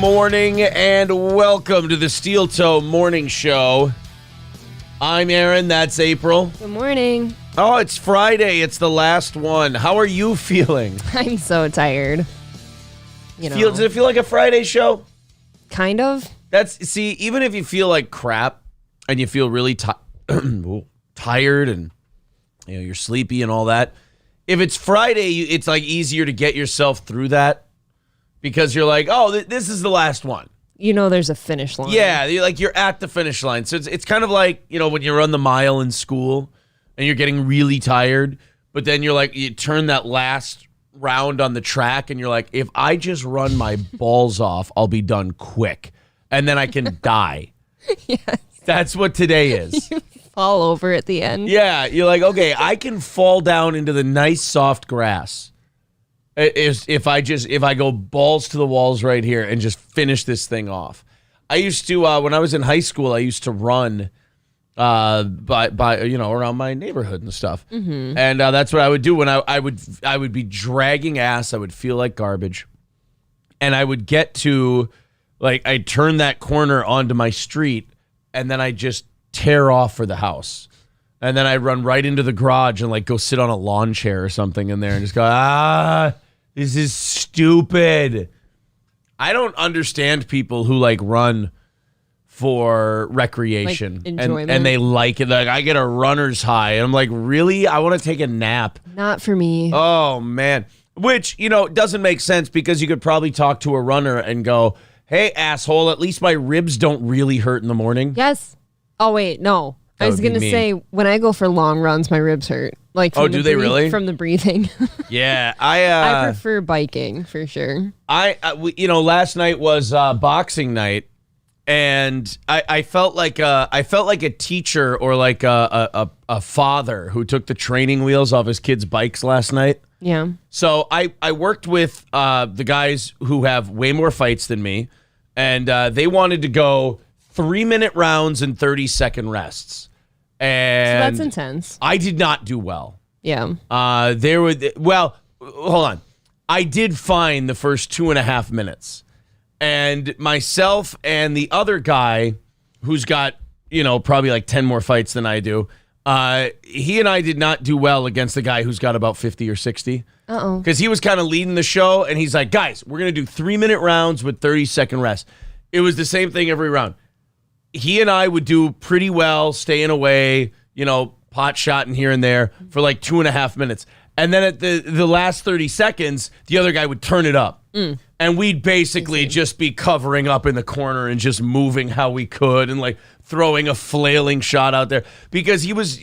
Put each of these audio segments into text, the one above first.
morning and welcome to the Steel Toe Morning Show. I'm Aaron, that's April. Good morning. Oh, it's Friday. It's the last one. How are you feeling? I'm so tired. Does it feel like a Friday show? Kind of. See, even if you feel like crap and you feel really tired and you're sleepy and all that, if it's Friday, it's like easier to get yourself through that because you're like, oh, this is the last one. There's a finish line. Yeah, you're at the finish line. So it's kind of like, when you run the mile in school and you're getting really tired, but then you're like, you turn that last round on the track and you're like, if I just run my balls off, I'll be done quick. And then I can die. Yes. That's what today is. You fall over at the end. Yeah, you're like, okay, I can fall down into the nice soft grass if I go balls to the walls right here and just finish this thing off. I used to when I was in high school, I used to run by around my neighborhood and stuff, and that's what I would do when I would be dragging ass. I would feel like garbage, and I would get to I'd turn that corner onto my street, and then I just tear off for the house. And then I run right into the garage and go sit on a lawn chair or something in there and just go, this is stupid. I don't understand people who run for recreation and they like it. I get a runner's high. And I'm like, really? I want to take a nap. Not for me. Oh, man. Which, doesn't make sense because you could probably talk to a runner and go, hey, asshole, at least my ribs don't really hurt in the morning. Yes. Oh, wait, no. I was going to say, when I go for long runs, my ribs hurt. Do they really? From the breathing. Yeah. I prefer biking, for sure. Last night was boxing night, and I felt like a teacher or a father who took the training wheels off his kids' bikes last night. Yeah. So I worked with the guys who have way more fights than me, and they wanted to go 3-minute rounds and 30-second rests. And so that's intense. I did not do well. Yeah. Hold on. I did fine the first 2.5 minutes. And myself and the other guy who's got, probably 10 more fights than I do, he and I did not do well against the guy who's got about 50 or 60. Uh-oh. Because he was kind of leading the show, and he's like, guys, we're going to do 3-minute rounds with 30-second rest. It was the same thing every round. He and I would do pretty well, staying away, pot shotting here and there for 2.5 minutes. And then at the last 30 seconds, the other guy would turn it up. And we'd basically just be covering up in the corner and just moving how we could and throwing a flailing shot out there. Because he was,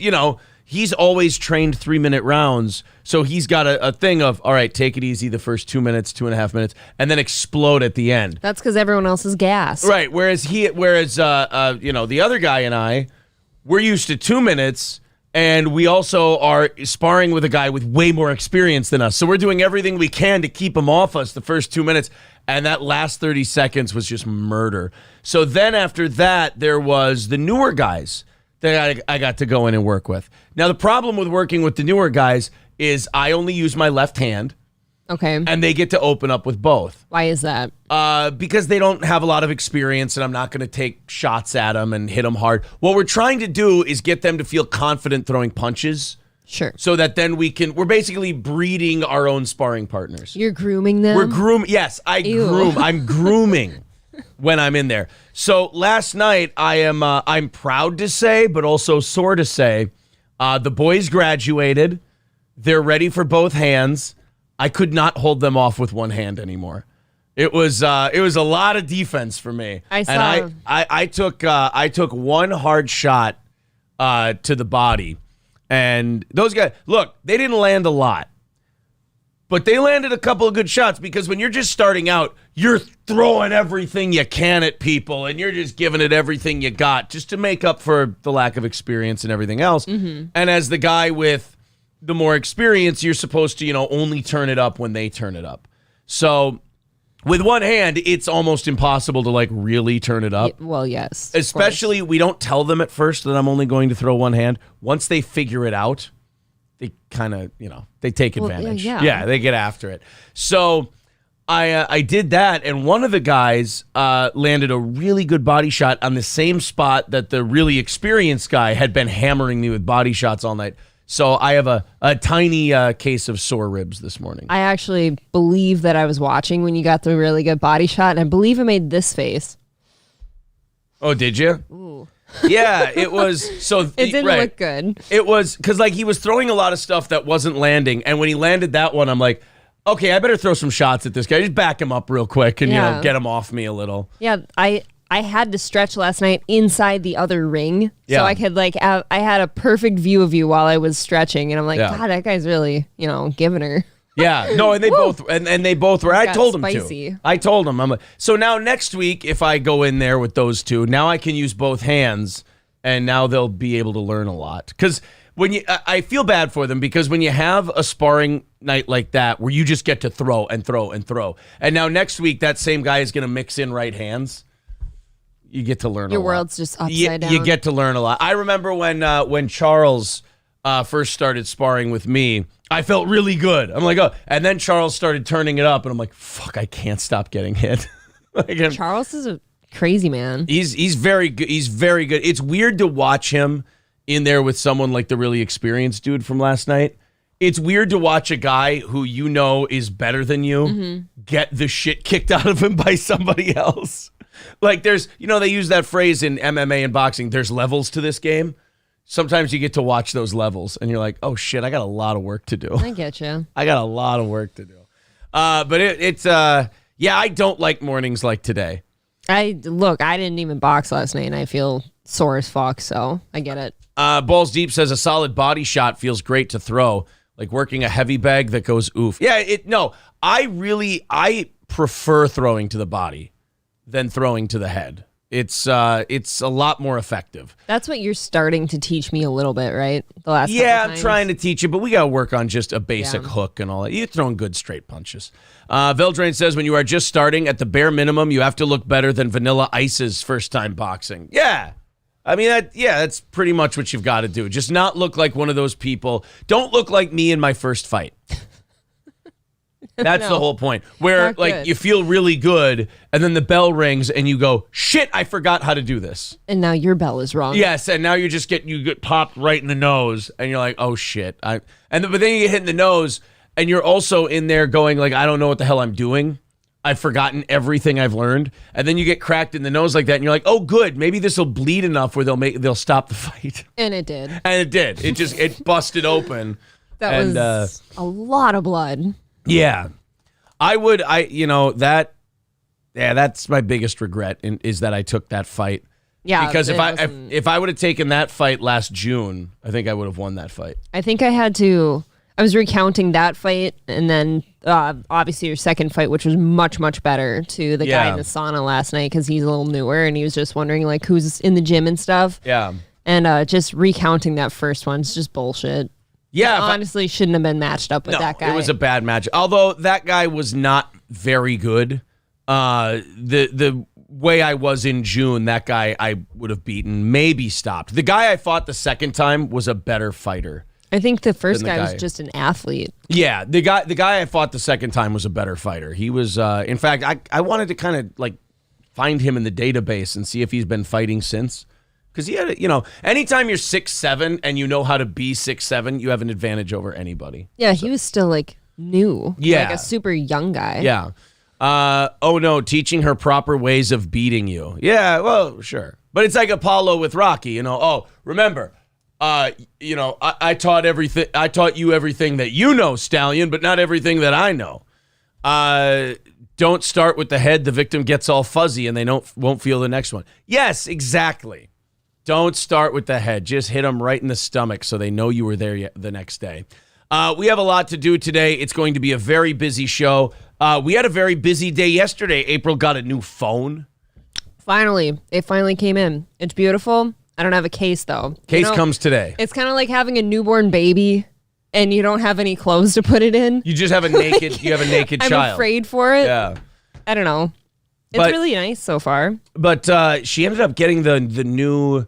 he's always trained 3-minute rounds. So he's got a thing of, all right, take it easy the first 2 minutes, 2.5 minutes, and then explode at the end. That's because everyone else is gassed. Right. Whereas the other guy and I, we're used to 2 minutes, and we also are sparring with a guy with way more experience than us. So we're doing everything we can to keep him off us the first 2 minutes. And that last 30 seconds was just murder. So then after that, there was the newer guys that I got to go in and work with. Now, the problem with working with the newer guys is I only use my left hand. Okay. And they get to open up with both. Why is that? Because they don't have a lot of experience, and I'm not going to take shots at them and hit them hard. What we're trying to do is get them to feel confident throwing punches. Sure. So that then we're basically breeding our own sparring partners. You're grooming them? Yes, groom. I'm grooming when I'm in there. So last night, I'm proud to say, but also sore to say, the boys graduated. They're ready for both hands. I could not hold them off with one hand anymore. It was a lot of defense for me. I saw. And I took one hard shot to the body, and those guys, look, they didn't land a lot, but they landed a couple of good shots because when you're just starting out, you're throwing everything you can at people, and you're just giving it everything you got just to make up for the lack of experience and everything else. Mm-hmm. And as the guy with the more experience, you're supposed to, only turn it up when they turn it up. So with one hand, it's almost impossible to really turn it up. Well, yes. Especially, we don't tell them at first that I'm only going to throw one hand. Once they figure it out, they kind of, they take advantage. Yeah. They get after it. So I did that, and one of the guys landed a really good body shot on the same spot that the really experienced guy had been hammering me with body shots all night. So I have a tiny case of sore ribs this morning. I actually believe that I was watching when you got the really good body shot, and I believe it made this face. Oh, did you? Ooh. Yeah, it was. So it didn't look good. It was because like he was throwing a lot of stuff that wasn't landing, and when he landed that one, I'm like, okay, I better throw some shots at this guy. Just back him up real quick and get him off me a little. Yeah, I had to stretch last night inside the other ring, so I could I had a perfect view of you while I was stretching, and I'm like, God, that guy's really giving her. Yeah, no, and they both and they both were. I told them to. I told them. I'm like, so now next week, if I go in there with those two, now I can use both hands, and now they'll be able to learn a lot. Because I feel bad for them because when you have a sparring night like that where you just get to throw and throw and throw, and now next week that same guy is going to mix in right hands. You get to learn a lot. Your world's just upside down. You get to learn a lot. I remember when Charles first started sparring with me, I felt really good. I'm like, oh, and then Charles started turning it up, and I'm like, fuck, I can't stop getting hit. Charles is a crazy man. He's very good. He's very good. It's weird to watch him in there with someone like the really experienced dude from last night. It's weird to watch a guy who is better than you get the shit kicked out of him by somebody else. Like there's, they use that phrase in MMA and boxing, there's levels to this game. Sometimes you get to watch those levels and you're like, oh shit, I got a lot of work to do. I get you. I got a lot of work to do. But it's I don't like mornings like today. I didn't even box last night and I feel sore as fuck, so I get it. Balls Deep says a solid body shot feels great to throw, like working a heavy bag that goes oof. Yeah, I prefer throwing to the body than throwing to the head. It's a lot more effective. That's what you're starting to teach me a little bit, right? The last I'm trying to teach you, but we got to work on just a basic hook and all that. You're throwing good straight punches. Veldrain says when you are just starting, at the bare minimum, you have to look better than Vanilla Ice's first time boxing. Yeah. I mean, that's pretty much what you've got to do. Just not look like one of those people. Don't look like me in my first fight. That's the whole point. Where you feel really good, and then the bell rings, and you go, "Shit, I forgot how to do this." And now your bell is wrong. Yes, and now you get popped right in the nose, and you're like, "Oh shit!" But then you get hit in the nose, and you're also in there going like, "I don't know what the hell I'm doing. I've forgotten everything I've learned." And then you get cracked in the nose like that, and you're like, "Oh, good. Maybe this will bleed enough where they'll stop the fight." And it did. And it did. It busted open. That was a lot of blood. Yeah. That's my biggest regret is that I took that fight. Yeah. Because if I would have taken that fight last June, I think I would have won that fight. I think I was recounting that fight and then obviously your second fight, which was much, much better, to the guy in the sauna last night because he's a little newer and he was just wondering like who's in the gym and stuff. Yeah. And just recounting that first one is just bullshit. Yeah, honestly, shouldn't have been matched up with that guy. It was a bad match. Although that guy was not very good. The way I was in June, that guy I would have beaten, maybe stopped. The guy I fought the second time was a better fighter. I think the first guy was just an athlete. Yeah, the guy I fought the second time was a better fighter. He was, in fact, I wanted to kind of like find him in the database and see if he's been fighting since. Because he had, anytime you're 6'7" and you know how to be 6'7", you have an advantage over anybody. Yeah, he was still like new. Yeah. Like a super young guy. Yeah. Oh no, teaching her proper ways of beating you. Yeah, well, sure. But it's like Apollo with Rocky, Oh, remember, I taught everything. I taught you everything that you know, Stallion, but not everything that I know. Don't start with the head. The victim gets all fuzzy and they won't feel the next one. Yes, exactly. Don't start with the head. Just hit them right in the stomach so they know you were there the next day. We have a lot to do today. It's going to be a very busy show. We had a very busy day yesterday. April got a new phone. Finally. It finally came in. It's beautiful. I don't have a case, though. Case comes today. It's kind of like having a newborn baby and you don't have any clothes to put it in. You just have a naked, child. I'm afraid for it. Yeah. I don't know. It's really nice so far. But she ended up getting the new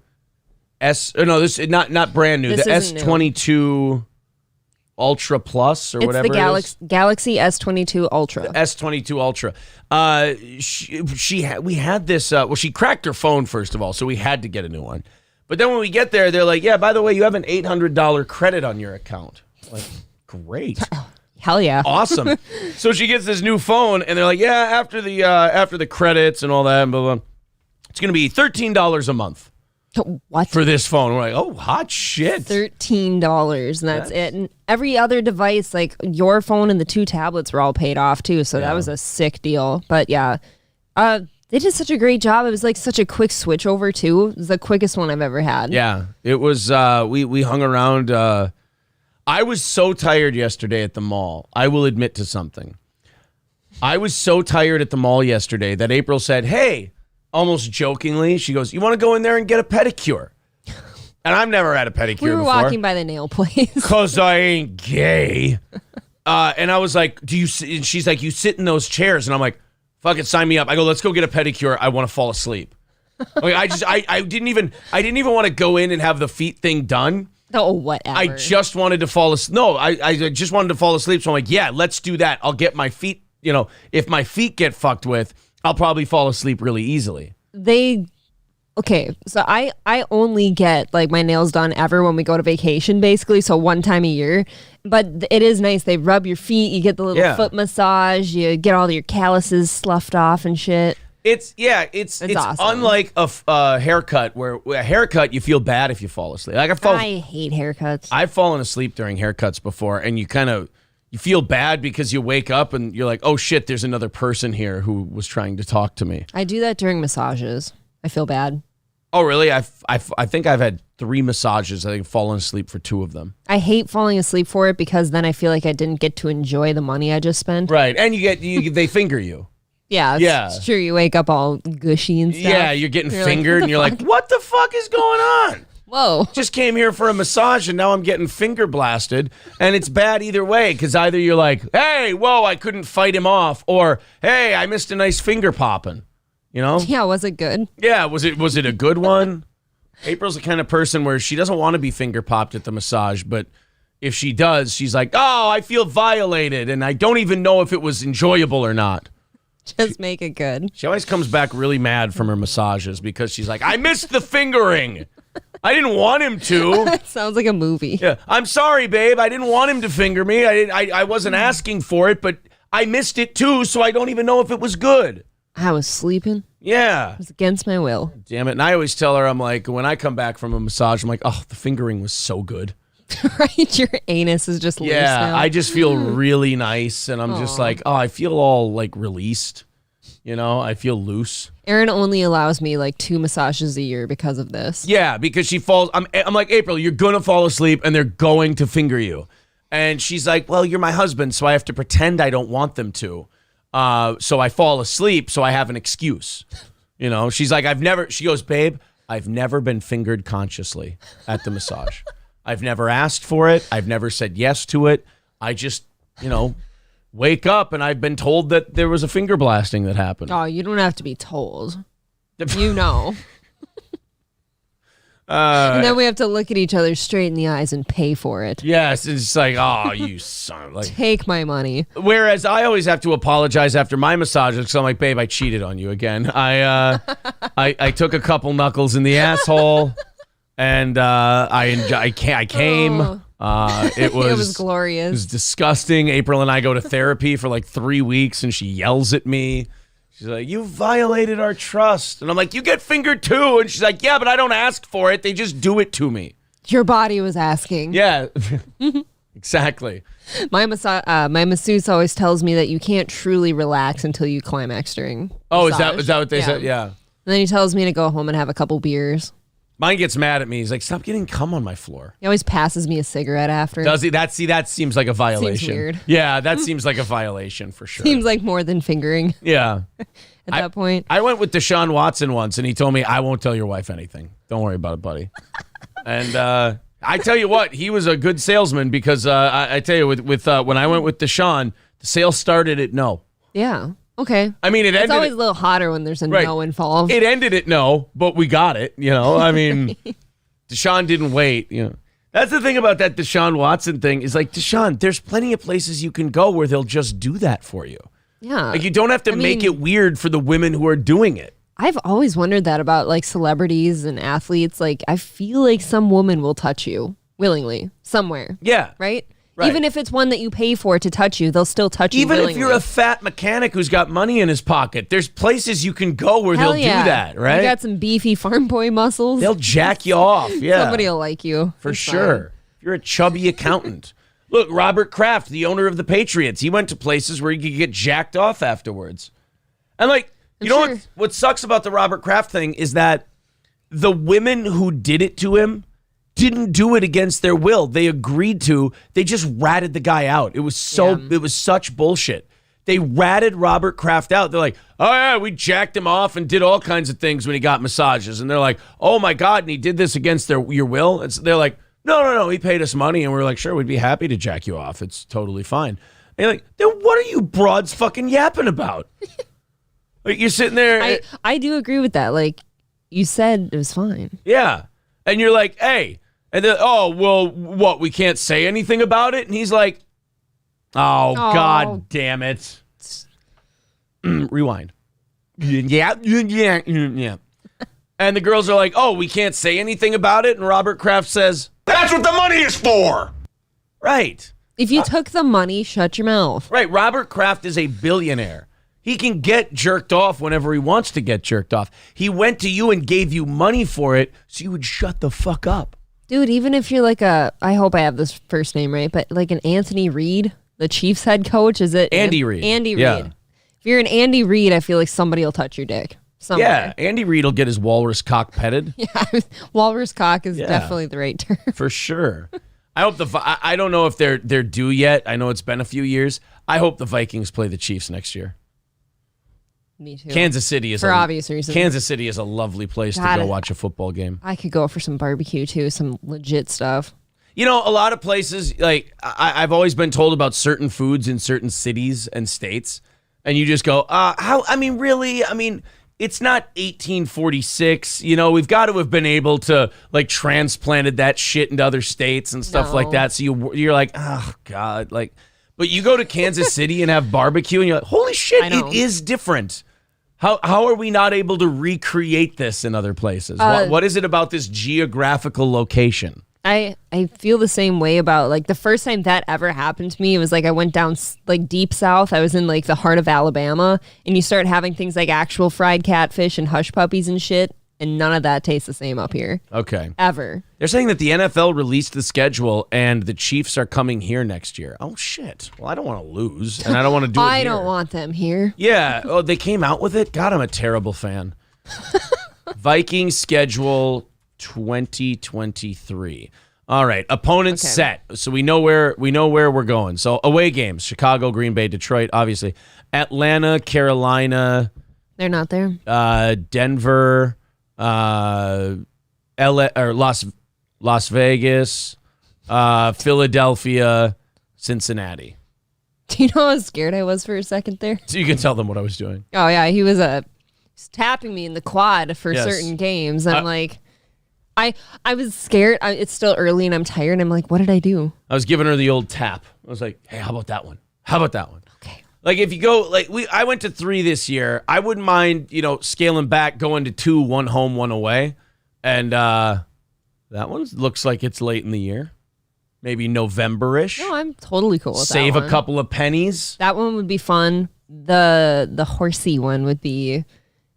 this is not brand new. This the S22. Ultra Plus or It's whatever the Galaxy S22 Ultra. S22 Ultra. We had this. Well, she cracked her phone first of all, so we had to get a new one. But then when we get there, they're like, "Yeah, by the way, you have an $800 credit on your account." Like, great, Hell yeah, awesome. So she gets this new phone, and they're like, "Yeah, after the credits and all that, blah, blah, it's going to be $13 a month." What? For this phone? We're like, oh, hot shit. $13, and that's it. And every other device, like your phone and the 2 tablets, were all paid off too. So that was a sick deal. But yeah, they did such a great job. It was like such a quick switch over too. It was the quickest one I've ever had. Yeah, it was. We hung around. I was so tired yesterday at the mall. I will admit to something. I was so tired at the mall yesterday that April said, "Hey," almost jokingly, she goes, "You want to go in there and get a pedicure?" And I've never had a pedicure before. We were walking by the nail place. Because I ain't gay. And I was like, "Do you?" And she's like, "You sit in those chairs." And I'm like, "Fuck it, sign me up." I go, "Let's go get a pedicure. I want to fall asleep." Like, I didn't even want to go in and have the feet thing done. Oh, whatever. I just wanted to fall asleep. No, I just wanted to fall asleep. So I'm like, "Yeah, let's do that. I'll get my feet. If my feet get fucked with, I'll probably fall asleep really easily." Okay, so I only get like my nails done ever when we go to vacation, basically, so one time a year. But it is nice. They rub your feet, you get the little foot massage, you get all your calluses sloughed off and shit. It's awesome. Unlike a haircut, where a haircut you feel bad if you fall asleep. Like I hate haircuts. I've fallen asleep during haircuts before, and you feel bad because you wake up and you're like, "Oh shit, there's another person here who was trying to talk to me." I do that during massages. I feel bad. Oh really? I think I've had 3 massages. I think I've fallen asleep for 2 of them. I hate falling asleep for it because then I feel like I didn't get to enjoy the money I just spent. Right, and they finger you. Yeah, it's true. You wake up all gushy and stuff. Yeah, you're getting fingered, and you're like, "What the fuck is going on?" Whoa. Just came here for a massage, and now I'm getting finger blasted, and it's bad either way, because either you're like, "Hey, whoa, I couldn't fight him off," or, "Hey, I missed a nice finger popping." Yeah, was it good? Yeah, was it a good one? April's the kind of person where she doesn't want to be finger popped at the massage, but if she does, she's like, "Oh, I feel violated, and I don't even know if it was enjoyable or not." Just make it good. She always comes back really mad from her massages because she's like, "I missed the fingering. I didn't want him to." That sounds like a movie. Yeah, "I'm sorry, babe. I didn't want him to finger me. I wasn't asking for it, but I missed it too, so I don't even know if it was good." I was sleeping. Yeah. It was against my will. Damn it. And I always tell her, I'm like, when I come back from a massage, I'm like, "Oh, the fingering was so good." Right? Your anus is just loose now. I just feel really nice, and I'm just like, "Oh, I feel all like released." I feel loose. Erin only allows me like 2 massages a year because of this. Yeah, because she falls. I'm like, "April, you're gonna fall asleep, and they're going to finger you." And she's like, "Well, you're my husband, so I have to pretend I don't want them to. So I fall asleep, so I have an excuse." She's like, she goes, "Babe, I've never been fingered consciously at the massage. I've never asked for it. I've never said yes to it. I just, wake up and I've been told that there was a finger blasting that happened." Oh, you don't have to be told. You know. And then we have to look at each other straight in the eyes and pay for it. Yes, it's like, "Oh, you son." Like, take my money. Whereas I always have to apologize after my massages because I'm like, "Babe, I cheated on you again. I took a couple knuckles in the asshole, and I came." It was glorious. It was disgusting. April and I go to therapy for like 3 weeks, and she yells at me. She's like, "You violated our trust." And I'm like, "You get fingered too." And she's like, "Yeah, but I don't ask for it. They just do it to me." Your body was asking. Yeah, exactly. My masseuse always tells me that you can't truly relax until you climax during massage. Is that what they said? Yeah. And then he tells me to go home and have a couple beers. Mine gets mad at me. He's like, "Stop getting cum on my floor." He always passes me a cigarette after. Does he? That seems like a violation. Seems weird. Yeah, that seems like a violation for sure. Seems like more than fingering. Yeah. At that point. I went with Deshaun Watson once, and he told me, "I won't tell your wife anything. Don't worry about it, buddy." And I tell you what, he was a good salesman because I tell you, with when I went with Deshaun, the sales started at no. Yeah. Okay. I mean, it's always a little hotter when there's a no involved. It ended at no, but we got it. I mean, Deshaun didn't wait. That's the thing about that Deshaun Watson thing is like, Deshaun, there's plenty of places you can go where they'll just do that for you. Yeah. Like you don't have to make it weird for the women who are doing it. I've always wondered that about like celebrities and athletes. Like I feel like some woman will touch you willingly somewhere. Yeah. Right? Right. Even if it's one that you pay for to touch you, they'll still touch you Even willingly. if you're a fat mechanic who's got money in his pocket, there's places you can go where Hell they'll yeah. do that, right? You got some beefy farm boy muscles. They'll jack you off. Yeah. Somebody will like you. For It's sure. fine. If you're a chubby accountant. Look, Robert Kraft, the owner of the Patriots, he went to places where he could get jacked off afterwards. And like, you know sure. what sucks about the Robert Kraft thing is that the women who did it to him didn't do it against their will. They agreed to. They just ratted the guy out. It was it was such bullshit. They ratted Robert Kraft out. They're like, oh yeah, we jacked him off and did all kinds of things when he got massages. And they're like, oh my God, and he did this against your will? And so they're like, no, he paid us money. And we're like, sure, we'd be happy to jack you off. It's totally fine. And you're like, then what are you broads fucking yapping about? Like you're sitting there. I do agree with that. Like you said, it was fine. Yeah. And you're like, hey. And then, oh, well, what? We can't say anything about it? And he's like, oh. God damn it. Rewind. Yeah. And the girls are like, oh, we can't say anything about it? And Robert Kraft says, that's what the money is for. Right. If you took the money, shut your mouth. Right. Robert Kraft is a billionaire. He can get jerked off whenever he wants to get jerked off. He went to you and gave you money for it so you would shut the fuck up. Dude, even if you're like I hope I have this first name right, but like an Anthony Reid, the Chiefs head coach, is it? Andy Reid. Andy Reid. Yeah. If you're an Andy Reid, I feel like somebody will touch your dick somewhere. Yeah, Andy Reid will get his walrus cock petted. Yeah, walrus cock is definitely the right term. For sure. I hope I don't know if they're due yet. I know it's been a few years. I hope the Vikings play the Chiefs next year. Me too. Kansas City is for obvious reasons. Kansas City is a lovely place to go watch a football game. I could go for some barbecue too, some legit stuff. You know, a lot of places, like I've always been told about certain foods in certain cities and states, and you just go, how? I mean, really? I mean, it's not 1846. You know, we've got to have been able to like transplanted that shit into other states and stuff like that. So you're like, oh God, like. But you go to Kansas City and have barbecue, and you're like, holy shit, it is different. How are we not able to recreate this in other places? What is it about this geographical location? I feel the same way about like the first time that ever happened to me. It was like I went down like deep south. I was in like the heart of Alabama, and you start having things like actual fried catfish and hush puppies and shit. And none of that tastes the same up here. Okay. Ever. They're saying that the NFL released the schedule and the Chiefs are coming here next year. Oh, shit. Well, I don't want to lose, and I don't want to do it I here. don't want them here. Yeah. Oh, they came out with it? God, I'm a terrible fan. Vikings schedule 2023. All right. Opponent set. So we know where we're going. So away games, Chicago, Green Bay, Detroit, obviously. Atlanta, Carolina. They're not there. Denver, LA or Las Vegas, Philadelphia, Cincinnati. Do you know how scared I was for a second there? So you can tell them what I was doing. Oh yeah, he was tapping me in the quad for Yes. certain games. I'm like, I was scared. It's still early and I'm tired. I'm like, what did I do? I was giving her the old tap. I was like, hey, how about that one? How about that one? Okay. Like if you go, like I went to 3 this year. I wouldn't mind, scaling back, going to 2, 1 home, 1 away. And that one looks like it's late in the year. Maybe November-ish. No, I'm totally cool with Save that one. a couple of pennies. That one would be fun. The horsey one would be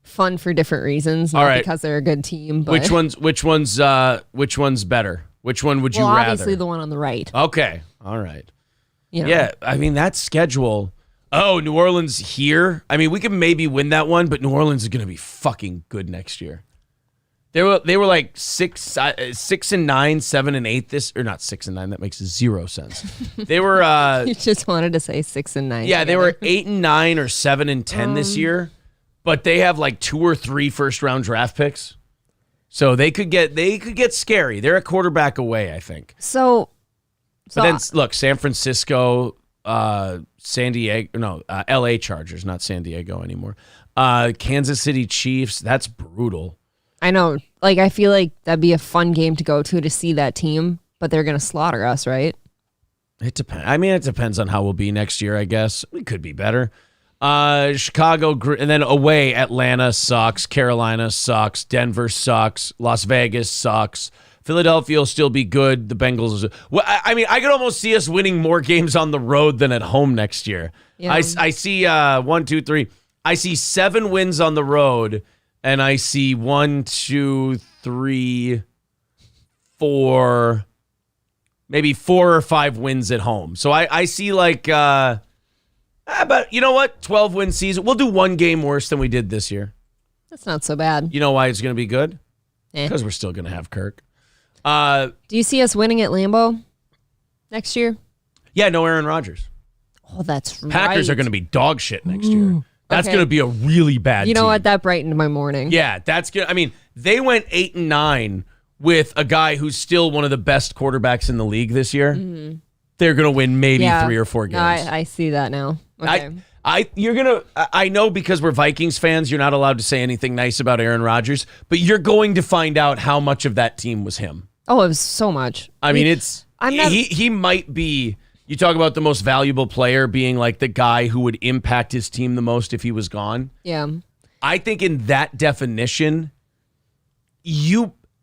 fun for different reasons, not All right. because they're a good team. But Which one's better? Which one would you well, rather? obviously the one on the right. Okay. All right. You know. Yeah, I mean that schedule. Oh, New Orleans here. I mean, we can maybe win that one, but New Orleans is going to be fucking good next year. They were like 6-9, 7-8 this, or not 6-9. That makes 0 sense. They were. You just wanted to say 6 and 9. Yeah, together. they were 8-9 or 7-10 this year, but they have like 2 or 3 first-round draft picks, so they could get scary. They're a quarterback away, I think. So But then look, San Francisco, San Diego, no, L.A. Chargers, not San Diego anymore. Kansas City Chiefs. That's brutal. I know. Like, I feel like that'd be a fun game to go to see that team. but they're going to slaughter us, right? It depends. I mean, it depends on how we'll be next year, I guess. We could be better. Chicago, and then away, Atlanta sucks. Carolina sucks. Denver sucks. Las Vegas sucks. Philadelphia will still be good. The Bengals. Well, I mean, I could almost see us winning more games on the road than at home next year. Yeah. I see 1, 2, 3. I see 7 wins on the road, and I see 1, 2, 3, 4, maybe 4 or 5 wins at home. So I see like, but you know what? 12-win season. We'll do 1 game worse than we did this year. That's not so bad. You know why it's going to be good? Because we're still going to have Kirk. Do you see us winning at Lambeau next year? Yeah, no Aaron Rodgers. Oh, that's right. Packers are going to be dog shit next year. That's going to be a really bad team. You know what? That brightened my morning. Yeah, that's good. I mean, they went 8-9 with a guy who's still one of the best quarterbacks in the league this year. Mm-hmm. They're going to win maybe 3 or 4 games. No, I see that now. Okay. I know because we're Vikings fans, you're not allowed to say anything nice about Aaron Rodgers, but you're going to find out how much of that team was him. Oh, it was so much. I mean, he might be, you talk about the most valuable player being like the guy who would impact his team the most if he was gone. Yeah. I think in that definition,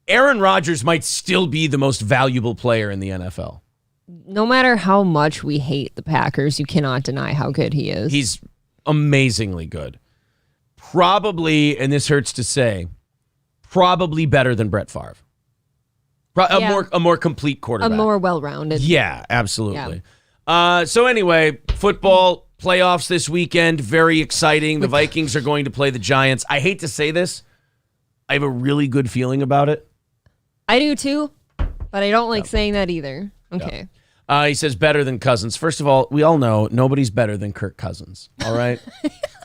Aaron Rodgers might still be the most valuable player in the NFL. No matter how much we hate the Packers, you cannot deny how good he is. He's amazingly good. Probably, and this hurts to say, probably better than Brett Favre. A more complete quarterback. A more well-rounded. Yeah, absolutely. Yeah. So anyway, football playoffs this weekend. Very exciting. The Vikings are going to play the Giants. I hate to say this. I have a really good feeling about it. I do too, but I don't like saying that either. Okay. He says better than Cousins. First of all, we all know nobody's better than Kirk Cousins. All right?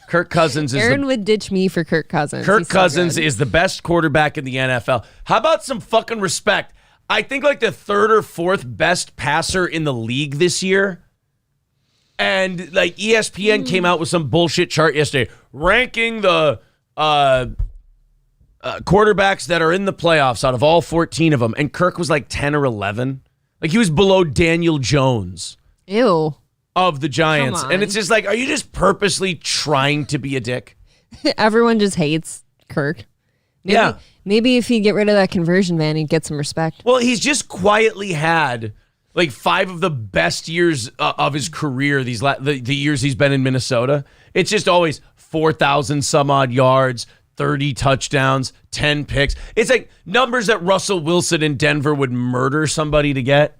Kirk Cousins is Aaron would ditch me for Kirk Cousins. Kirk Cousins is the best quarterback in the NFL. How about some fucking respect? I think like the 3rd or 4th best passer in the league this year. And like ESPN came out with some bullshit chart yesterday ranking the quarterbacks that are in the playoffs out of all 14 of them. And Kirk was like 10 or 11. Like he was below Daniel Jones. Ew. Of the Giants. And it's just like, are you just purposely trying to be a dick? Everyone just hates Kirk. Maybe if you get rid of that conversion van, he'd get some respect. Well, he's just quietly had like 5 of the best years of his career, the years he's been in Minnesota. It's just always 4,000 some odd yards, 30 touchdowns, 10 picks. It's like numbers that Russell Wilson in Denver would murder somebody to get.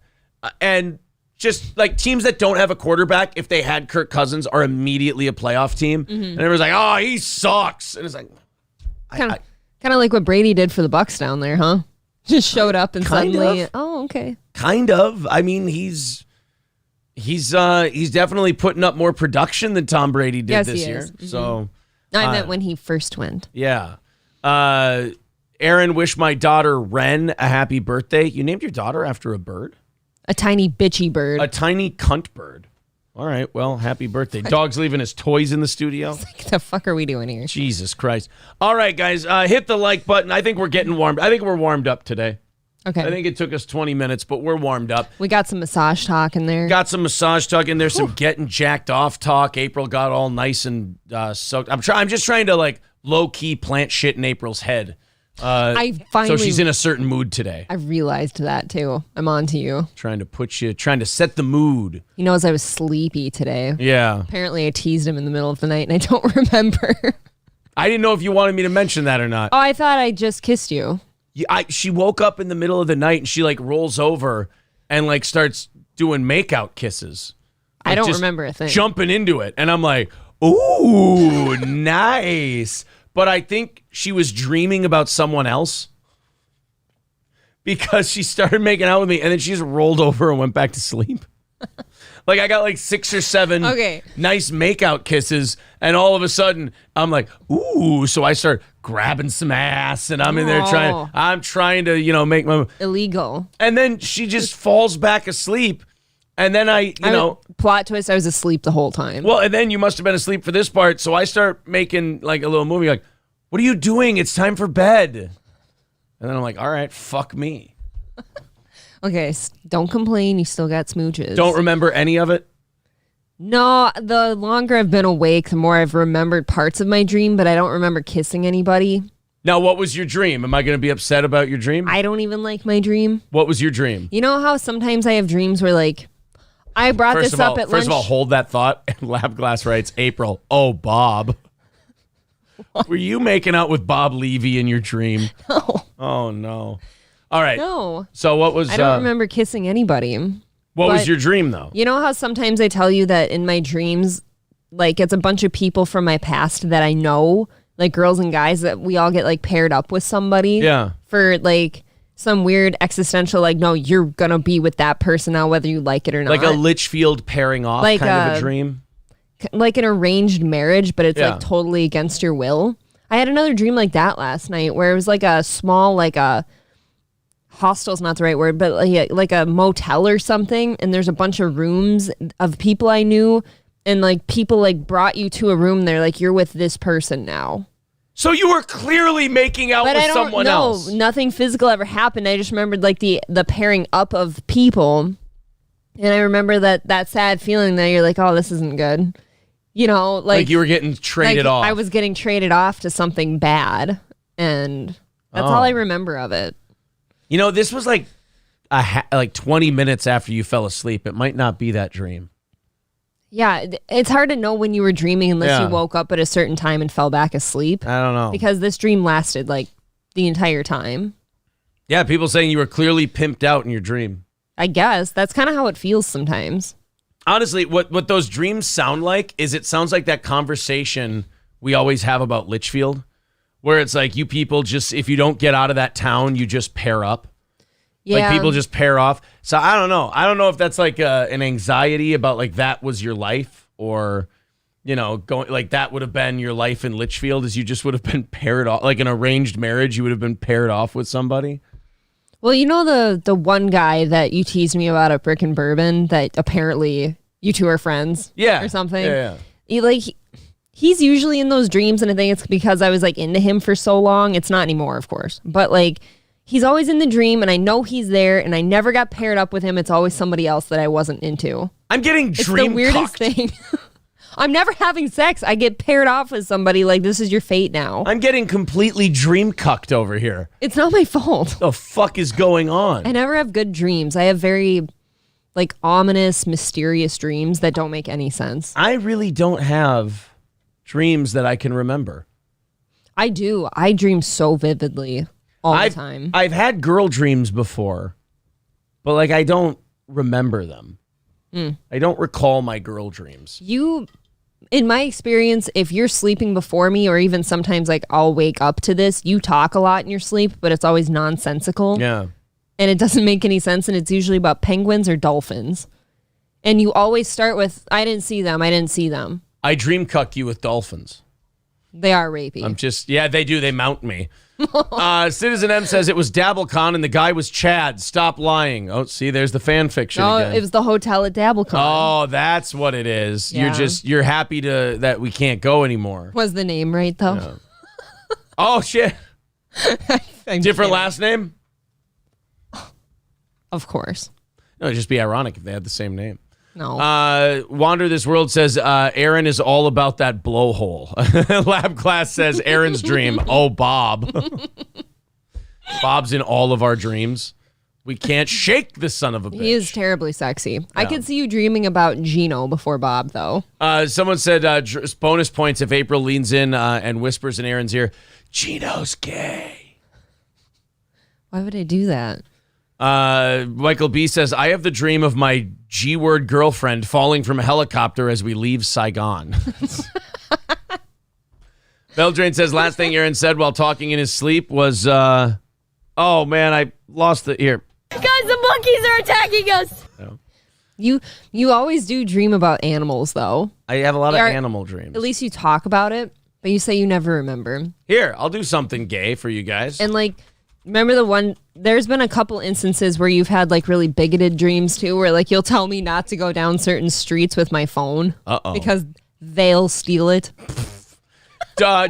And just like teams that don't have a quarterback, if they had Kirk Cousins, are immediately a playoff team. Mm-hmm. And everyone's like, oh, he sucks. And it's like, kind of like what Brady did for the Bucs down there, huh? Just showed up and suddenly, oh, okay. Kind of. I mean, he's definitely putting up more production than Tom Brady did this year. Mm-hmm. So I meant when he first went. Yeah. Aaron, wish my daughter Ren a happy birthday. You named your daughter after a bird? A tiny bitchy bird. A tiny cunt bird. All right, well, happy birthday. Dog's leaving his toys in the studio. What the fuck are we doing here? Jesus Christ. All right, guys, hit the like button. I think we're getting warmed. I think we're warmed up today. Okay. I think it took us 20 minutes, but we're warmed up. We got some massage talk in there. Got some massage talk in there, some getting jacked off talk. April got all nice and soaked. I'm just trying to like low-key plant shit in April's head. So she's in a certain mood today. I realized that too. I'm on to you. Trying to set the mood. He knows I was sleepy today. Yeah. Apparently I teased him in the middle of the night and I don't remember. I didn't know if you wanted me to mention that or not. Oh, I thought I just kissed you. She woke up in the middle of the night and she like rolls over and like starts doing makeout kisses. Like, I don't remember a thing. Jumping into it. And I'm like, ooh, nice. But I think she was dreaming about someone else because she started making out with me and then she just rolled over and went back to sleep. Like I got like 6 or 7 nice makeout kisses and all of a sudden I'm like, ooh. So I start grabbing some ass and I'm in there trying to, make my illegal. And then she just falls back asleep. And then plot twist, I was asleep the whole time. Well, and then you must have been asleep for this part. So I start making like a little movie like, what are you doing? It's time for bed. And then I'm like, all right, fuck me. Okay, don't complain. You still got smooches. Don't remember any of it? No, the longer I've been awake, the more I've remembered parts of my dream, but I don't remember kissing anybody. Now, what was your dream? Am I going to be upset about your dream? I don't even like my dream. What was your dream? You know how sometimes I have dreams where, like, I brought this up at lunch. First of all, hold that thought. Lab Glass writes, April, oh, Bob. Were you making out with Bob Levy in your dream? No. Oh, no. All right. No. So what was... I don't remember kissing anybody. What was your dream, though? You know how sometimes I tell you that in my dreams, like, it's a bunch of people from my past that I know, like girls and guys, that we all get, like, paired up with somebody. Yeah. For, like, some weird existential, like, no, you're going to be with that person now, whether you like it or not. Like a Litchfield pairing off kind of a dream? Like an arranged marriage, but it's like totally against your will. I had another dream like that last night where it was like a small, like a hostel's not the right word, but like a motel or something. And there's a bunch of rooms of people I knew, and like people like brought you to a room. They're like, you're with this person now. So you were clearly making out with someone else. Nothing physical ever happened. I just remembered like the pairing up of people. And I remember that sad feeling that you're like, oh, this isn't good. You know, like you were getting traded off. I was getting traded off to something bad, and that's all I remember of it. You know, this was like like 20 minutes after you fell asleep. It might not be that dream. Yeah, it's hard to know when you were dreaming unless you woke up at a certain time and fell back asleep. I don't know. Because this dream lasted like the entire time. Yeah, people saying you were clearly pimped out in your dream. I guess that's kind of how it feels sometimes. Honestly, what those dreams sound like is it sounds like that conversation we always have about Litchfield, where it's like you people just, if you don't get out of that town, you just pair up. Yeah. Like people just pair off. So I don't know. I don't know if that's like an anxiety about like that was your life, or, you know, going like that would have been your life in Litchfield, is you just would have been paired off, like an arranged marriage. You would have been paired off with somebody. Well, you know the one guy that you teased me about at Brick and Bourbon that apparently you two are friends, or something. Yeah. He's usually in those dreams, and I think it's because I was like into him for so long. It's not anymore, of course, but like he's always in the dream, and I know he's there, and I never got paired up with him. It's always somebody else that I wasn't into. I'm getting dream It's the weirdest thing. I'm never having sex. I get paired off with somebody like this is your fate now. I'm getting completely dream cucked over here. It's not my fault. What the fuck is going on? I never have good dreams. I have very like ominous, mysterious dreams that don't make any sense. I really don't have dreams that I can remember. I do. I dream so vividly all the time. I've had girl dreams before, but like I don't remember them. I don't recall my girl dreams. In my experience, if you're sleeping before me, or even sometimes like I'll wake up to this, you talk a lot in your sleep, but it's always nonsensical. Yeah. And it doesn't make any sense, and it's usually about penguins or dolphins. And you always start with, I didn't see them. I dream cuck you with dolphins. They are rapey. They do. They mount me. Citizen M says it was DabbleCon and the guy was Chad. Stop lying. Oh, see, there's the fan fiction again. It was the hotel at DabbleCon. Oh, that's what it is. Yeah. You're happy that we can't go anymore. Was the name right, though? Yeah. Oh, shit. Different last name? Of course. No, it'd just be ironic if they had the same name. No. Wander This World says Aaron is all about that blowhole. Lab Class says Aaron's dream. Oh, Bob. Bob's in all of our dreams. We can't shake the son of a bitch. He is terribly sexy. Yeah. I could see you dreaming about Gino before Bob, though. Someone said bonus points if April leans in and whispers in Aaron's ear, Gino's gay. Why would I do that? Michael B says, I have the dream of my G-word girlfriend falling from a helicopter as we leave Saigon. Beldrain says, last thing Aaron said while talking in his sleep was, oh man, I lost the ear. Guys, the monkeys are attacking us. No. You always do dream about animals, though. I have a lot of animal dreams. At least you talk about it, but you say you never remember. Here, I'll do something gay for you guys. And like, remember there's been a couple instances where you've had like really bigoted dreams too, where like you'll tell me not to go down certain streets with my phone. Because they'll steal it.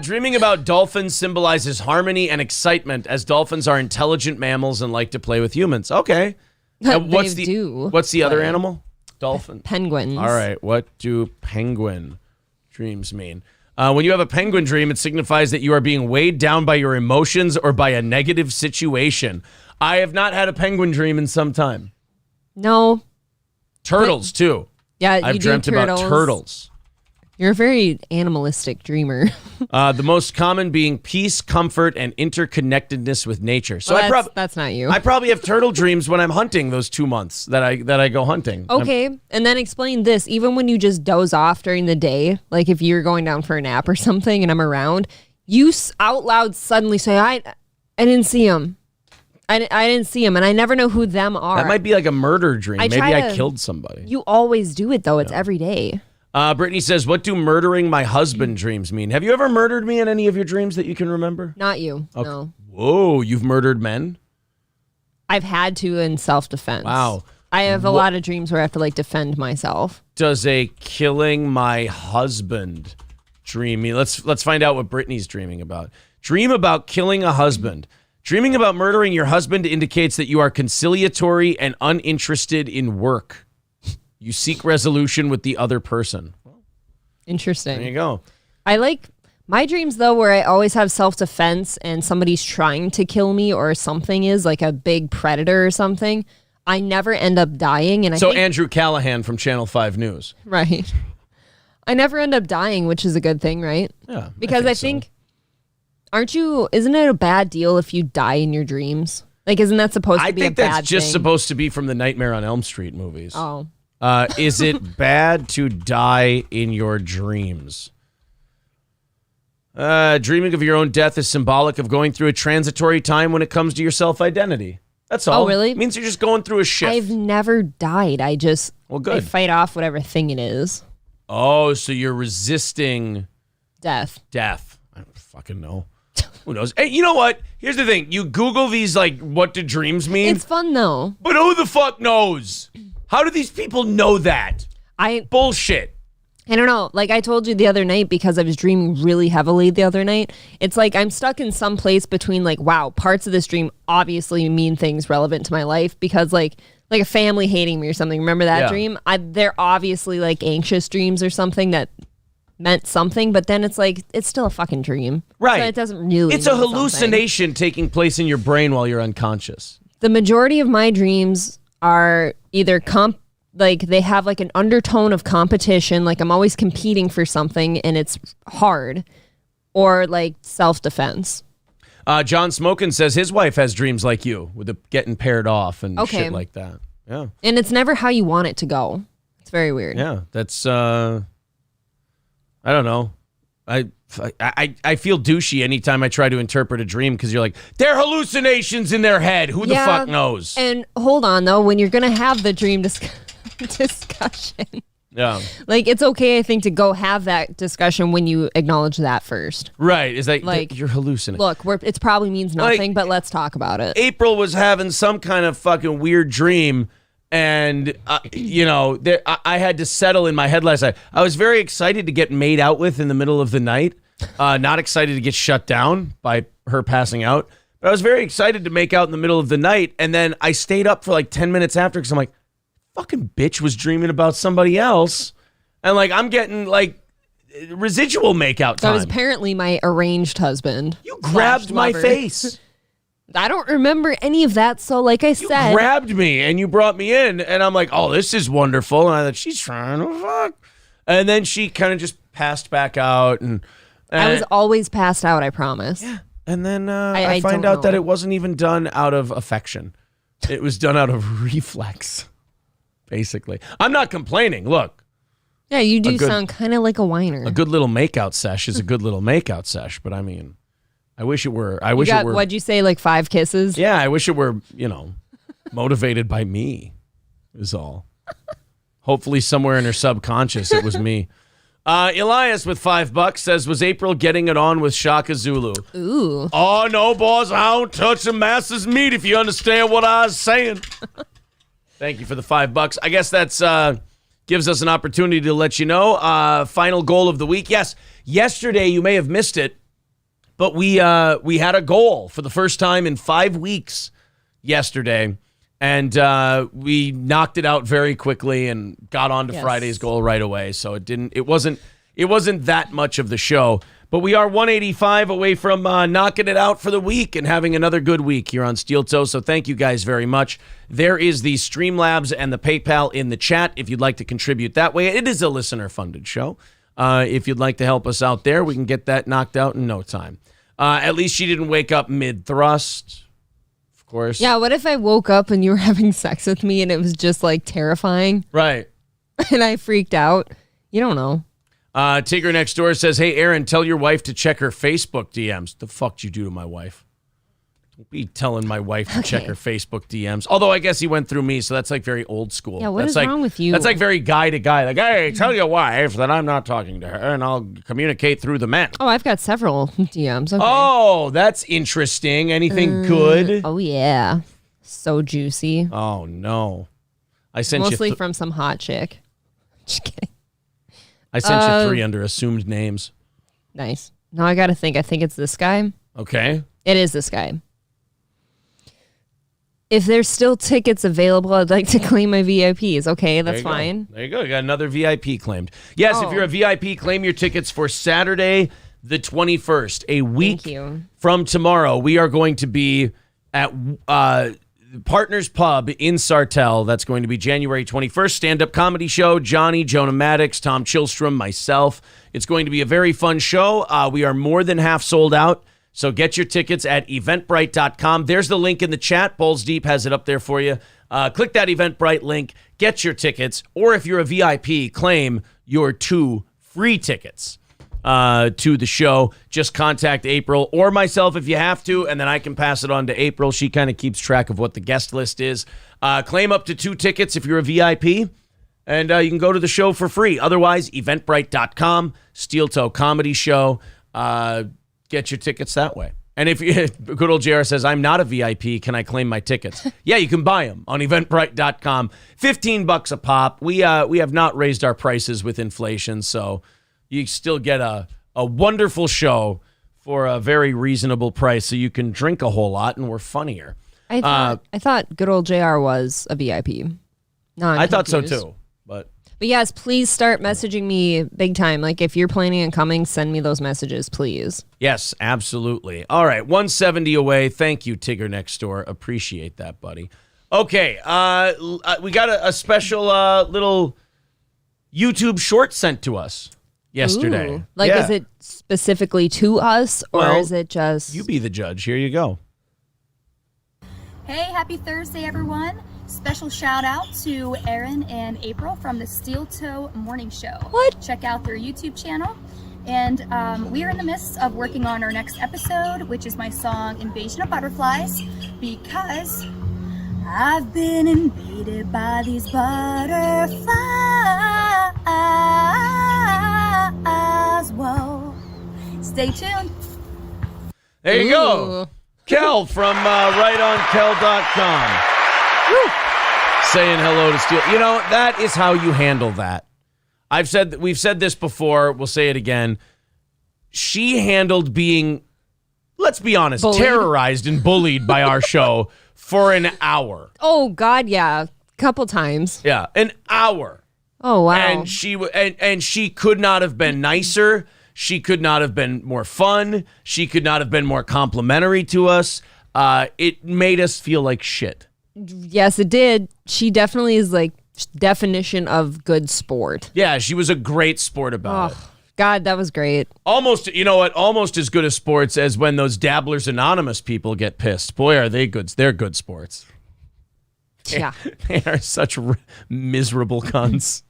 Dreaming about dolphins symbolizes harmony and excitement, as dolphins are intelligent mammals and like to play with humans. Okay. What's They the do What's the other play. animal? Dolphin. Penguins. All right. What do penguin dreams mean? When you have a penguin dream, it signifies that you are being weighed down by your emotions or by a negative situation. I have not had a penguin dream in some time. No. Turtles, too. Yeah, I've you dreamt do turtles. about turtles. You're a very animalistic dreamer. The most common being peace, comfort, and interconnectedness with nature. So Well, that's not you. I probably have turtle dreams when I'm hunting those 2 months that I go hunting. Okay, and then explain this. Even when you just doze off during the day, like if you're going down for a nap or something and I'm around, you out loud suddenly say, I didn't see him. I didn't see him, and I never know who them are. That might be like a murder dream. Maybe I killed somebody. You always do it, though. It's every day. Brittany says, what do murdering my husband dreams mean? Have you ever murdered me in any of your dreams that you can remember? Not you, Okay. no. Whoa, you've murdered men? I've had to in self-defense. Wow. I have a lot of dreams where I have to, like, defend myself. Does a killing my husband dream mean? Let's find out what Brittany's dreaming about. Dream about killing a husband. Dreaming about murdering your husband indicates that you are conciliatory and uninterested in work. You seek resolution with the other person. Interesting. There you go. I like my dreams, though, where I always have self-defense and somebody's trying to kill me or something is like a big predator or something. I never end up dying. And I think, Andrew Callaghan from Channel 5 News. right. I never end up dying, which is a good thing, right? Yeah. Because I think isn't it a bad deal if you die in your dreams? Like, isn't that supposed to be a bad thing? I think that's just supposed to be from the Nightmare on Elm Street movies. Oh. Is it bad to die in your dreams? Dreaming of your own death is symbolic of going through a transitory time when it comes to your self-identity. That's all. Oh, really? It means you're just going through a shift. I've never died. I just good. I fight off whatever thing it is. Oh, so you're resisting Death. I don't fucking know. Who knows? Hey, you know what? Here's the thing. You Google these, like, what do dreams mean? It's fun, though. But who the fuck knows? How do these people know that? Bullshit. I don't know. Like I told you the other night, because I was dreaming really heavily the other night, it's like I'm stuck in some place between like, wow, parts of this dream obviously mean things relevant to my life because like a family hating me or something. Remember that dream? They're obviously like anxious dreams or something that meant something, but then it's like, it's still a fucking dream. Right. So it doesn't really It's a mean hallucination taking place in your brain while you're unconscious. The majority of my dreams are either like they have like an undertone of competition, like I'm always competing for something and it's hard, or like self-defense. John Smokin says his wife has dreams like you with the getting paired off and shit like that. Yeah. And it's never how you want it to go. It's very weird. Yeah. That's, I don't know. I feel douchey anytime I try to interpret a dream because you're like, they're hallucinations in their head. Who the fuck knows? And hold on, though, when you're going to have the dream discussion. Yeah. Like, it's okay, I think, to go have that discussion when you acknowledge that first. Right. Is that like you're hallucinating? Look, it probably means nothing, but let's talk about it. April was having some kind of fucking weird dream. And, I had to settle in my head last night. I was very excited to get made out with in the middle of the night. Not excited to get shut down by her passing out. But I was very excited to make out in the middle of the night. And then I stayed up for like 10 minutes after because I'm like, fucking bitch was dreaming about somebody else. And like, I'm getting like residual makeout time. That was apparently my arranged husband. You grabbed my face. I don't remember any of that. So like I said, you grabbed me and you brought me in and I'm like, oh, this is wonderful. And I thought, she's trying to fuck. And then she kind of just passed back out. And I was always passed out, I promise. Yeah. And then I find out that it wasn't even done out of affection. It was done out of reflex, basically. I'm not complaining. Look. Yeah, you do sound kind of like a whiner. A good little makeout sesh is a good little makeout sesh. But I mean, I wish it were. I wish it were. What'd you say, like 5 kisses? Yeah, I wish it were, motivated by me is all. Hopefully somewhere in her subconscious it was me. Elias with $5 says, was April getting it on with Shaka Zulu? Ooh. Oh, no, boys, I don't touch the master's meat if you understand what I was saying. Thank you for the $5. I guess that's gives us an opportunity to let you know. Final goal of the week. Yes, yesterday you may have missed it. But we had a goal for the first time in 5 weeks yesterday, And we knocked it out very quickly and got on to Friday's goal right away. So it wasn't that much of the show. But we are 185 away from knocking it out for the week and having another good week here on Steel Toe. So thank you guys very much. There is the Streamlabs and the PayPal in the chat if you'd like to contribute that way. It is a listener-funded show. If you'd like to help us out there, we can get that knocked out in no time. At least she didn't wake up mid-thrust, of course. Yeah, what if I woke up and you were having sex with me and it was just like terrifying? Right. And I freaked out. You don't know. Tigger next door says, hey, Aaron, tell your wife to check her Facebook DMs. The fuck did you do to my wife? Don't be telling my wife to check her Facebook DMs. Although I guess he went through me, so that's like very old school. Yeah, what is wrong with you? That's like very guy to guy. Like, hey, tell your wife that I'm not talking to her and I'll communicate through the men. Oh, I've got several DMs. Okay. Oh, that's interesting. Anything good? Oh, yeah. So juicy. Oh, no. I sent Mostly you from some hot chick. Just kidding. I sent you 3 under assumed names. Nice. Now I got to think. I think it's this guy. Okay. It is this guy. If there's still tickets available, I'd like to claim my VIPs. Okay, that's fine. There you go. You got another VIP claimed. Yes, if you're a VIP, claim your tickets for Saturday, the 21st. A week from tomorrow, we are going to be at Partners Pub in Sartell. That's going to be January 21st. Stand-up comedy show. Johnny, Jonah Maddox, Tom Chilstrom, myself. It's going to be a very fun show. We are more than half sold out. So get your tickets at eventbrite.com. There's the link in the chat. Balls Deep has it up there for you. Click that Eventbrite link. Get your tickets. Or if you're a VIP, claim your 2 free tickets to the show. Just contact April or myself if you have to, and then I can pass it on to April. She kind of keeps track of what the guest list is. Claim up to 2 tickets if you're a VIP, and you can go to the show for free. Otherwise, eventbrite.com, Steel Toe Comedy Show. Get your tickets that way. And if good old JR says, I'm not a VIP, can I claim my tickets? Yeah, you can buy them on eventbrite.com. $15 a pop. We have not raised our prices with inflation, so you still get a wonderful show for a very reasonable price, so you can drink a whole lot and we're funnier. I thought good old JR was a VIP. No, I thought so too. But yes, please start messaging me big time. Like if you're planning on coming, send me those messages, please. Yes, absolutely. All right, 170 away. Thank you, Tigger next door. Appreciate that, buddy. Okay, we got a special little YouTube short sent to us yesterday. Ooh. Like, is it specifically to us, or is it just... You be the judge. Here you go. Hey, happy Thursday, everyone. Special shout out to Aaron and April from the Steel Toe Morning Show. What? Check out their YouTube channel. And we are in the midst of working on our next episode, which is my song Invasion of Butterflies, because I've been invaded by these butterflies. Whoa. Stay tuned. There you go. Kel from rightonkel.com. Saying hello to Steel. You know, that is how you handle that. We've said this before. We'll say it again. She handled being, let's be honest, terrorized and bullied by our show for an hour. Oh God, yeah, couple times. Yeah, an hour. Oh wow. And she could not have been nicer. She could not have been more fun. She could not have been more complimentary to us. It made us feel like shit. Yes, it did. She definitely is like definition of good sport. Yeah, she was a great sport about it. God, that was great. Almost, you know what? Almost as good a sports as when those Dabblers Anonymous people get pissed. Boy, are they good. They're good sports. Yeah. They are such miserable cunts.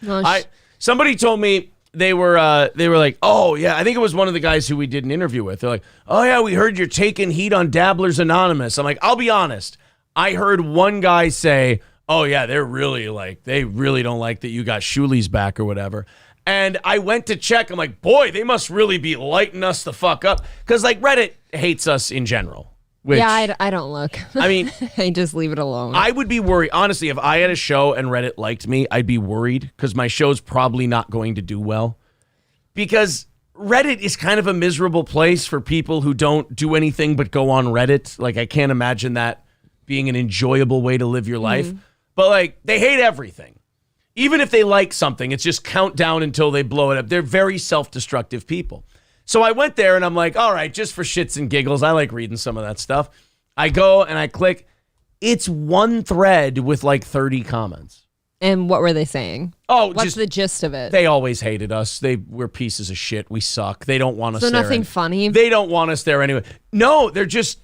Well, somebody told me they were like, oh yeah, I think it was one of the guys who we did an interview with. They're like, oh yeah, we heard you're taking heat on Dabblers Anonymous. I'm like, I'll be honest. I heard one guy say, oh yeah, they really don't like that you got Shuli's back or whatever. And I went to check. I'm like, boy, they must really be lighting us the fuck up. Because like Reddit hates us in general. Which, yeah, I don't look. I mean, I just leave it alone. I would be worried. Honestly, if I had a show and Reddit liked me, I'd be worried because my show's probably not going to do well. Because Reddit is kind of a miserable place for people who don't do anything but go on Reddit. Like, I can't imagine that being an enjoyable way to live your life. But like, they hate everything. Even if they like something, it's just countdown until they blow it up. They're very self-destructive people. So I went there and I'm like, all right, just for shits and giggles, I like reading some of that stuff. I go and I click. It's one thread with like 30 comments. And what were they saying? Oh, what's the gist of it? They always hated us. We're pieces of shit. We suck. They don't want us there. So nothing funny? They don't want us there anyway. No, they're just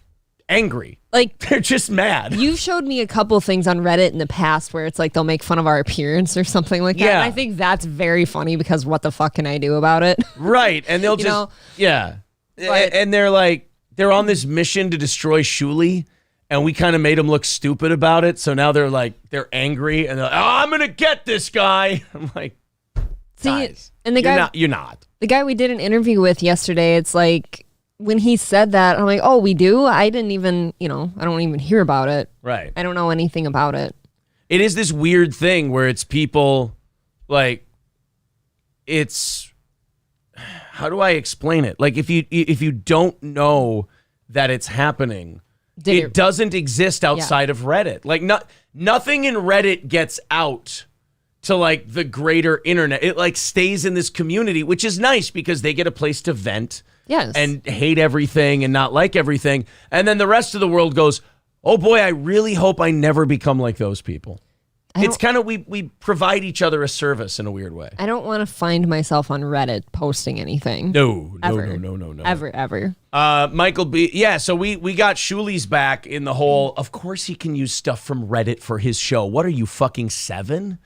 angry. Like, they're just mad. You've showed me a couple things on Reddit in the past where it's like they'll make fun of our appearance or something like that. Yeah. And I think that's very funny because what the fuck can I do about it? Right. And they'll just, yeah. And they're like, they're on this mission to destroy Shuli. And we kind of made them look stupid about it. So now they're like, they're angry. And they're like, oh, I'm going to get this guy. I'm like, guys, and the guy, you're not. The guy we did an interview with yesterday, it's like, when he said that, I'm like, oh, we do? I didn't even, I don't even hear about it. Right. I don't know anything about it. It is this weird thing where it's people, like, it's, how do I explain it? Like, if you don't know that it's happening, it doesn't exist outside of Reddit. Like, nothing in Reddit gets out to like the greater internet. It like stays in this community, which is nice because they get a place to vent. Yes. And hate everything and not like everything. And then the rest of the world goes, oh boy, I really hope I never become like those people. It's kind of, we provide each other a service in a weird way. I don't want to find myself on Reddit posting anything. No. Ever. Michael B. Yeah, so we got Shuli's back in the whole, of course he can use stuff from Reddit for his show. What are you, fucking 7?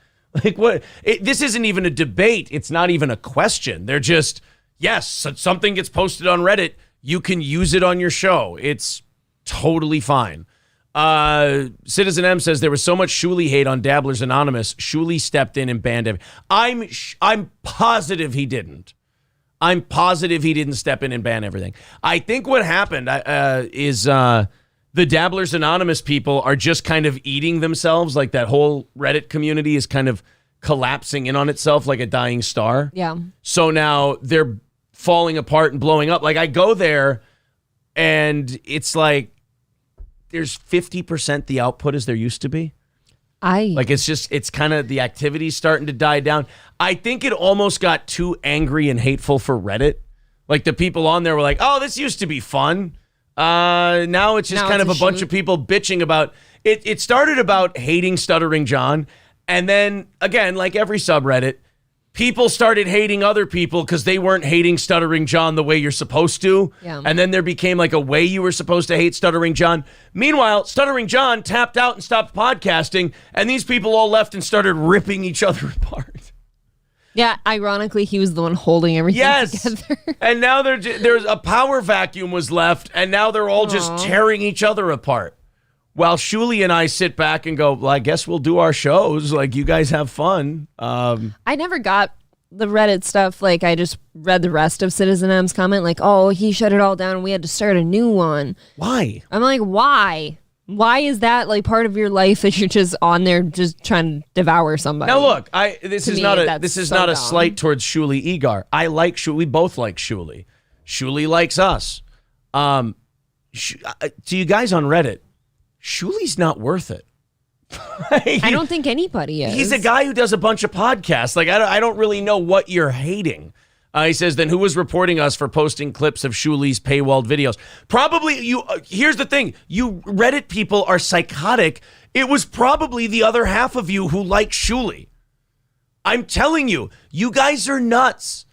Like, what? This isn't even a debate. It's not even a question. They're just, yes, something gets posted on Reddit, you can use it on your show. It's totally fine. Citizen M says there was so much Shuli hate on Dabblers Anonymous. Shuli stepped in and banned him. I'm positive he didn't. I'm positive he didn't step in and ban everything. I think what happened is the Dabblers Anonymous people are just kind of eating themselves. Like that whole Reddit community is kind of collapsing in on itself like a dying star. Yeah. So now they're falling apart and blowing up. Like I go there and it's like there's 50% the output as there used to be. It's kind of the activity's starting to die down. I think it almost got too angry and hateful for Reddit. Like the people on there were like, oh, this used to be fun. Now it's just kind of a bunch of people bitching about it. It started about hating Stuttering John. And then again, like every subreddit, people started hating other people because they weren't hating Stuttering John the way you're supposed to. Yeah. And then there became like a way you were supposed to hate Stuttering John. Meanwhile, Stuttering John tapped out and stopped podcasting, and these people all left and started ripping each other apart. Yeah, ironically, he was the one holding everything together. And now there's a power vacuum was left, and now they're all just tearing each other apart. While Shuli and I sit back and go, well, I guess we'll do our shows. Like, you guys have fun. I never got the Reddit stuff. Like, I just read the rest of Citizen M's comment. Like, oh, he shut it all down and we had to start a new one. Why? I'm like, why? Why is that like part of your life that you're just on there just trying to devour somebody? Now, look, this is not a slight towards Shuli Egar. I like Shuli. We both like Shuli. Shuli likes us. To you guys on Reddit, Shuli's not worth it. I don't think anybody is. He's a guy who does a bunch of podcasts. Like, I don't really know what you're hating. He says, then who was reporting us for posting clips of Shuli's paywalled videos? Probably you. Here's the thing. You Reddit people are psychotic. It was probably the other half of you who like Shuli. I'm telling you, you guys are nuts.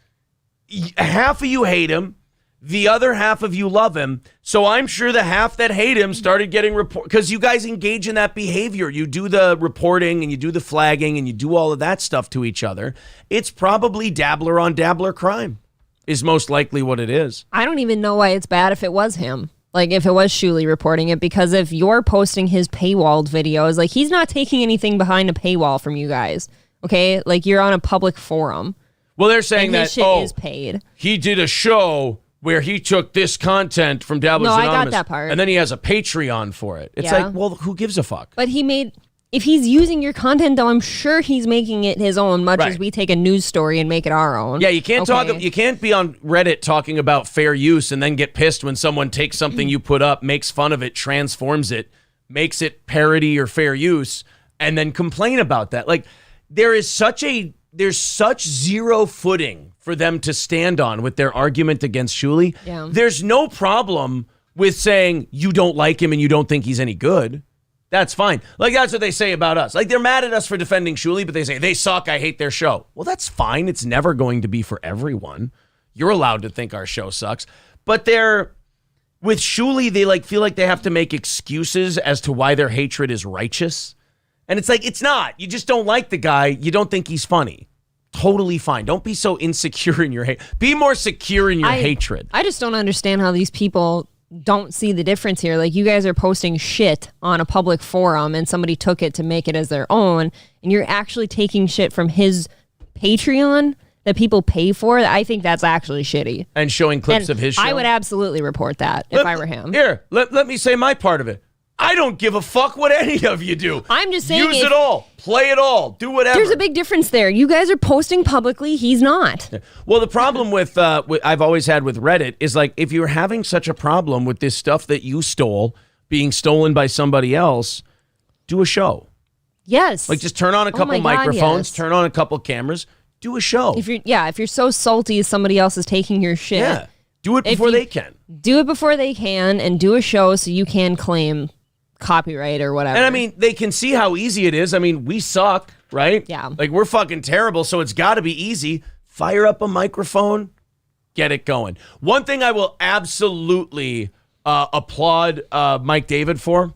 Half of you hate him. The other half of you love him. So I'm sure the half that hate him started getting because you guys engage in that behavior. You do the reporting and you do the flagging and you do all of that stuff to each other. It's probably dabbler on dabbler crime is most likely what it is. I don't even know why it's bad if it was him. Like if it was Shuli reporting it, because if you're posting his paywalled videos, like he's not taking anything behind a paywall from you guys. Okay. Like you're on a public forum. Well, they're saying that, his shit is paid. He did a show where he took this content from Dabblers Anonymous. I got that part. And then he has a Patreon for it. It's like, well, who gives a fuck? But if he's using your content, though, I'm sure he's making it his own, much as we take a news story and make it our own. Yeah, you can't you can't be on Reddit talking about fair use and then get pissed when someone takes something you put up, makes fun of it, transforms it, makes it parody or fair use and then complain about that. Like, there's such zero footing for them to stand on with their argument against Shuli. Yeah. There's no problem with saying you don't like him and you don't think he's any good. That's fine. Like, that's what they say about us. Like, they're mad at us for defending Shuli, but they say, they suck, I hate their show. Well, that's fine. It's never going to be for everyone. You're allowed to think our show sucks. But with Shuli, they feel like they have to make excuses as to why their hatred is righteous. And it's like, it's not. You just don't like the guy. You don't think he's funny. Totally fine. Don't be so insecure in your hate. Be more secure in your hatred. I just don't understand how these people don't see the difference here. Like, you guys are posting shit on a public forum and somebody took it to make it as their own, and you're actually taking shit from his Patreon that people pay for. I think that's actually shitty. And showing clips of his show. I would absolutely report that if I were him. Here, let me say my part of it. I don't give a fuck what any of you do. I'm just saying, use it all, play it all, do whatever. There's a big difference there. You guys are posting publicly. He's not. Well, the problem with I've always had with Reddit is, like, if you're having such a problem with this stuff that you stole being stolen by somebody else, do a show. Yes. Like, just turn on a couple microphones, turn on a couple cameras, do a show. If you're so salty somebody else is taking your shit. Do it before they can. Do it before they can, and do a show so you can claim copyright or whatever. And I mean, they can see how easy it is. I mean, we suck, right? Yeah. Like, we're fucking terrible, so it's got to be easy. Fire up a microphone, get it going. One thing I will absolutely applaud Mike David for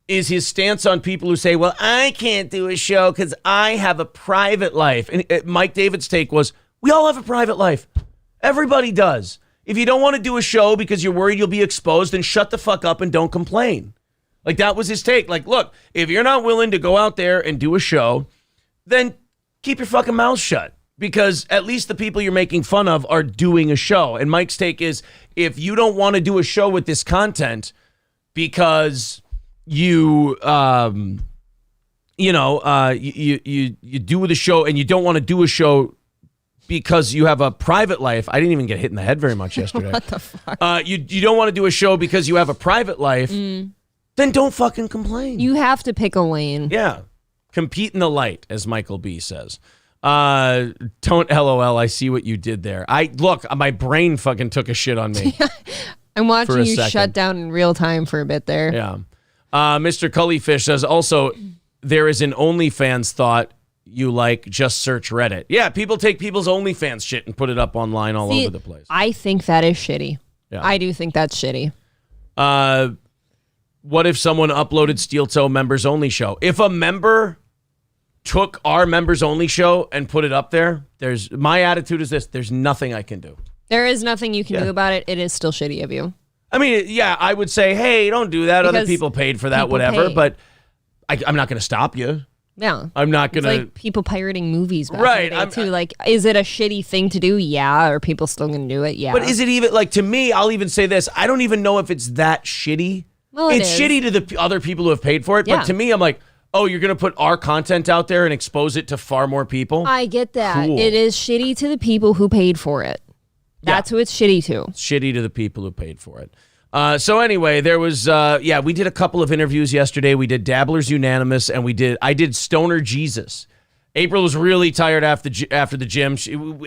is his stance on people who say, well, I can't do a show because I have a private life. And Mike David's take was, we all have a private life. Everybody does. If you don't want to do a show because you're worried you'll be exposed, then shut the fuck up and don't complain. Like, that was his take. Like, look, if you're not willing to go out there and do a show, then keep your fucking mouth shut, because at least the people you're making fun of are doing a show. And Mike's take is, if you don't want to do a show with this content because you do the show and you don't want to do a show because you have a private life. I didn't even get hit in the head very much yesterday. What the fuck? You don't want to do a show because you have a private life. Then don't fucking complain. You have to pick a lane. Yeah. Compete in the light, as Michael B says. Don't LOL, I see what you did there. Look, my brain fucking took a shit on me. I'm watching you shut down in real time for a bit there. Yeah. Mr. Cullyfish says, also, there is an OnlyFans thought you like, just search Reddit. Yeah, people take people's OnlyFans shit and put it up online all over the place. I think that is shitty. Yeah. I do think that's shitty. What if someone uploaded Steel Toe Members Only show? If a member took our Members Only show and put it up there, my attitude is this: there's nothing I can do. There is nothing you can do about it. It is still shitty of you. I mean, yeah, I would say, hey, don't do that. Other people paid for that, whatever. But I'm not going to stop you. Yeah. I'm not going to. It's like people pirating movies back in the day, too. Like, is it a shitty thing to do? Yeah. Are people still going to do it? Yeah. But is it even, like, to me, I'll even say this. I don't even know if it's that shitty. Well, it's shitty to the other people who have paid for it. Yeah. But to me, I'm like, oh, you're going to put our content out there and expose it to far more people? I get that. Cool. It is shitty to the people who paid for it. That's who it's shitty to. It's shitty to the people who paid for it. So anyway, there was, we did a couple of interviews yesterday. We did Dabblers Unanimous, and I did Stoner Jesus. April was really tired after the gym.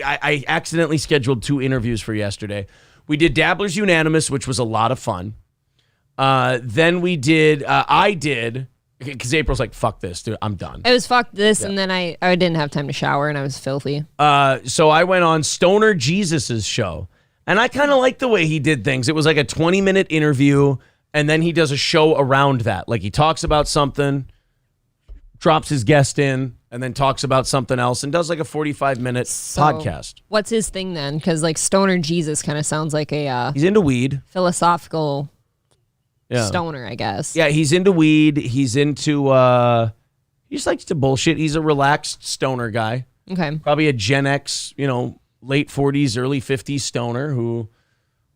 I accidentally scheduled 2 interviews for yesterday. We did Dabblers Unanimous, which was a lot of fun. Then we did, because April's like, fuck this, dude, I'm done. It was fuck this, and then I didn't have time to shower, and I was filthy. So I went on Stoner Jesus's show, and I kind of liked the way he did things. It was like a 20-minute interview, and then he does a show around that. Like, he talks about something, drops his guest in, and then talks about something else, and does like a 45-minute podcast. What's his thing then? Because like Stoner Jesus kind of sounds like a he's into weed, philosophical stoner, I guess. Yeah, he's into weed. He's into he just likes to bullshit. He's a relaxed stoner guy. Okay, probably a Gen X, late 40s, early 50s stoner who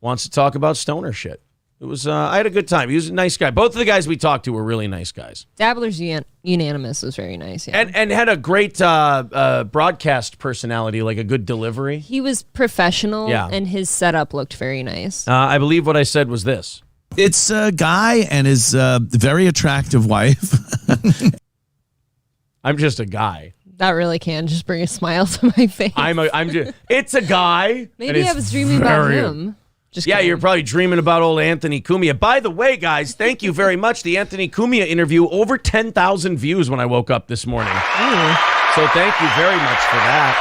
wants to talk about stoner shit. It was I had a good time. He was a nice guy. Both of the guys we talked to were really nice guys. Dabblers Unanimous was very nice, yeah. And had a great broadcast personality, like a good delivery. He was professional, and his setup looked very nice. I believe what I said was this. It's a guy and his very attractive wife. I'm just a guy. That really can just bring a smile to my face. It's a guy. Maybe I was dreaming about him. Just yeah, kidding. you're probably dreaming about old Anthony Cumia. By the way, guys, thank you very much. The Anthony Cumia interview, over 10,000 views when I woke up this morning. Ooh. So thank you very much for that.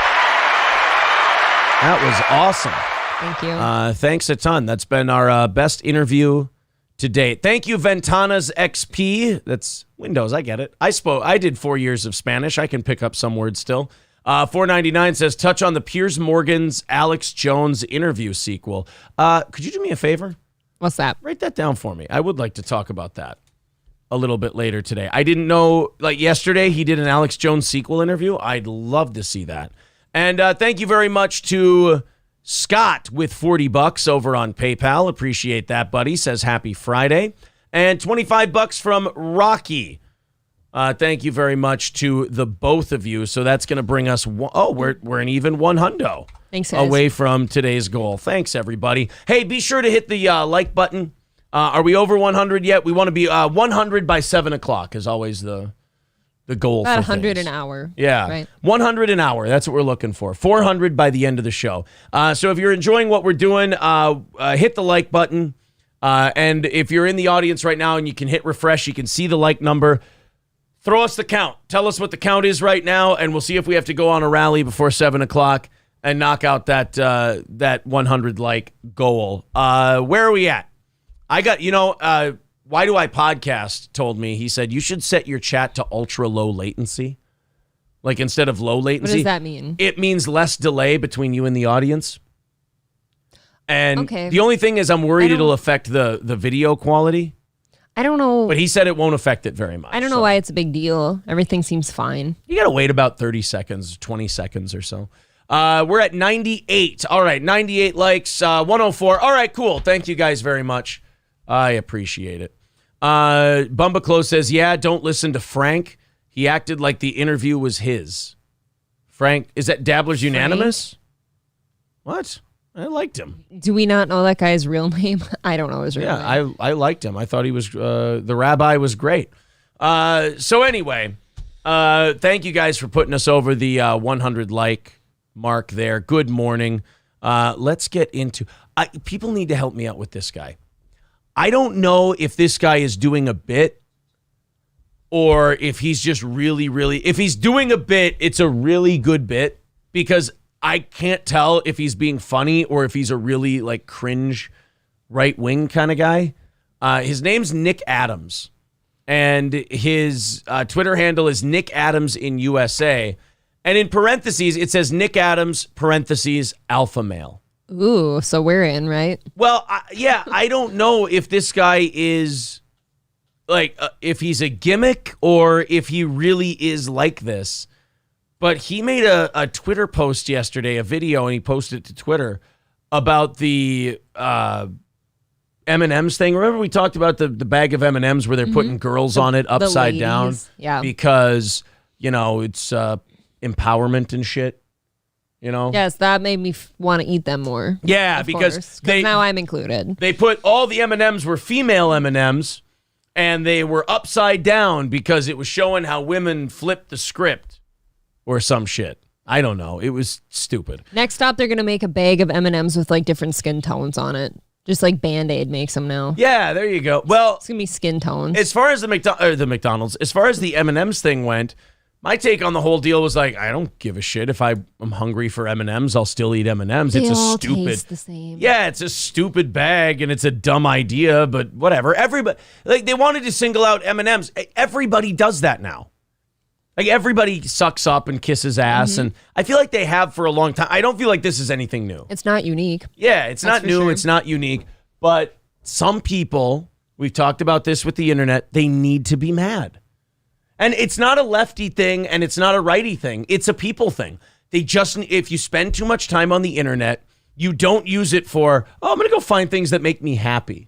That was awesome. Thank you. Thanks a ton. That's been our best interview to date. Thank you, Ventanas XP. That's Windows. I get it. I did 4 years of Spanish. I can pick up some words still. 499 says, touch on the Piers Morgan's Alex Jones interview sequel. Could you do me a favor? What's that? Write that down for me. I would like to talk about that a little bit later today. I didn't know, like yesterday, he did an Alex Jones sequel interview. I'd love to see that. And thank you very much to Scott with $40 over on PayPal. Appreciate that, buddy. Says happy Friday. And $25 from Rocky. Thank you very much to the both of you. So that's going to bring us, we're an even $100 Thanks, guys. away from today's goal. Thanks, everybody. Hey, be sure to hit the like button. Are we over 100 yet? We want to be 100 by 7 o'clock is always the goal. About for 100 things. an hour. Yeah, right. 100 an hour. That's what we're looking for. 400 by the end of the show. So if you're enjoying what we're doing, hit the like button. And if you're in the audience right now and you can hit refresh, you can see the like number. Throw us the count. Tell us what the count is right now, and we'll see if we have to go on a rally before 7 o'clock and knock out that 100 like goal. Where are we at? I got, Why Do I Podcast told me, he said, you should set your chat to ultra low latency. Like instead of low latency. What does that mean? It means less delay between you and the audience. And the only thing is I'm worried it'll affect the video quality. I don't know. But he said it won't affect it very much. I don't know why it's a big deal. Everything seems fine. You got to wait about 30 seconds, 20 seconds or so. We're at 98. All right, 98 likes, 104. All right, cool. Thank you guys very much. I appreciate it. Bumba Close says, yeah, don't listen to Frank. He acted like the interview was his. Frank, is that Dabbler's Unanimous? What? I liked him. Do we not know that guy's real name? I don't know his real name. Yeah, I liked him. I thought he was, the rabbi was great. So anyway, thank you guys for putting us over the 100 like mark there. Good morning. Let's get into, people need to help me out with this guy. I don't know if this guy is doing a bit or if he's just really, if he's doing a bit, it's a really good bit because I can't tell if he's being funny or if he's a really like cringe right-wing kind of guy. His name's Nick Adams, and his Twitter handle is Nick Adams in USA. And in parentheses, it says Nick Adams, parentheses, alpha male. Ooh, so we're in, right? Well, I don't know if this guy is like, if he's a gimmick or if he really is like this. But he made a Twitter post yesterday, a video, and he posted it to Twitter about the M&M's thing. Remember we talked about the bag of M&M's where they're putting girls on it upside down? Yeah. Because, it's empowerment and shit, Yes, that made me want to eat them more. Yeah, because now I'm included. They put all the M&M's were female M&M's, and they were upside down because it was showing how women flipped the script. Or some shit. I don't know. It was stupid. Next stop, they're going to make a bag of M&Ms with like different skin tones on it. Just like Band-Aid makes them now. Yeah, there you go. Well, it's going to be skin tones. As far as the McDonald's, as far as the M&M's thing went, my take on the whole deal was like, I don't give a shit. If I'm hungry for M&M's, I'll still eat M&M's. It's a stupid. Taste the same. Yeah, it's a stupid bag and it's a dumb idea, but whatever. Everybody, like they wanted to single out M&M's. Everybody does that now. Like, everybody sucks up and kisses ass, and I feel like they have for a long time. I don't feel like this is anything new. It's not unique. Yeah, it's not new. Sure. It's not unique. But some people, we've talked about this with the internet, they need to be mad. And it's not a lefty thing, and it's not a righty thing. It's a people thing. They just, if you spend too much time on the internet, you don't use it for, I'm going to go find things that make me happy.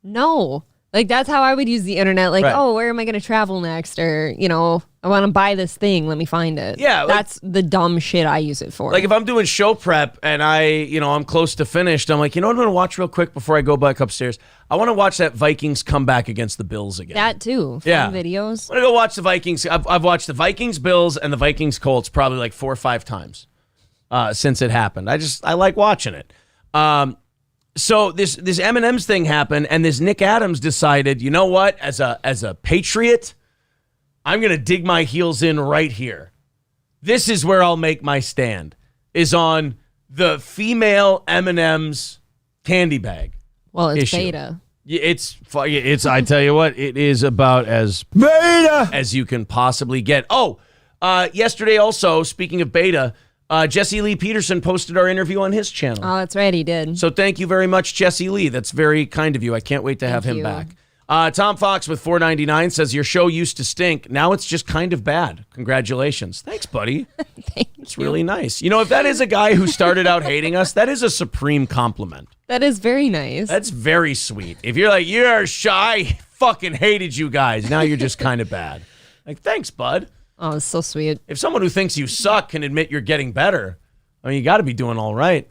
No. Like, that's how I would use the internet. Like, right. Where am I going to travel next? Or, I want to buy this thing. Let me find it. Yeah, that's the dumb shit I use it for. Like if I'm doing show prep and I'm close to finished, I'm like, you know what I'm going to watch real quick before I go back upstairs? I want to watch that Vikings comeback against the Bills again. That too. Fun videos. I'm going to go watch the Vikings. I've watched the Vikings, Bills, and the Vikings Colts probably like 4 or 5 times since it happened. I like watching it. So this M&M's thing happened, and this Nick Adams decided, you know what? As a patriot, I'm going to dig my heels in right here. This is where I'll make my stand, is on the female M&M's candy bag. Well, it's issue. beta. It's I tell you what, it is about as beta as you can possibly get. Yesterday also, speaking of beta, Jesse Lee Peterson posted our interview on his channel. Oh, that's right, he did. So thank you very much, Jesse Lee. That's very kind of you. I can't wait to have him back. Tom Fox with $4.99 says, your show used to stink. Now it's just kind of bad. Congratulations. Thanks, buddy. It's really nice. You know, if that is a guy who started out hating us, that is a supreme compliment. That is very nice. That's very sweet. If you're like, you're shy, fucking hated you guys. Now you're just kind of bad. Like, thanks, bud. Oh, it's so sweet. If someone who thinks you suck can admit you're getting better, I mean, you got to be doing all right.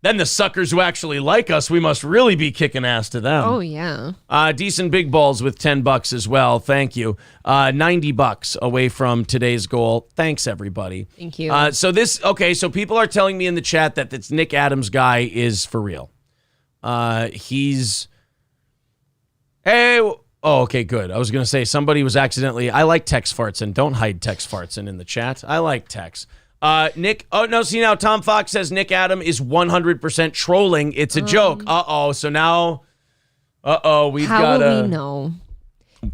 Then the suckers who actually like us, we must really be kicking ass to them. Oh, yeah. Decent Big Balls with $10 as well. Thank you. $90 away from today's goal. Thanks, everybody. Thank you. So people are telling me in the chat that this Nick Adams guy is for real. Okay, good. I was going to say somebody was accidentally, I like text farts and don't hide text farts in the chat. I like text. Now Tom Fox says Nick Adams is 100% trolling. It's a joke. So now, we've got How will we know?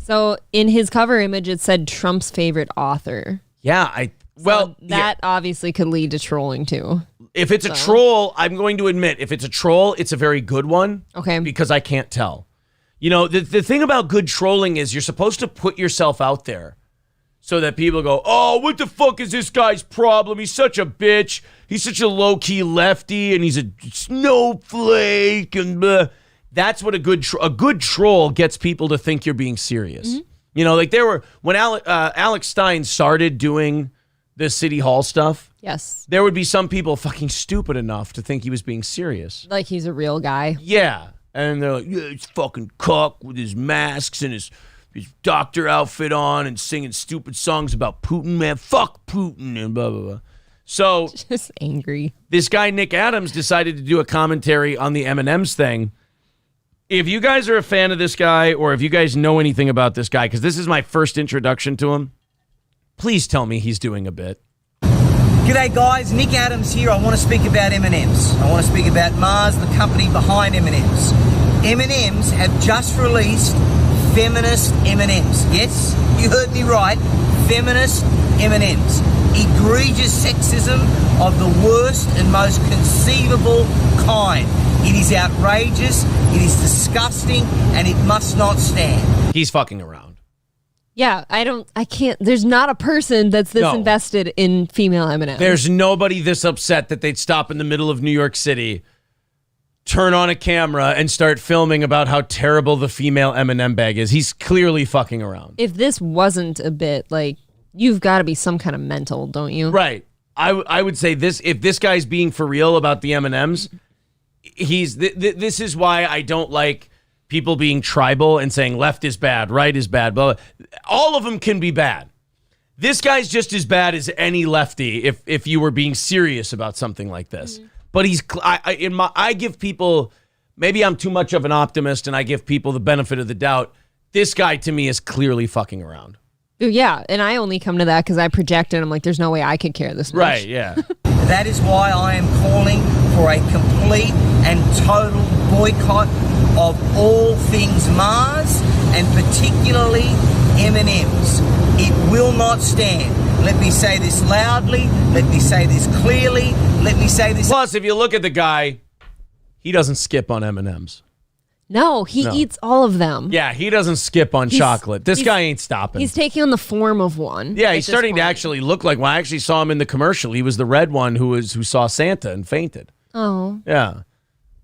So in his cover image, it said Trump's favorite author. Yeah, that obviously could lead to trolling too. If it's a troll, I'm going to admit, if it's a troll, it's a very good one. Okay. Because I can't tell. You know, the thing about good trolling is you're supposed to put yourself out there so that people go, oh, what the fuck is this guy's problem? He's such a bitch. He's such a low-key lefty, and he's a snowflake, and blah. That's what a good troll gets people to think you're being serious. Mm-hmm. You know, like when Alex Stein started doing the City Hall stuff. Yes. There would be some people fucking stupid enough to think he was being serious. Like he's a real guy. Yeah. And they're like, yeah, he's fucking cuck with his masks and his doctor outfit on and singing stupid songs about Putin, man. Fuck Putin and blah, blah, blah. So just angry. This guy, Nick Adams, decided to do a commentary on the M&M's thing. If you guys are a fan of this guy or if you guys know anything about this guy, because this is my first introduction to him, please tell me he's doing a bit. G'day guys, Nick Adams here. I want to speak about M&M's. I want to speak about Mars, the company behind M&M's. M&M's have just released feminist M&M's. Yes, you heard me right. Feminist M&M's. Egregious sexism of the worst and most conceivable kind. It is outrageous, it is disgusting, and it must not stand. He's fucking around. Yeah, I can't, there's not a person that's this invested in female M&M's. There's nobody this upset that they'd stop in the middle of New York City, turn on a camera, and start filming about how terrible the female M&M bag is. He's clearly fucking around. If this wasn't a bit, like, you've got to be some kind of mental, don't you? Right. I would say this, if this guy's being for real about the M&M's, this is why I don't like people being tribal and saying left is bad, right is bad, blah, blah. All of them can be bad. This guy's just as bad as any lefty if you were being serious about something like this. Mm-hmm. But I give people, maybe I'm too much of an optimist and I give people the benefit of the doubt. This guy to me is clearly fucking around. Yeah, and I only come to that because I project and I'm like, there's no way I could care this much. Right, yeah. That is why I am calling for a complete and total boycott of all things Mars and particularly M&M's. It will not stand. Let me say this loudly. Let me say this clearly. Let me say this. Plus, if you look at the guy, he doesn't skip on M&M's. No, he eats all of them. Yeah, he doesn't skip on chocolate. This guy ain't stopping. He's taking on the form of one. Yeah, he's starting to actually look like one. I actually saw him in the commercial. He was the red one who saw Santa and fainted. Oh. Yeah.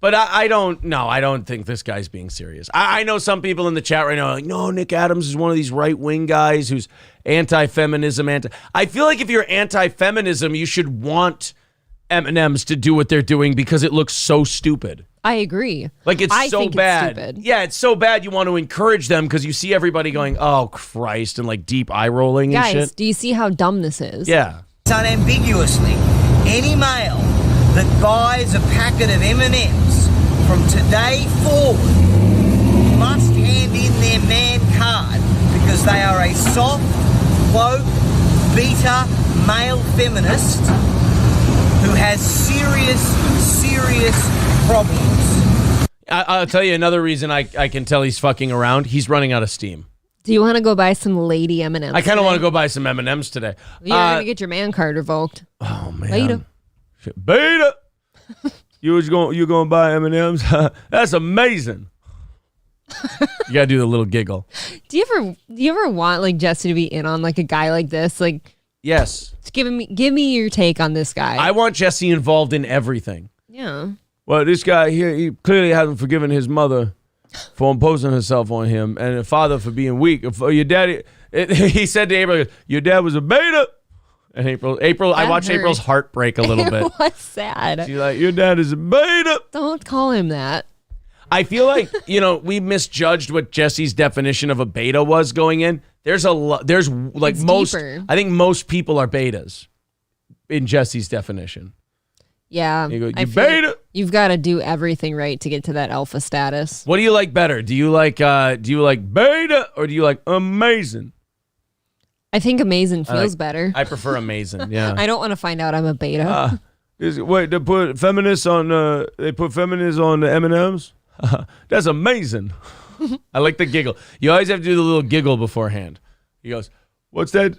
But I don't think this guy's being serious. I know some people in the chat right now are like, no, Nick Adams is one of these right-wing guys who's anti-feminism. I feel like if you're anti-feminism, you should want M&Ms to do what they're doing because it looks so stupid. I agree. Like, I so think bad. It's stupid. Yeah, it's so bad you want to encourage them because you see everybody going, oh, Christ, and like deep eye rolling and Guys, shit. do you see how dumb this is? Yeah. Unambiguously, any male that buys a packet of M&Ms from today forward must hand in their man card because they are a soft, woke, beta male feminist who has serious problems. I'll tell you another reason I can tell he's fucking around. He's running out of steam. Do you want to go buy some lady M&Ms? I kind of want to go buy some M&Ms today. You're going to get your man card revoked. Oh, man. Beta. Shit. Beta! You going to buy M&Ms? That's amazing. You got to do the little giggle. Do you ever want like Jesse to be in on like a guy like this? Like, Yes. give me your take on this guy. I want Jesse involved in everything. Yeah. Well, this guy here, he clearly hasn't forgiven his mother for imposing herself on him, and the father for being weak. Your daddy, he said to April, your dad was a beta. And April, I watched hurt. April's heart break a little bit. What's sad? She's like, your dad is a beta. Don't call him that. I feel like, we misjudged what Jesse's definition of a beta was going in. There's like It's most, deeper. I think most people are betas in Jesse's definition. Yeah. You go, I you feel like beta. you've got to do everything right to get to that alpha status. What do you like better? Do you like beta or do you like amazing? I think amazing feels better. I prefer amazing. Yeah. I don't want to find out I'm a beta. Wait, they put feminists on the M&Ms? That's amazing. I like the giggle. You always have to do the little giggle beforehand. He goes, what's that?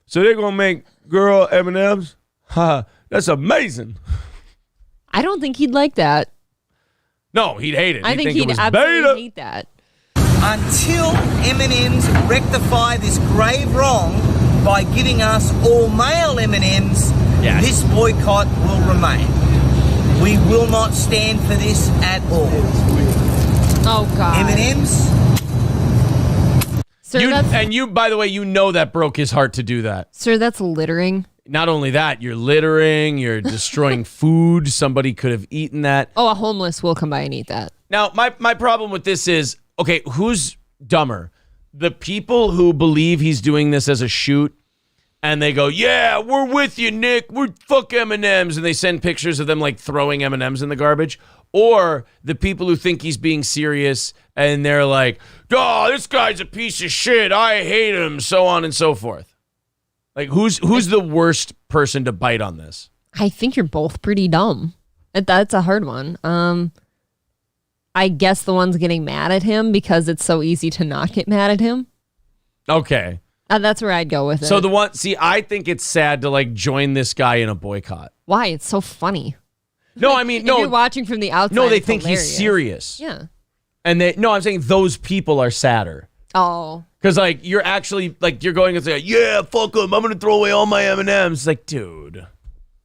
So they're going to make girl M&Ms? That's amazing. I don't think he'd like that. No, he'd hate it. I think it he'd was absolutely beta. hate that. Until M&Ms rectify this grave wrong by giving us all male M&Ms, Yes. this boycott will remain. We will not stand for this at all. Oh, God. M&Ms? Sir, By the way, that broke his heart to do that. Sir, that's littering. Not only that, you're littering, you're destroying food. Somebody could have eaten that. Oh, a homeless will come by and eat that. Now, my problem with this is, okay, who's dumber? The people who believe he's doing this as a shoot, and they go, yeah, we're with you, Nick. We're fuck M&Ms, and they send pictures of them like throwing M&Ms in the garbage. Or the people who think he's being serious, and they're like, oh, this guy's a piece of shit. I hate him, so on and so forth. Like, who's the worst person to bite on this? I think you're both pretty dumb. That's a hard one. I guess the one's getting mad at him because it's so easy to not get mad at him. Okay. That's where I'd go with it. So I think it's sad to like join this guy in a boycott. Why? It's so funny. No, I mean, If no. you're watching from the outside. No, they it's think hilarious. he's serious. Yeah. And I'm saying those people are sadder. Oh. Because, like, you're actually, like, you're going and say, yeah, fuck them. I'm going to throw away all my M&Ms. It's like, dude,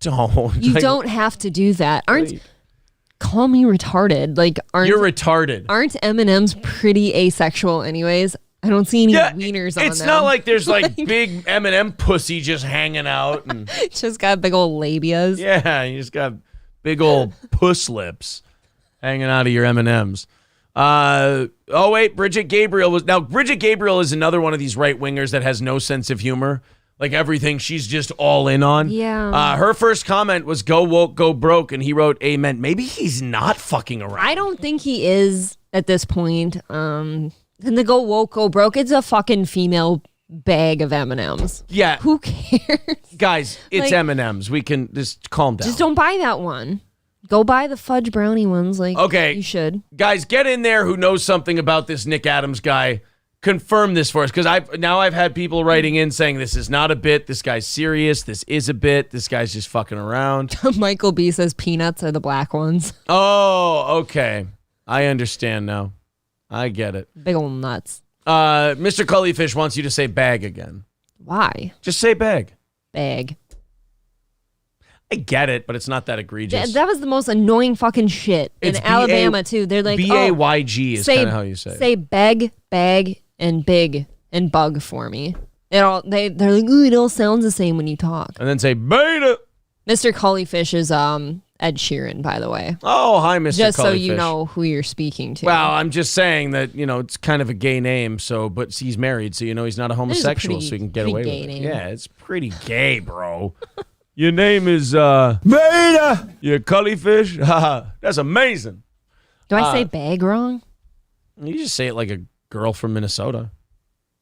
don't. You Like, don't have to do that. Call me retarded. Like, you're retarded. Aren't M&Ms pretty asexual anyways? I don't see any wieners on them. It's not like there's, like, big M&M pussy just hanging out. And just got big old labias. yeah, you just got big old puss lips hanging out of your M&Ms. Wait, Bridget Gabriel is another one of these right wingers that has no sense of humor. Like everything she's just all in on. Yeah. Her first comment was go woke, go broke, and he wrote amen. Maybe he's not fucking around. I don't think he is at this point. And the go woke, go broke, it's a fucking female bag of M&Ms. Yeah. Who cares? Guys, it's Like- M&Ms. We can just calm down. Just don't buy that one. Go buy the fudge brownie ones. Like, Okay. you should. Guys, get in there who knows something about this Nick Adams guy. Confirm this for us, because I've had people writing in saying this is not a bit. This guy's serious. This is a bit. This guy's just fucking around. Michael B says peanuts are the black ones. Oh, okay. I understand now. I get it. Big old nuts. Mr. Cullyfish wants you to say bag again. Why? Just say bag. Bag. I get it, but it's not that egregious. That was the most annoying fucking shit in Alabama too. They're like BAYG is kind of how you say it. Say beg, bag, and big and bug for me. They're like, ooh, it all sounds the same when you talk. And then say beta. Mr. Cullyfish is Ed Sheeran, by the way. Oh, hi, Mr. Just Cullyfish. so you know who you're speaking to. Well, I'm just saying that, it's kind of a gay name, but he's married, so he's not a homosexual, so he can get away with it. Name. Yeah, it's pretty gay, bro. Your name is Beta. You're Cullyfish? Haha, that's amazing. Do I say bag wrong? You just say it like a girl from Minnesota.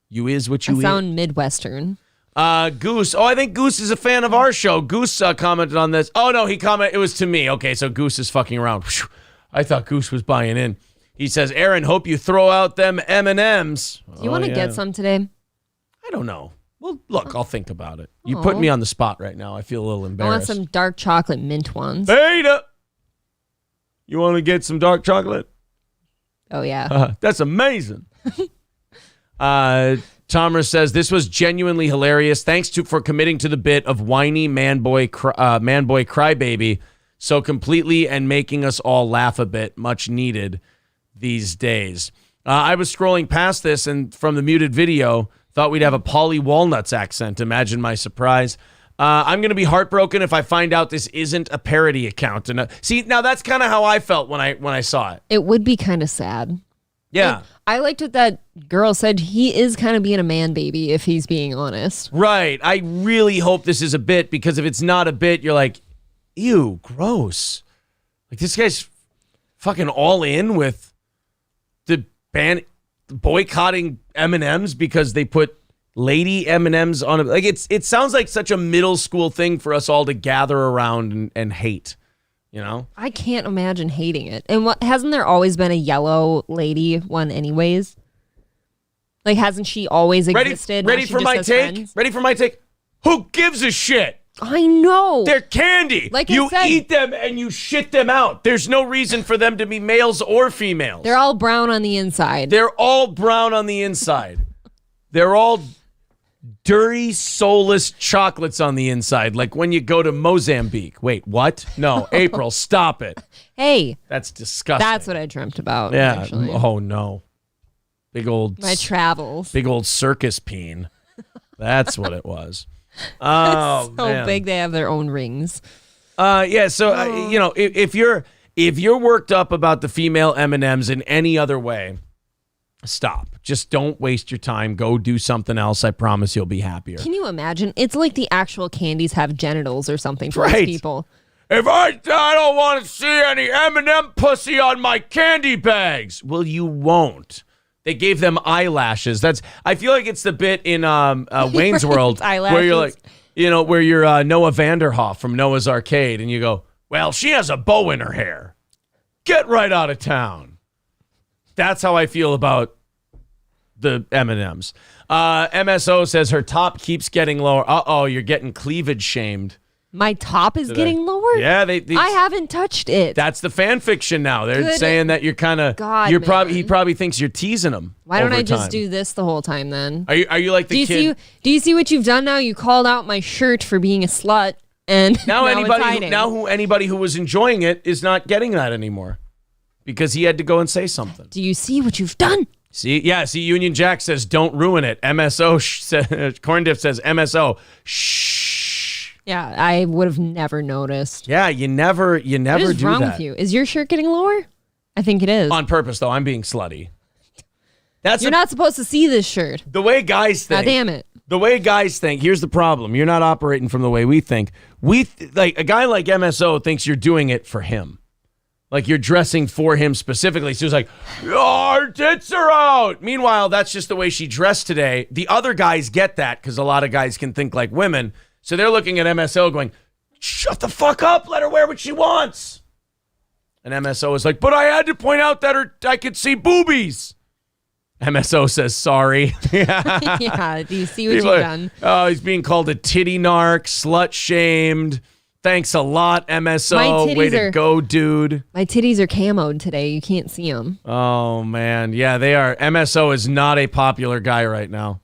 You is what you I eat. sound Midwestern. Goose. Oh, I think Goose is a fan of our show. Goose commented on this. Oh, no, he commented. It was to me. Okay, so Goose is fucking around. I thought Goose was buying in. He says, Aaron, hope you throw out them M&Ms. Do you want to get some today? I don't know. Well, look, I'll think about it. You put me on the spot right now. I feel a little I embarrassed. want some dark chocolate mint ones. Beta! You want to get some dark chocolate? Oh, yeah. That's amazing. Tomer says, this was genuinely hilarious. Thanks for committing to the bit of whiny man boy crybaby so completely and making us all laugh a bit. Much needed these days. I was scrolling past this and from the muted video, thought we'd have a Polly Walnuts accent. Imagine my surprise. I'm going to be heartbroken if I find out this isn't a parody account. And see, now that's kind of how I felt when I saw it. It would be kind of sad. Yeah. And I liked what that girl said. He is kind of being a man baby, if he's being honest. Right. I really hope this is a bit, because if it's not a bit, you're like, ew, gross. Like, this guy's fucking all in with the band boycotting M&Ms because they put lady M&Ms on it. Like, it sounds like such a middle school thing for us all to gather around and hate. I can't imagine hating it. And hasn't there always been a yellow lady one anyways? Like, hasn't she always existed? Ready for my take? Friends? Ready for my take? Who gives a shit? I know. They're candy. Like you I said, eat them and you shit them out. There's no reason for them to be males or females. they're all brown on the inside. They're all brown on the inside. They're all dirty, soulless chocolates on the inside, like when you go to Mozambique. Wait, what? No, April, stop it. Hey. That's disgusting. That's what I dreamt about, yeah. actually. Oh, no. Big old... My travels. Big old circus peen. That's what it was. Oh, so man. big they have their own rings. Yeah, so, if you're worked up about the female M&Ms in any other way, stop. Just don't waste your time. Go do something else. I promise you'll be happier. Can you imagine? It's like the actual candies have genitals or something for Right. these people. If I don't want to see any M&M pussy on my candy bags. Well, you won't. They gave them eyelashes. I feel like it's the bit in Wayne's World where you're like, where you're Noah Vanderhoff from Noah's Arcade, and you go, well, she has a bow in her hair. Get right out of town. That's how I feel about the M&Ms. MSO says her top keeps getting lower. Uh-oh, you're getting cleavage shamed. My top is getting lower? Yeah, I haven't touched it. That's the fan fiction now. They're saying that you're kind of he probably thinks you're teasing him. Why don't I just time. do this the whole time then? Are you like the kid? Do you see what you've done now? You called out my shirt for being a slut, and now anybody who was enjoying it is not getting that anymore because he had to go and say something. Do you see what you've done? See, Union Jack says don't ruin it. MSO Corn Dip says MSO. Shh. Yeah, I would have never noticed. Yeah, you never do that. What is wrong with you? Is your shirt getting lower? I think it is. On purpose, though. I'm being slutty. You're not supposed to see this shirt. The way guys think. God damn it. The way guys think. Here's the problem. You're not operating from the way we think. Like a guy like MSO thinks you're doing it for him. Like you're dressing for him specifically. So he's like, oh, her tits are out. Meanwhile, that's just the way she dressed today. The other guys get that because a lot of guys can think like women. So they're looking at MSO going, shut the fuck up. Let her wear what she wants. And MSO is like, but I had to point out that I could see boobies. MSO says sorry. Yeah, do you see what you've done? Oh, he's being called a titty narc, slut shamed. Thanks a lot, MSO. Way to go, dude. My titties are camoed today. You can't see them. Oh, man. Yeah, they are. MSO is not a popular guy right now.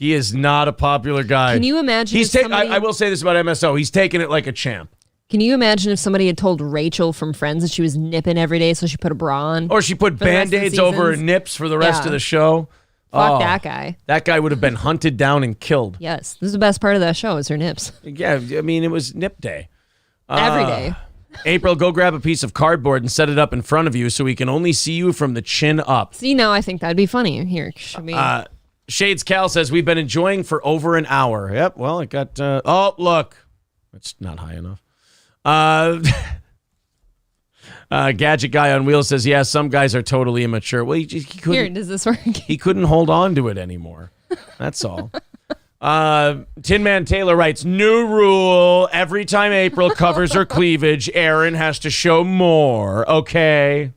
He is not a popular guy. Can you imagine? I will say this about MSO. He's taking it like a champ. Can you imagine if somebody had told Rachel from Friends that she was nipping every day, so she put a bra on? Or she put Band-Aids over her nips for the rest of the show. Fuck that guy. That guy would have been hunted down and killed. Yes. This is the best part of that show is her nips. Yeah, I mean, it was nip day. Every day. April, go grab a piece of cardboard and set it up in front of you so we can only see you from the chin up. See, now I think that'd be funny. Here, should we... Shades Cal says, we've been enjoying for over an hour. Yep, well, it got... oh, look. It's not high enough. Gadget Guy on Wheels says, yeah, some guys are totally immature. Well, he couldn't... Here, does this work? He couldn't hold on to it anymore. That's all. Tin Man Taylor writes, new rule. Every time April covers her cleavage, Aaron has to show more. Okay.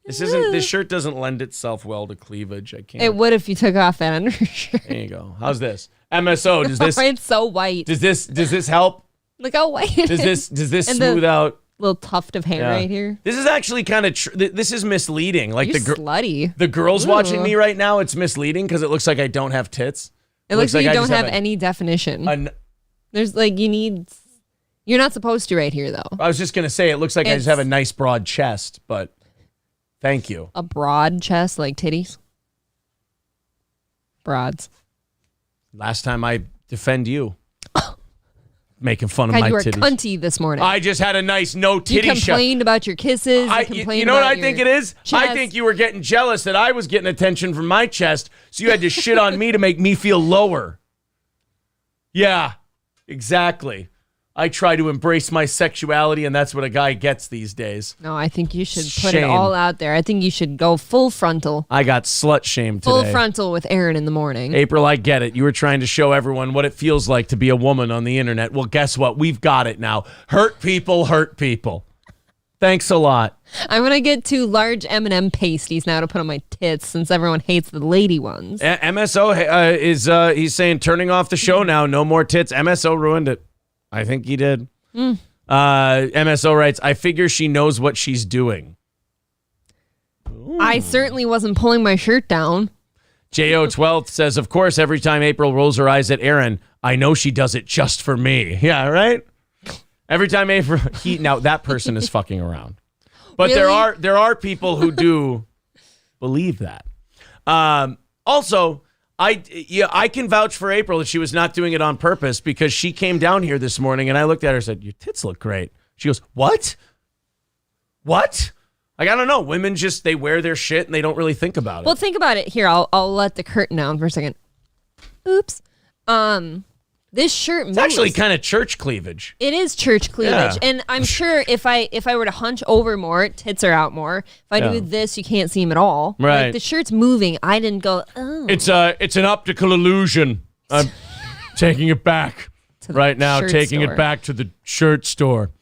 This shirt doesn't lend itself well to cleavage. I can't. It would if you took off that undershirt. There you go. How's this? MSO, does this... It's so white. Does this help? Look how white it is. Does this smooth out? Little tuft of hair right here. This is actually kind of... this is misleading. Like You're slutty. The girls watching me right now, it's misleading because it looks like I don't have tits. It looks like you don't have any definition. There's like you're not supposed to right here though. I was just going to say it looks like I just have a nice broad chest, but thank you. A broad chest like titties? Broads. Last time I defend you. Making fun of my you were titties. cunty this morning. I just had a nice no titty shot. You complained about your kisses. You know what I think it is? Chest. I think you were getting jealous that I was getting attention from my chest, so you had to shit on me to make me feel lower. Yeah, exactly. I try to embrace my sexuality, and that's what a guy gets these days. No, I think you should put it all out there. I think you should go full frontal. I got slut shamed today. Full frontal with Aaron in the morning. April, I get it. You were trying to show everyone what it feels like to be a woman on the internet. Well, guess what? We've got it now. Hurt people hurt people. Thanks a lot. I'm going to get 2 large M&M pasties now to put on my tits since everyone hates the lady ones. MSO he's saying turning off the show now. No more tits. MSO ruined it. I think he did. MSO writes, I figure she knows what she's doing. Ooh. I certainly wasn't pulling my shirt down. JO12 says, of course, every time April rolls her eyes at Aaron, I know she does it just for me. Yeah, right? Every time April... now, that person is fucking around. But really? there are people who do believe that. Also... I can vouch for April that she was not doing it on purpose because she came down here this morning and I looked at her and said, your tits look great. She goes, what? What? Like, I don't know. Women just, they wear their shit and they don't really think about it. Well, think about it. Here, I'll let the curtain down for a second. Oops. This shirt moves. It's actually kind of church cleavage. It is church cleavage. Yeah. And I'm sure if I were to hunch over more, tits are out more. If I do this, you can't see them at all. Right. Like the shirt's moving. I didn't go, oh. It's an optical illusion. I'm taking it back right now. Taking it back to the shirt store.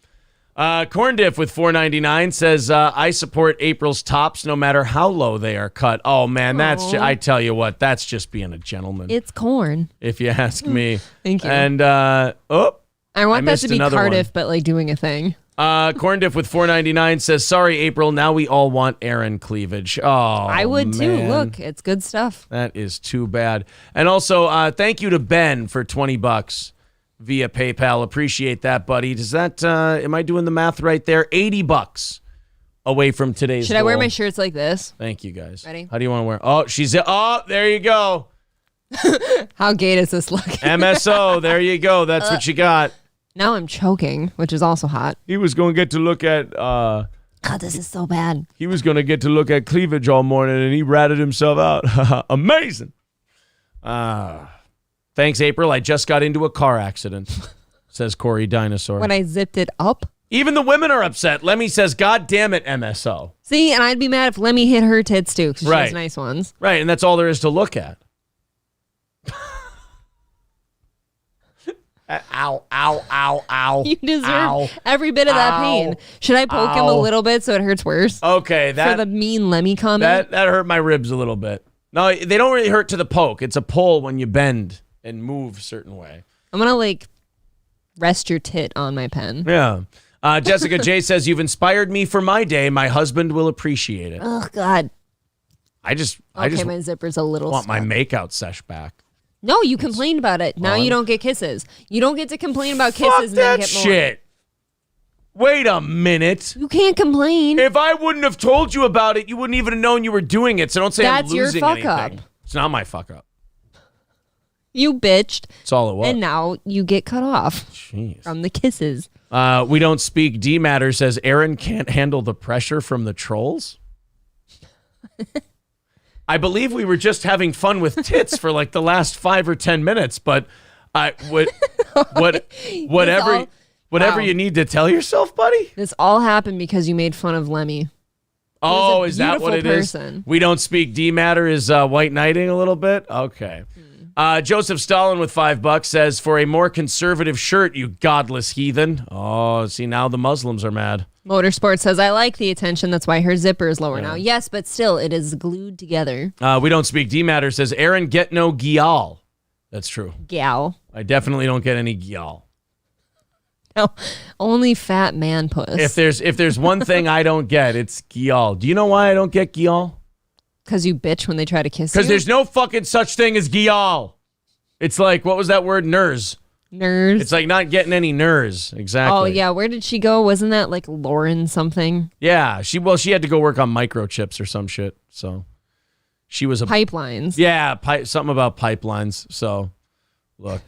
Corn Diff with $4.99 says, I support April's tops no matter how low they are cut. Oh, man, I tell you what, that's just being a gentleman. It's corn. If you ask me. Thank you. And, I want that to be Cardiff, but like doing a thing. Corn Diff with $4.99 says, sorry, April, now we all want Aaron cleavage. Oh, I would too. Man. Look, it's good stuff. That is too bad. And also, thank you to Ben for $20. Via PayPal. Appreciate that, buddy. Does that, am I doing the math right there? $80 away from today's Should I wear my shirts like this? Thank you, guys. Ready? How do you want to wear? Oh, there you go. How gay does this look? MSO, there you go. That's what you got. Now I'm choking, which is also hot. He was going to get to look at, God, this is so bad. He was going to get to look at cleavage all morning, and he ratted himself out. Amazing. Thanks, April. I just got into a car accident, says Corey Dinosaur. When I zipped it up? Even the women are upset. Lemmy says, God damn it, MSO. See, and I'd be mad if Lemmy hit her tits too, because she has nice ones. Right, and that's all there is to look at. Ow, ow, ow, ow. You deserve every bit of that pain. Should I poke him a little bit so it hurts worse? Okay. For the mean Lemmy comment? That hurt my ribs a little bit. No, they don't really hurt to the poke. It's a pull when you bend and move a certain way. I'm going to like rest your tit on my pen. Yeah. Jessica J says, you've inspired me for my day. My husband will appreciate it. Oh, God. I just my zipper's a little want my makeout sesh back. No, you complained about it. Now you don't get kisses. You don't get to complain about kisses and then that get more. shit. Wait a minute. You can't complain. If I wouldn't have told you about it, you wouldn't even have known you were doing it. So don't say That's I'm losing your fuck anything. up. It's not my fuck up. You bitched. That's all it was. And now you get cut off Jeez. from the kisses. We don't speak. D Matter says Aaron can't handle the pressure from the trolls. I believe we were just having fun with tits for like the last 5 or 10 minutes, but whatever Wow. you need to tell yourself, buddy. This all happened because you made fun of Lemmy. Oh, a is that what it beautiful is? person. We don't speak. D Matter is white knighting a little bit. Okay. Joseph Stalin with $5 says, for a more conservative shirt, you godless heathen. Oh, see, now the Muslims are mad. Motorsport says, I like the attention. That's why her zipper is lower now. Yes, but still, it is glued together. We don't speak. D Matter says, Aaron, get no gyal. That's true. Gal. I definitely don't get any gyal. No, only fat man puss. If there's one thing I don't get, it's gyal. Do you know why I don't get gyal? Because you bitch when they try to kiss you? Because there's no fucking such thing as gyal. It's like, what was that word? Nurs. Nurs. It's like not getting any nurs. Exactly. Oh, yeah. Where did she go? Wasn't that like Lauren something? Yeah. She had to go work on microchips or some shit. So she was a Pipelines. Yeah, something about pipelines. So look.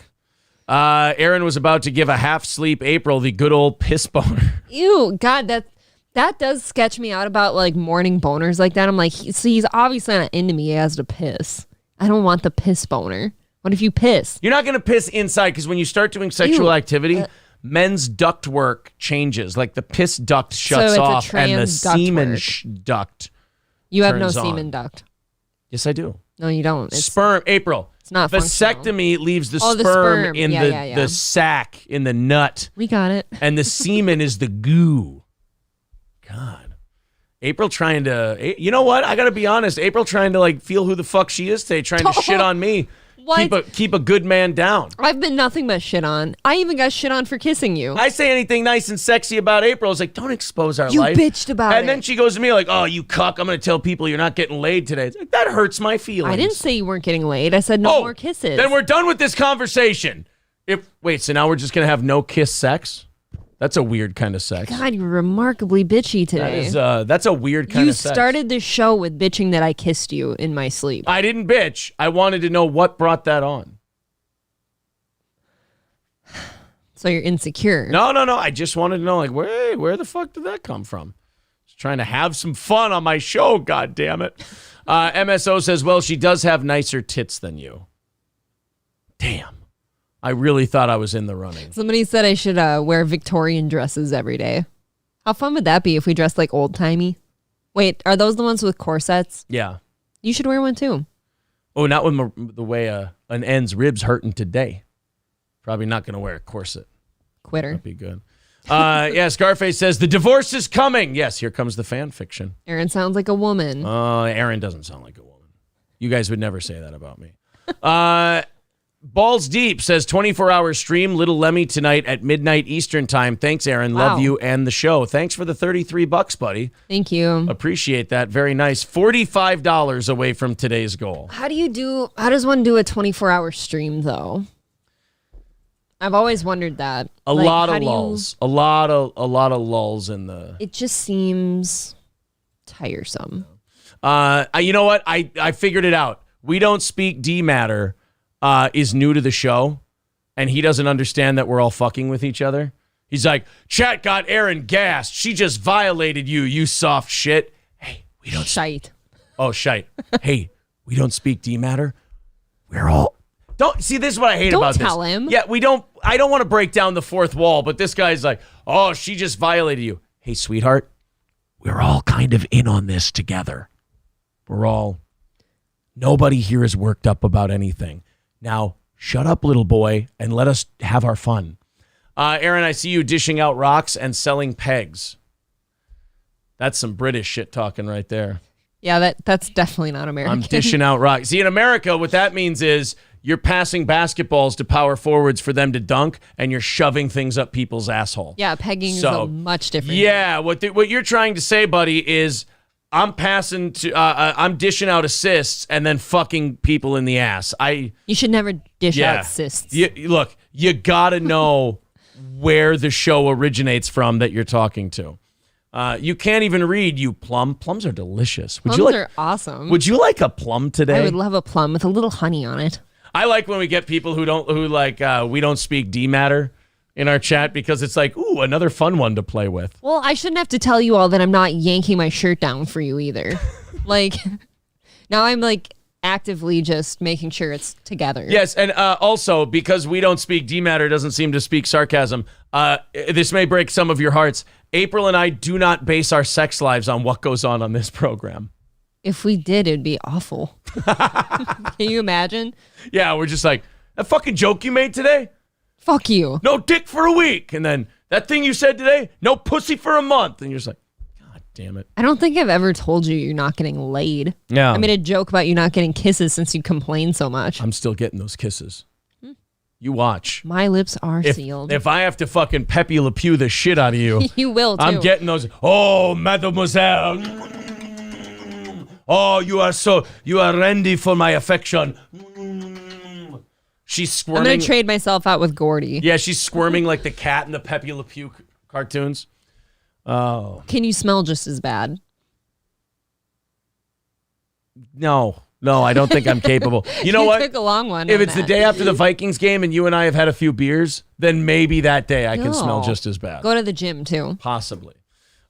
Aaron was about to give a half-sleep April the good old piss boner. Ew, God, that does sketch me out about like morning boners like that. I'm like, he's obviously not into me. He has to piss. I don't want the piss boner. What if you piss? You're not going to piss inside because when you start doing sexual activity, men's duct work changes. Like the piss duct shuts it's a off and the trans duct semen work. duct You have no turns on. semen duct. Yes, I do. No, you don't. It's Sperm, April. It's not vasectomy leaves the the sperm sperm. in Yeah. the sac, in the nut. We got it. And the semen is the goo. God. April trying to, you know what? I got to be honest. April trying to like feel who the fuck she is today, trying to shit on me. What? Keep a good man down. I've been nothing but shit on. I even got shit on for kissing you. I say anything nice and sexy about April. It's like, don't expose our You life. bitched about it. And then she goes to me like, oh, you cuck. I'm going to tell people you're not getting laid today. It's like, that hurts my feelings. I didn't say you weren't getting laid. I said no more kisses. Then we're done with this conversation. Wait, so now we're just going to have no kiss sex? That's a weird kind of sex. God, you're remarkably bitchy today. That's a weird kind You of sex. started this show with bitching that I kissed you in my sleep. I didn't bitch. I wanted to know what brought that on. So you're insecure. No. I just wanted to know, like, where the fuck did that come from? Just trying to have some fun on my show, god damn it. MSO says, well, she does have nicer tits than you. Damn. I really thought I was in the running. Somebody said I should wear Victorian dresses every day. How fun would that be if we dressed like old-timey? Wait, are those the ones with corsets? Yeah. You should wear one too. Oh, not with the way an end's ribs hurting today. Probably not going to wear a corset. Quitter. That'd be good. Yeah, Scarface says, the divorce is coming. Yes, here comes the fan fiction. Aaron sounds like a woman. Aaron doesn't sound like a woman. You guys would never say that about me. Balls Deep says, 24-hour stream, Little Lemmy tonight at midnight Eastern time. Thanks, Aaron. Wow. Love you and the show. Thanks for the $33, buddy. Thank you. Appreciate that. Very nice. $45 away from today's goal. How does one do a 24-hour stream though? I've always wondered that. A lot of lulls. A lot of lulls in the. It just seems tiresome. You know what? I figured it out. We don't speak D Matter is new to the show, and he doesn't understand that we're all fucking with each other. He's like, chat got Aaron gassed. She just violated you, you soft shit. Hey, we don't. Shite. Oh, shite. Hey, we don't speak D Matter. We're all. Don't see, this is what I hate about this. Don't tell him. Yeah, I don't want to break down the fourth wall, but this guy's like, oh, she just violated you. Hey, sweetheart, we're all kind of in on this together. Nobody here is worked up about anything. Now, shut up, little boy, and let us have our fun. Aaron, I see you dishing out rocks and selling pegs. That's some British shit talking right there. Yeah, that's definitely not American. I'm dishing out rocks. See, in America, what that means is you're passing basketballs to power forwards for them to dunk, and you're shoving things up people's asshole. Yeah, pegging is a much different. Yeah, what you're trying to say, buddy, is I'm passing to, I'm dishing out assists and then fucking people in the ass. You should never dish out assists. Look, you gotta know where the show originates from that you're talking to. You can't even read, you plum. Plums are delicious. Plums are awesome. Would you like a plum today? I would love a plum with a little honey on it. I like when we get people we don't speak D matter in our chat because it's like, ooh, another fun one to play with. Well, I shouldn't have to tell you all that I'm not yanking my shirt down for you either. Like, now I'm like actively just making sure it's together. Yes, and also, because we don't speak D matter, doesn't seem to speak sarcasm, this may break some of your hearts. April and I do not base our sex lives on what goes on this program. If we did, it'd be awful. Can you imagine? Yeah, we're just like, that fucking joke you made today? Fuck you. No dick for a week. And then that thing you said today, no pussy for a month. And you're just like, God damn it. I don't think I've ever told you you're not getting laid. Yeah. I made a joke about you not getting kisses since you complain so much. I'm still getting those kisses. You watch. My lips are sealed. If I have to fucking Pepe Le Pew the shit out of you, you will too. I'm getting those. Oh, mademoiselle. Oh, you are ready for my affection. She's squirming. I'm going to trade myself out with Gordy. Yeah, she's squirming like the cat in the Pepe Le Pew cartoons. Oh. Can you smell just as bad? No, I don't think I'm capable. You know what? You took a long one. If it's the day after the Vikings game and you and I have had a few beers, then maybe that day I can smell just as bad. Go to the gym too. Possibly.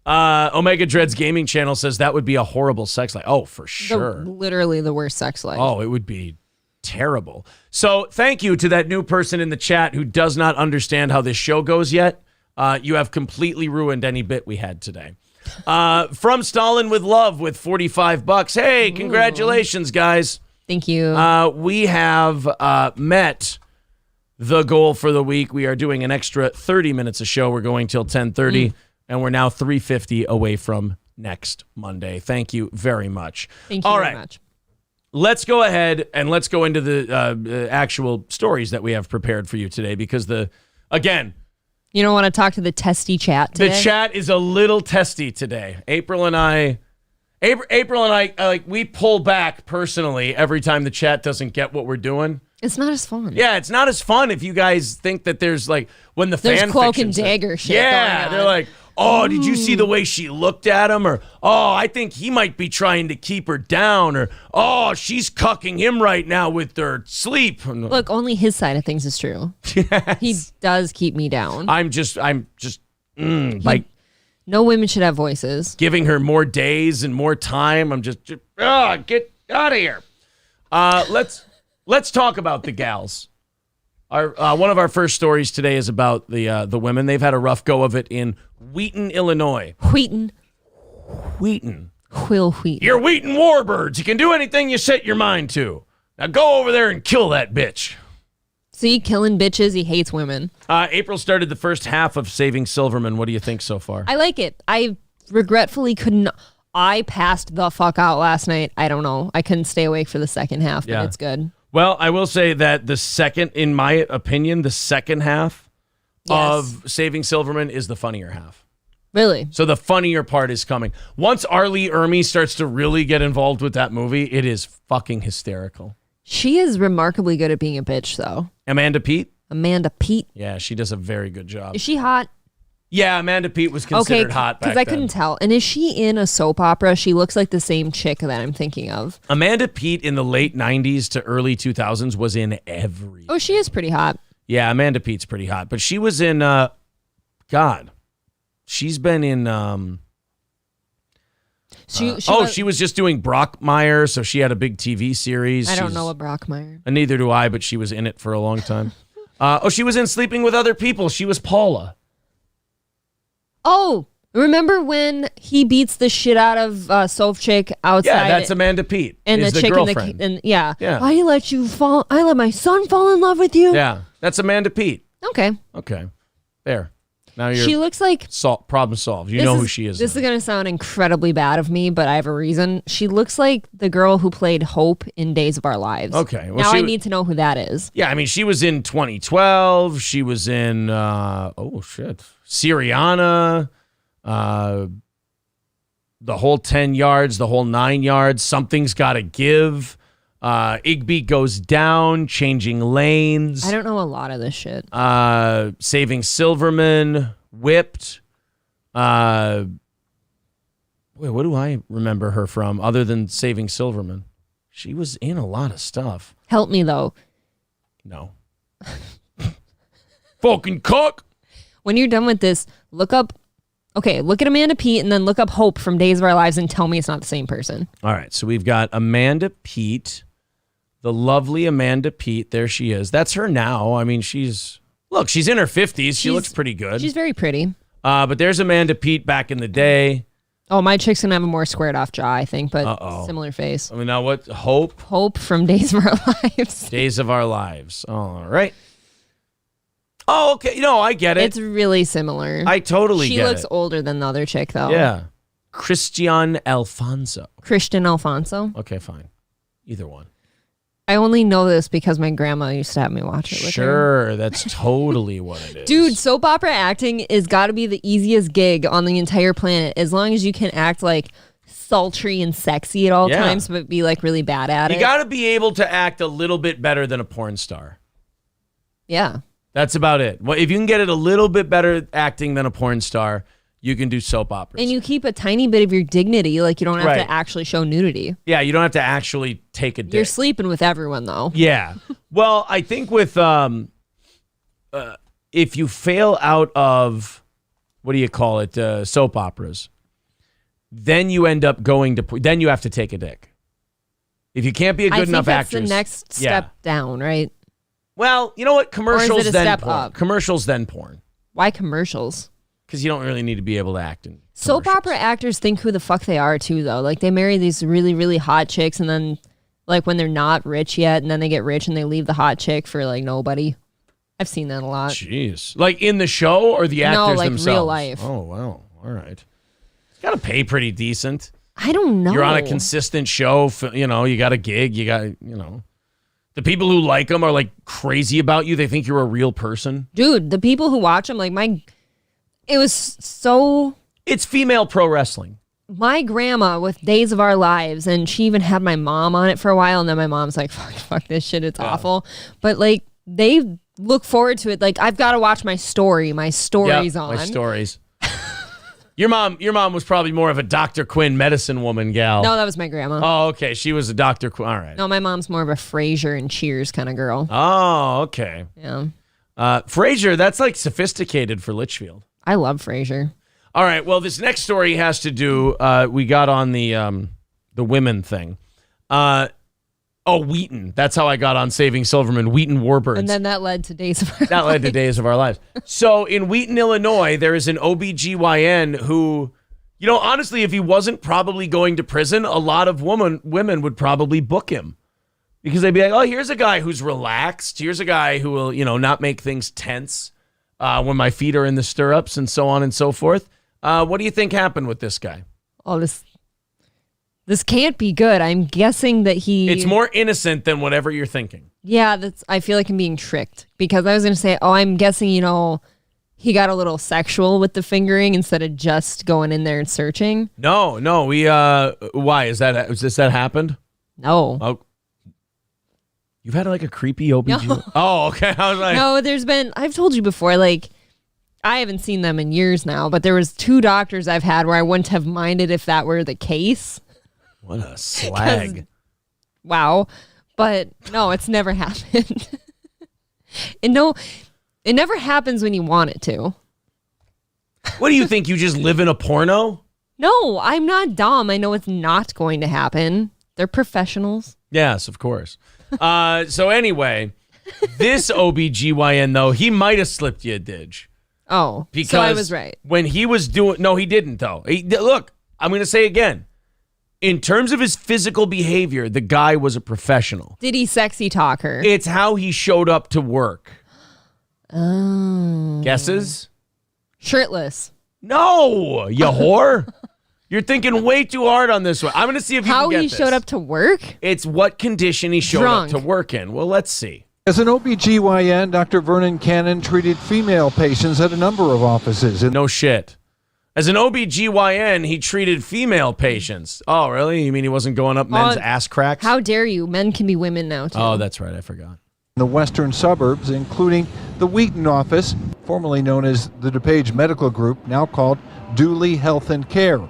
Omega Dreads Gaming Channel says that would be a horrible sex life. Oh, for sure. Literally the worst sex life. Oh, it would be terrible. So thank you to that new person in the chat who does not understand how this show goes yet. You have completely ruined any bit we had today. From Stalin with Love with $45. Hey, congratulations, guys. Thank you. We have met the goal for the week. We are doing an extra 30 minutes of show. We're going till 10:30, and we're now 350 away from next Monday. Thank you very much. Thank you very much. Let's go ahead and let's go into the actual stories that we have prepared for you today because again, you don't want to talk to the testy chat today? The chat is a little testy today. April and I, like, we pull back personally every time the chat doesn't get what we're doing. It's not as fun. Yeah, it's not as fun if you guys think that there's like when the there's fan cloak and dagger shit. Yeah, going they're on. like, oh, did you see the way she looked at him? Or, oh, I think he might be trying to keep her down. Or, oh, she's cucking him right now with her sleep. Look, only his side of things is true. Yes. He does keep me down. I'm just like no women should have voices. Giving her more days and more time. I'm just get out of here. Let's talk about the gals. One of our first stories today is about the women. They've had a rough go of it in Wheaton, Illinois. Wheaton. Will Wheaton. You're Wheaton Warbirds. You can do anything you set your mind to. Now go over there and kill that bitch. See, killing bitches. He hates women. April started the first half of Saving Silverman. What do you think so far? I like it. I regretfully couldn't. I passed the fuck out last night. I don't know. I couldn't stay awake for the second half, but it's good. Well, I will say that in my opinion, the second half of Saving Silverman is the funnier half. Really? So the funnier part is coming. Once Arlie Ermy starts to really get involved with that movie, it is fucking hysterical. She is remarkably good at being a bitch, though. Amanda Peet? Amanda Peet. Yeah, she does a very good job. Is she hot? Yeah, Amanda Peet was considered hot back then. Because I couldn't tell. And is she in a soap opera? She looks like the same chick that I'm thinking of. Amanda Peet in the late 90s to early 2000s was in every. Oh, she is pretty hot. Yeah, Amanda Peet's pretty hot. But she was in, she's been in, she was just doing Brockmire, so she had a big TV series. I don't know a Brockmire. And neither do I, but she was in it for a long time. She was in Sleeping with Other People. She was Paula. Oh, remember when he beats the shit out of Sovchik outside? Yeah, that's Amanda Peet. And the chick girlfriend. Yeah. I let my son fall in love with you. Yeah, that's Amanda Peet. Okay. There. Now she looks like problem solved. You know who she is. This is going to sound incredibly bad of me, but I have a reason. She looks like the girl who played Hope in Days of Our Lives. Okay. Well, now I need to know who that is. Yeah, I mean, she was in 2012. She was in, Syriana. the whole 10 yards, the whole 9 yards. Something's got to give. Igby goes down, changing lanes. I don't know a lot of this shit. Saving Silverman, whipped. Wait, what do I remember her from other than Saving Silverman? She was in a lot of stuff. Help me, though. No. Fucking cook. When you're done with this, look at Amanda Peet and then look up Hope from Days of Our Lives and tell me it's not the same person. All right, so we've got Amanda Peet, the lovely Amanda Peet. There she is. That's her now. I mean, she's in her 50s. She looks pretty good. She's very pretty. But there's Amanda Peet back in the day. Oh, my chick's going to have a more squared off jaw, I think, but similar face. I mean, now what? Hope? Hope from Days of Our Lives. Days of Our Lives. All right. Oh, okay. No, I get it. It's really similar. I totally get it. She looks older than the other chick, though. Yeah. Christian Alfonso. Okay, fine. Either one. I only know this because my grandma used to have me watch it with her. Sure, that's totally what it is. Dude, soap opera acting is got to be the easiest gig on the entire planet, as long as you can act like sultry and sexy at all times, but be like really bad at it. You got to be able to act a little bit better than a porn star. Yeah. That's about it. Well, if you can get it a little bit better acting than a porn star, you can do soap operas. And you keep a tiny bit of your dignity, like you don't have to actually show nudity. Yeah, you don't have to actually take a dick. You're sleeping with everyone, though. Yeah. Well, I think with if you fail out of, what do you call it, soap operas, then you end up then you have to take a dick. If you can't be a good enough actress. That's the next step down, right? Well, you know what? Commercials, or is it a then step porn. up? Commercials, then porn. Why commercials? Because you don't really need to be able to act in soap commercials. opera actors think who the fuck they are, too, though. Like, they marry these really, really hot chicks, and then, like, when they're not rich yet, and then they get rich and they leave the hot chick for, like, nobody. I've seen that a lot. Jeez. Like, in the show or the actors no, like themselves? Real life. Oh, wow. All right. You got to pay pretty decent. I don't know. You're on a consistent show. You know, you got a gig. You got, the people who like them are like crazy about you. They think you're a real person. Dude, the people who watch them, like it was so. It's female pro wrestling. My grandma with Days of Our Lives, and she even had my mom on it for a while, and then my mom's like, fuck this shit, it's awful. But like, they look forward to it. Like, I've got to watch my story's on. My stories. Your mom was probably more of a Dr. Quinn medicine woman gal. No, that was my grandma. Oh, okay. She was a Dr. Quinn. All right. No, my mom's more of a Frasier and Cheers kind of girl. Oh, okay. Yeah. Frasier, that's like sophisticated for Litchfield. I love Frasier. All right. Well, this next story has to do, we got on the women thing. Wheaton. That's how I got on Saving Silverman. Wheaton Warbirds. And then that led to Days of Our Lives. That led to Days of Our Lives. So in Wheaton, Illinois, there is an OBGYN who, honestly, if he wasn't probably going to prison, a lot of women would probably book him. Because they'd be like, oh, here's a guy who's relaxed. Here's a guy who will, not make things tense when my feet are in the stirrups and so on and so forth. What do you think happened with this guy? Oh, this can't be good. I'm guessing that It's more innocent than whatever you're thinking. Yeah, I feel like I'm being tricked. Because I was going to say, I'm guessing, he got a little sexual with the fingering instead of just going in there and searching. No, we, why? Is that happened? No. Oh. You've had like a creepy OBGYN? No. Oh, okay. I was like... No, I've told you before, like, I haven't seen them in years now, but there was 2 doctors I've had where I wouldn't have minded if that were the case. What a slag. Wow. But no, it's never happened. And no, it never happens when you want it to. What do you think? You just live in a porno? No, I'm not dumb. I know it's not going to happen. They're professionals. Yes, of course. So anyway, this OBGYN, though, he might have slipped you a ditch. Oh, because so I was right. When he was doing... No, he didn't, though. Look, I'm going to say again. In terms of his physical behavior, the guy was a professional. Did he sexy talk her? It's how he showed up to work. Oh. Guesses? Shirtless. No, you whore. You're thinking way too hard on this one. I'm going to see if you can get this. How he showed up to work? It's what condition he showed up to work in. Well, let's see. As an OBGYN, Dr. Vernon Cannon treated female patients at a number of offices. No shit. As an OBGYN, he treated female patients. Oh, really? You mean he wasn't going up men's ass cracks? How dare you? Men can be women now, too. Oh, that's right. I forgot. The western suburbs, including the Wheaton office, formerly known as the DuPage Medical Group, now called Dooley Health and Care.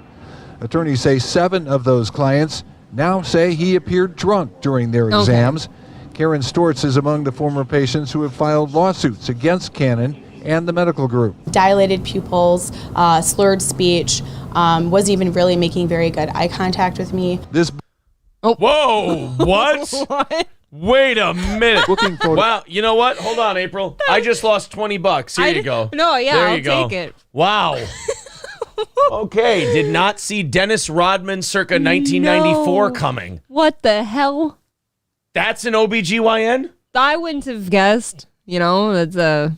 Attorneys say 7 of those clients now say he appeared drunk during their exams. Karen Stortz is among the former patients who have filed lawsuits against Cannon and the medical group. Dilated pupils, slurred speech, wasn't even really making very good eye contact with me. Whoa, what? What? Wait a minute. Looking for Wow, you know what? Hold on, April. I just lost $20. Here you go. No, yeah, there I'll you go. take it. Wow. Okay, did not see Dennis Rodman circa 1994 coming. What the hell? That's an OBGYN? I wouldn't have guessed. You know, it's a...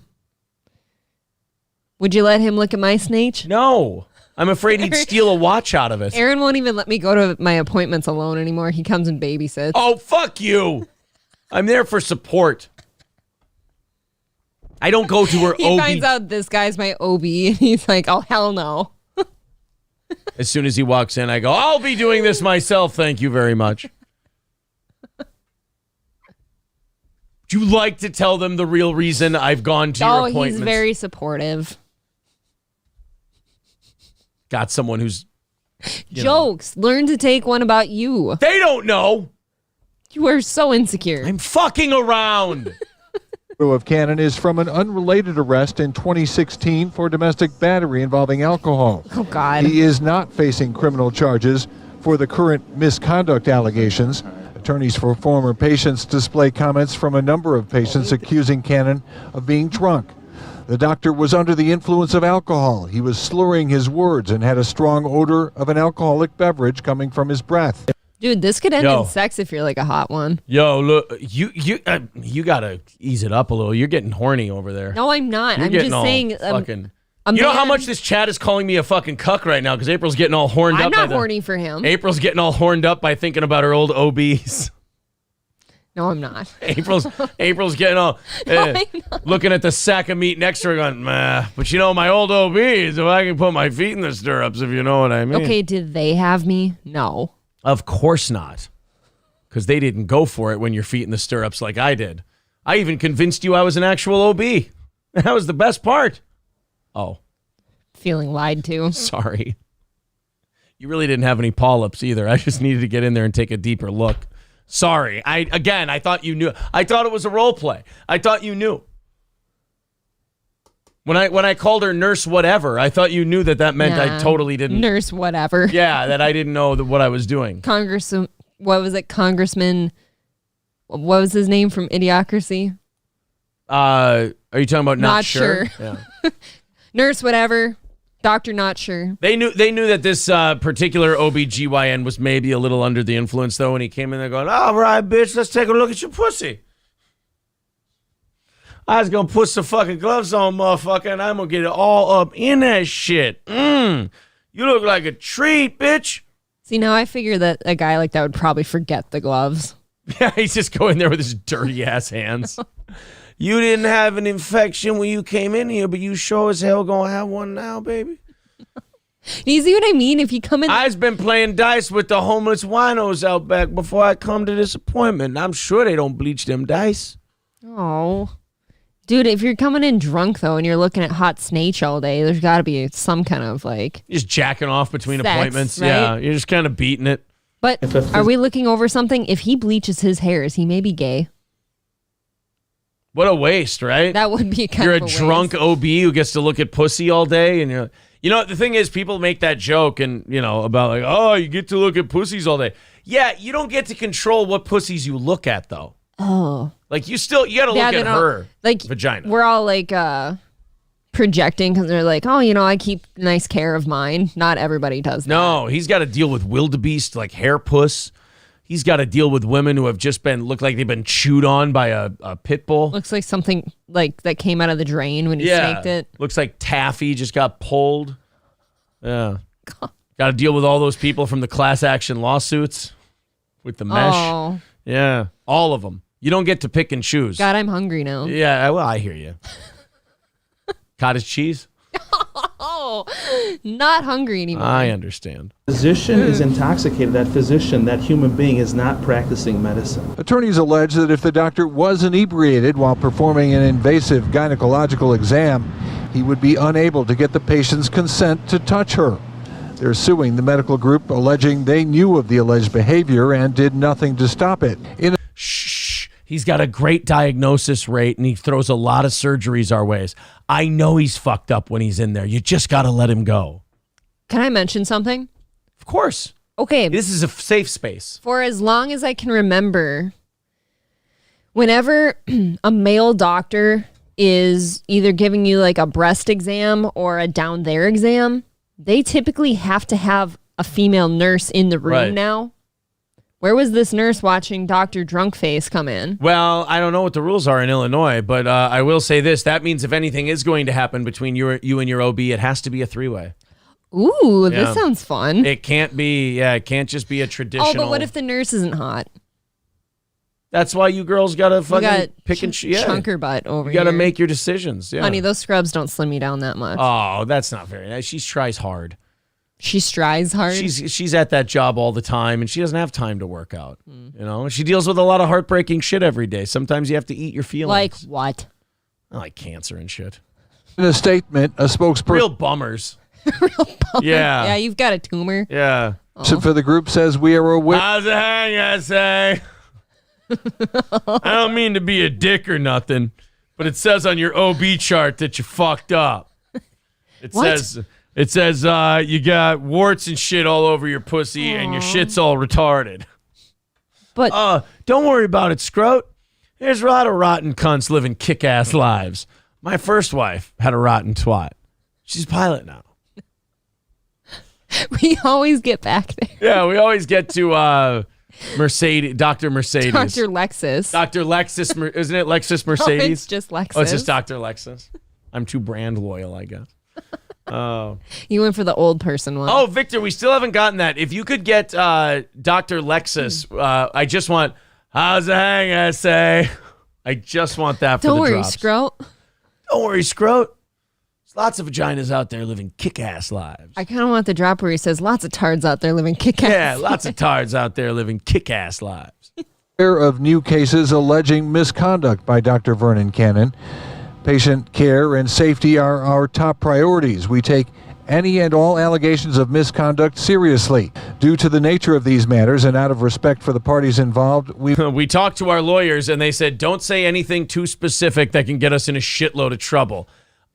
Would you let him look at my snatch? No. I'm afraid he'd steal a watch out of it. Aaron won't even let me go to my appointments alone anymore. He comes and babysits. Oh, fuck you. I'm there for support. I don't go to her He OB. finds out this guy's my OB, and he's like, oh, hell no. As soon as he walks in, I go, I'll be doing this myself. Thank you very much. Would you like to tell them the real reason I've gone to your appointments? He's very supportive. Got someone who's... Jokes. Learn to take one about you. They don't know. You are so insecure. I'm fucking around. of Cannon is from an unrelated arrest in 2016 for domestic battery involving alcohol. Oh, God. He is not facing criminal charges for the current misconduct allegations. Attorneys for former patients display comments from a number of patients accusing Cannon of being drunk. The doctor was under the influence of alcohol. He was slurring his words and had a strong odor of an alcoholic beverage coming from his breath. Dude, this could end in sex if you're like a hot one. Yo, look, you gotta ease it up a little. You're getting horny over there. No, I'm not. You're I'm getting just all saying. Fucking, you know how much this chat is calling me a fucking cuck right now because April's getting all horned up. I'm not horny for him. April's getting all horned up by thinking about her old OBs. No, I'm not. April's getting all looking at the sack of meat next to her going, meh. But you know, my old OBs, if I can put my feet in the stirrups, if you know what I mean. Okay, did they have me? No. Of course not. Because they didn't go for it when your feet in the stirrups like I did. I even convinced you I was an actual OB. That was the best part. Oh. Feeling lied to. Sorry. You really didn't have any polyps either. I just needed to get in there and take a deeper look. Sorry. I thought you knew. I thought it was a role play. I thought you knew. When I called her nurse whatever, I thought you knew that meant I totally didn't. Nurse whatever. Yeah, that I didn't know what I was doing. What was it? Congressman, what was his name from Idiocracy? Are you talking about not sure? Yeah. Nurse whatever. Doctor not sure. They knew that this particular OBGYN was maybe a little under the influence, though, when he came in there going, all right, bitch, let's take a look at your pussy. I was going to put some fucking gloves on, motherfucker, and I'm going to get it all up in that shit. You look like a treat, bitch. See, now I figure that a guy like that would probably forget the gloves. Yeah, he's just going there with his dirty-ass hands. You didn't have an infection when you came in here, but you sure as hell gonna have one now, baby. You see what I mean? If you come in... I've been playing dice with the homeless winos out back before I come to this appointment. I'm sure they don't bleach them dice. Oh. Dude, if you're coming in drunk, though, and you're looking at hot snatch all day, there's got to be some kind of, like... Just jacking off between sex, appointments. Right? Yeah, you're just kind of beating it. But are we looking over something? If he bleaches his hairs, he may be gay. What a waste, right? That would be kind you're of a waste. drunk OB who gets to look at pussy all day, and you're... You know, the thing is, people make that joke and, you know, about like, oh, you get to look at pussies all day. Yeah, you don't get to control what pussies you look at, though. Oh. Like, you got to look at her vagina. We're all, like, projecting because they're like, oh, you know, I keep nice care of mine. Not everybody does that. No, he's got to deal with wildebeest, like hair puss. He's got to deal with women who have just look like they've been chewed on by a pit bull. Looks like something like that came out of the drain when you snaked it. Looks like taffy just got pulled. Yeah. Got to deal with all those people from the class action lawsuits with the mesh. Oh. Yeah, all of them. You don't get to pick and choose. God, I'm hungry now. Yeah, well, I hear you. Cottage cheese? Oh. No, not hungry anymore. I understand. Physician is intoxicated. That physician, that human being, is not practicing medicine. Attorneys allege that if the doctor was inebriated while performing an invasive gynecological exam, he would be unable to get the patient's consent to touch her. They're suing the medical group, alleging they knew of the alleged behavior and did nothing to stop it. Shh. He's got a great diagnosis rate, and he throws a lot of surgeries our ways. I know he's fucked up when he's in there. You just got to let him go. Can I mention something? Of course. Okay. This is a safe space. For as long as I can remember, whenever a male doctor is either giving you like a breast exam or a down there exam, they typically have to have a female nurse in the room now. Where was this nurse watching Dr. Drunkface come in? Well, I don't know what the rules are in Illinois, but I will say this. That means if anything is going to happen between you and your OB, it has to be a three-way. Ooh, this sounds fun. It can't be, it can't just be a traditional. Oh, but what if the nurse isn't hot? That's why you girls got to fucking pick and choose. Chunk her butt over You got to here. make your decisions. Yeah. Honey, those scrubs don't slim me down that much. Oh, that's not very nice. She tries hard. She strives hard. She's at that job all the time, and she doesn't have time to work out. You know, she deals with a lot of heartbreaking shit every day. Sometimes you have to eat your feelings. Like what? Like cancer and shit. In a statement, a spokesperson Real bummers. Real bummer. Yeah. Yeah, you've got a tumor. Yeah. for the group says we are aware. How's it hang, I say? I don't mean to be a dick or nothing, but it says on your OB chart that you fucked up. It says you got warts and shit all over your pussy and your shit's all retarded. But don't worry about it, Scroat. There's a lot of rotten cunts living kick-ass lives. My first wife had a rotten twat. She's a pilot now. we always get back there. Yeah, we always get to Mercedes, Dr. Mercedes. Dr. Lexus. Dr. Lexus, isn't it Lexus Mercedes? No, it's just Lexus. Oh, it's just Dr. Lexus. I'm too brand loyal, I guess. Oh. You went for the old person one. Oh, Victor, we still haven't gotten that. If you could get Dr. Lexus, I just want, how's it hang, I say? I just want that for Don't the worry, drops. Scroat. Don't worry, Scroat. There's lots of vaginas out there living kick-ass lives. I kind of want the drop where he says lots of tards out there living kick-ass. Yeah, lots of tards out there living kick-ass lives. Of new cases alleging misconduct by Dr. Vernon Cannon. Patient care and safety are our top priorities. We take any and all allegations of misconduct seriously. Due to the nature of these matters and out of respect for the parties involved, we talked to our lawyers and they said, don't say anything too specific that can get us in a shitload of trouble.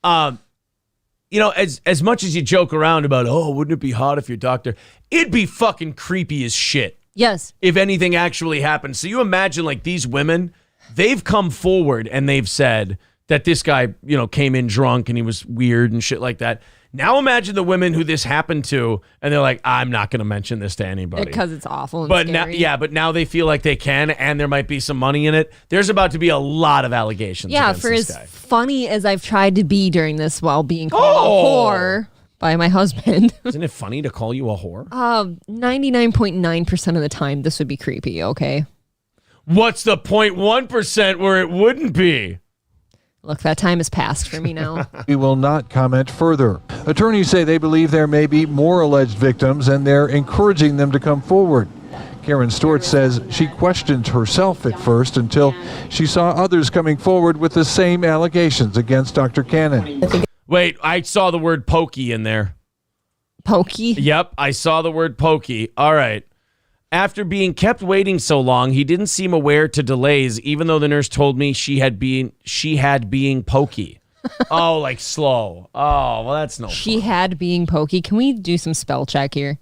You know, as much as you joke around about, oh, wouldn't it be hot if your doctor, it'd be fucking creepy as shit. Yes. If anything actually happened. So you imagine like these women, they've come forward and they've said that this guy, you know, came in drunk and he was weird and shit like that. Now imagine the women who this happened to, and they're like, I'm not going to mention this to anybody. Because it's awful and but scary. now, but now they feel like they can, and there might be some money in it. There's about to be a lot of allegations against for this as guy. funny as I've tried to be during this while being called a whore by my husband. Isn't it funny to call you a whore? 99.9% of the time, this would be creepy, okay? What's the 0.1% where it wouldn't be? Look, that time has passed for me now. we will not comment further. Attorneys say they believe there may be more alleged victims and they're encouraging them to come forward. Karen Stewart says she questioned herself at first until she saw others coming forward with the same allegations against Dr. Cannon. Wait, I saw the word pokey in there. Pokey? Yep, I saw the word pokey. All right. After being kept waiting so long, he didn't seem aware to delays, even though the nurse told me she had being pokey. Oh, like slow. Oh, well, that's no She fun. had being pokey. Can we do some spell check here?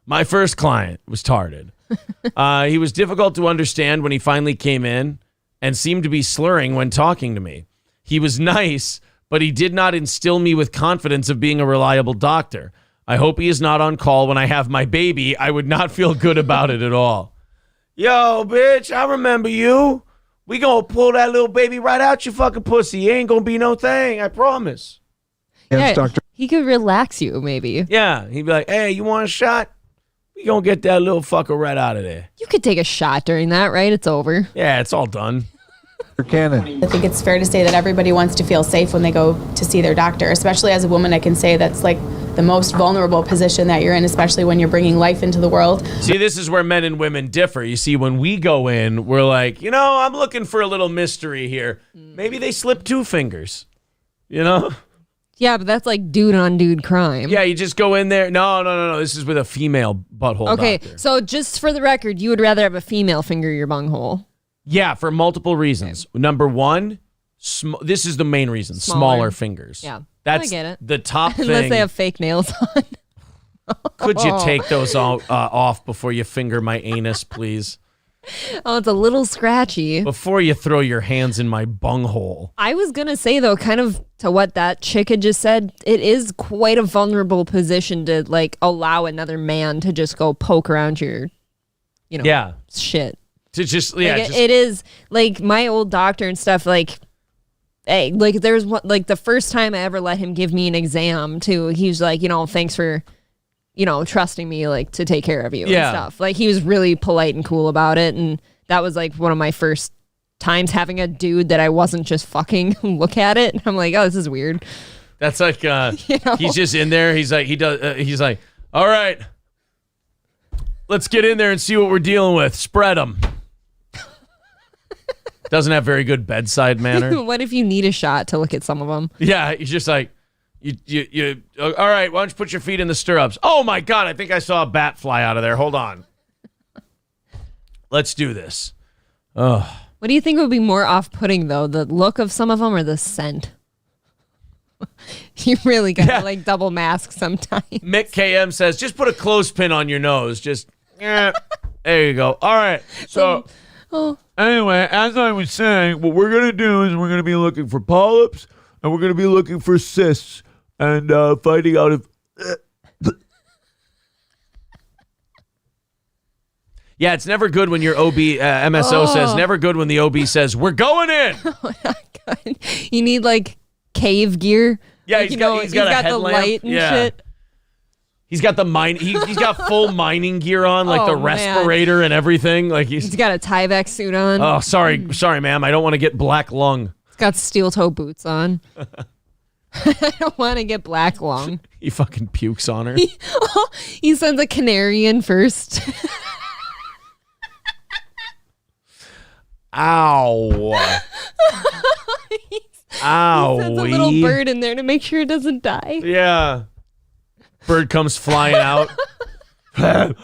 My first client was tarded. He was difficult to understand when he finally came in and seemed to be slurring when talking to me. He was nice, but he did not instill me with confidence of being a reliable doctor. I hope he is not on call when I have my baby. I would not feel good about it at all. Yo, bitch, I remember you. We gonna pull that little baby right out your fucking pussy. It ain't gonna be no thing, I promise. Yeah, Dr. he could relax you, maybe. Yeah, he'd be like, hey, you want a shot? We gonna get that little fucker right out of there. You could take a shot during that, right? It's over. Yeah, it's all done. Cannon. I think it's fair to say that everybody wants to feel safe when they go to see their doctor, especially as a woman. I can say that's like the most vulnerable position that you're in, especially when you're bringing life into the world. See, this is where men and women differ. You see, when we go in, we're like, I'm looking for a little mystery here. Maybe they slip 2 fingers, Yeah, but that's like dude on dude crime. Yeah, you just go in there. No. This is with a female butthole Okay, doctor. so just for the record, you would rather have a female finger your bunghole. Yeah, for multiple reasons. Okay. Number one, this is the main reason. Smaller fingers. Yeah. That's I get it. The top thing. Unless they have fake nails on. Could you take those off before you finger my anus, please? Oh, it's a little scratchy. Before you throw your hands in my bunghole. I was going to say, though, kind of to what that chick had just said, it is quite a vulnerable position to, like, allow another man to just go poke around your, shit. To just, it is, like, my old doctor and stuff, like, hey, like, there's one, like, the first time I ever let him give me an exam, too, he was like, thanks for, trusting me, like, to take care of you and stuff. Like, he was really polite and cool about it, and that was, like, one of my first times having a dude that I wasn't just fucking look at it. I'm like, oh, this is weird. That's like, he's just in there. He's like, all right, let's get in there and see what we're dealing with. Spread them. Doesn't have very good bedside manner. What if you need a shot to look at some of them? Yeah, he's just like, you all right, why don't you put your feet in the stirrups? Oh my God, I think I saw a bat fly out of there. Hold on. Let's do this. Oh. What do you think would be more off-putting, though? The look of some of them or the scent? You really gotta like double mask sometimes. Mick KM says, just put a clothespin on your nose. Just, there you go. All right, so... Anyway, as I was saying, what we're going to do is we're going to be looking for polyps and we're going to be looking for cysts and finding out if... Yeah, it's never good when your OB, MSO says, never good when the OB says, we're going in. Oh my God. You need like cave gear. Yeah, like, he's got the light and shit. He's got the he's got full mining gear on, like the respirator and everything. Like he's got a Tyvek suit on. Oh, sorry, ma'am. I don't want to get black lung. He's got steel toe boots on. I don't want to get black lung. He fucking pukes on her. He sends a canary in first. Ow. Ow. He sends a little bird in there to make sure it doesn't die. Yeah. Bird comes flying out. Feathers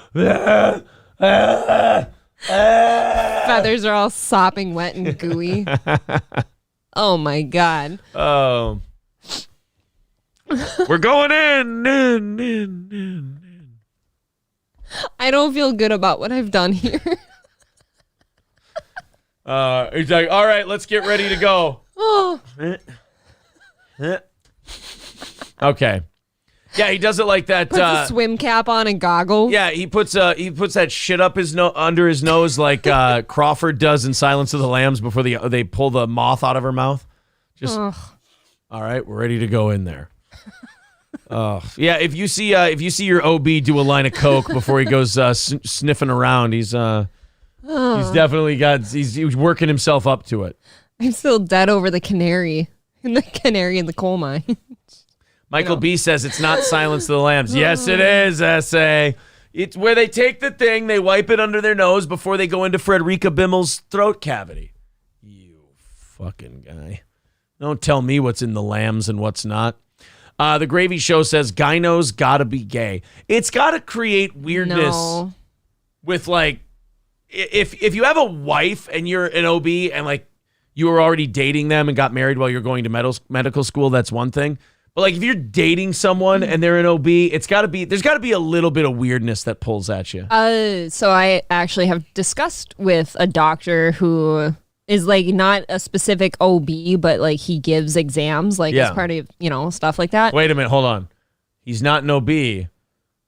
are all sopping wet and gooey. Oh my God. Oh. We're going in. I don't feel good about what I've done here. He's like, all right, let's get ready to go. Oh. Okay. Yeah, he does it like that. Puts a swim cap on and goggles. Yeah, he puts that shit up under his nose like Crawford does in Silence of the Lambs before they pull the moth out of her mouth. Just all right, we're ready to go in there. Yeah, if you see your OB do a line of coke before he goes sniffing around, he's definitely he's working himself up to it. I'm still dead over the canary in the coal mine. Michael B says it's not Silence of the Lambs. Yes, it is, S.A. It's where they take the thing, they wipe it under their nose before they go into Frederica Bimmel's throat cavity. You fucking guy. Don't tell me what's in the lambs and what's not. The Gravy Show says gyno's gotta be gay. It's gotta create weirdness with like, if you have a wife and you're an OB and like you were already dating them and got married while you're going to medical school, that's one thing. But like if you're dating someone and they're an OB, there's got to be a little bit of weirdness that pulls at you. So I actually have discussed with a doctor who is like not a specific OB, but like he gives exams like as part of, stuff like that. Wait a minute, hold on. He's not an OB,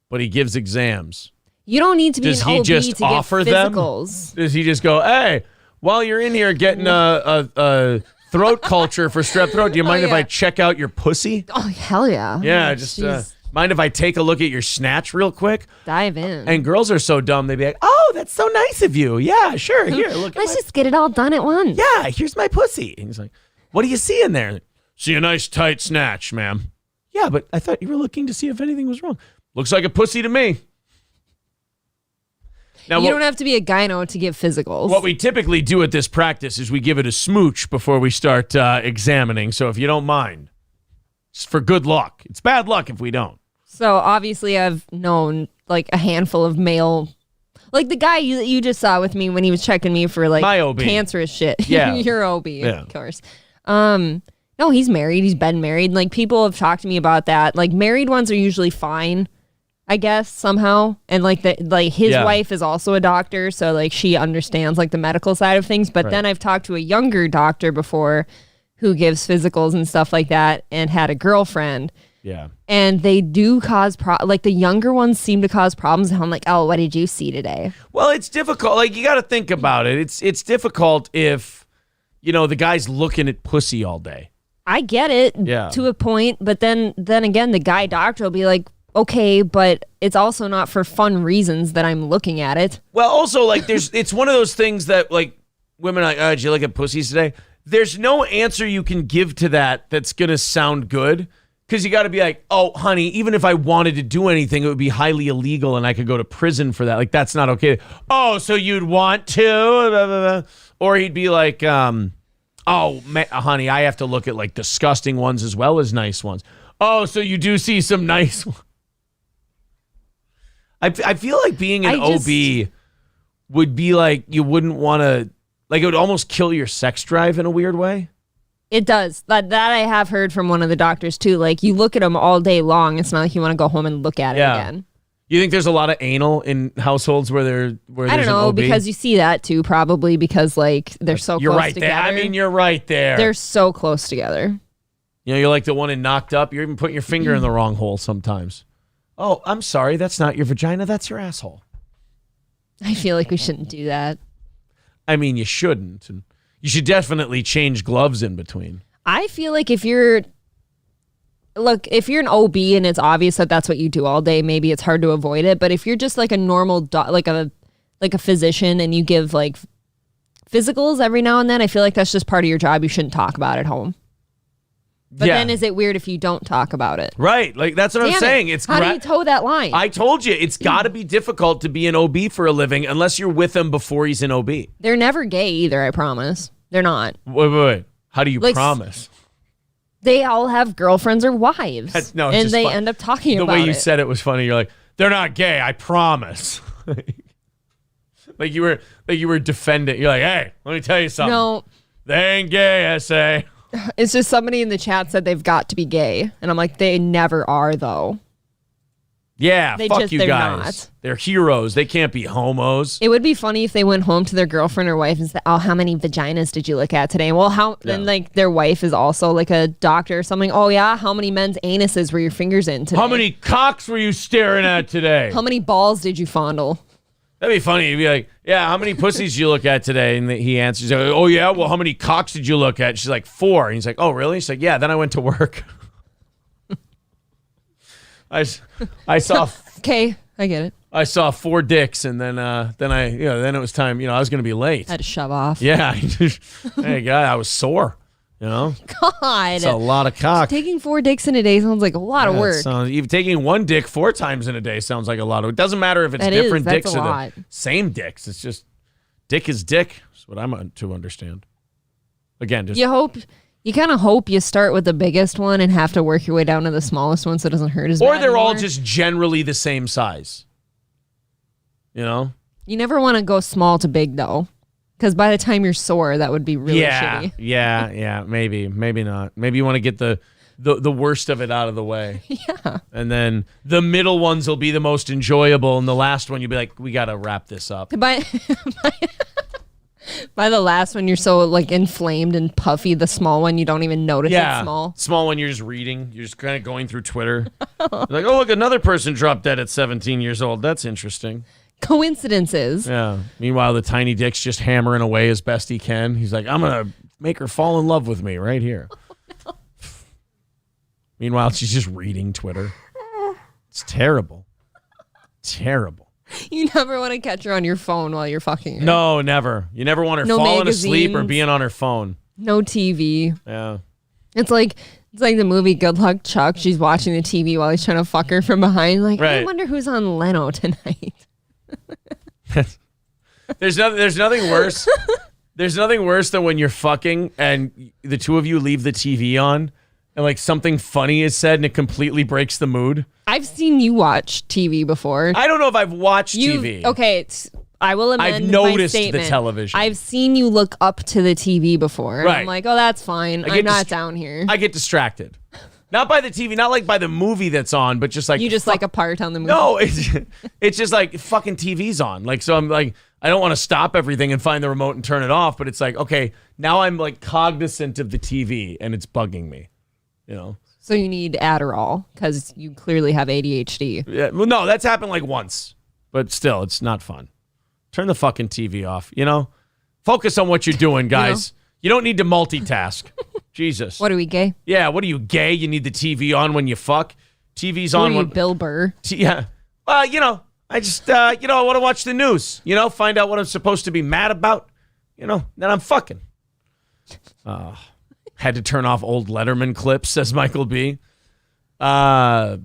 but he gives exams. You don't need to be Does an he OB just to offer get them? physicals. Does he just go, hey, while you're in here getting a throat culture for strep throat, do you mind if I check out your pussy? Oh, hell yeah. Yeah, just Mind if I take a look at your snatch real quick? Dive in. And girls are so dumb. They'd be like, oh, that's so nice of you. Yeah, sure. Here, look. Let's just get it all done at once. Yeah, here's my pussy. And he's like, what do you see in there? See a nice tight snatch, ma'am. Yeah, but I thought you were looking to see if anything was wrong. Looks like a pussy to me. Now, you don't have to be a gyno to give physicals. What we typically do at this practice is we give it a smooch before we start examining. So if you don't mind, it's for good luck. It's bad luck if we don't. So obviously I've known like a handful of male, like the guy you just saw with me when he was checking me for like my OB. Cancerous shit. Yeah. Your OB, of course. No, he's married. He's been married. Like people have talked to me about that. Like married ones are usually fine, I guess, somehow. And like his wife is also a doctor, so like she understands like the medical side of things. But then I've talked to a younger doctor before who gives physicals and stuff like that and had a girlfriend. Yeah. And they do cause like the younger ones seem to cause problems. And I'm like, oh, what did you see today? Well, it's difficult. Like you got to think about it. It's difficult if, the guy's looking at pussy all day. I get it to a point, but then again, the guy doctor will be like, okay, but it's also not for fun reasons that I'm looking at it. Well, also like it's one of those things that like women are like, oh, did you look at pussies today? There's no answer you can give to that's going to sound good. Because you got to be like, oh, honey, even if I wanted to do anything, it would be highly illegal and I could go to prison for that. Like, that's not okay. Oh, so you'd want to? Blah, blah, blah. Or he'd be like, honey, I have to look at like disgusting ones as well as nice ones. Oh, so you do see some nice ones. I feel like being an OB would be like, you wouldn't want to, like it would almost kill your sex drive in a weird way. It does. That I have heard from one of the doctors too. Like you look at them all day long. It's not like you want to go home and look at it again. You think there's a lot of anal in households where there's I don't know, because you see that too, probably because like they're so close together. You're right there. I mean, you're right there. They're so close together. You're like the one in Knocked Up. You're even putting your finger in the wrong hole sometimes. Oh, I'm sorry. That's not your vagina. That's your asshole. I feel like we shouldn't do that. I mean, you shouldn't. And you should definitely change gloves in between. I feel like if you're an OB and it's obvious that that's what you do all day, maybe it's hard to avoid it. But if you're just like a normal, like a physician and you give like physicals every now and then, I feel like that's just part of your job. You shouldn't talk about at home. But then is it weird if you don't talk about it? Right. Like that's what I'm saying. How do you toe that line? I told you, it's got to be difficult to be an OB for a living unless you're with him before he's an OB. They're never gay either, I promise. They're not. Wait. How do you promise? They all have girlfriends or wives. And they end up talking about it. The way you said it was funny. You're like, they're not gay, I promise. like you were defending. You're like, hey, let me tell you something. No. They ain't gay, I say. It's just somebody in the chat said they've got to be gay. And I'm like, they never are, though. Yeah, fuck you they're guys. Not. They're heroes. They can't be homos. It would be funny if they went home to their girlfriend or wife and said, oh, how many vaginas did you look at today? Well, then like their wife is also like a doctor or something. Oh, yeah? How many men's anuses were your fingers in today? How many cocks were you staring at today? How many balls did you fondle? That'd be funny. He'd be like, yeah, how many pussies did you look at today? And he answers, oh, yeah, well, how many cocks did you look at? She's like, 4. And he's like, oh, really? She's like, yeah, then I went to work. I saw... Okay, I get it. I saw 4 dicks, and then it was time. I was going to be late. Had to shove off. Yeah. Hey, God, I was sore. God. It's a lot of cock. Taking 4 dicks in a day sounds like a lot of work. Even taking 1 dick 4 times in a day sounds like a lot of. It doesn't matter if it's different dicks or the same dicks. It's just dick is dick. That's what I'm to understand. Again, just you kind of hope you start with the biggest one and have to work your way down to the smallest one so it doesn't hurt as bad. Or they're all just generally the same size. You never want to go small to big though. Because by the time you're sore, that would be really shitty. Yeah. Maybe not. Maybe you want to get the worst of it out of the way. Yeah. And then the middle ones will be the most enjoyable, and the last one you'll be like, we got to wrap this up. By the last one, you're so like inflamed and puffy. The small one, you don't even notice it's small. Small one, you're just reading. You're just kind of going through Twitter. You're like, oh, look, another person dropped dead at 17 years old. That's interesting. Coincidences. Yeah. Meanwhile, the tiny dick's just hammering away as best he can. He's like, I'm going to make her fall in love with me right here. Oh, no. Meanwhile, she's just reading Twitter. It's terrible. Terrible. You never want to catch her on your phone while you're fucking her. No, never. You never want her No falling asleep or magazines. being on her phone. No TV. Yeah. It's like the movie Good Luck Chuck. She's watching the TV while he's trying to fuck her from behind. Like, I Right. wonder who's on Leno tonight. There's nothing worse. There's nothing worse than when you're fucking and the two of you leave the TV on and like something funny is said and it completely breaks the mood. I've seen you watch TV before. I don't know if I've watched TV. Okay, I will amend I've my noticed the statement. television. I've seen you look up to the TV before. And Right. I'm like, oh, that's fine. I I'm get not dist- down here. I get distracted. Not by the TV, not like by the movie that's on, but just like You just like a part on the movie. No, it's just like fucking TV's on. Like, so I'm like, I don't want to stop everything and find the remote and turn it off, but it's like, okay, now I'm like cognizant of the TV and it's bugging me, you know? So you need Adderall because you clearly have ADHD. Yeah, well, no, that's happened like once, but still, it's not fun. Turn the fucking TV off, you know? Focus on what you're doing, guys. You don't need to multitask. Jesus. What are we, gay? Yeah, what are you, gay? You need the TV on when you fuck? TV's Who on are you, when... Bill Burr? Yeah. Well, you know, I just, I want to watch the news, you know, find out what I'm supposed to be mad about, you know, then I'm fucking. Had to turn off old Letterman clips, says Michael B. Well,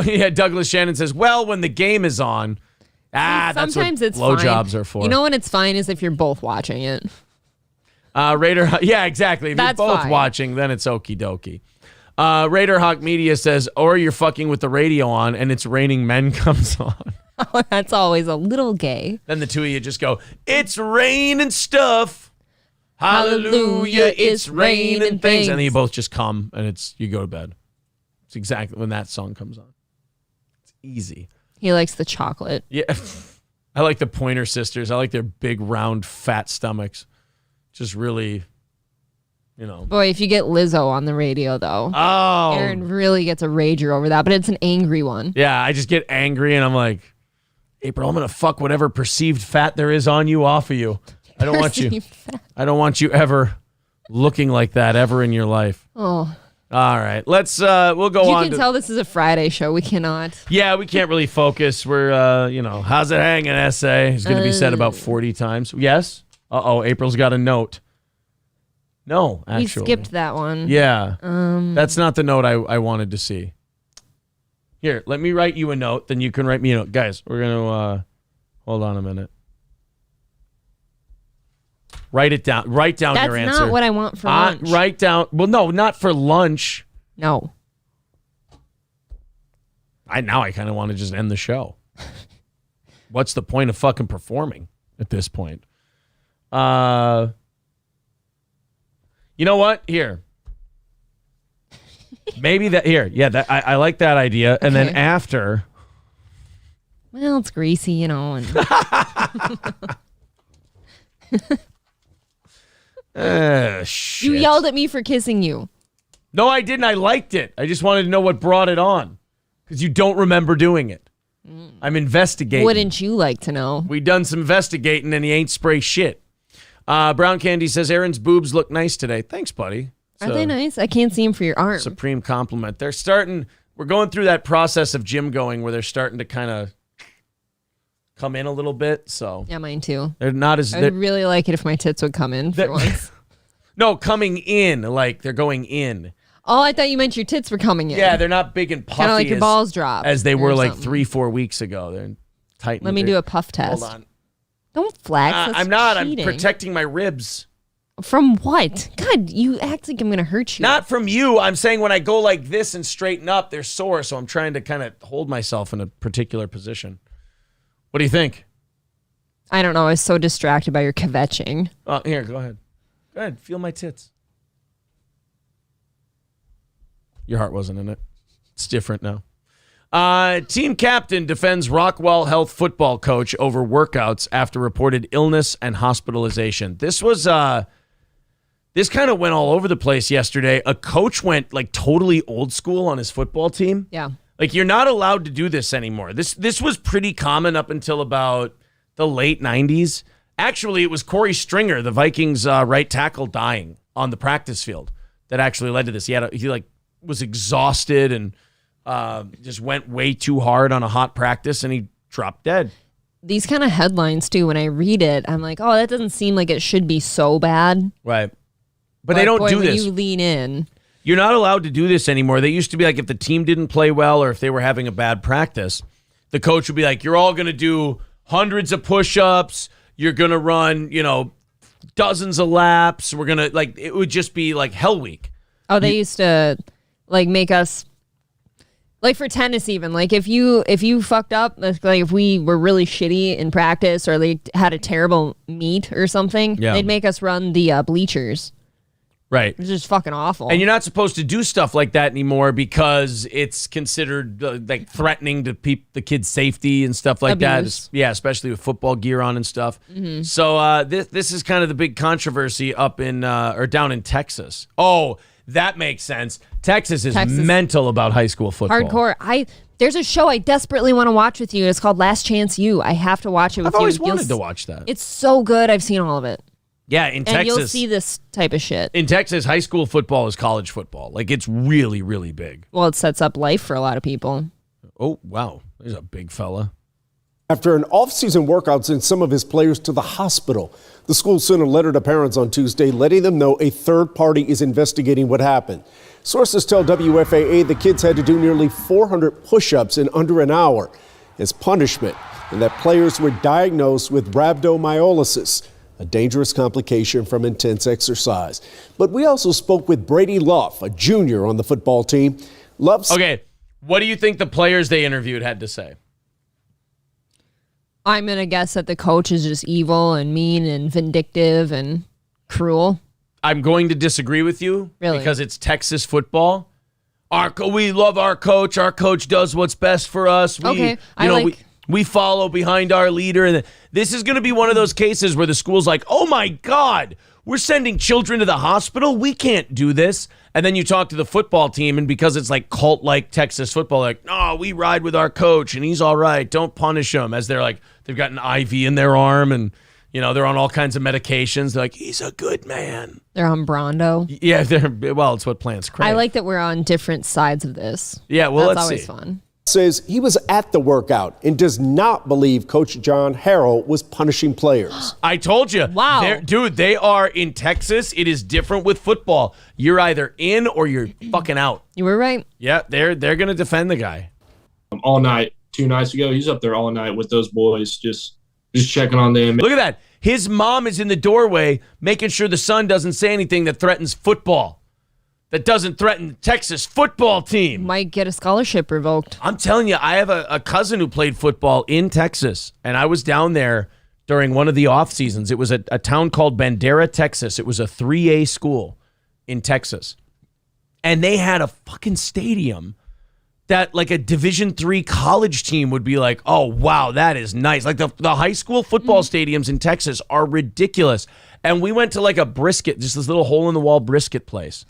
yeah, Douglas Shannon says, well, when the game is on, that's Sometimes what it's blowjobs fine. are for. You know when it's fine is if you're both watching it. Raider, yeah, exactly. If That's you're both fine. watching, then it's okie dokie. Raider Hawk Media says, or you're fucking with the radio on and it's Raining Men comes on. Oh, that's always a little gay. Then the two of you just go, it's rain and stuff. Hallelujah, it's rain and things. And then you both just come and you go to bed. It's exactly when that song comes on. It's easy. He likes the chocolate. Yeah. I like the Pointer Sisters. I like their big, round, fat stomachs. Just really, you know. Boy, if you get Lizzo on the radio, though, Oh. Aaron really gets a rager over that, but it's an angry one. Yeah, I just get angry and I'm like, April, I'm going to fuck whatever perceived fat there is on you off of you. I don't want you. I don't want you ever looking like that ever in your life. Oh. All right. We'll go on. You can tell this is a Friday show. We cannot. Yeah, we can't really focus. We're, how's it hanging, essay? It's going to be said about 40 times. Yes? Uh-oh, April's got a note. No, actually. We skipped that one. Yeah. That's not the note I wanted to see. Here, let me write you a note, then you can write me a note. Guys, we're going to, hold on a minute. Write it down. Write down your answer. That's not what I want for lunch. Write down. Well, no, not for lunch. No. Now I kind of want to just end the show. What's the point of fucking performing at this point? You know what? Here. Maybe that here. Yeah, I like that idea. And then after. Well, it's greasy, you know. And Shit. you yelled at me for kissing you. No, I didn't. I liked it. I just wanted to know what brought it on. Because you don't remember doing it. I'm investigating. Wouldn't you like to know? We done some investigating and he ain't spray shit. Brown Candy says, Aaron's boobs look nice today. Thanks, buddy. Are they nice? I can't see them for your arm. Supreme compliment. We're going through that process of gym going where they're starting to kind of come in a little bit. So Yeah, mine too. they're not as... I would really like it if my tits would come in for once. No, coming in. Like they're going in. Oh, I thought you meant your tits were coming in. Yeah, they're not big and puffy Kind of like your balls drop. as they were or like something. 3-4 weeks ago. They're tight. Let me do a puff test. Hold on. Don't flex. That's I'm not. cheating. I'm protecting my ribs. From what? God, you act like I'm going to hurt you. Not from you. I'm saying when I go like this and straighten up, they're sore. So I'm trying to kind of hold myself in a particular position. What do you think? I don't know. I was so distracted by your kvetching. Here, go ahead. Go ahead. Feel my tits. Your heart wasn't in it. It's different now. Team captain defends Rockwell Health football coach over workouts after reported illness and hospitalization. This was this kind of went all over the place yesterday. A coach went like totally old school on his football team. Yeah. Like you're not allowed to do this anymore. This was pretty common up until about the late 90s. Actually, it was Corey Stringer, the Vikings right tackle, dying on the practice field that actually led to this. He was exhausted and just went way too hard on a hot practice and he dropped dead. These kind of headlines, too, when I read it, I'm like, oh, that doesn't seem like it should be so bad. Right. But they don't do when this. You lean in. You're not allowed to do this anymore. They used to be like if the team didn't play well or if they were having a bad practice, the coach would be like, you're all going to do hundreds of push-ups. You're going to run, dozens of laps. We're going to, it would just be like hell week. Oh, they used to, make us, for tennis even, if you fucked up, if we were really shitty in practice or they had a terrible meet or something, they'd make us run the bleachers. Right. It's just fucking awful. And you're not supposed to do stuff like that anymore because it's considered threatening to the kids' safety and stuff like Abuse. that. Yeah, especially with football gear on and stuff. Mm-hmm. So this is kind of the big controversy up in or down in Texas. Oh, that makes sense. Texas is mental about high school football. Hardcore. There's a show I desperately want to watch with you. It's called Last Chance U. I have to watch it with you. I've always wanted to watch that. It's so good. I've seen all of it. Yeah, in Texas. And you'll see this type of shit. In Texas, high school football is college football. It's really, really big. Well, it sets up life for a lot of people. Oh, wow. There's a big fella. After an off-season workout sent some of his players to the hospital, the school sent a letter to parents on Tuesday letting them know a third party is investigating what happened. Sources tell WFAA the kids had to do nearly 400 push-ups in under an hour as punishment, and that players were diagnosed with rhabdomyolysis, a dangerous complication from intense exercise. But we also spoke with Brady Luff, a junior on the football team. Okay, what do you think the players they interviewed had to say? I'm going to guess that the coach is just evil and mean and vindictive and cruel. I'm going to disagree with you. Really? Because it's Texas football. We love our coach. Our coach does what's best for us. We follow behind our leader. And this is going to be one of those cases where the school's like, oh, my God, we're sending children to the hospital. We can't do this. And then you talk to the football team, and because it's cult-like Texas football, no, we ride with our coach, and he's all right. Don't punish him. As they've got an IV in their arm, and, they're on all kinds of medications. They're like, he's a good man. They're on Brondo. Yeah, it's what plants crave. I like that we're on different sides of this. Yeah, well, That's let's see. always fun. Says he was at the workout and does not believe Coach John Harrell was punishing players. I told you. Wow. Dude, they are in Texas. It is different with football. You're either in or you're fucking out. You were right. Yeah, they're going to defend the guy. All night, 2 nights ago, he's up there all night with those boys, just checking on them. Look at that. His mom is in the doorway making sure the son doesn't say anything that threatens football. That doesn't threaten the Texas football team. Might get a scholarship revoked. I'm telling you, I have a cousin who played football in Texas, and I was down there during one of the off seasons. It was a town called Bandera, Texas. It was a 3A school in Texas. And they had a fucking stadium that a Division III college team would be like, oh, wow, that is nice. The high school football stadiums in Texas are ridiculous. And we went to a brisket, just this little hole-in-the-wall brisket place.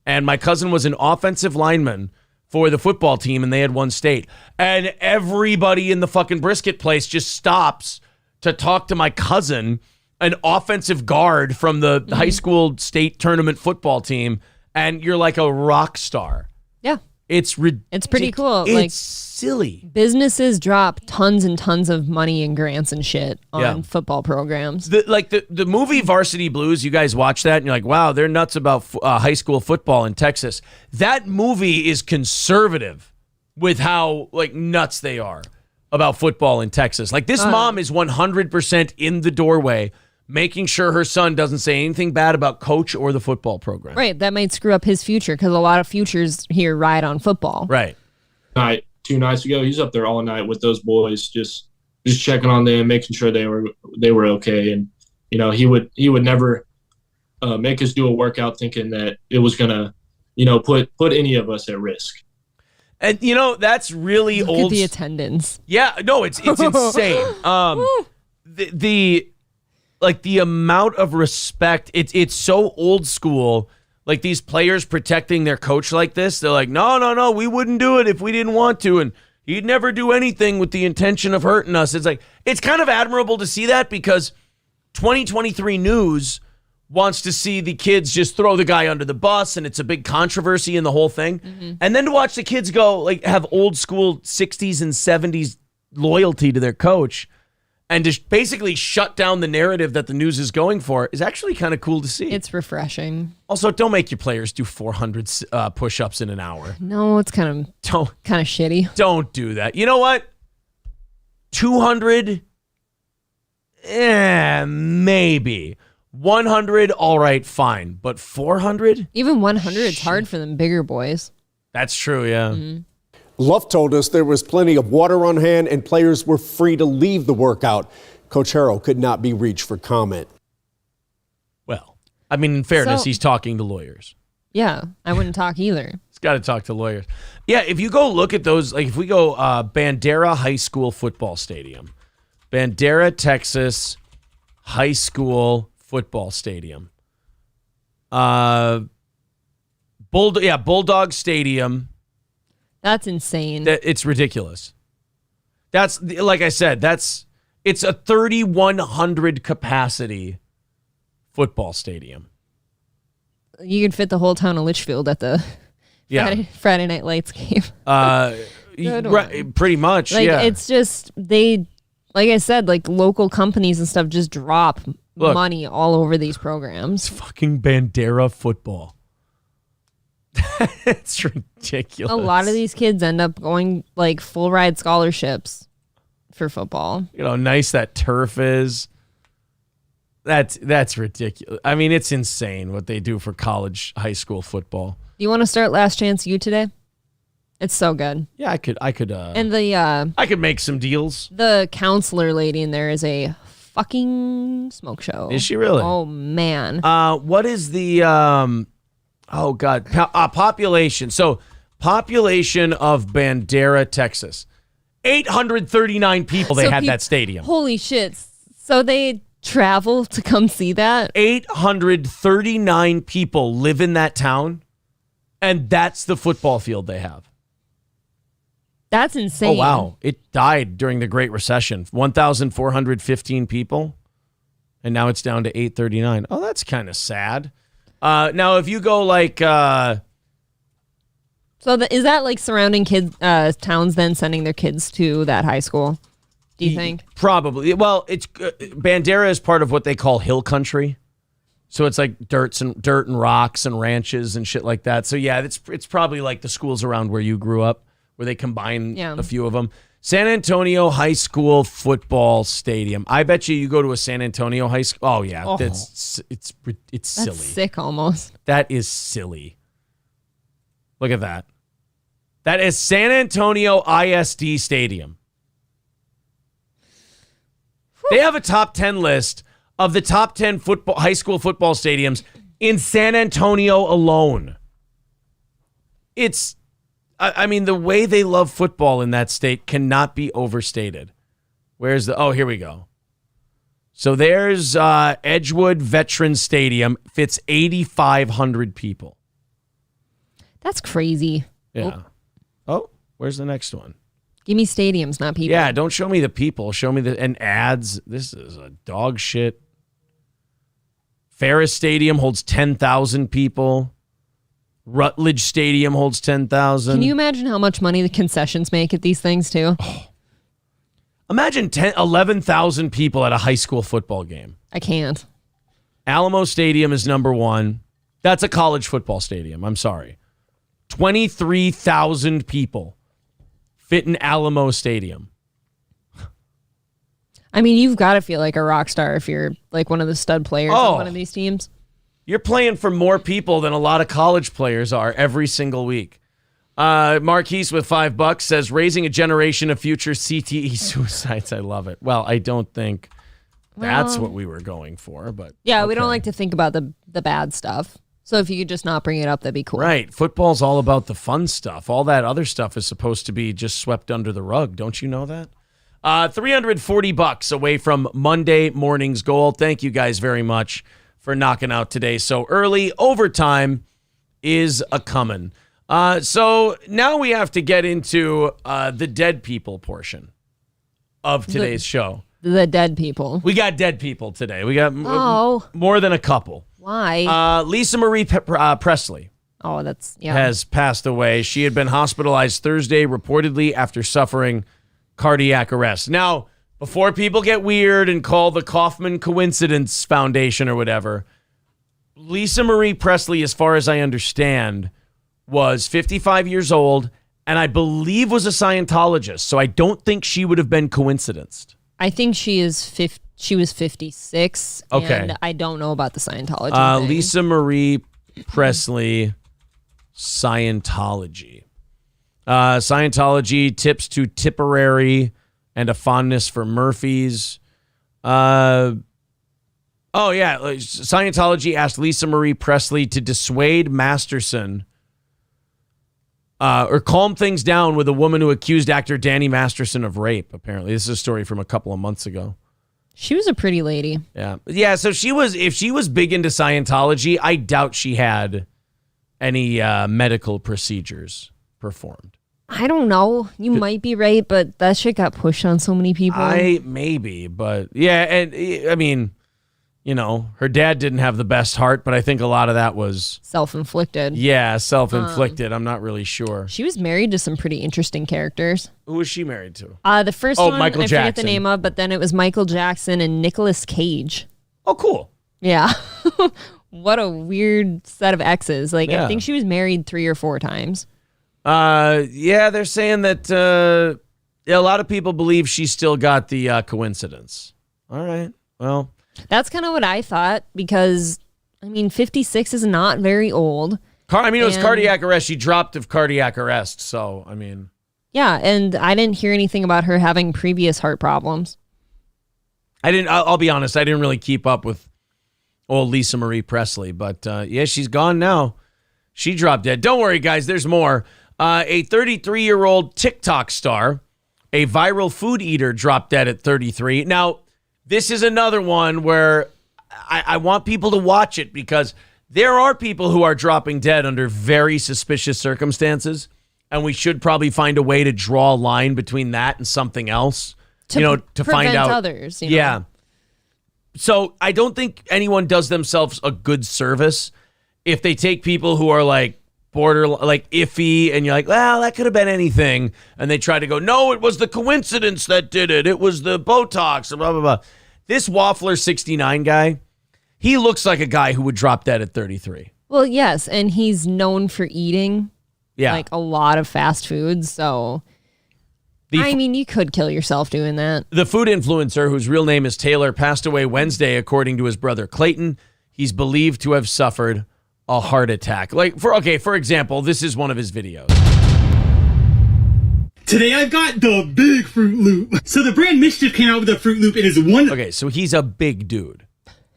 And my cousin was an offensive lineman for the football team, and they had won state. And everybody in the fucking brisket place just stops to talk to my cousin, an offensive guard from the high school state tournament football team, and you're like a rock star. Yeah. It's pretty cool. It's silly. Businesses drop tons and tons of money and grants and shit on football programs. The movie Varsity Blues, you guys watch that and you're like, wow, they're nuts about high school football in Texas. That movie is conservative with how nuts they are about football in Texas. This mom is 100% in the doorway making sure her son doesn't say anything bad about coach or the football program. Right. That might screw up his future because a lot of futures here ride on football. Right. 2 nights ago, he's up there all night with those boys, just checking on them, making sure they were okay. And, he would never make us do a workout thinking that it was going to, put any of us at risk. And, that's really Look old. at the attendance. Yeah. No, it's insane. The amount of respect, it's so old school. These players protecting their coach like this, they're like, no, we wouldn't do it if we didn't want to, and he'd never do anything with the intention of hurting us. It's kind of admirable to see that because 2023 news wants to see the kids just throw the guy under the bus, and it's a big controversy in the whole thing. And then to watch the kids go, like, have old school 60s and 70s loyalty to their coach and just basically shut down the narrative that the news is going for is actually kind of cool to see. It's refreshing. Also, don't make your players do 400 push-ups in an hour. No, it's kind of shitty. Don't do that. You know what? 200? Maybe. 100, all right, fine. But 400? Even 100 is hard for them bigger boys. That's true, yeah. Luff told us there was plenty of water on hand and players were free to leave the workout. Coach Harrell could not be reached for comment. Well, I mean, in fairness, So- he's talking to lawyers. Yeah, I wouldn't talk either. He's got to talk to lawyers. Yeah, if you go look at those, like if we go Bandera High School Football Stadium, Bandera, Texas High School Football Stadium, Bulldog Stadium. That's insane. It's ridiculous. That's, like I said, it's a 3,100 capacity football stadium. You could fit the whole town of Litchfield at the Friday Night Lights game. Pretty much, Like, yeah. it's just, like I said, like local companies and stuff just drop money all over these programs. It's fucking Bandera football. It's ridiculous. A lot of these kids end up going like full ride scholarships for football. You know, nice that turf is. That's ridiculous. I mean, it's insane what they do for college, high school football. Do you want to start Last Chance U today? It's so good. Yeah, I could. And I could make some deals. The counselor lady in there is a fucking smoke show. Is she really? Oh man. What is the oh god, population? So, population of Bandera, Texas. 839 people they had that stadium. Holy shit. So they travel to come see that? 839 people live in that town, and that's the football field they have. That's insane. Oh, wow. It died during the Great Recession. 1,415 people, and now it's down to 839. Oh, that's kind of sad. Now, if you go like... So is that like surrounding towns then sending their kids to that high school? Do you think? Probably. Well, it's Bandera is part of what they call hill country. So it's like dirt and rocks and ranches and shit like that. So yeah, it's probably like the schools around where you grew up, where they combine a few of them. San Antonio High School Football Stadium. I bet you go to a San Antonio High School. Oh yeah, it's silly. That's sick almost. That is silly. Look at that. That is San Antonio ISD Stadium. They have a top 10 list of the top 10 high school football stadiums in San Antonio alone. I mean, the way they love football in that state cannot be overstated. Here we go. So there's Edgewood Veterans Stadium, fits 8,500 people. That's crazy. Yeah. Oh, where's the next one? Give me stadiums, not people. Yeah, don't show me the people. Show me and ads. This is a dog shit. Ferris Stadium holds 10,000 people. Rutledge Stadium holds 10,000. Can you imagine how much money the concessions make at these things too? Oh. Imagine 11,000 people at a high school football game. I can't. Alamo Stadium is number one. That's a college football stadium. I'm sorry. 23,000 people fit in Alamo Stadium. I mean, you've got to feel like a rock star if you're like one of the stud players on one of these teams. You're playing for more people than a lot of college players are every single week. Marquise with $5 says, raising a generation of future CTE suicides. I love it. Well, I don't think that's what we were going for, but yeah, we don't like to think about the bad stuff. So if you could just not bring it up, that'd be cool. Right. Football's all about the fun stuff. All that other stuff is supposed to be just swept under the rug. Don't you know that? $340 away from Monday morning's goal. Thank you guys very much for knocking out today so early. Overtime is a coming. So now we have to get into the dead people portion of today's show. The dead people. We got dead people today. We got more than a couple. Why? Lisa Marie Pressley Oh, that's has passed away. She had been hospitalized Thursday, reportedly after suffering cardiac arrest. Now, before people get weird and call the Kaufman Coincidence Foundation or whatever, Lisa Marie Pressley, as far as I understand, was 55 years old and I believe was a Scientologist. So I don't think she would have been coincidenced. I think she was 56. Okay. And I don't know about the Scientology thing. Lisa Marie Pressley, Scientology. Scientology, tips to Tipperary and a fondness for Murphys. Scientology asked Lisa Marie Pressley to dissuade Masterson or calm things down with a woman who accused actor Danny Masterson of rape, apparently. This is a story from a couple of months ago. She was a pretty lady. Yeah, so if she was big into Scientology, I doubt she had any medical procedures performed. I don't know. You might be right, but that shit got pushed on so many people. Maybe, but yeah, and I mean, you know, her dad didn't have the best heart, but I think a lot of that was self-inflicted. Yeah, self-inflicted. I'm not really sure. She was married to some pretty interesting characters. Who was she married to? The first one, Michael I Jackson. forget the name of, but then it was Michael Jackson and Nicolas Cage. Oh, cool. Yeah. What a weird set of exes. Like, Yeah. I think she was married 3 or 4 times. Yeah, they're saying that a lot of people believe she still got the coincidence. All right, well. That's kind of what I thought because, I mean, 56 is not very old. It was cardiac arrest. She dropped of cardiac arrest, so, I mean. Yeah, and I didn't hear anything about her having previous heart problems. I'll be honest, I didn't really keep up with old Lisa Marie Pressley, but yeah, she's gone now. She dropped dead. Don't worry, guys, there's more. A 33-year-old TikTok star, a viral food eater, dropped dead at 33. Now, this is another one where I want people to watch it because there are people who are dropping dead under very suspicious circumstances, and we should probably find a way to draw a line between that and something else, to find out. Others, Yeah. So I don't think anyone does themselves a good service if they take people who are like iffy, and you're like, well, that could have been anything, and they try to go, no, it was the coincidence that did it. It was the Botox, blah, blah, blah. This Waffler 69 guy, he looks like a guy who would drop dead at 33. Well, yes, and he's known for eating like a lot of fast food, so I mean, you could kill yourself doing that. The food influencer, whose real name is Taylor, passed away Wednesday, according to his brother Clayton. He's believed to have suffered a heart attack. For example, this is one of his videos. Today I've got the big Fruit Loop. So the brand Mischief came out with a Fruit Loop. It is one. Okay, so he's a big dude,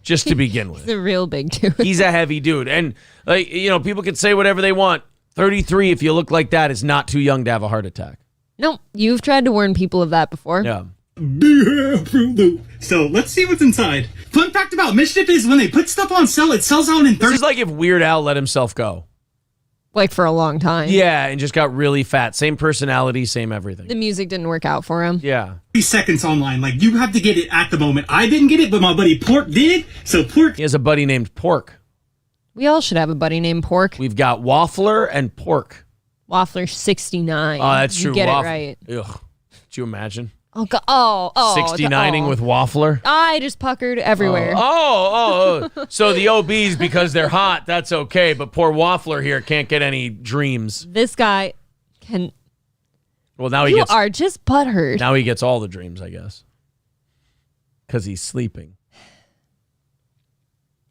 just to begin with. He's a real big dude. He's a heavy dude. And, people can say whatever they want. 33, if you look like that, is not too young to have a heart attack. No, you've tried to warn people of that before. Yeah. Big Fruit Loop. So let's see what's inside. Fun fact about Mischief is when they put stuff on sale, it sells out in 30. This is like if Weird Al let himself go. Like for a long time. Yeah, and just got really fat. Same personality, same everything. The music didn't work out for him. Yeah. 30 seconds online. Like, you have to get it at the moment. I didn't get it, but my buddy Pork did. So Pork. He has a buddy named Pork. We all should have a buddy named Pork. We've got Waffler and Pork. Waffler 69. Oh, that's true. You get it right. Ugh. Could you imagine? Oh, God. Oh. 69ing with Waffler? I just puckered everywhere. So the OBs, because they're hot, that's okay. But poor Waffler here can't get any dreams. This guy can. Well, now you are just butthurt. Now he gets all the dreams, I guess. Because he's sleeping.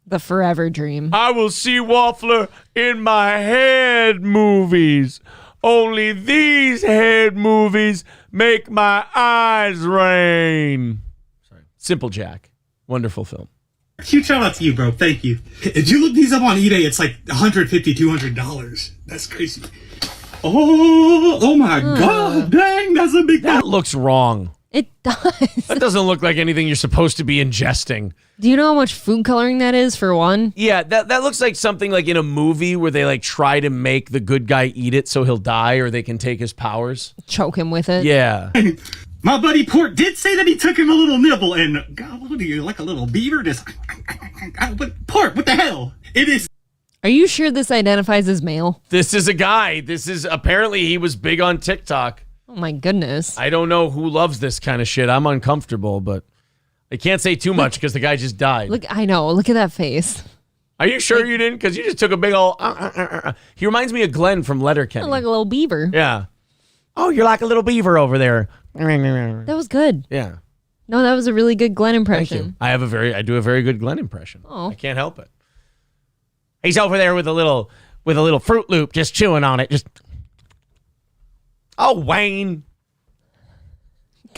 The forever dream. I will see Waffler in my head movies. Only these head movies make my eyes rain. Sorry. Simple Jack. Wonderful film. Huge shout out to you, bro. Thank you. If you look these up on eBay, it's like $150, $200. That's crazy. Oh my God. Dang, that's a big. That looks wrong. It does. That doesn't look like anything you're supposed to be ingesting. Do you know how much food coloring that is for one? Yeah, that looks like something like in a movie where they like try to make the good guy eat it so he'll die or they can take his powers. Choke him with it. Yeah. My buddy Port did say that he took him a little nibble, and God, what are you, like a little beaver? Just Pork, what the hell? It is. Are you sure this identifies as male? This is a guy. Apparently he was big on TikTok. Oh my goodness. I don't know who loves this kind of shit. I'm uncomfortable, but I can't say too much because the guy just died. I know. Look at that face. Are you sure you didn't? Because you just took a big old... He reminds me of Glenn from Letterkenny. Like a little beaver. Yeah. Oh, you're like a little beaver over there. That was good. Yeah. No, that was a really good Glenn Thank impression. you. I do a very good Glenn impression. Oh. I can't help it. He's over there with a little Fruit Loop, just chewing on it. Just... Oh, Wayne.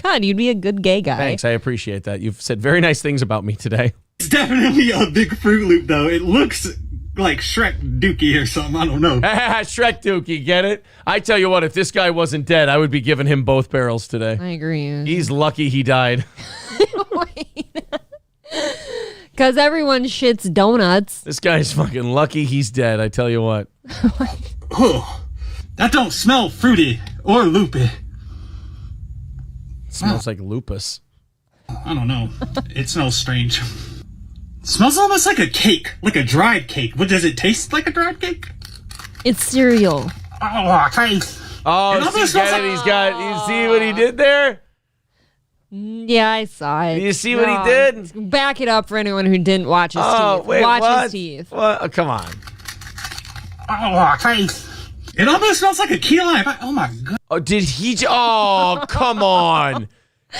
God, you'd be a good gay guy. Thanks, I appreciate that. You've said very nice things about me today. It's definitely a big Fruit Loop, though. It looks like Shrek Dookie or something. I don't know. Shrek Dookie, get it? I tell you what, if this guy wasn't dead, I would be giving him both barrels today. I agree. He's lucky he died. Because everyone shits donuts. This guy's fucking lucky he's dead, I tell you what. Oh, that don't smell fruity or loopy. It smells like lupus. I don't know. It smells strange. It smells almost like a cake, like a dried cake. What, does it taste like a dried cake? It's cereal. Oh, taste. Oh, you see what he did there? Yeah, I saw it. You see what he did? Back it up for anyone who didn't watch his teeth. Wait, watch what? his teeth. What? Oh, come on. Oh, taste. It almost smells like a key lime. Oh my god. Oh, did he? Oh, come on.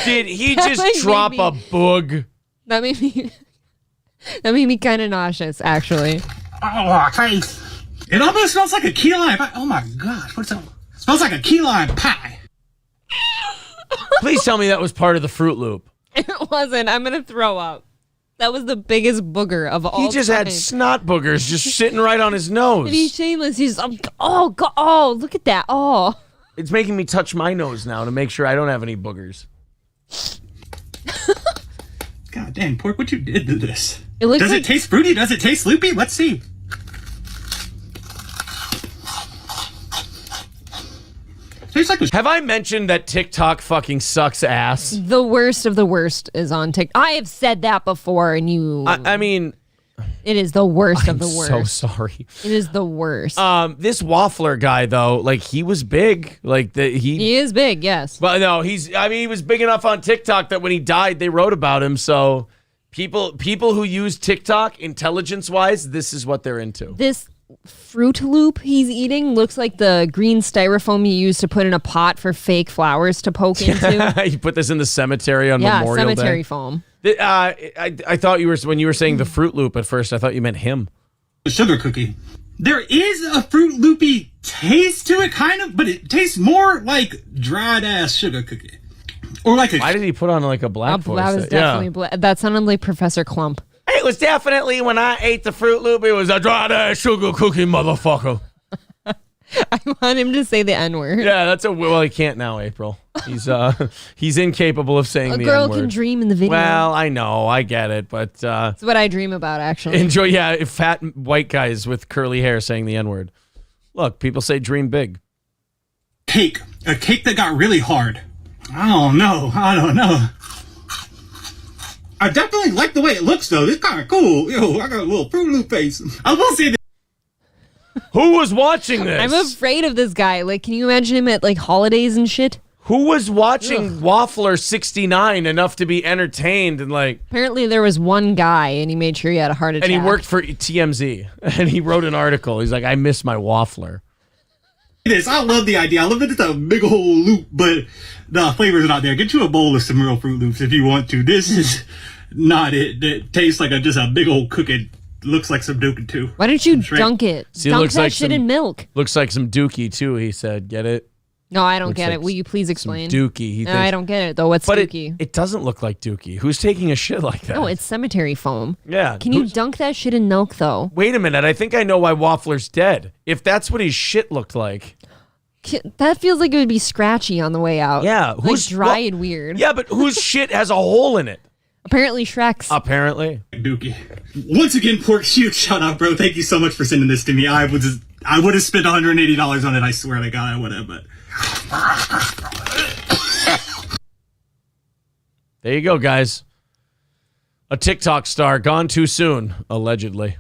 Did he That just drop a boog? That made me kind of nauseous, actually. Oh, taste. It almost smells like a key lime. Oh my god. What's that? It smells like a key lime pie. Please tell me that was part of the Fruit Loop. It wasn't. I'm going to throw up. That was the biggest booger of all time. He just had snot boogers just sitting right on his nose. And he's shameless. He's, oh, God, oh, look at that. Oh. It's making me touch my nose now to make sure I don't have any boogers. God damn, Pork, what you did to this? Does it taste fruity? Does it taste loopy? Let's see. Have I mentioned that TikTok fucking sucks ass? The worst of the worst is on TikTok. I have said that before, and you... I mean... It is the worst of the worst. I'm so sorry. It is the worst. This Waffler guy, though, like, he was big. Like, he is big, yes. Well, no, he was big enough on TikTok that when he died, they wrote about him. So people who use TikTok, intelligence-wise, this is what they're into. This Fruit Loop he's eating looks like the green styrofoam you use to put in a pot for fake flowers to poke into. You put this in the cemetery on Memorial Day. Yeah, cemetery foam. I thought when you were saying the Fruit Loop at first, I thought you meant him. A sugar cookie. There is a Fruit Loopy taste to it, kind of, but it tastes more like dried ass sugar cookie. Or like Why did he put on like a black voice? That was definitely that sounded like Professor Clump. It was definitely when I ate the Fruit Loop, it was a dried ass sugar cookie, motherfucker. I want him to say the N-word. Yeah, well, he can't now, April. He's incapable of saying the N-word. A girl can dream in the video. Well, I know, I get it, but it's what I dream about, actually. Enjoy, fat white guys with curly hair saying the N-word. Look, people say dream big. Cake. A cake that got really hard. I don't know. I definitely like the way it looks, though. It's kind of cool. Yo, I got a little Fruit Loop face. I will say that. Who was watching this? I'm afraid of this guy. Like, can you imagine him at, like, holidays and shit? Who was watching Waffler 69 enough to be entertained and, like... Apparently there was one guy, and he made sure he had a heart attack. And he worked for TMZ, and he wrote an article. He's like, I miss my Waffler. I love the idea. I love that it's a big old loop, but the flavor's not there. Get you a bowl of some real Fruit Loops if you want to. This is not it. It tastes like just a big old cookie. Looks like some Dookie, too. Why don't you dunk it? See, dunk looks that like shit in milk. Looks like some Dookie, too, he said. Get it? No, I don't Looks get like it. Will you please explain? Dookie. No, I don't get it, though. What's Dookie? It doesn't look like Dookie. Who's taking a shit like that? No, it's cemetery foam. Yeah. Can you dunk that shit in milk, though? Wait a minute. I think I know why Waffler's dead. If that's what his shit looked like. That feels like it would be scratchy on the way out. Yeah. Like dry and weird. Yeah, but whose shit has a hole in it? Apparently Shrek's. Apparently. Dookie. Once again, Pork, huge shout out, bro. Thank you so much for sending this to me. I would have spent $180 on it. I swear to God, I would have, but. There you go, guys. A TikTok star gone too soon, allegedly.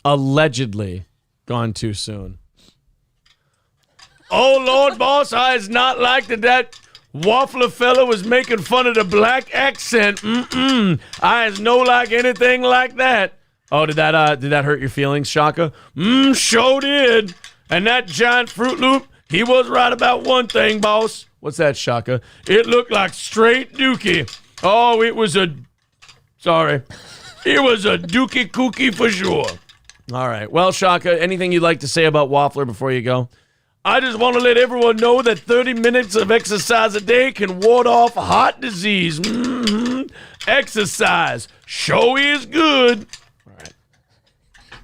Allegedly gone too soon. Oh, Lord, boss, I is not like that waffler fella was making fun of the black accent. I is no like anything like that. Oh, did that hurt your feelings, Shaka? Sure did. And that giant Fruit Loop, he was right about one thing, boss. What's that, Shaka? It looked like straight dookie. Oh, it was a dookie kookie for sure. All right. Well, Shaka, anything you'd like to say about Waffler before you go? I just want to let everyone know that 30 minutes of exercise a day can ward off heart disease. Exercise sure is good. All right.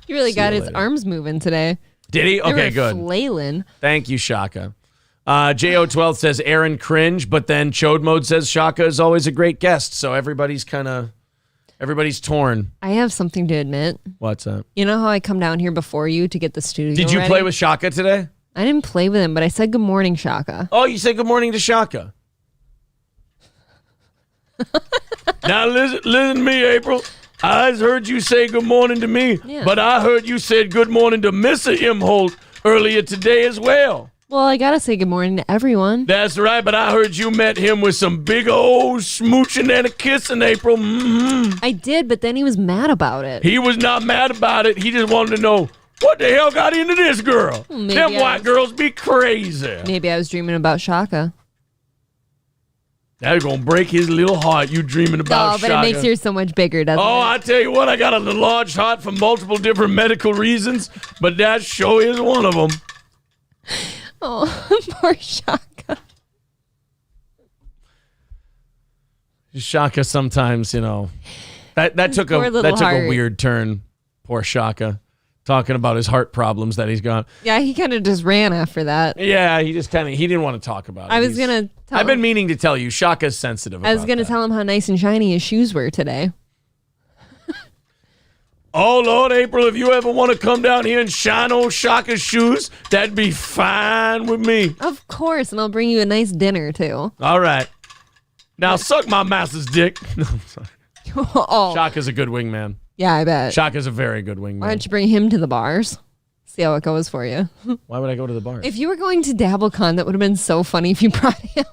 He really got his arms moving today. Did he? Okay, good. Flailing. Thank you, Shaka. JO12 says Aaron cringe, but then Chode Mode says Shaka is always a great guest. So everybody's torn. I have something to admit. What's that? You know how I come down here before you to get the studio Did you ready? play with Shaka today? I didn't play with him, but I said good morning, Shaka. Oh, you said good morning to Shaka. Now listen to me, April. I heard you say good morning to me, but I heard you said good morning to Mr. Imholt earlier today as well. Well, I gotta say good morning to everyone. That's right, but I heard you met him with some big old smooching and a kissing, April. I did, but then he was mad about it. He was not mad about it. He just wanted to know, what the hell got into this girl? Them white girls be crazy. Maybe I was dreaming about Shaka. That's going to break his little heart, you dreaming about Shaka. But it makes yours so much bigger, doesn't it? Oh, I tell you what, I got a large heart for multiple different medical reasons, but that sure is one of them. Oh, poor Shaka. Shaka sometimes, that took a weird turn. Poor Shaka. Talking about his heart problems that he's got. Yeah, he kind of just ran after that. Yeah, he didn't want to talk about it. I've been meaning to tell you, Shaka's sensitive about I was going to tell him how nice and shiny his shoes were today. Oh, Lord, April, if you ever want to come down here and shine old Shaka's shoes, that'd be fine with me. Of course, and I'll bring you a nice dinner, too. All right. Now, suck my master's dick. No, I'm sorry. Oh. Shaka's a good wingman. Yeah, I bet. Shaka's a very good wingman. Why don't you bring him to the bars? See how it goes for you. Why would I go to the bars? If you were going to DabbleCon, that would have been so funny if you brought him.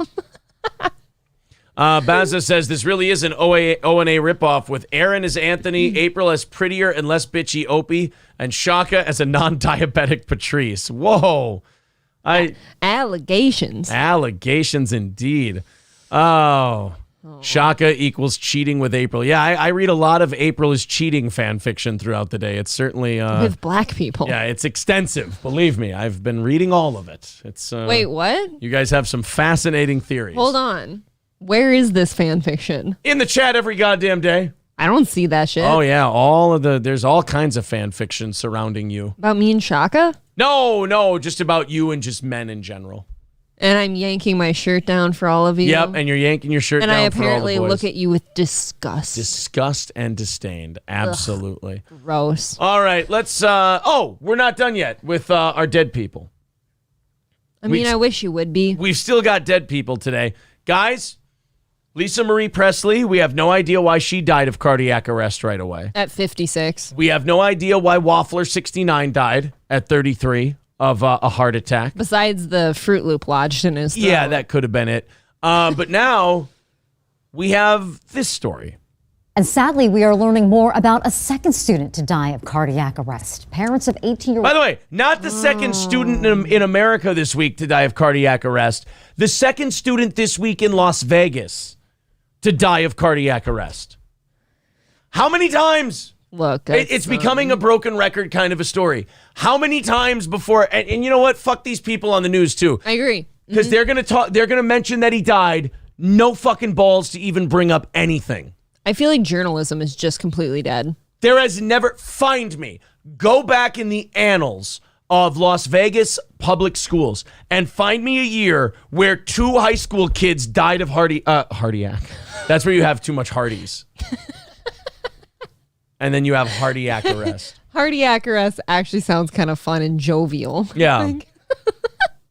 Bazza says this really is an O&A ripoff with Aaron as Anthony, April as prettier and less bitchy Opie, and Shaka as a non-diabetic Patrice. Whoa. Allegations. Allegations indeed. Oh. Shaka equals cheating with April. Yeah, I read a lot of April is cheating fan fiction throughout the day. It's certainly with black people. Yeah, it's extensive. Believe me, I've been reading all of it. It's Wait, what? You guys have some fascinating theories. Hold on. Where is this fan fiction? In the chat every goddamn day. I don't see that shit. Oh yeah, there's all kinds of fan fiction surrounding you. About me and Shaka? No, just about you and just men in general. And I'm yanking my shirt down for all of you. Yep, and you're yanking your shirt down for all the boys. And I apparently look at you with disgust. Disgust and disdain. Absolutely. Ugh, gross. All right, let's... we're not done yet with our dead people. I wish you would be. We've still got dead people today. Guys, Lisa Marie Pressley, we have no idea why she died of cardiac arrest right away. At 56. We have no idea why Waffler 69 died at 33. Of a heart attack. Besides the Fruit Loop lodged in his throat. Yeah, that could have been it. But now we have this story. And sadly, we are learning more about a second student to die of cardiac arrest. Parents of 18-year-old... By the way, not the second student in America this week to die of cardiac arrest. The second student this week in Las Vegas to die of cardiac arrest. How many times... Look, it's becoming a broken record kind of a story. How many times before, and you know what? Fuck these people on the news too. I agree. Because they're going to mention that he died. No fucking balls to even bring up anything. I feel like journalism is just completely dead. There has never, find me, go back in the annals of Las Vegas public schools and find me a year where 2 high school kids died of cardiac. That's where you have too much Hardee's. And then you have cardiac arrest. Cardiac arrest actually sounds kind of fun and jovial. Yeah.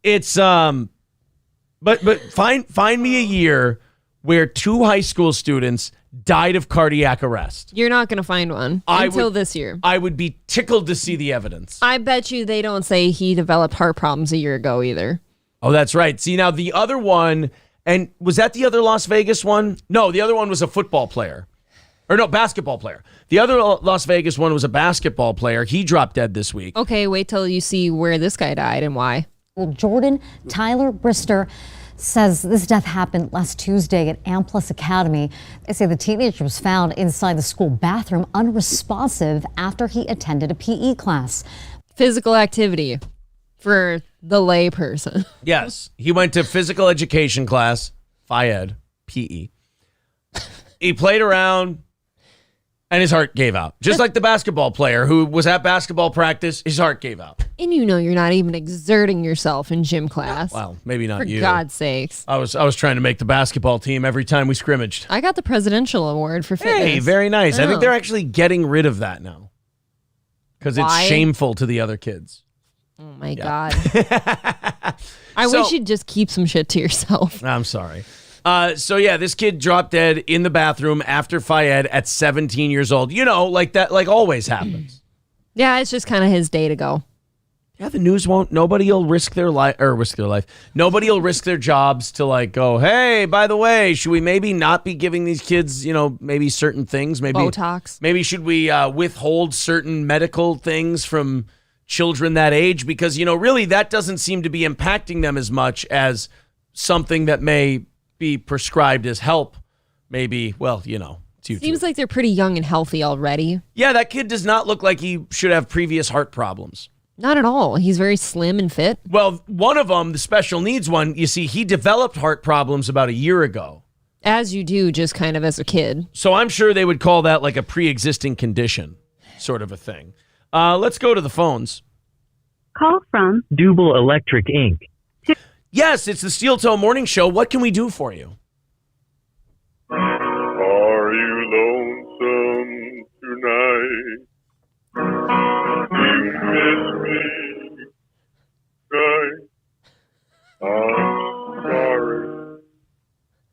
It's but find me a year where 2 high school students died of cardiac arrest. You're not going to find one until this year. I would be tickled to see the evidence. I bet you they don't say he developed heart problems a year ago either. Oh, that's right. See, now the other one, and was that the other Las Vegas one? No, the other one was a football player. Or no, basketball player. The other Las Vegas one was a basketball player. He dropped dead this week. Okay, wait till you see where this guy died and why. Well, Jordan Tyler Brister says this death happened last Tuesday at Amplis Academy. They say the teenager was found inside the school bathroom unresponsive after he attended a PE class. Physical activity for the lay person. Yes, he went to physical education class, Phi-Ed, PE. He played around, and his heart gave out. Just like the basketball player who was at basketball practice, his heart gave out. And you know you're not even exerting yourself in gym class. Well, maybe not you. For God's sakes. I was trying to make the basketball team every time we scrimmaged. I got the presidential award for fitness. Hey, very nice. I think Oh. they're actually getting rid of that now. Because it's Why? shameful to the other kids. Oh my God. I wish you'd just keep some shit to yourself. I'm sorry. So yeah, this kid dropped dead in the bathroom after Phi-Ed at 17 years old. You know, like that, like always happens. Yeah, it's just kind of his day to go. Yeah, the news won't. Nobody will risk their life. Nobody will risk their jobs to like go. Hey, by the way, should we maybe not be giving these kids, maybe certain things? Maybe Botox. Maybe should we withhold certain medical things from children that age? Because really, that doesn't seem to be impacting them as much as something that may be prescribed as help. Maybe, it's YouTube. Seems like they're pretty young and healthy already. Yeah, that kid does not look like he should have previous heart problems. Not at all. He's very slim and fit. Well, one of them, the special needs one, you see, he developed heart problems about a year ago. As you do, just kind of as a kid. So I'm sure they would call that like a pre-existing condition sort of a thing. Let's go to the phones. Call from Double Electric Inc. Yes, it's the Steel Toe Morning Show. What can we do for you? Are you lonesome tonight? You miss me, right? I'm sorry,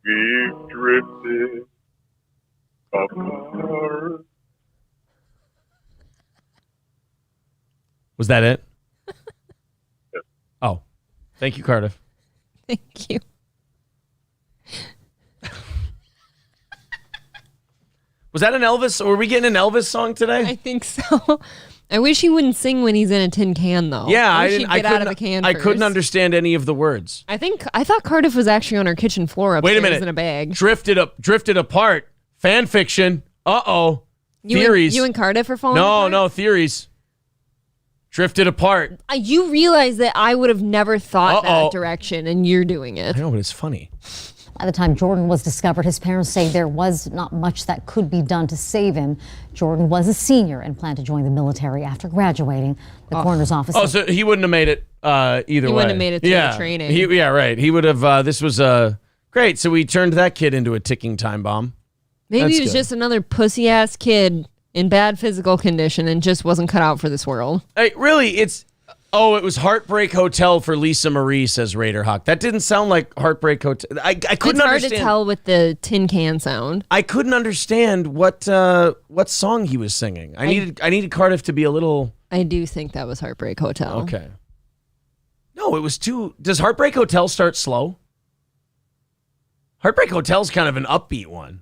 we've drifted apart. Was that it? Oh, thank you, Cardiff. Thank you. Was that an Elvis? Or were we getting an Elvis song today? I think so. I wish he wouldn't sing when he's in a tin can, though. Yeah, I wish he'd get out of the can I first. couldn't understand any of the words. I thought Cardiff was actually on our kitchen floor upstairs Wait a minute. in a bag. Drifted apart. Fan fiction. Uh-oh. Theories. You and Cardiff are falling No, apart? no, theories. Drifted apart. You realize that I would have never thought Uh-oh. that direction, and you're doing it. I know, but it's funny. By the time Jordan was discovered, his parents say there was not much that could be done to save him. Jordan was a senior and planned to join the military after graduating. The coroner's office. Oh, so he wouldn't have made it either way. He wouldn't have made it through the training. Yeah, right. He would have. This was great. So we turned that kid into a ticking time bomb. Maybe That's he was good. just another pussy-ass kid in bad physical condition and just wasn't cut out for this world. Hey, really, it was Heartbreak Hotel for Lisa Marie, says Raider Hawk. That didn't sound like Heartbreak Hotel. I couldn't It's hard understand. to tell with the tin can sound. I couldn't understand what song he was singing. I needed Cardiff to be a little. I do think that was Heartbreak Hotel. Okay. No, it was too. Does Heartbreak Hotel start slow? Heartbreak Hotel's kind of an upbeat one.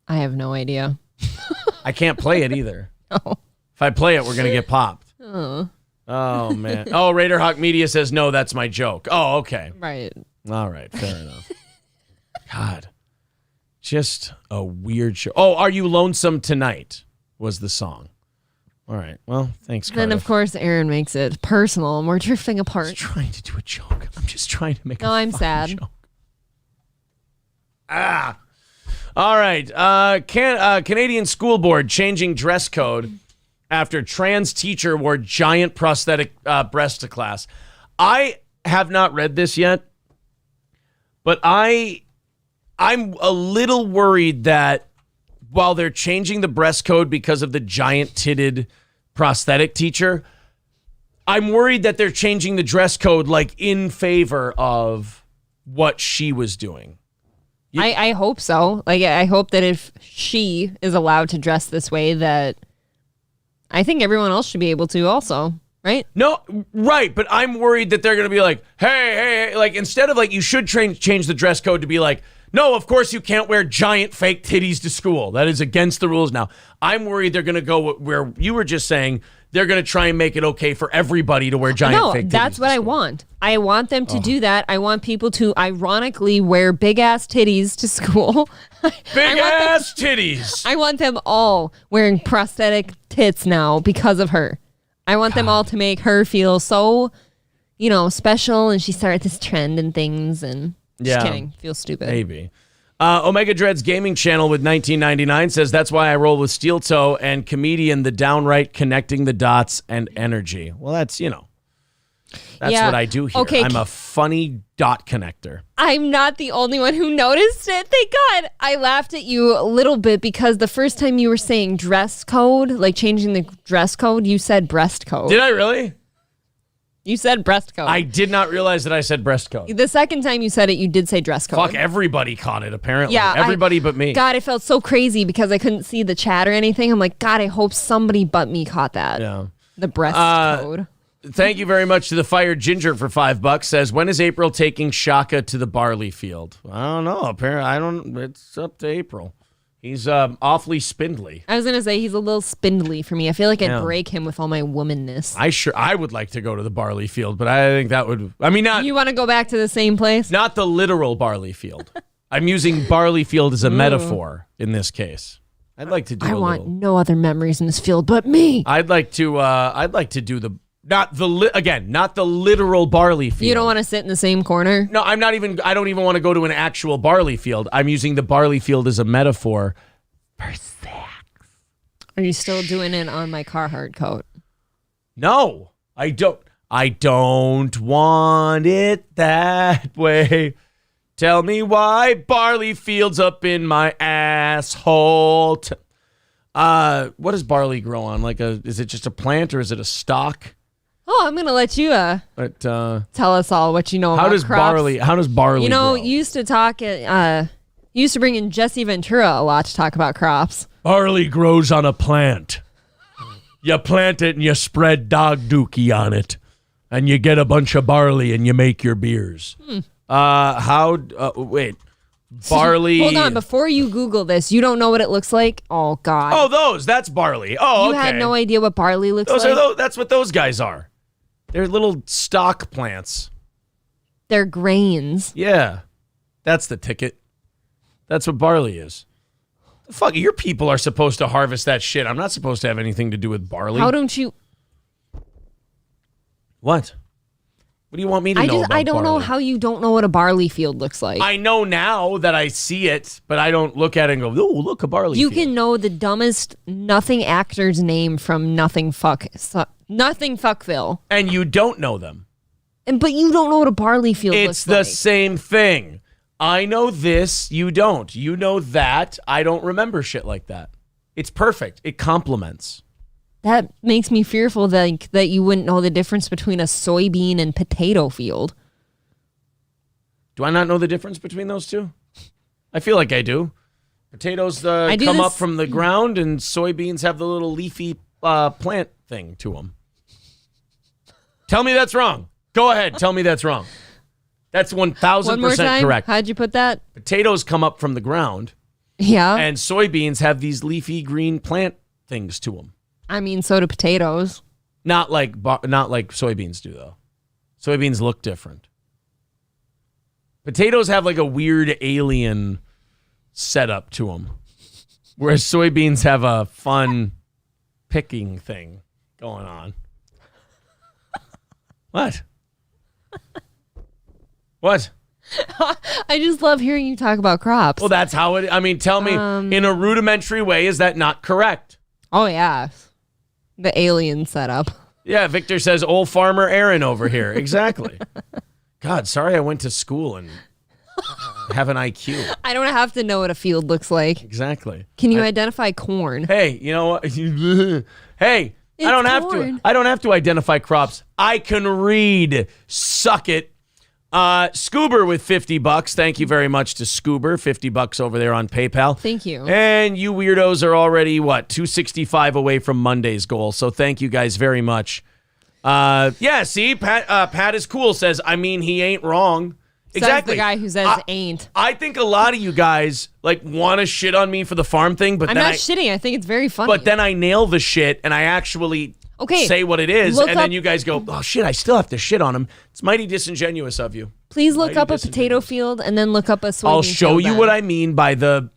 I have no idea. I can't play it either. No. If I play it, we're gonna get popped. Oh. Oh man. Oh, Raider Hawk Media says no. That's my joke. Oh, okay. Right. All right. Fair enough. God, just a weird show. Oh, Are You Lonesome Tonight was the song. All right. Well, thanks, Cardiff. Then, of course, Aaron makes it personal, and we're drifting apart. I'm just trying to do a joke. I'm just trying to make No, I'm sad. joke. All right. Canadian School Board changing dress code after trans teacher wore giant prosthetic breasts to class. I have not read this yet, but I'm a little worried that while they're changing the breast code because of the giant titted prosthetic teacher, I'm worried that they're changing the dress code like in favor of what she was doing. I hope so. Like, I hope that if she is allowed to dress this way, that I think everyone else should be able to also, right? No, right. But I'm worried that they're going to be like, hey, like, instead of like, you should change the dress code to be like, no, of course you can't wear giant fake titties to school. That is against the rules now. I'm worried they're going to go where you were just saying they're going to try and make it okay for everybody to wear giant fake titties. No, that's what I want. I want them to do that. I want people to ironically wear big-ass titties to school. Big-ass titties. I want them all wearing prosthetic tits now because of her. I want them all to make her feel so, special, and she started this trend and things, and just kidding. Feel stupid. Maybe. Omega Dread's gaming channel with 1999 says that's why I roll with steel toe and comedian the downright connecting the dots and energy. Well, that's what I do here. Okay. I'm a funny dot connector. I'm not the only one who noticed it. Thank God. I laughed at you a little bit because the first time you were saying dress code, like changing the dress code, you said breast code. Did I really? You said breast code. I did not realize that I said breast code. The second time you said it, you did say dress code. Fuck, everybody caught it, apparently. Yeah, everybody but me. God, it felt so crazy because I couldn't see the chat or anything. I'm like, God, I hope somebody but me caught that. Yeah. The breast code. Thank you very much to the Fired Ginger for $5. Says, when is April taking Shaka to the barley field? I don't know. Apparently, it's up to April. He's awfully spindly. I was going to say he's a little spindly for me. I feel like I'd break him with all my womanness. I would like to go to the barley field, but I think that would, not. You want to go back to the same place? Not the literal barley field. I'm using barley field as a metaphor in this case. I'd like to do no other memories in this field but me. I'd like to do the, not the literal barley field. You don't want to sit in the same corner? No, I don't even want to go to an actual barley field. I'm using the barley field as a metaphor for sex. Are you still doing it on my Carhartt coat? No, I don't. I don't want it that way. Tell me why barley fields up in my asshole. What does barley grow on? Is it just a plant or is it a stalk? Oh, I'm gonna let you tell us all what you know about crops. How does barley grow? You used to talk you used to bring in Jesse Ventura a lot to talk about crops. Barley grows on a plant. You plant it and you spread dog dookie on it, and you get a bunch of barley and you make your beers. Wait. Barley. Hold on, before you Google this, you don't know what it looks like? Oh God. Oh, that's barley. Oh, okay. You had no idea what barley looks like? That's what those guys are. They're little stock plants. They're grains. Yeah. That's the ticket. That's what barley is. Fuck, your people are supposed to harvest that shit. I'm not supposed to have anything to do with barley. How don't you? What? What do you want me to know about I don't know barley? how you don't know what a barley field looks like. I know now that I see it, but I don't look at it and go, oh, look, a barley field. You can know the dumbest nothing actor's name from Nothing Fuckville. And you don't know them. But you don't know what a barley field looks like. It's the same thing. I know this, you don't. You know that, I don't remember shit like that. It's perfect. It complements. That makes me fearful that you wouldn't know the difference between a soybean and potato field. Do I not know the difference between those two? I feel like I do. Potatoes come up from the ground, and soybeans have the little leafy plant thing to them. Tell me that's wrong. Go ahead. Tell me that's wrong. That's 1,000% correct. How'd you put that? Potatoes come up from the ground. Yeah. And soybeans have these leafy green plant things to them. I mean, so do potatoes. Not like soybeans do, though. Soybeans look different. Potatoes have like a weird alien setup to them, whereas soybeans have a fun picking thing going on. What? What? I just love hearing you talk about crops. Well, that's how it. I mean, tell me, in a rudimentary way, is that not correct? Oh yeah. The alien setup. Yeah, Victor says, old farmer Aaron over here. Exactly. God, sorry I went to school and have an IQ. I don't have to know what a field looks like. Exactly. Can you identify corn? Hey, you know what? Hey, It's I don't have corn. to. I don't have to identify crops. I can read. Suck it. Scoober with $50. Thank you very much to Scoober. $50 over there on PayPal. Thank you. And you weirdos are already, $265 away from Monday's goal. So thank you guys very much. See, Pat is cool, says, I mean, he ain't wrong. Exactly. Says the guy who says ain't. I think a lot of you guys want to shit on me for the farm thing, but I'm then not shitting. I think it's very funny. But then I nail the shit and I actually say what it is, and then you guys go, oh shit, I still have to shit on him. It's mighty disingenuous of you. Please look up a potato field and then look up a soybean I'll show field you then. what I mean by the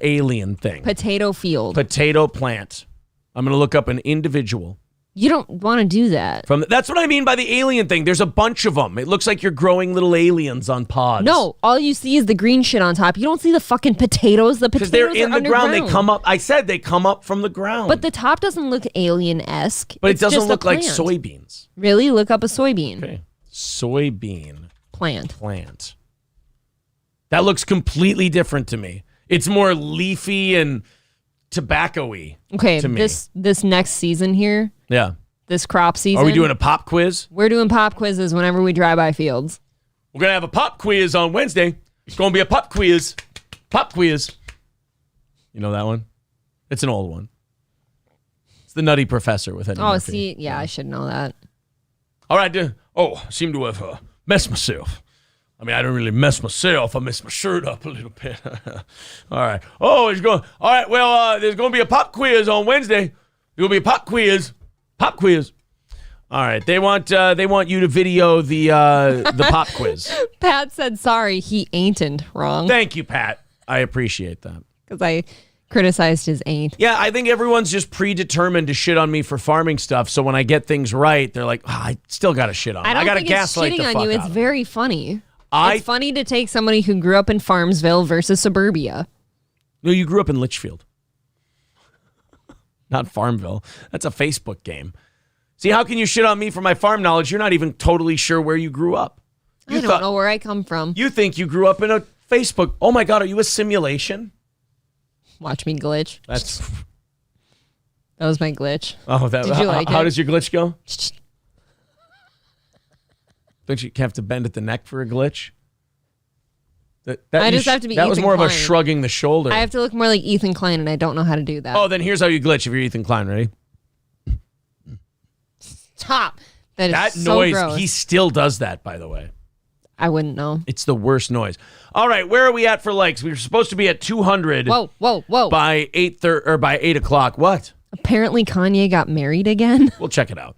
alien thing. Potato field. Potato plant. I'm going to look up an individual. You don't want to do that. That's what I mean by the alien thing. There's a bunch of them. It looks like you're growing little aliens on pods. No, all you see is the green shit on top. You don't see the fucking potatoes. The potatoes because they're in are the ground. underground. They come up. I said they come up from the ground. But the top doesn't look alien-esque. But it It's doesn't just a look like plant. soybeans. Really? Look up a soybean. Okay. Soybean. Plant. That looks completely different to me. It's more leafy and tobacco-y Okay, to me. this next season here, Yeah. this crop season. Are we doing a pop quiz? We're doing pop quizzes whenever we drive by fields. We're going to have a pop quiz on Wednesday. It's going to be a pop quiz. Pop quiz. You know that one? It's an old one. It's the Nutty Professor with Eddie Oh, Murphy. see, yeah, I should know that. All right. I seem to have messed myself. I mean, I don't really mess myself. I mess my shirt up a little bit. All right. Oh, it's going. All right. Well, there's going to be a pop quiz on Wednesday. There'll be a pop quiz. Pop quiz. All right. They want you to video the pop quiz. Pat said sorry, he ain't wrong. Thank you, Pat. I appreciate that. Because I criticized his ain't. Yeah, I think everyone's just predetermined to shit on me for farming stuff. So when I get things right, they're like, I still got to shit on. I got to think it's gaslight the shitting fuck on you. out It's of very funny. It's funny to take somebody who grew up in Farmsville versus suburbia. No, you grew up in Litchfield. Not Farmville. That's a Facebook game. See, how can you shit on me for my farm knowledge? You're not even totally sure where you grew up. I don't know where I come from. You think you grew up in a Facebook. Oh my God, are you a simulation? Watch me glitch. That was my glitch. Oh, Did you like how it? does your glitch go? Don't you have to bend at the neck for a glitch? I just have to be That was Ethan more of a Klein. shrugging the shoulder. I have to look more like Ethan Klein, and I don't know how to do that. Oh, then here's how you glitch if you're Ethan Klein. Ready? Stop. That is That so noise, gross. he still does that, by the way. I wouldn't know. It's the worst noise. All right, where are we at for likes? We were supposed to be at 200. Whoa. By 8 o'clock. What? Apparently Kanye got married again. We'll check it out.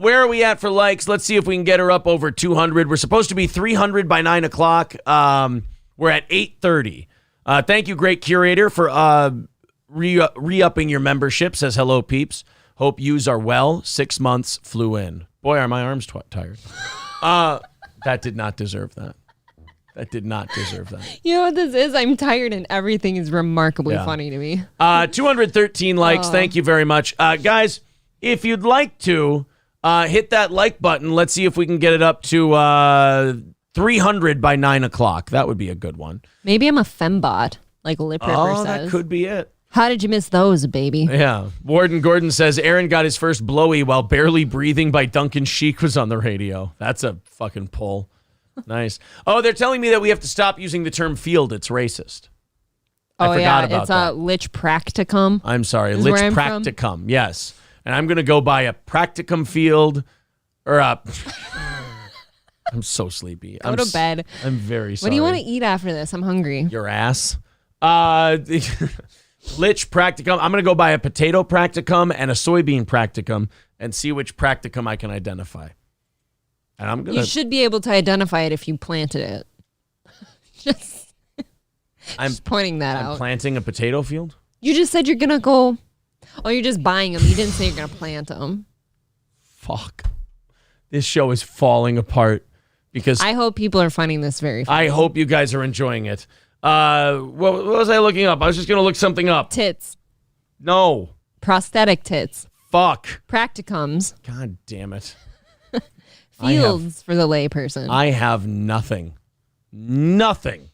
Where are we at for likes? Let's see if we can get her up over 200. We're supposed to be 300 by 9 o'clock. We're at 8:30. Thank you, great curator, for re-upping your membership. Says hello, peeps. Hope yous are well. 6 months flew in. Boy, are my arms tired. That did not deserve that. That did not deserve that. You know what this is? I'm tired and everything is remarkably Yeah. funny to me. 213 likes. Thank you very much. Guys, if you'd like to, hit that like button. Let's see if we can get it up to 300 by 9 o'clock. That would be a good one. Maybe I'm a fembot, like Lip Ripper Oh, says. that could be it. How did you miss those, baby? Yeah. Warden Gordon says Aaron got his first blowy while Barely Breathing by Duncan Sheik was on the radio. That's a fucking pull. Nice. Oh, they're telling me that we have to stop using the term field. It's racist. I forgot about it's that. Lich Practicum. I'm sorry. is Lich where I'm from. Practicum. Yes. And I'm going to go buy a Practicum field or a... I'm so sleepy. Go to bed. I'm very sorry. What do you want to eat after this? I'm hungry. Your ass. Lich Practicum. I'm going to go buy a potato Practicum and a soybean Practicum and see which Practicum I can identify. And I'm going You to... should be able to identify it if you planted it. Just pointing that I'm out. planting a potato field? You just said you're going to go... Oh, you're just buying them. You didn't say you're going to plant them. Fuck. This show is falling apart because... I hope people are finding this very funny. I hope you guys are enjoying it. What was I looking up? I was just going to look something up. Tits. No. Prosthetic tits. Fuck. Practicums. God damn it. Fields for the layperson. I have nothing. Nothing.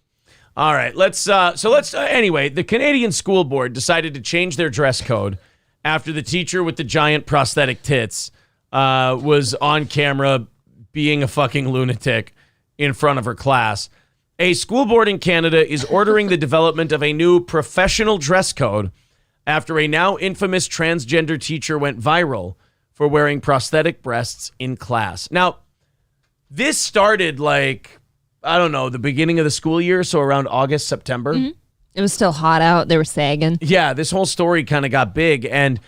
All right, let's anyway, the Canadian School Board decided to change their dress code after the teacher with the giant prosthetic tits was on camera being a fucking lunatic in front of her class. A school board in Canada is ordering the development of a new professional dress code after a now infamous transgender teacher went viral for wearing prosthetic breasts in class. Now, this started the beginning of the school year, so around August, September. Mm-hmm. It was still hot out. They were sagging. Yeah, this whole story kind of got big, and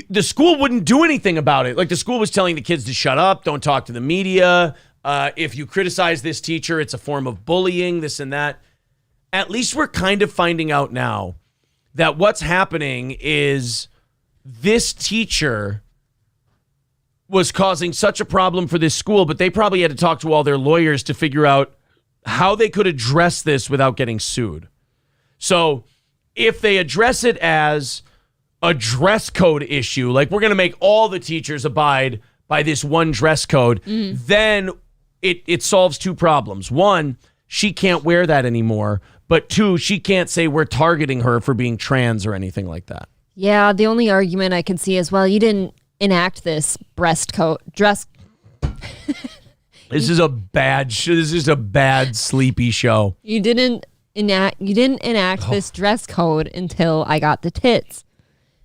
the school wouldn't do anything about it. Like, the school was telling the kids to shut up, don't talk to the media. If you criticize this teacher, it's a form of bullying, this and that. At least we're kind of finding out now that what's happening is this teacher was causing such a problem for this school, but they probably had to talk to all their lawyers to figure out how they could address this without getting sued. So if they address it as a dress code issue, like we're going to make all the teachers abide by this one dress code, then it solves two problems. One, she can't wear that anymore. But two, she can't say we're targeting her for being trans or anything like that. Yeah, the only argument I can see is, well, you didn't enact this dress. This is a bad sleepy show. You didn't enact this dress code until I got the tits.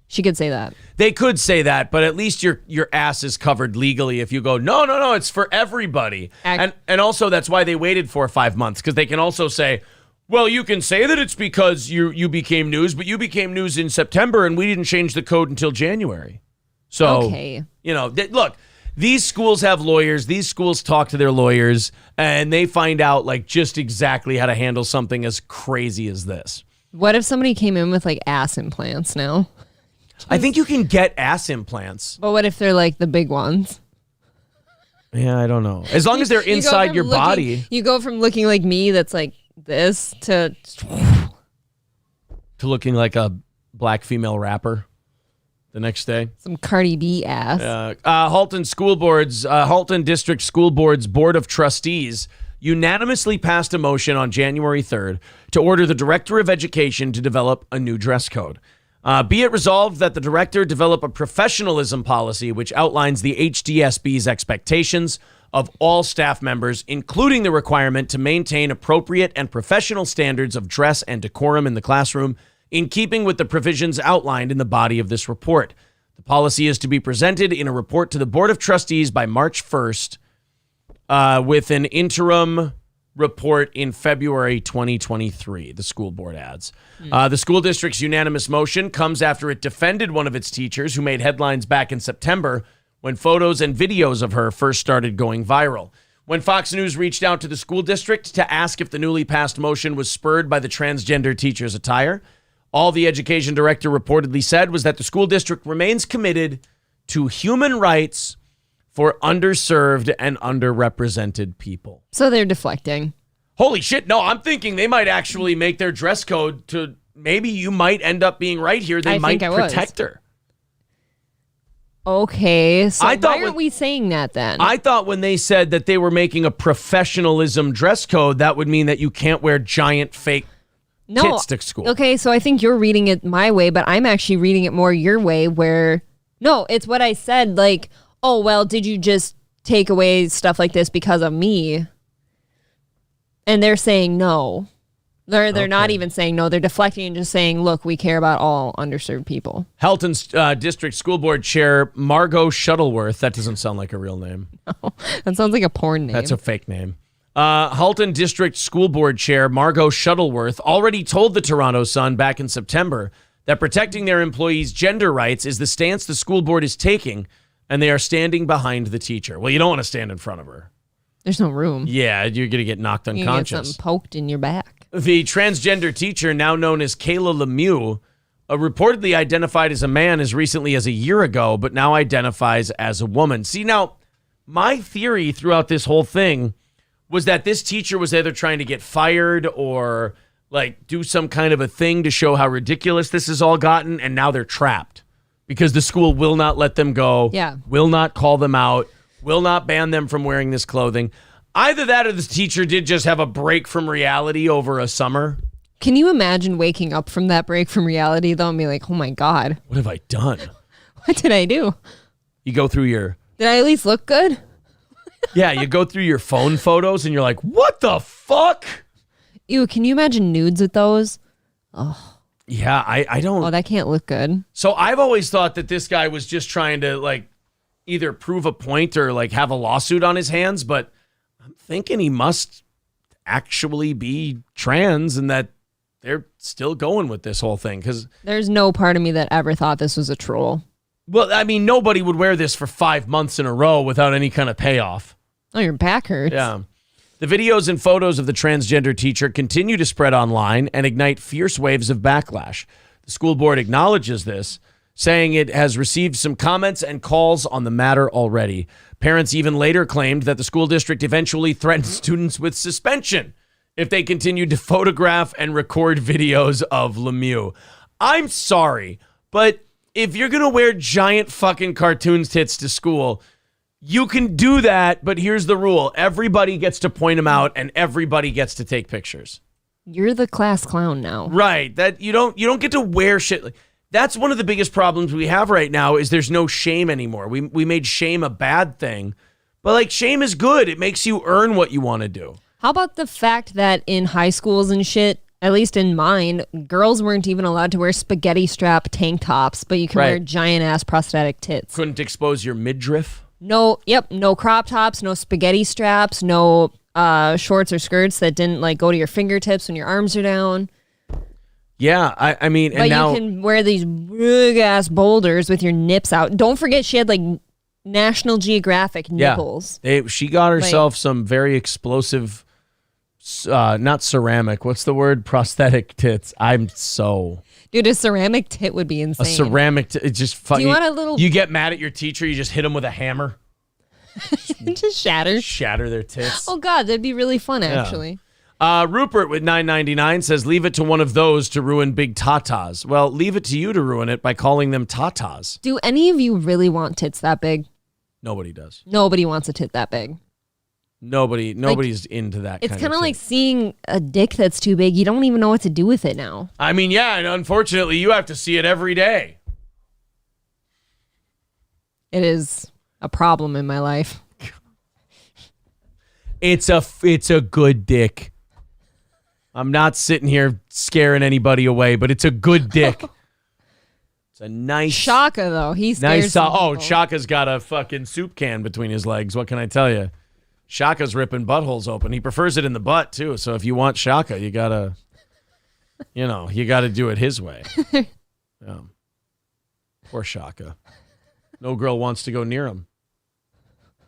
She could say that. They could say that, but at least your ass is covered legally if you go, no, it's for everybody. And also that's why they waited 4 or 5 months, because they can also say, well, you can say that it's because you became news, but you became news in September and we didn't change the code until January. So, okay. Look, these schools have lawyers. These schools talk to their lawyers and they find out just exactly how to handle something as crazy as this. What if somebody came in with ass implants now? I think you can get ass implants. But what if they're the big ones? Yeah, I don't know. As long as they're inside your body. You go from looking like me that's like this to looking like a black female rapper the next day. Some Cardi B ass. Halton District School Board's Board of Trustees unanimously passed a motion on January 3rd to order the Director of Education to develop a new dress code. Be it resolved that the director develop a professionalism policy which outlines the HDSB's expectations of all staff members, including the requirement to maintain appropriate and professional standards of dress and decorum in the classroom, in keeping with the provisions outlined in the body of this report. The policy is to be presented in a report to the Board of Trustees by March 1st, with an interim report in February 2023, the school board adds. The school district's unanimous motion comes after it defended one of its teachers who made headlines back in September when photos and videos of her first started going viral. When Fox News reached out to the school district to ask if the newly passed motion was spurred by the transgender teacher's attire, all the education director reportedly said was that the school district remains committed to human rights for underserved and underrepresented people. So they're deflecting. Holy shit, no, I'm thinking they might actually make their dress code to, maybe you might end up being right here. They might protect her. Okay, so why aren't we saying that then? I thought when they said that they were making a professionalism dress code, that would mean that you can't wear giant fake tits to school. Okay, so I think you're reading it my way, but I'm actually reading it more your way where, no, it's what I said, oh, well, did you just take away stuff like this because of me? And they're saying no. They're not even saying no. They're deflecting and just saying, look, we care about all underserved people. Halton's District School Board Chair, Margot Shuttleworth. That doesn't sound like a real name. No, that sounds like a porn name. That's a fake name. Halton District School Board Chair, Margot Shuttleworth, already told the Toronto Sun back in September that protecting their employees' gender rights is the stance the school board is taking, and they are standing behind the teacher. Well, you don't want to stand in front of her. There's no room. Yeah, you're going to get knocked unconscious. You get something poked in your back. The transgender teacher, now known as Kayla Lemieux, reportedly identified as a man as recently as a year ago, but now identifies as a woman. See, now, my theory throughout this whole thing was that this teacher was either trying to get fired or do some kind of a thing to show how ridiculous this has all gotten, and now they're trapped because the school will not let them go, will not call them out, will not ban them from wearing this clothing. Either that or this teacher did just have a break from reality over a summer. Can you imagine waking up from that break from reality, though, and be like, oh, my God. What have I done? What did I do? You go through your... Did I at least look good? Yeah, you go through your phone photos and you're like, what the fuck? Ew, can you imagine nudes with those? Oh. Yeah, I don't. Oh, that can't look good. So I've always thought that this guy was just trying to like either prove a point or like have a lawsuit on his hands, but I'm thinking he must actually be trans and that they're still going with this whole thing because there's no part of me that ever thought this was a troll. Well, I mean, nobody would wear this for 5 months in a row without any kind of payoff. Oh, your back hurts. Yeah. The videos and photos of the transgender teacher continue to spread online and ignite fierce waves of backlash. The school board acknowledges this, saying it has received some comments and calls on the matter already. Parents even later claimed that the school district eventually threatened students with suspension if they continued to photograph and record videos of Lemieux. I'm sorry, but if you're going to wear giant fucking cartoons tits to school, you can do that, but here's the rule. Everybody gets to point them out and everybody gets to take pictures. You're the class clown now. Right. That you don't get to wear shit. That's one of the biggest problems we have right now is there's no shame anymore. We made shame a bad thing. But like shame is good. It makes you earn what you want to do. How about the fact that in high schools and shit, at least in mine, girls weren't even allowed to wear spaghetti strap tank tops, but you can wear giant ass prosthetic tits. Couldn't expose your midriff? No crop tops, no spaghetti straps, no shorts or skirts that didn't like go to your fingertips when your arms are down. Yeah, I mean, and but now you can wear these big ass boulders with your nips out. Don't forget she had like National Geographic nipples. Yeah, she got herself some very explosive, not ceramic. What's the word? Prosthetic tits. Dude, a ceramic tit would be insane. A ceramic tit, it's just fucking. Do you want a little? You get mad at your teacher, you just hit them with a hammer. Just shatter. Shatter their tits. Oh God, that'd be really fun actually. Rupert with $9.99 says, leave it to one of those to ruin big tatas. Well, leave it to you to ruin it by calling them tatas. Do any of you really want tits that big? Nobody does. Nobody wants a tit that big. Nobody's into that. It's kind of like seeing a dick that's too big. You don't even know what to do with it now. I mean, yeah, and unfortunately, you have to see it every day. It is a problem in my life. It's a good dick. I'm not sitting here scaring anybody away, but it's a good dick. It's a nice Shaka though. He's nice. Shaka's got a fucking soup can between his legs. What can I tell you? Shaka's ripping buttholes open. He prefers it in the butt too. So if you want Shaka, you gotta do it his way. Yeah. Poor Shaka. No girl wants to go near him.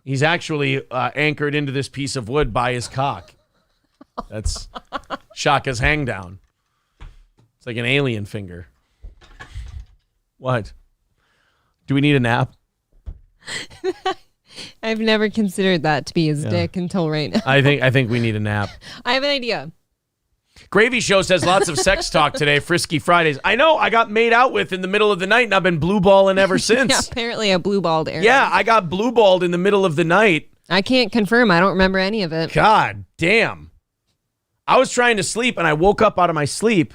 He's actually anchored into this piece of wood by his cock. That's Shaka's hang down. It's like an alien finger. What? Do we need a nap? I've never considered that to be his dick until right now. I think we need a nap. I have an idea. Gravy Show says lots of sex talk today. Frisky Fridays. I know. I got made out with in the middle of the night, and I've been blue balling ever since. Yeah, apparently a blue balled Aaron. Yeah, I got blue balled in the middle of the night. I can't confirm. I don't remember any of it. God damn. I was trying to sleep, and I woke up out of my sleep,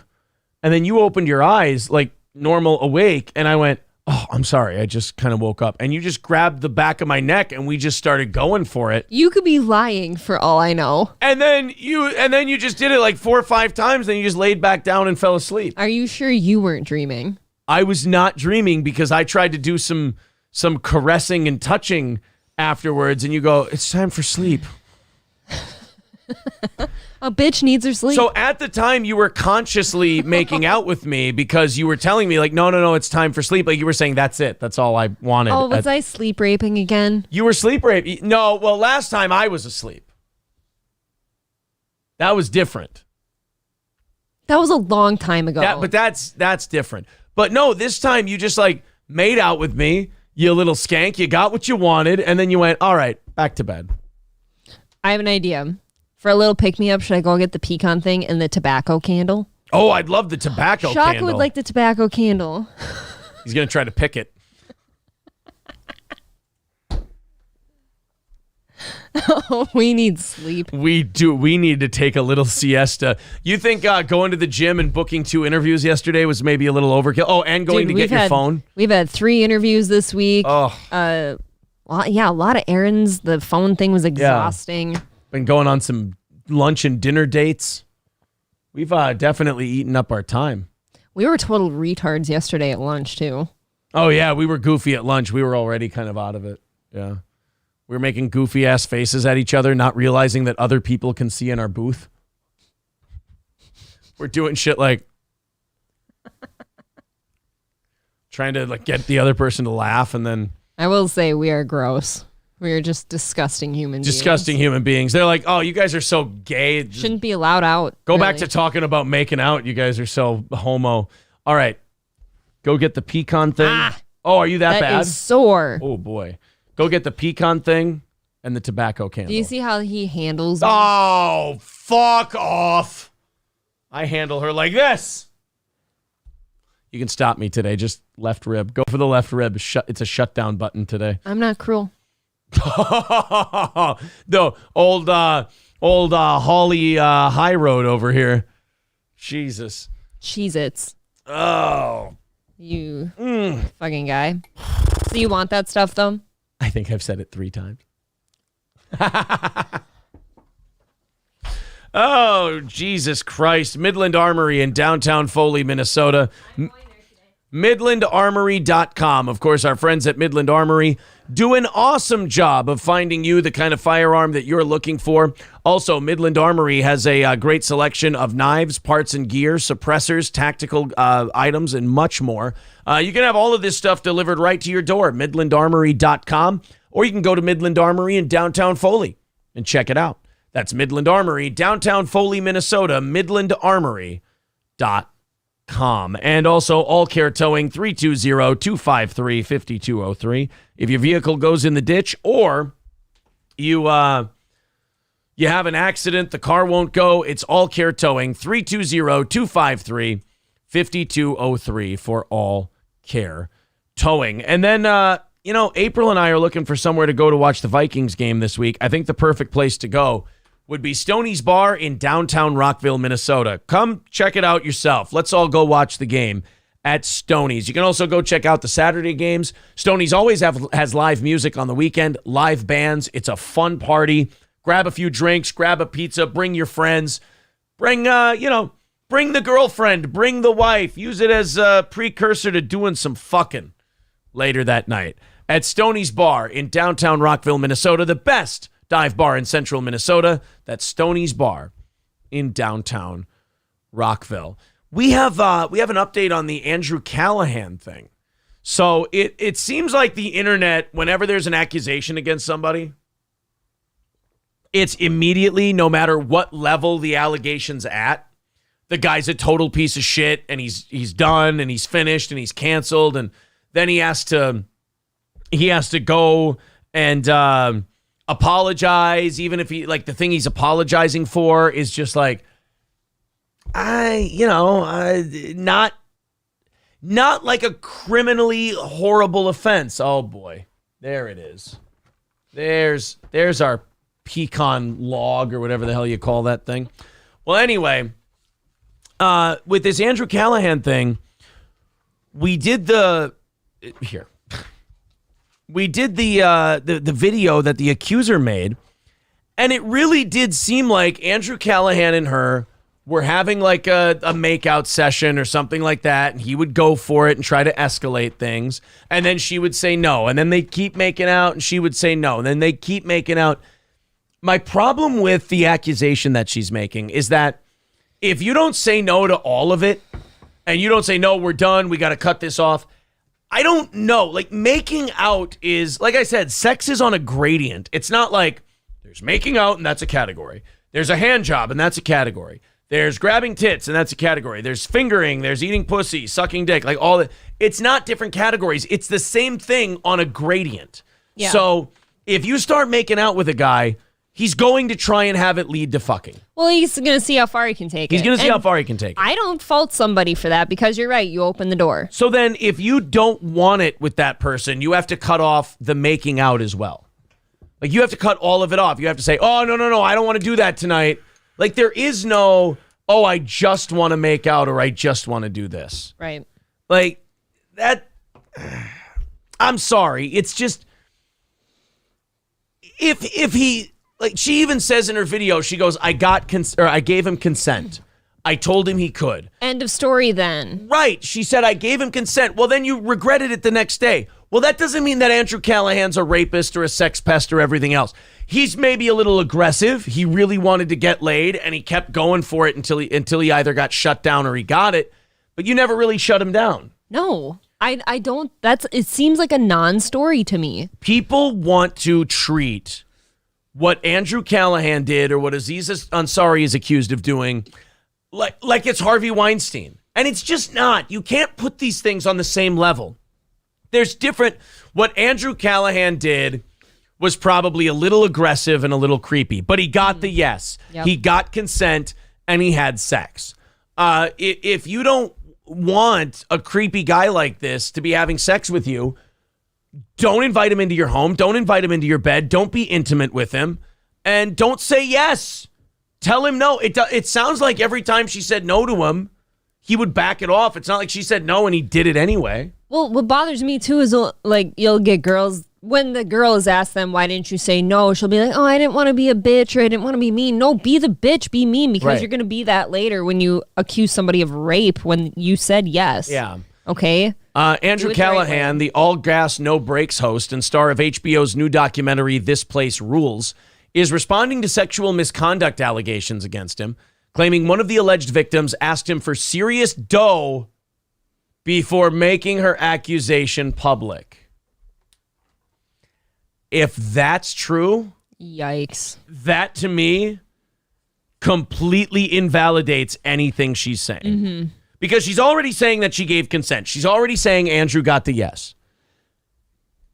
and then you opened your eyes like normal awake, and I went, oh, I'm sorry. I just kind of woke up. And you just grabbed the back of my neck, and we just started going for it. You could be lying for all I know. And then you just did it like 4 or 5 times, then you just laid back down and fell asleep. Are you sure you weren't dreaming? I was not dreaming because I tried to do some caressing and touching afterwards, and you go, it's time for sleep. A bitch needs her sleep. So at the time you were consciously making out with me because you were telling me like, no, it's time for sleep. Like you were saying, that's it. That's all I wanted. Oh, was I sleep raping again? You were sleep raping. No, well, last time I was asleep. That was different. That was a long time ago. But that's different. But no, this time you just like made out with me, you little skank. You got what you wanted, and then you went, all right, back to bed. I have an idea. For a little pick-me-up, should I go get the pecan thing and the tobacco candle? Oh, I'd love the tobacco candle. Shaka would like the tobacco candle. He's going to try to pick it. Oh, we need sleep. We do. We need to take a little siesta. You think going to the gym and booking 2 interviews yesterday was maybe a little overkill? Oh, and going to get your phone? We've had 3 interviews this week. Oh. A lot of errands. The phone thing was exhausting. Been going on some lunch and dinner dates. We've definitely eaten up our time. We were total retards yesterday at lunch, too. Oh, yeah. We were goofy at lunch. We were already kind of out of it. Yeah. We were making goofy-ass faces at each other, not realizing that other people can see in our booth. We're doing shit like trying to get the other person to laugh, and then... I will say we are gross. We are just disgusting human beings. Disgusting human beings. They're like, oh, you guys are so gay. Shouldn't be allowed out. Go back to talking about making out. You guys are so homo. All right. Go get the pecan thing. Oh, are you that bad? That is sore. Oh, boy. Go get the pecan thing and the tobacco candle. Do you see how he handles me? Oh, fuck off. I handle her like this. You can stop me today. Just left rib. Go for the left rib. It's a shutdown button today. I'm not cruel. The old Holly High Road over here. Jesus. Cheez-Its. Oh. You fucking guy. So you want that stuff, though? I think I've said it 3 times. Oh, Jesus Christ. Midland Armory in downtown Foley, Minnesota. MidlandArmory.com. Of course, our friends at Midland Armory do an awesome job of finding you the kind of firearm that you're looking for. Also, Midland Armory has a great selection of knives, parts and gear, suppressors, tactical items, and much more. You can have all of this stuff delivered right to your door at MidlandArmory.com, or you can go to Midland Armory in downtown Foley and check it out. That's Midland Armory, downtown Foley, Minnesota, MidlandArmory.com. And also All Care Towing, 320-253-5203. If your vehicle goes in the ditch or you have an accident, the car won't go, it's All Care Towing, 320-253-5203 for All Care Towing. And then, April and I are looking for somewhere to go to watch the Vikings game this week. I think the perfect place to go would be Stoney's Bar in downtown Rockville, Minnesota. Come check it out yourself. Let's all go watch the game at Stoney's. You can also go check out the Saturday games. Stoney's always has live music on the weekend, live bands. It's a fun party. Grab a few drinks, grab a pizza, bring your friends. Bring the girlfriend, bring the wife. Use it as a precursor to doing some fucking later that night. At Stoney's Bar in downtown Rockville, Minnesota, the best dive bar in central Minnesota. That's Stoney's Bar in downtown Rockville. We have an update on the Andrew Callaghan thing. So it seems like the internet, whenever there's an accusation against somebody, it's immediately, no matter what level the allegation's at, the guy's a total piece of shit and he's done and he's finished and he's canceled, and then he has to go and apologize, even if the thing he's apologizing for is just not like a criminally horrible offense. Oh boy, there it is. There's our pecan log or whatever the hell you call that thing. Well, anyway, with this Andrew Callaghan thing, we did the video that the accuser made, and it really did seem like Andrew Callaghan and her were having like a makeout session or something like that, and he would go for it and try to escalate things, and then she would say no, and then they'd keep making out, and she would say no, and then they'd keep making out. My problem with the accusation that she's making is that if you don't say no to all of it, and you don't say, no, we're done, we got to cut this off, I don't know. Like, making out is, like I said, sex is on a gradient. It's not like there's making out and that's a category. There's a hand job and that's a category. There's grabbing tits and that's a category. There's fingering, there's eating pussy, sucking dick, like all that. It's not different categories. It's the same thing on a gradient. Yeah. So if you start making out with a guy, he's going to try and have it lead to fucking. Well, he's going to see how far he can take it. He's going to see how far he can take it. I don't fault somebody for that because you're right. You open the door. So then if you don't want it with that person, you have to cut off the making out as well. Like, you have to cut all of it off. You have to say, oh, no, I don't want to do that tonight. Like, there is no, oh, I just want to make out or I just want to do this. Right. Like, that, I'm sorry. It's just, if he, like, she even says in her video, she goes, I gave him consent. I told him he could. End of story then. Right. She said, I gave him consent. Well, then you regretted it the next day. Well, that doesn't mean that Andrew Callaghan's a rapist or a sex pest or everything else. He's maybe a little aggressive. He really wanted to get laid, and he kept going for it until he either got shut down or he got it. But you never really shut him down. No, I don't. It seems like a non-story to me. People want to treat what Andrew Callaghan did or what Aziz Ansari is accused of doing like it's Harvey Weinstein. And it's just not. You can't put these things on the same level. There's different. What Andrew Callaghan did was probably a little aggressive and a little creepy, but he got the yes. Yep. He got consent and he had sex. If you don't want a creepy guy like this to be having sex with you, don't invite him into your home. Don't invite him into your bed. Don't be intimate with him. And don't say yes. Tell him no. It sounds like every time she said no to him, he would back it off. It's not like she said no and he did it anyway. Well, what bothers me too is like you'll get girls, when the girl is asked them, why didn't you say no? She'll be like, oh, I didn't want to be a bitch or I didn't want to be mean. No, be the bitch, be mean, because you're going to be that later when you accuse somebody of rape when you said yes. Yeah. Okay. Andrew Callaghan, the all gas, no brakes host and star of HBO's new documentary, This Place Rules, is responding to sexual misconduct allegations against him, claiming one of the alleged victims asked him for serious dough before making her accusation public. If that's true, yikes. That to me completely invalidates anything she's saying. Mm-hmm. Because she's already saying that she gave consent. She's already saying Andrew got the yes.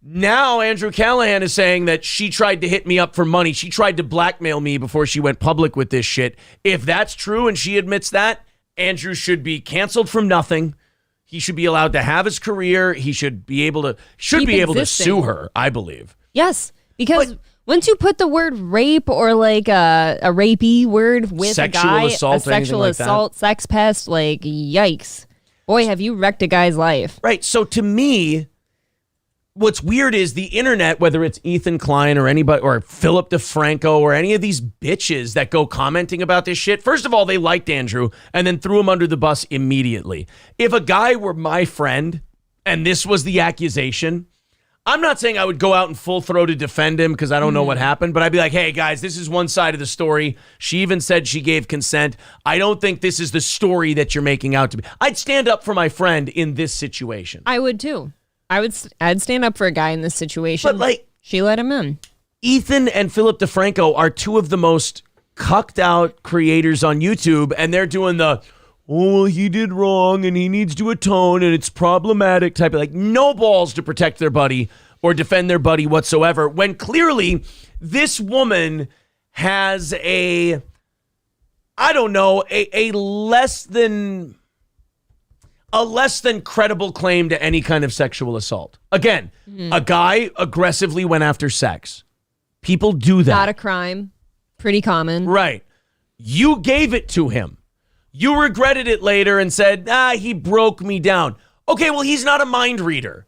Now Andrew Callaghan is saying that she tried to hit me up for money. She tried to blackmail me before she went public with this shit. If that's true and she admits that, Andrew should be canceled from nothing. He should be allowed to have his career. He should be able to sue her, I believe. Yes, because once you put the word rape or like a rapey word with sexual a guy, assault, a sexual assault, sex pest, like yikes. Boy, have you wrecked a guy's life. Right. So to me, what's weird is the internet, whether it's Ethan Klein or anybody or Philip DeFranco or any of these bitches that go commenting about this shit. First of all, they liked Andrew and then threw him under the bus immediately. If a guy were my friend and this was the accusation, I'm not saying I would go out and full-throated defend him because I don't know what happened, but I'd be like, hey, guys, this is one side of the story. She even said she gave consent. I don't think this is the story that you're making out to be. I'd stand up for my friend in this situation. I would too. I'd stand up for a guy in this situation. But like, she let him in. Ethan and Philip DeFranco are two of the most cucked out creators on YouTube, and they're doing the, oh, he did wrong and he needs to atone and it's problematic type of, like, no balls to protect their buddy or defend their buddy whatsoever, when clearly this woman has a less than credible claim to any kind of sexual assault. Again, a guy aggressively went after sex. People do that. Not a crime. Pretty common. Right. You gave it to him. You regretted it later and said, he broke me down. Okay, well, he's not a mind reader.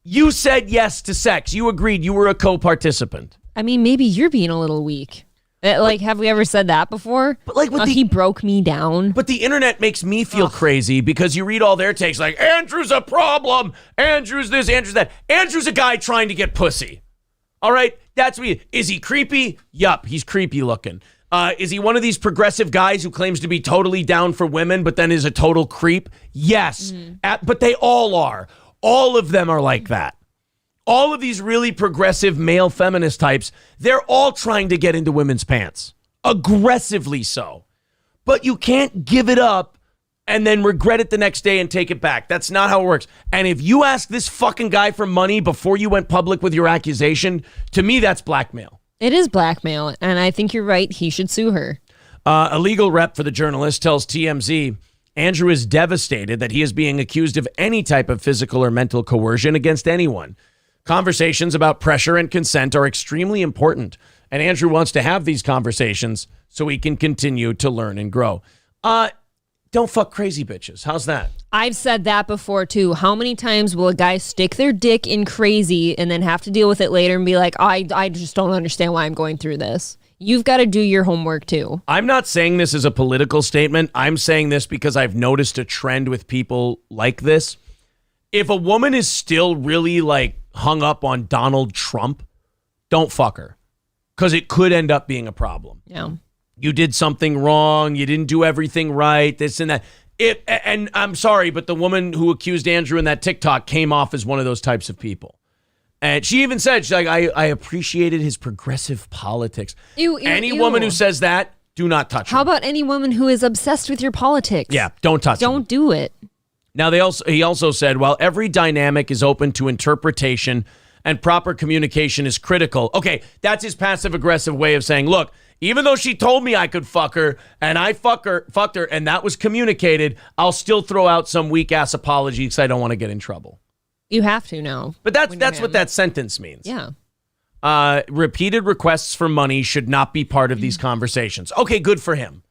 You said yes to sex. You agreed. You were a co-participant. I mean, maybe you're being a little weak. Like, have we ever said that before? But like, he broke me down. But the internet makes me feel crazy because you read all their takes like, Andrew's a problem. Andrew's this, Andrew's that. Andrew's a guy trying to get pussy. All right? That's me. Is he creepy? Yup, he's creepy looking. Is he one of these progressive guys who claims to be totally down for women but then is a total creep? Yes. But they all are. All of them are like that. All of these really progressive male feminist types, they're all trying to get into women's pants. Aggressively so. But you can't give it up and then regret it the next day and take it back. That's not how it works. And if you ask this fucking guy for money before you went public with your accusation, to me, that's blackmail. It is blackmail, and I think you're right. He should sue her. A legal rep for the journalist tells TMZ, Andrew is devastated that he is being accused of any type of physical or mental coercion against anyone. Conversations about pressure and consent are extremely important, and Andrew wants to have these conversations so he can continue to learn and grow. don't fuck crazy bitches. How's that? I've said that before too. How many times will a guy stick their dick in crazy and then have to deal with it later and be like, I just don't understand why I'm going through this. You've got to do your homework too. I'm not saying this as a political statement. I'm saying this because I've noticed a trend with people like this. If a woman is still really like hung up on Donald Trump, don't fuck her, because it could end up being a problem. Yeah. You did something wrong. You didn't do everything right. This and that. And I'm sorry, but the woman who accused Andrew in that TikTok came off as one of those types of people. And she even said, she's like, I appreciated his progressive politics. Any woman who says that, do not touch her. How about any woman who is obsessed with your politics? Yeah, don't touch her. Don't do it. Now, he also said, while every dynamic is open to interpretation and proper communication is critical. Okay, that's his passive-aggressive way of saying, look, even though she told me I could fuck her and I fucked her and that was communicated, I'll still throw out some weak-ass apology because I don't want to get in trouble. You have to know. But that's what that sentence means. Yeah. Repeated requests for money should not be part of these conversations. Okay, good for him.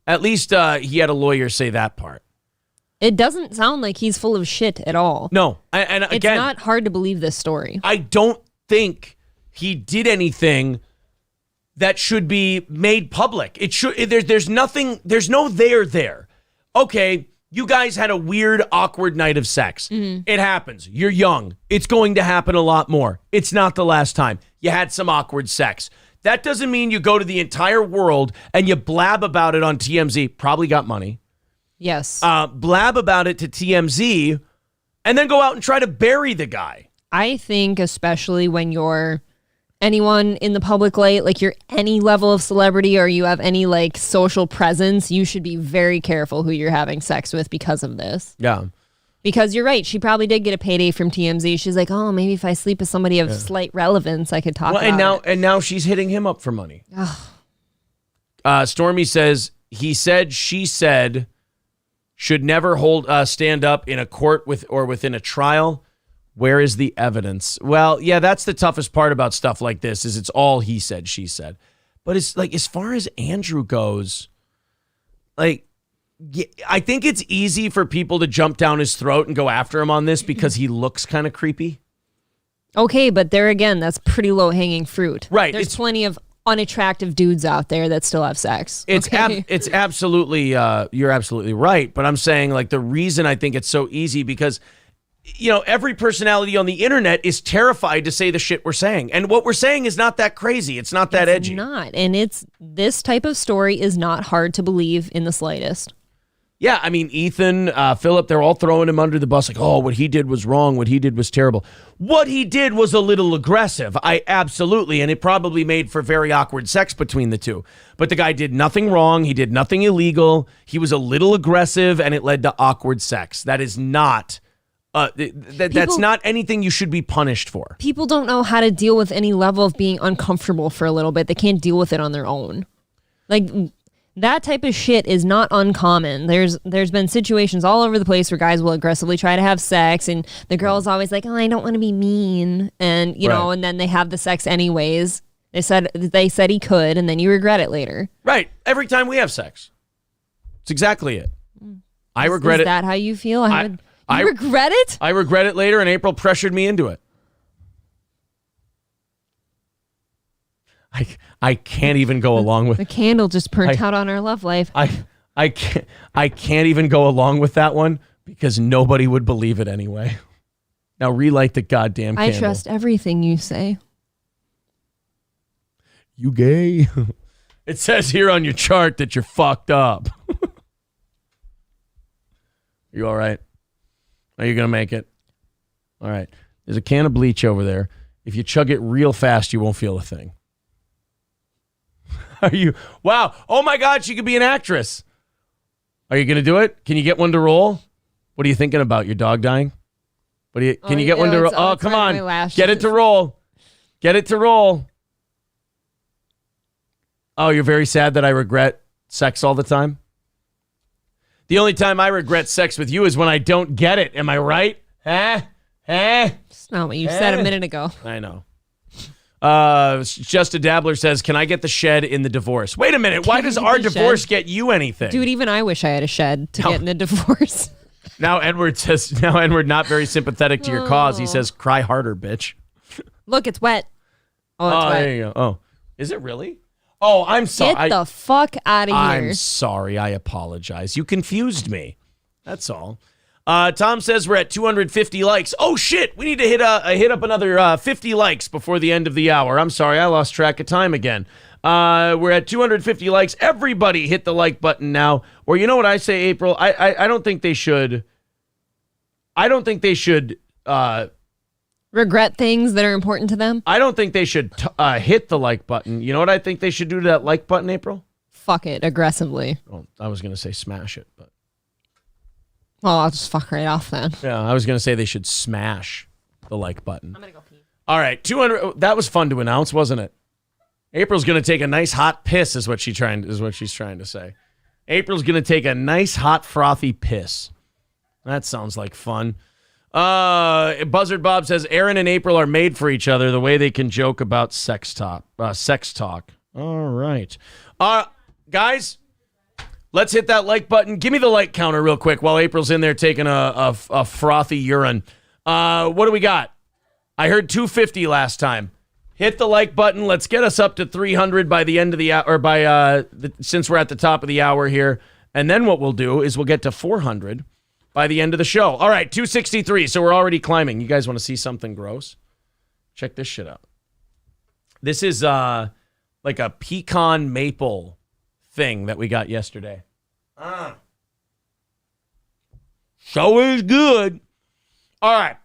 At least he had a lawyer say that part. It doesn't sound like he's full of shit at all. No. And again, it's not hard to believe this story. I don't think he did anything that should be made public. It should. There's nothing. There's no there. Okay, you guys had a weird, awkward night of sex. Mm-hmm. It happens. You're young. It's going to happen a lot more. It's not the last time. You had some awkward sex. That doesn't mean you go to the entire world and you blab about it on TMZ. Probably got money. Yes. Blab about it to TMZ and then go out and try to bury the guy. I think especially when you're anyone in the public light, like you're any level of celebrity or you have any like social presence, you should be very careful who you're having sex with because of this. Yeah. Because you're right. She probably did get a payday from TMZ. She's like, oh, maybe if I sleep with somebody of slight relevance, I could talk about it. And now she's hitting him up for money. Stormy says, he said, she said, should never stand up in a court or within a trial. Where is the evidence? Well, yeah, that's the toughest part about stuff like this is it's all he said, she said. But it's like, as far as Andrew goes, like, I think it's easy for people to jump down his throat and go after him on this because he looks kind of creepy. Okay, but there again, that's pretty low-hanging fruit. Right. There's plenty of unattractive dudes out there that still have sex. It's absolutely, you're absolutely right. But I'm saying, like, the reason I think it's so easy because, you know, every personality on the internet is terrified to say the shit we're saying. And what we're saying is not that crazy. It's not that edgy. It's not. And this type of story is not hard to believe in the slightest. Yeah, I mean, Ethan, Philip, they're all throwing him under the bus like, oh, what he did was wrong. What he did was terrible. What he did was a little aggressive. Absolutely. And it probably made for very awkward sex between the two. But the guy did nothing wrong. He did nothing illegal. He was a little aggressive and it led to awkward sex. That is not, that's not anything you should be punished for. People don't know how to deal with any level of being uncomfortable for a little bit. They can't deal with it on their own. Like, that type of shit is not uncommon. There's been situations all over the place where guys will aggressively try to have sex and the girl's always like, oh, I don't want to be mean. And, you know, and then they have the sex anyways. They said he could, and then you regret it later. Right. Every time we have sex. It's exactly it. I regret it. Is that how you feel? I regret it? I regret it later, and April pressured me into it. I can't even go along with the candle just burnt out on our love life. I can't even go along with that one because nobody would believe it anyway. Now relight the goddamn candle. I trust everything you say. You gay? It says here on your chart that you're fucked up. You all right? Are you gonna make it? All right. There's a can of bleach over there. If you chug it real fast, you won't feel a thing. Are you? Wow. Oh my God, she could be an actress. Are you going to do it? Can you get one to roll? What are you thinking about? Your dog dying? Can you get one to roll? Oh, come on. Get it to roll. Get it to roll. Oh, you're very sad that I regret sex all the time? The only time I regret sex with you is when I don't get it. Am I right? It's not what you said a minute ago. I know. Just a Dabbler says, can I get the shed in the divorce? Wait a minute. Why does our divorce get you anything? Dude, even I wish I had a shed to get in a divorce. Now Edward not very sympathetic to your cause. He says, cry harder, bitch. Look, it's wet. Oh, it's wet. There you go. Oh, is it really? Oh, I'm sorry. Get the fuck out of here. I'm sorry. I apologize. You confused me. That's all. Tom says we're at 250 likes. Oh, shit. We need to hit up another 50 likes before the end of the hour. I'm sorry. I lost track of time again. We're at 250 likes. Everybody hit the like button now. Or you know what I say, April? I don't think they should. I don't think they should regret things that are important to them. I don't think they should hit the like button. You know what I think they should do to that like button, April? Fuck it aggressively. Oh, I was going to say smash it, but. Well, I'll just fuck right off then. Yeah, I was going to say they should smash the like button. I'm going to go pee. All right, 200. That was fun to announce, wasn't it? April's going to take a nice hot piss is what she's trying to say. April's going to take a nice hot frothy piss. That sounds like fun. Buzzard Bob says Aaron and April are made for each other the way they can joke about sex talk. All right. Guys, let's hit that like button. Give me the like counter real quick while April's in there taking a frothy urine. What do we got? I heard 250 last time. Hit the like button. Let's get us up to 300 by the end of the hour, or since we're at the top of the hour here. And then what we'll do is we'll get to 400 by the end of the show. All right, 263. So we're already climbing. You guys want to see something gross? Check this shit out. This is like a pecan maple thing that we got yesterday. So is good. All right,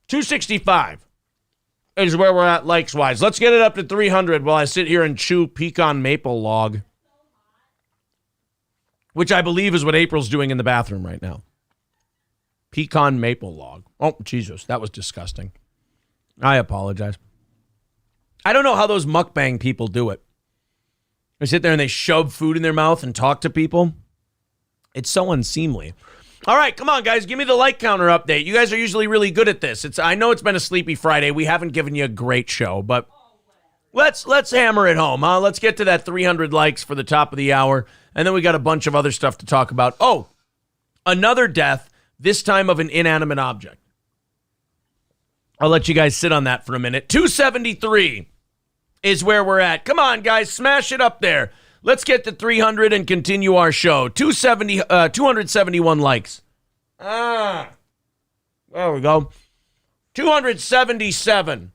265 is where we're at likes-wise. Let's get it up to 300 while I sit here and chew pecan maple log, which I believe is what April's doing in the bathroom right now. Pecan maple log. Oh, Jesus, that was disgusting. I apologize. I don't know how those mukbang people do it. They sit there and they shove food in their mouth and talk to people. It's so unseemly. All right, come on, guys. Give me the like counter update. You guys are usually really good at this. I know it's been a sleepy Friday. We haven't given you a great show, but let's hammer it home, huh? Let's get to that 300 likes for the top of the hour, and then we got a bunch of other stuff to talk about. Oh, another death, this time of an inanimate object. I'll let you guys sit on that for a minute. 273 is where we're at. Come on, guys. Smash it up there. Let's get to 300 and continue our show. 271 likes. There we go. 277.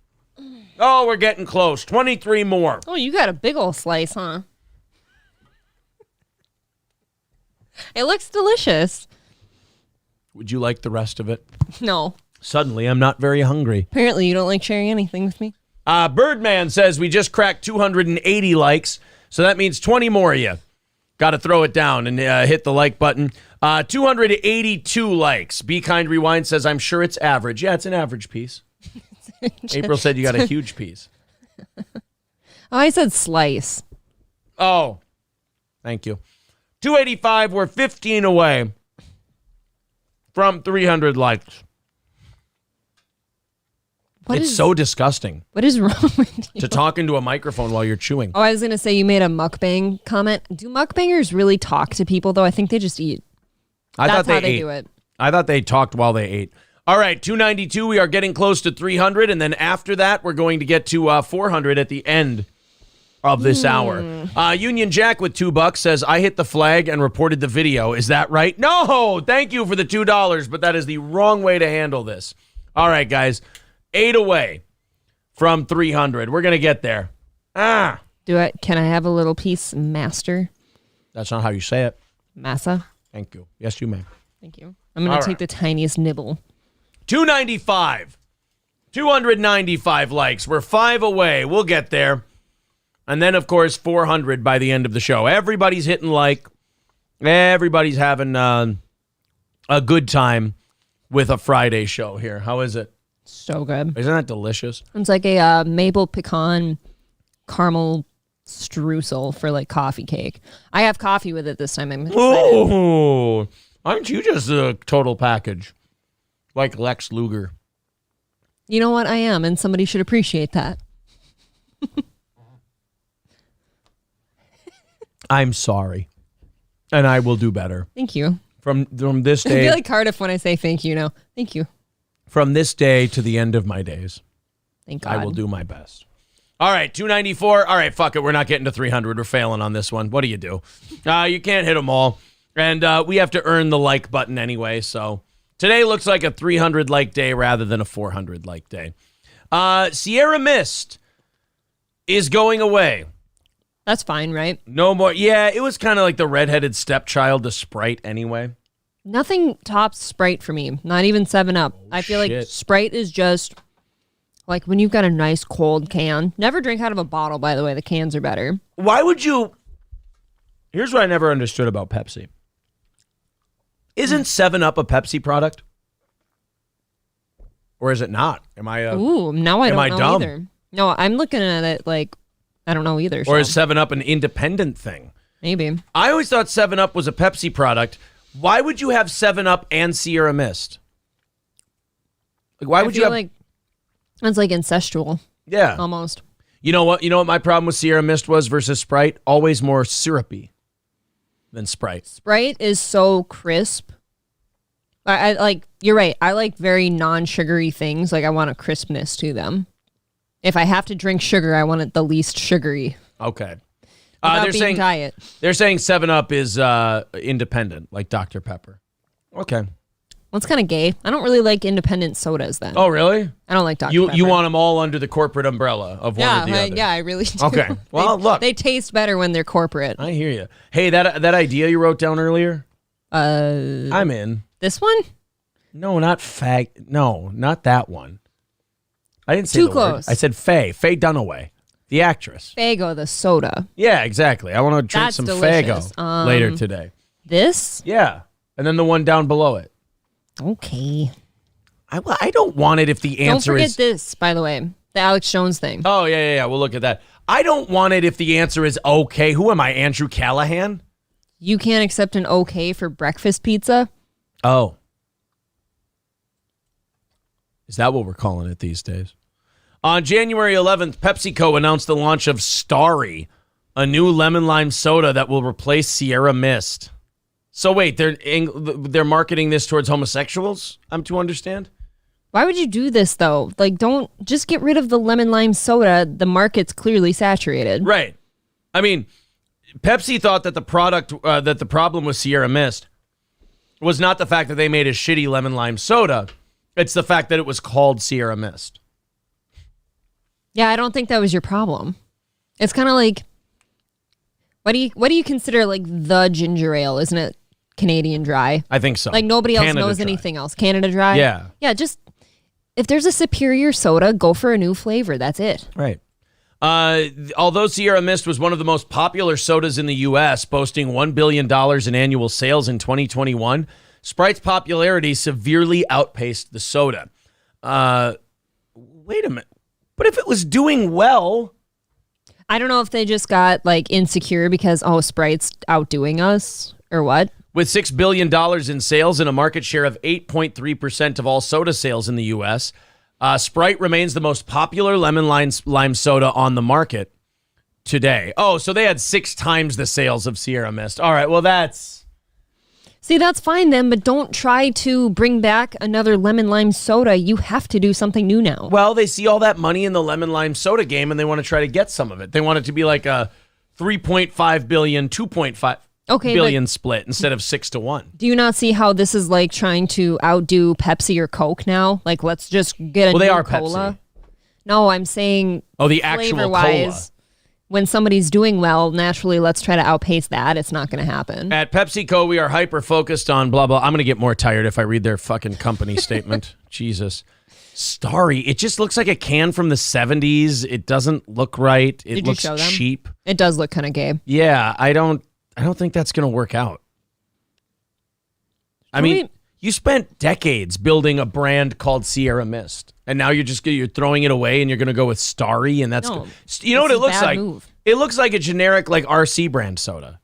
Oh, we're getting close. 23 more. Oh, you got a big old slice, huh? It looks delicious. Would you like the rest of it? No. Suddenly, I'm not very hungry. Apparently, you don't like sharing anything with me. Birdman says we just cracked 280 likes. So that means 20 more of you. Got to throw it down and hit the like button. 282 likes. Be Kind Rewind says, I'm sure it's average. Yeah, it's an average piece. April said you got a huge piece. Oh, I said slice. Oh, thank you. 285, we're 15 away from 300 likes. It's so disgusting. What is wrong with you? To talk into a microphone while you're chewing. Oh, I was going to say you made a mukbang comment. Do mukbangers really talk to people, though? I think they just eat. That's how they do it. I thought they talked while they ate. All right, 292. We are getting close to 300. And then after that, we're going to get to 400 at the end of this hour. Union Jack with $2 says, I hit the flag and reported the video. Is that right? No, thank you for the $2, but that is the wrong way to handle this. All right, guys. 8 away from 300. We're going to get there. Can I have a little piece, master? That's not how you say it. Massa? Thank you. Yes, you may. Thank you. I'm going to take the tiniest nibble. 295. 295 likes. We're 5 away. We'll get there. And then, of course, 400 by the end of the show. Everybody's hitting like. Everybody's having a good time with a Friday show here. How is it? So good. Isn't that delicious? It's like a maple pecan caramel streusel for like coffee cake. I have coffee with it this time. I'm excited. Oh, aren't you just a total package? Like Lex Luger. You know what? I am, and somebody should appreciate that. I'm sorry. And I will do better. Thank you. From this I day. feel like Cardiff when I say thank you now. Thank you. From this day to the end of my days. Thank God. I will do my best. All right, 294. All right, fuck it. We're not getting to 300. We're failing on this one. What do? You can't hit them all. And we have to earn the like button anyway. So today looks like a 300 like day rather than a 400 like day. Sierra Mist is going away. That's fine, right? No more. Yeah, it was kind of like the redheaded stepchild to Sprite anyway. Nothing tops Sprite for me. Not even 7-Up. I feel like Sprite is just like when you've got a nice cold can. Never drink out of a bottle, by the way. The cans are better. Why would you? Here's what I never understood about Pepsi. Isn't 7-Up a Pepsi product? Or is it not? Am I? Ooh, now I don't know dumb? either. No, I'm looking at it like I don't know either. Or is 7-Up an independent thing? Maybe. I always thought 7-Up was a Pepsi product. Why would you have 7-Up and Sierra Mist? Like, why would you have? Like it's like incestual. Yeah, almost. You know what? You know what my problem with Sierra Mist was versus Sprite? Always more syrupy than Sprite. Sprite is so crisp. I like. You're right. I like very non-sugary things. Like I want a crispness to them. If I have to drink sugar, I want it the least sugary. Okay. Without being diet. They're saying 7-Up is independent, like Dr. Pepper. Okay. Well, it's kind of gay. I don't really like independent sodas then. Oh, really? I don't like Dr. Pepper. You want them all under the corporate umbrella of one or the other. Yeah, I really do. Okay. Well, look. They taste better when they're corporate. I hear you. Hey, that idea you wrote down earlier? I'm in. This one? No, not No, not that one. I didn't say Too the close. word. I said Faye Dunaway, the actress. Faygo, the soda. Yeah, exactly. I want to drink That's some delicious. Faygo later today. This? Yeah. And then the one down below it. Okay. I don't want it if the answer Don't forget is... this, by the way. The Alex Jones thing. Oh, yeah. We'll look at that. I don't want it if the answer is okay. Who am I, Andrew Callaghan? You can't accept an okay for breakfast pizza? Oh. Is that what we're calling it these days? On January 11th, PepsiCo announced the launch of Starry, a new lemon lime soda that will replace Sierra Mist. So wait, they're marketing this towards homosexuals? I'm to understand? Why would you do this, though? Like, don't just get rid of the lemon lime soda. The market's clearly saturated. Right. I mean, Pepsi thought that the problem with Sierra Mist was not the fact that they made a shitty lemon lime soda. It's the fact that it was called Sierra Mist. Yeah, I don't think that was your problem. It's kind of like, what do you consider like the ginger ale? Isn't it Canadian Dry? I think so. Like nobody else Canada knows Dry. anything else. Canada Dry? Yeah. Yeah, just if there's a superior soda, go for a new flavor. That's it. Right. Although Sierra Mist was one of the most popular sodas in the U.S., boasting $1 billion in annual sales in 2021, Sprite's popularity severely outpaced the soda. Wait a minute. But if it was doing well... I don't know if they just got like insecure because, Sprite's outdoing us or what. With $6 billion in sales and a market share of 8.3% of all soda sales in the U.S., Sprite remains the most popular lemon lime soda on the market today. Oh, so they had 6 times the sales of Sierra Mist. All right, well, that's... See, that's fine then, but don't try to bring back another lemon lime soda. You have to do something new now. Well, they see all that money in the lemon lime soda game, and they want to try to get some of it. They want it to be like a 3.5 billion, 2.5 billion split instead of 6-1. Do you not see how this is like trying to outdo Pepsi or Coke now? Like, let's just get a new they are cola. Pepsi. No, I'm saying the actual flavor-wise, cola. When somebody's doing well, naturally, let's try to outpace that. It's not going to happen. At PepsiCo, we are hyper-focused on blah, blah. I'm going to get more tired if I read their fucking company statement. Jesus. Starry. It just looks like a can from the 70s. It doesn't look right. It looks cheap. It does look kind of gay. Yeah, I don't think that's going to work out. I mean, you spent decades building a brand called Sierra Mist, and now you're throwing it away and you're going to go with Starry, and that's you know what it looks like? Move. It looks like a generic like RC brand soda.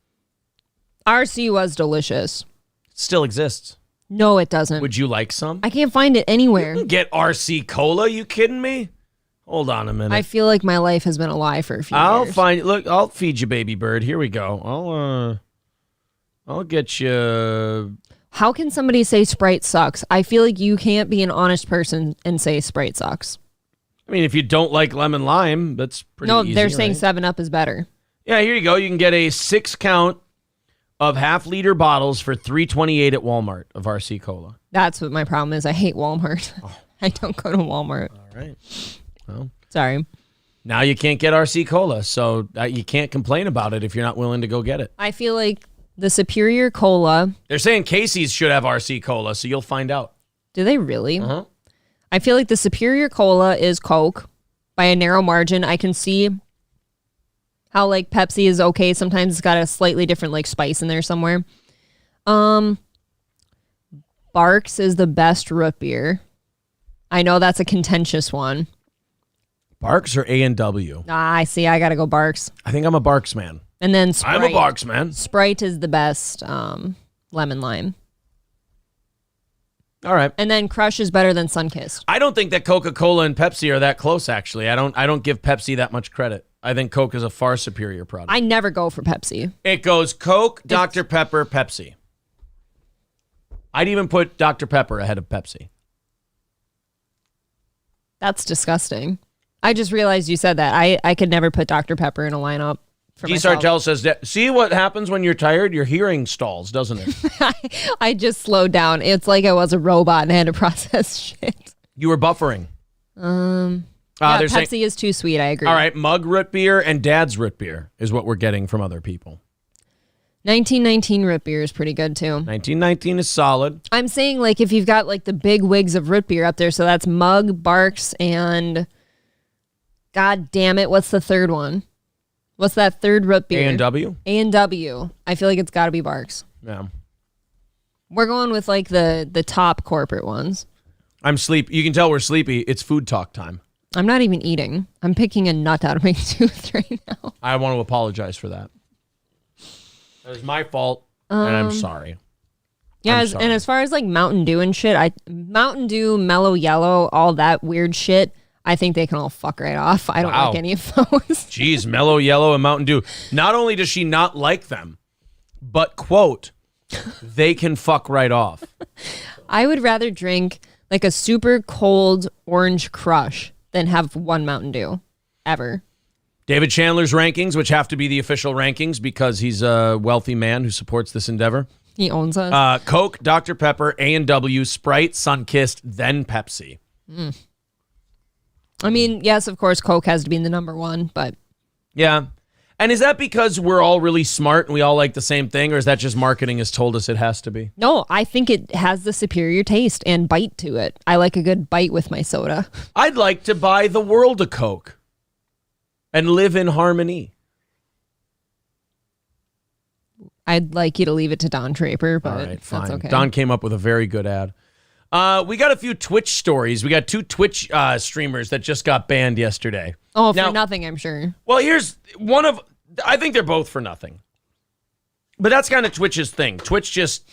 RC was delicious. It still exists. No, it doesn't. Would you like some? I can't find it anywhere. You can get RC Cola. You kidding me? Hold on a minute. I feel like my life has been a lie for a few years. I'll feed you, baby bird. Here we go. I'll get you. How can somebody say Sprite sucks? I feel like you can't be an honest person and say Sprite sucks. I mean, if you don't like lemon lime, that's pretty easy. No, they're saying right? 7-Up is better. Yeah, here you go. You can get a 6-count of half-liter bottles for $3.28 at Walmart of RC Cola. That's what my problem is. I hate Walmart. I don't go to Walmart. All right. Well, sorry. Now you can't get RC Cola, so you can't complain about it if you're not willing to go get it. I feel like the Superior Cola. They're saying Casey's should have RC Cola, so you'll find out. Do they really? Uh-huh. I feel like the Superior Cola is Coke by a narrow margin. I can see how like Pepsi is okay. Sometimes it's got a slightly different like spice in there somewhere. Barks is the best root beer. I know that's a contentious one. Barks or A&W? I see. I got to go Barks. I think I'm a Barks man. And then Sprite. I'm a Barks man. Sprite is the best lemon lime. All right. And then Crush is better than Sunkist. I don't think that Coca-Cola and Pepsi are that close, actually. I don't give Pepsi that much credit. I think Coke is a far superior product. I never go for Pepsi. It goes Coke, Dr. Pepper, Pepsi. I'd even put Dr. Pepper ahead of Pepsi. That's disgusting. I just realized you said that. I could never put Dr. Pepper in a lineup for G. myself. Sartell says, see what happens when you're tired? Your hearing stalls, doesn't it? I just slowed down. It's like I was a robot and I had to process shit. You were buffering. Yeah, they're Pepsi saying, is too sweet. I agree. all right, mug root beer and dad's root beer is what we're getting from other people. 1919 root beer is pretty good too. 1919 is solid. I'm saying like if you've got like the big wigs of root beer up there, so that's Mug, Barks, and God damn it, what's the third one? What's that third root beer? A&W? A&W. I feel like it's got to be Barks. Yeah. We're going with like the top corporate ones. I'm sleepy. You can tell we're sleepy. It's food talk time. I'm not even eating. I'm picking a nut out of my tooth right now. I want to apologize for that. That was my fault, and I'm sorry. Yeah, and as far as like Mountain Dew and shit, Mountain Dew, Mellow Yellow, all that weird shit, I think they can all fuck right off. I don't like any of those. Jeez, Mellow Yellow and Mountain Dew. Not only does she not like them, but, quote, they can fuck right off. I would rather drink like a super cold orange crush than have one Mountain Dew ever. David Chandler's rankings, which have to be the official rankings because he's a wealthy man who supports this endeavor. He owns us. Coke, Dr. Pepper, A&W, Sprite, Sunkist, then Pepsi. I mean, yes, of course, Coke has to be in the number one, but... Yeah. And is that because we're all really smart and we all like the same thing, or is that just marketing has told us it has to be? No, I think it has the superior taste and bite to it. I like a good bite with my soda. I'd like to buy the world a Coke and live in harmony. I'd like you to leave it to Don Draper, but all right, fine. That's okay. Don came up with a very good ad. We got a few Twitch stories. We got 2 Twitch streamers that just got banned yesterday. Oh, for nothing, I'm sure. Well, here's one of... I think they're both for nothing. But that's kind of Twitch's thing. Twitch just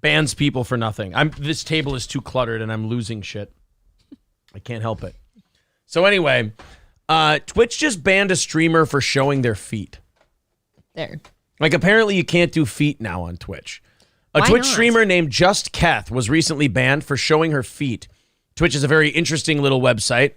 bans people for nothing. This table is too cluttered and I'm losing shit. I can't help it. So anyway, Twitch just banned a streamer for showing their feet. There. Like, apparently you can't do feet now on Twitch. A Why Twitch not? streamer named Just Kath was recently banned for showing her feet. Twitch is a very interesting little website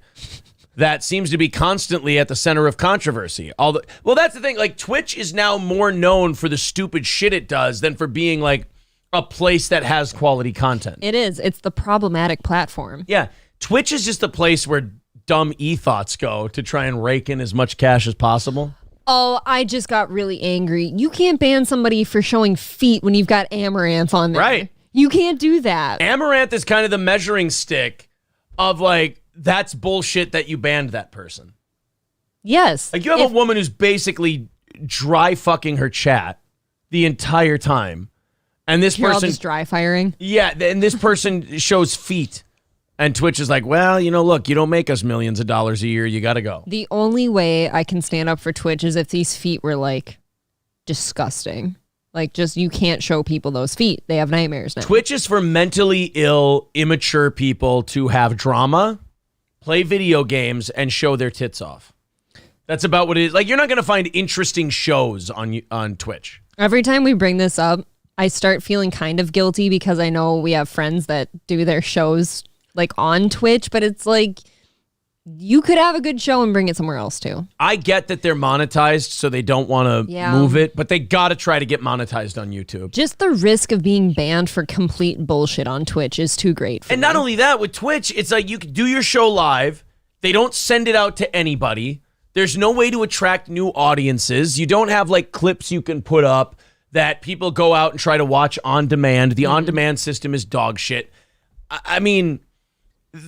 that seems to be constantly at the center of controversy. Well, that's the thing. Like, Twitch is now more known for the stupid shit it does than for being, like, a place that has quality content. It is. It's the problematic platform. Yeah. Twitch is just a place where dumb e-thoughts go to try and rake in as much cash as possible. Oh, I just got really angry. You can't ban somebody for showing feet when you've got Amaranth on there. Right. You can't do that. Amaranth is kind of the measuring stick of, like, that's bullshit that you banned that person. Yes. Like, you have a woman who's basically dry fucking her chat the entire time. And this You're all person... just dry firing? Yeah, and this person shows feet. And Twitch is like, well, look, you don't make us millions of dollars a year. You got to go. The only way I can stand up for Twitch is if these feet were, like, disgusting. Like, just, you can't show people those feet. They have nightmares now. Twitch is for mentally ill, immature people to have drama, play video games, and show their tits off. That's about what it is. Like, you're not going to find interesting shows on Twitch. Every time we bring this up, I start feeling kind of guilty because I know we have friends that do their shows like on Twitch, but it's like you could have a good show and bring it somewhere else too. I get that they're monetized, so they don't want to move it, but they got to try to get monetized on YouTube. Just the risk of being banned for complete bullshit on Twitch is too great for me. Not only that, with Twitch, it's like you can do your show live. They don't send it out to anybody. There's no way to attract new audiences. You don't have like clips you can put up that people go out and try to watch on demand. The on-demand system is dog shit. I mean,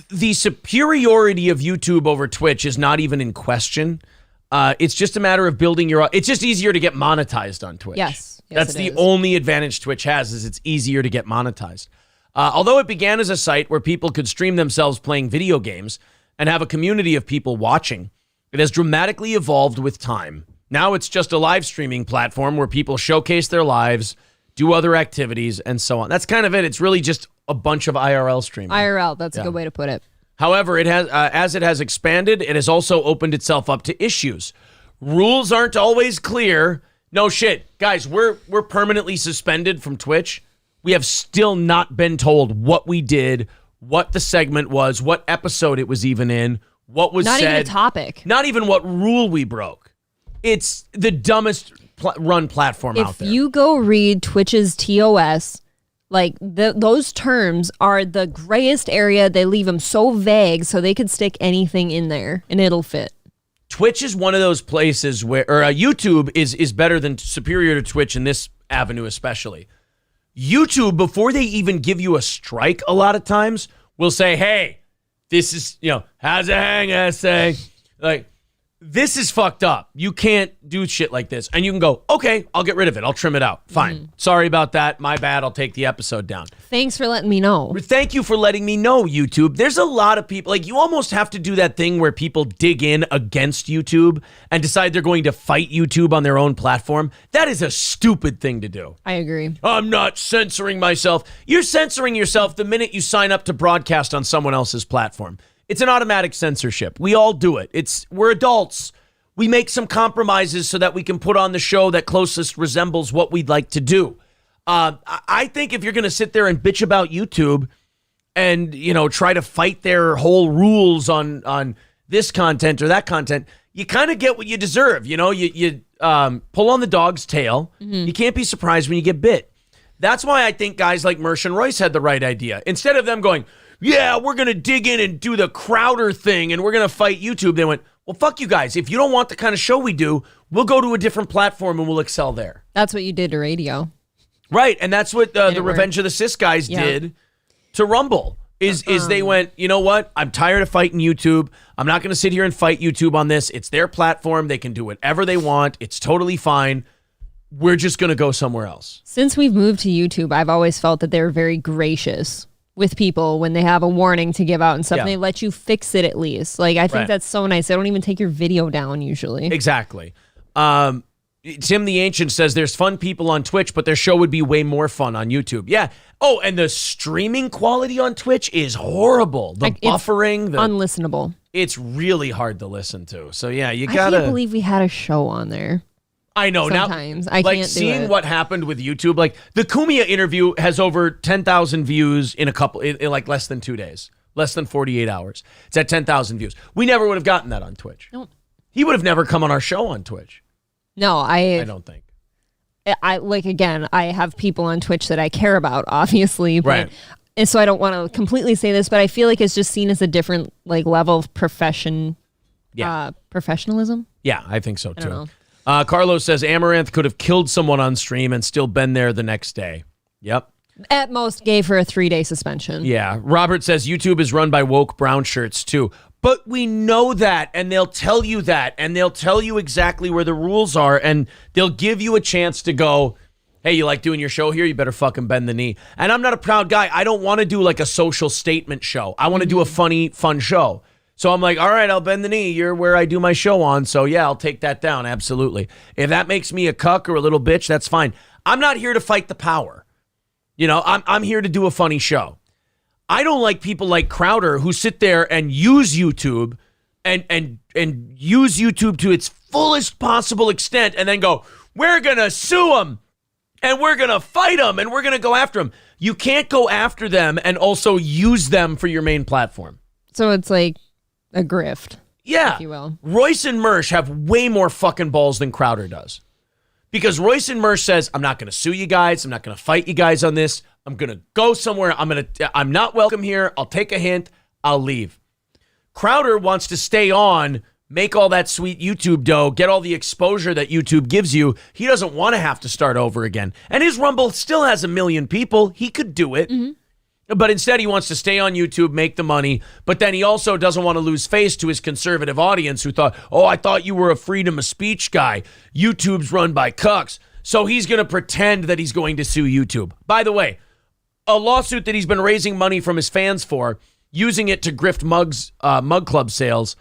the superiority of YouTube over Twitch is not even in question. It's just a matter of building your... It's just easier to get monetized on Twitch. Yes That's the only advantage Twitch has, is it's easier to get monetized. Although it began as a site where people could stream themselves playing video games and have a community of people watching, it has dramatically evolved with time. Now it's just a live streaming platform where people showcase their lives, do other activities, and so on. That's kind of it. It's really just a bunch of IRL streaming. IRL, that's a good way to put it. However, it has, as it has expanded, it has also opened itself up to issues. Rules aren't always clear. No shit. Guys, we're permanently suspended from Twitch. We have still not been told what we did, what the segment was, what episode it was even in, what was not said. Not even a topic. Not even what rule we broke. It's the dumbest run platform out there. If you go read Twitch's TOS, like those terms are the grayest area. They leave them so vague so they could stick anything in there and it'll fit. Twitch is one of those places where, or YouTube is better than superior to Twitch in this avenue especially. YouTube, before they even give you a strike a lot of times, will say, hey, this is, how's it hang, essay? Like, this is fucked up. You can't do shit like this. And you can go, okay, I'll get rid of it. I'll trim it out. Fine. Sorry about that. My bad. I'll take the episode down. Thanks for letting me know. Thank you for letting me know, YouTube. There's a lot of people, like, you almost have to do that thing where people dig in against YouTube and decide they're going to fight YouTube on their own platform. That is a stupid thing to do. I agree. I'm not censoring myself. You're censoring yourself the minute you sign up to broadcast on someone else's platform. It's an automatic censorship. We all do it. We're adults. We make some compromises so that we can put on the show that closest resembles what we'd like to do. I think if you're going to sit there and bitch about YouTube and, try to fight their whole rules on this content or that content, you kind of get what you deserve. You pull on the dog's tail. Mm-hmm. You can't be surprised when you get bit. That's why I think guys like Mersh and Royce had the right idea. Instead of them going, yeah, we're going to dig in and do the Crowder thing and we're going to fight YouTube. They went, well, fuck you guys. If you don't want the kind of show we do, we'll go to a different platform and we'll excel there. That's what you did to radio. Right. And that's what the Revenge of the Cis guys did to Rumble is they went, you know what? I'm tired of fighting YouTube. I'm not going to sit here and fight YouTube on this. It's their platform. They can do whatever they want. It's totally fine. We're just going to go somewhere else. Since we've moved to YouTube, I've always felt that they're very gracious with people when they have a warning to give out and stuff. And they let you fix it at least. Like, I think that's so nice. They don't even take your video down usually. Exactly. Tim the Ancient says there's fun people on Twitch, but their show would be way more fun on YouTube. Yeah. Oh, and the streaming quality on Twitch is horrible. The buffering. Unlistenable. It's really hard to listen to. So, yeah, you I gotta... can't believe we had a show on there. I know. Sometimes. Now, I like, can't do seeing it. what happened with YouTube, like, the Kumia interview has over 10,000 views in like less than 2 days. Less than 48 hours. It's at 10,000 views. We never would have gotten that on Twitch. Nope. He would have never come on our show on Twitch. No, I don't think. I have people on Twitch that I care about, obviously. But, right. And so I don't want to completely say this, but I feel like it's just seen as a different level of professionalism. Yeah, I think so too. I don't know. Carlos says Amaranth could have killed someone on stream and still been there the next day. Yep. At most gave her a 3-day suspension. Yeah. Robert says YouTube is run by woke brown shirts too. But we know that, and they'll tell you that, and they'll tell you exactly where the rules are, and they'll give you a chance to go, hey, you like doing your show here? You better fucking bend the knee. And I'm not a proud guy. I don't want to do like a social statement show. I want to do a funny, fun show. So I'm like, all right, I'll bend the knee. You're where I do my show on. So yeah, I'll take that down. Absolutely. If that makes me a cuck or a little bitch, that's fine. I'm not here to fight the power. I'm here to do a funny show. I don't like people like Crowder who sit there and use YouTube and use YouTube to its fullest possible extent and then go, we're going to sue them and we're going to fight them and we're going to go after them. You can't go after them and also use them for your main platform. So it's like a grift. Yeah. If you will. Royce and Mersch have way more fucking balls than Crowder does. Because Royce and Mersch says, I'm not going to sue you guys. I'm not going to fight you guys on this. I'm going to go somewhere. I'm not welcome here. I'll take a hint. I'll leave. Crowder wants to stay on, make all that sweet YouTube dough, get all the exposure that YouTube gives you. He doesn't want to have to start over again. And his Rumble still has 1 million people. He could do it. Mm-hmm. But instead, he wants to stay on YouTube, make the money. But then he also doesn't want to lose face to his conservative audience who thought, I thought you were a freedom of speech guy. YouTube's run by cucks. So he's going to pretend that he's going to sue YouTube. By the way, a lawsuit that he's been raising money from his fans for, using it to grift mug club sales,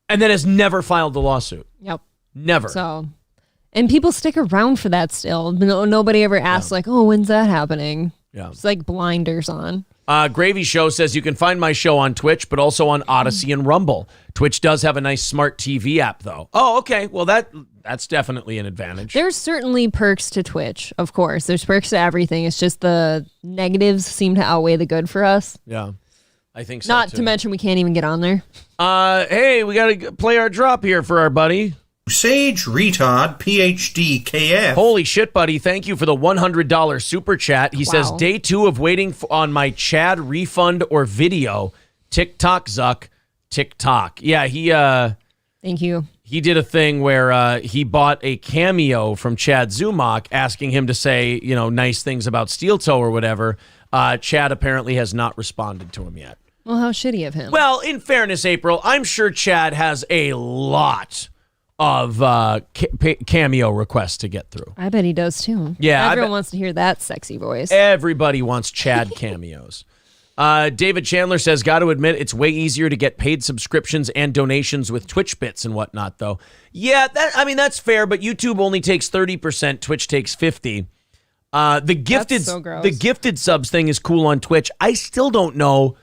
and then has never filed the lawsuit. Yep. Never. So, and people stick around for that still. Nobody ever asks when's that happening? Yeah. It's like blinders on. Gravy Show says you can find my show on Twitch, but also on Odyssey and Rumble. Twitch does have a nice smart TV app, though. Oh, okay. Well, that's definitely an advantage. There's certainly perks to Twitch, of course. There's perks to everything. It's just the negatives seem to outweigh the good for us. Yeah, I think so, Not too. to mention we can't even get on there. Hey, we got to play our drop here for our buddy. Sage Retard PhD KF. Holy shit, buddy. Thank you for the $100 super chat. He says, day 2 of waiting on my Chad refund or video. TikTok Zuck. TikTok. Yeah, he... Thank you. He did a thing where he bought a cameo from Chad Zumach asking him to say, nice things about Steel Toe or whatever. Chad apparently has not responded to him yet. Well, how shitty of him. Well, in fairness, April, I'm sure Chad has a lot of cameo requests to get through. I bet he does too. Yeah, everyone wants to hear that sexy voice. Everybody wants Chad cameos. David Chandler says, got to admit, it's way easier to get paid subscriptions and donations with Twitch bits and whatnot, though. Yeah, that's fair, but YouTube only takes 30%. Twitch takes 50%. The gifted subs thing is cool on Twitch. I still don't know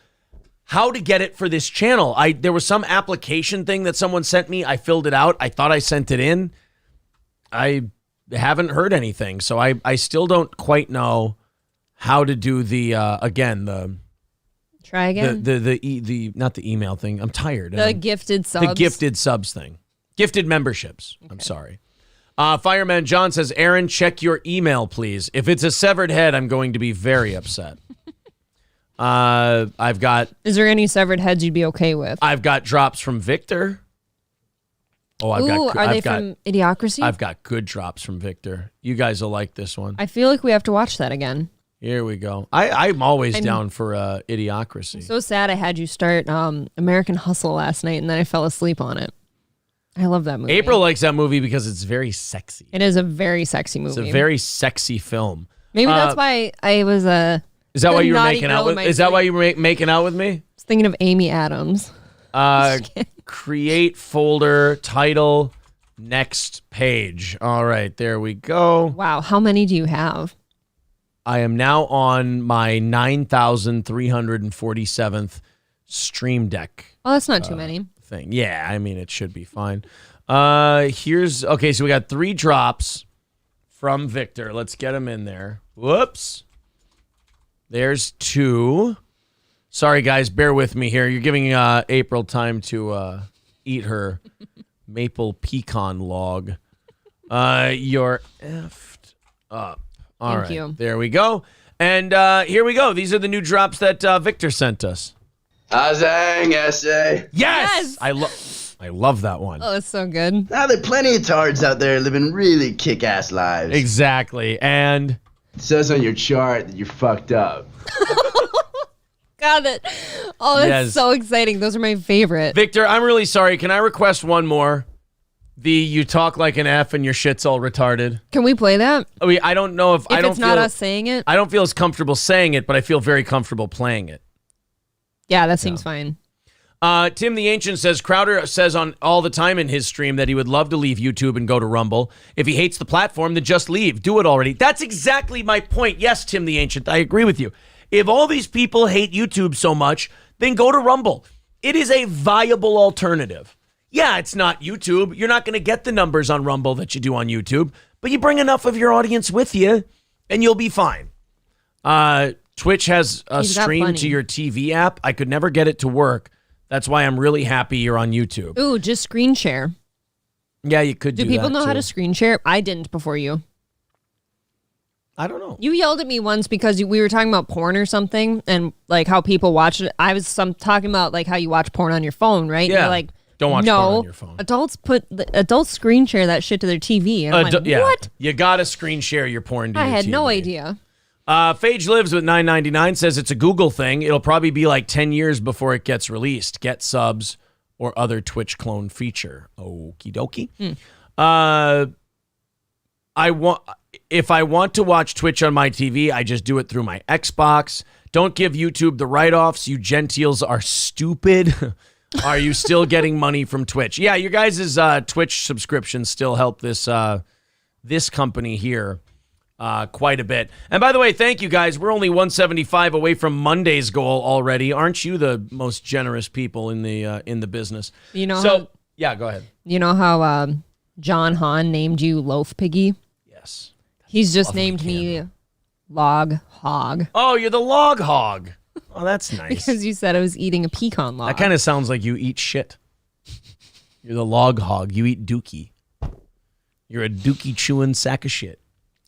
how to get it for this channel. There was some application thing that someone sent me. I filled it out. I thought I sent it in. I haven't heard anything, so I still don't quite know how to do the try again. The not the email thing. I'm tired. The gifted subs. The gifted subs thing. Gifted memberships. Okay. I'm sorry. Fireman John says, Aaron, check your email, please. If it's a severed head, I'm going to be very upset. I've got... Is there any severed heads you'd be okay with? I've got drops from Victor. Oh, are they from Idiocracy? I've got good drops from Victor. You guys will like this one. I feel like we have to watch that again. Here we go. I'm always down for Idiocracy. I'm so sad I had you start American Hustle last night and then I fell asleep on it. I love that movie. April likes that movie because it's very sexy. It is a very sexy movie. It's a very sexy film. Maybe that's why I was Is that why you were making out with? Is that why you were making out with me? I was thinking of Amy Adams. Create folder, title, next page. All right, there we go. Wow, how many do you have? I am now on my 9,347th Stream Deck. Oh, that's not too many. Thing. Yeah, I mean, it should be fine. So we got 3 drops from Victor. Let's get them in there. Whoops. There's 2. Sorry, guys, bear with me here. You're giving April time to eat her maple pecan log. You're effed up. All right. Thank you. There we go. And here we go. These are the new drops that Victor sent us. Azang essay. Yes! I love that one. Oh, it's so good. Now there are plenty of tards out there living really kick-ass lives. Exactly. And it says on your chart that you're fucked up. Got it. Oh, that's so exciting. Those are my favorite. Victor, I'm really sorry. Can I request one more? You talk like an F and your shit's all retarded. Can we play that? I don't know if I don't it's not us saying it. I don't feel as comfortable saying it, but I feel very comfortable playing it. Yeah, that seems fine. Tim the Ancient says, Crowder says on all the time in his stream that he would love to leave YouTube and go to Rumble. If he hates the platform, then just leave. Do it already. That's exactly my point. Yes, Tim the Ancient, I agree with you. If all these people hate YouTube so much, then go to Rumble. It is a viable alternative. Yeah, it's not YouTube. You're not going to get the numbers on Rumble that you do on YouTube, but you bring enough of your audience with you, and you'll be fine. Twitch has a stream to your TV app. I could never get it to work. That's why I'm really happy you're on YouTube. Ooh, just screen share. Yeah, you could do that. Do people know how too. to screen share? I didn't before you. I don't know. You yelled at me once because we were talking about porn or something and like how people watch it. I was talking about like how you watch porn on your phone, right? Yeah. You're like, don't watch porn on your phone. Adults screen share that shit to their TV. And I'm like, yeah. what? You got to screen share your porn to I your had TV. no idea. Phage Lives with $9.99 says it's a Google thing. It'll probably be like 10 years before it gets released. Get subs or other Twitch clone feature. Okie dokie. If I want to watch Twitch on my TV, I just do it through my Xbox. Don't give YouTube the write-offs. You gentiles are stupid. Are you still getting money from Twitch? Yeah, your guys' Twitch subscriptions still help this company here quite a bit. And by the way, thank you guys. We're only 175 away from Monday's goal already. Aren't you the most generous people in the business? You know. So yeah, go ahead. You know how John Hahn named you Loaf Piggy? Yes. He's just named me Log Hog. Oh, you're the log hog. Oh, that's nice. Because you said I was eating a pecan log. That kind of sounds like you eat shit. You're the log hog. You eat dookie. You're a dookie chewing sack of shit.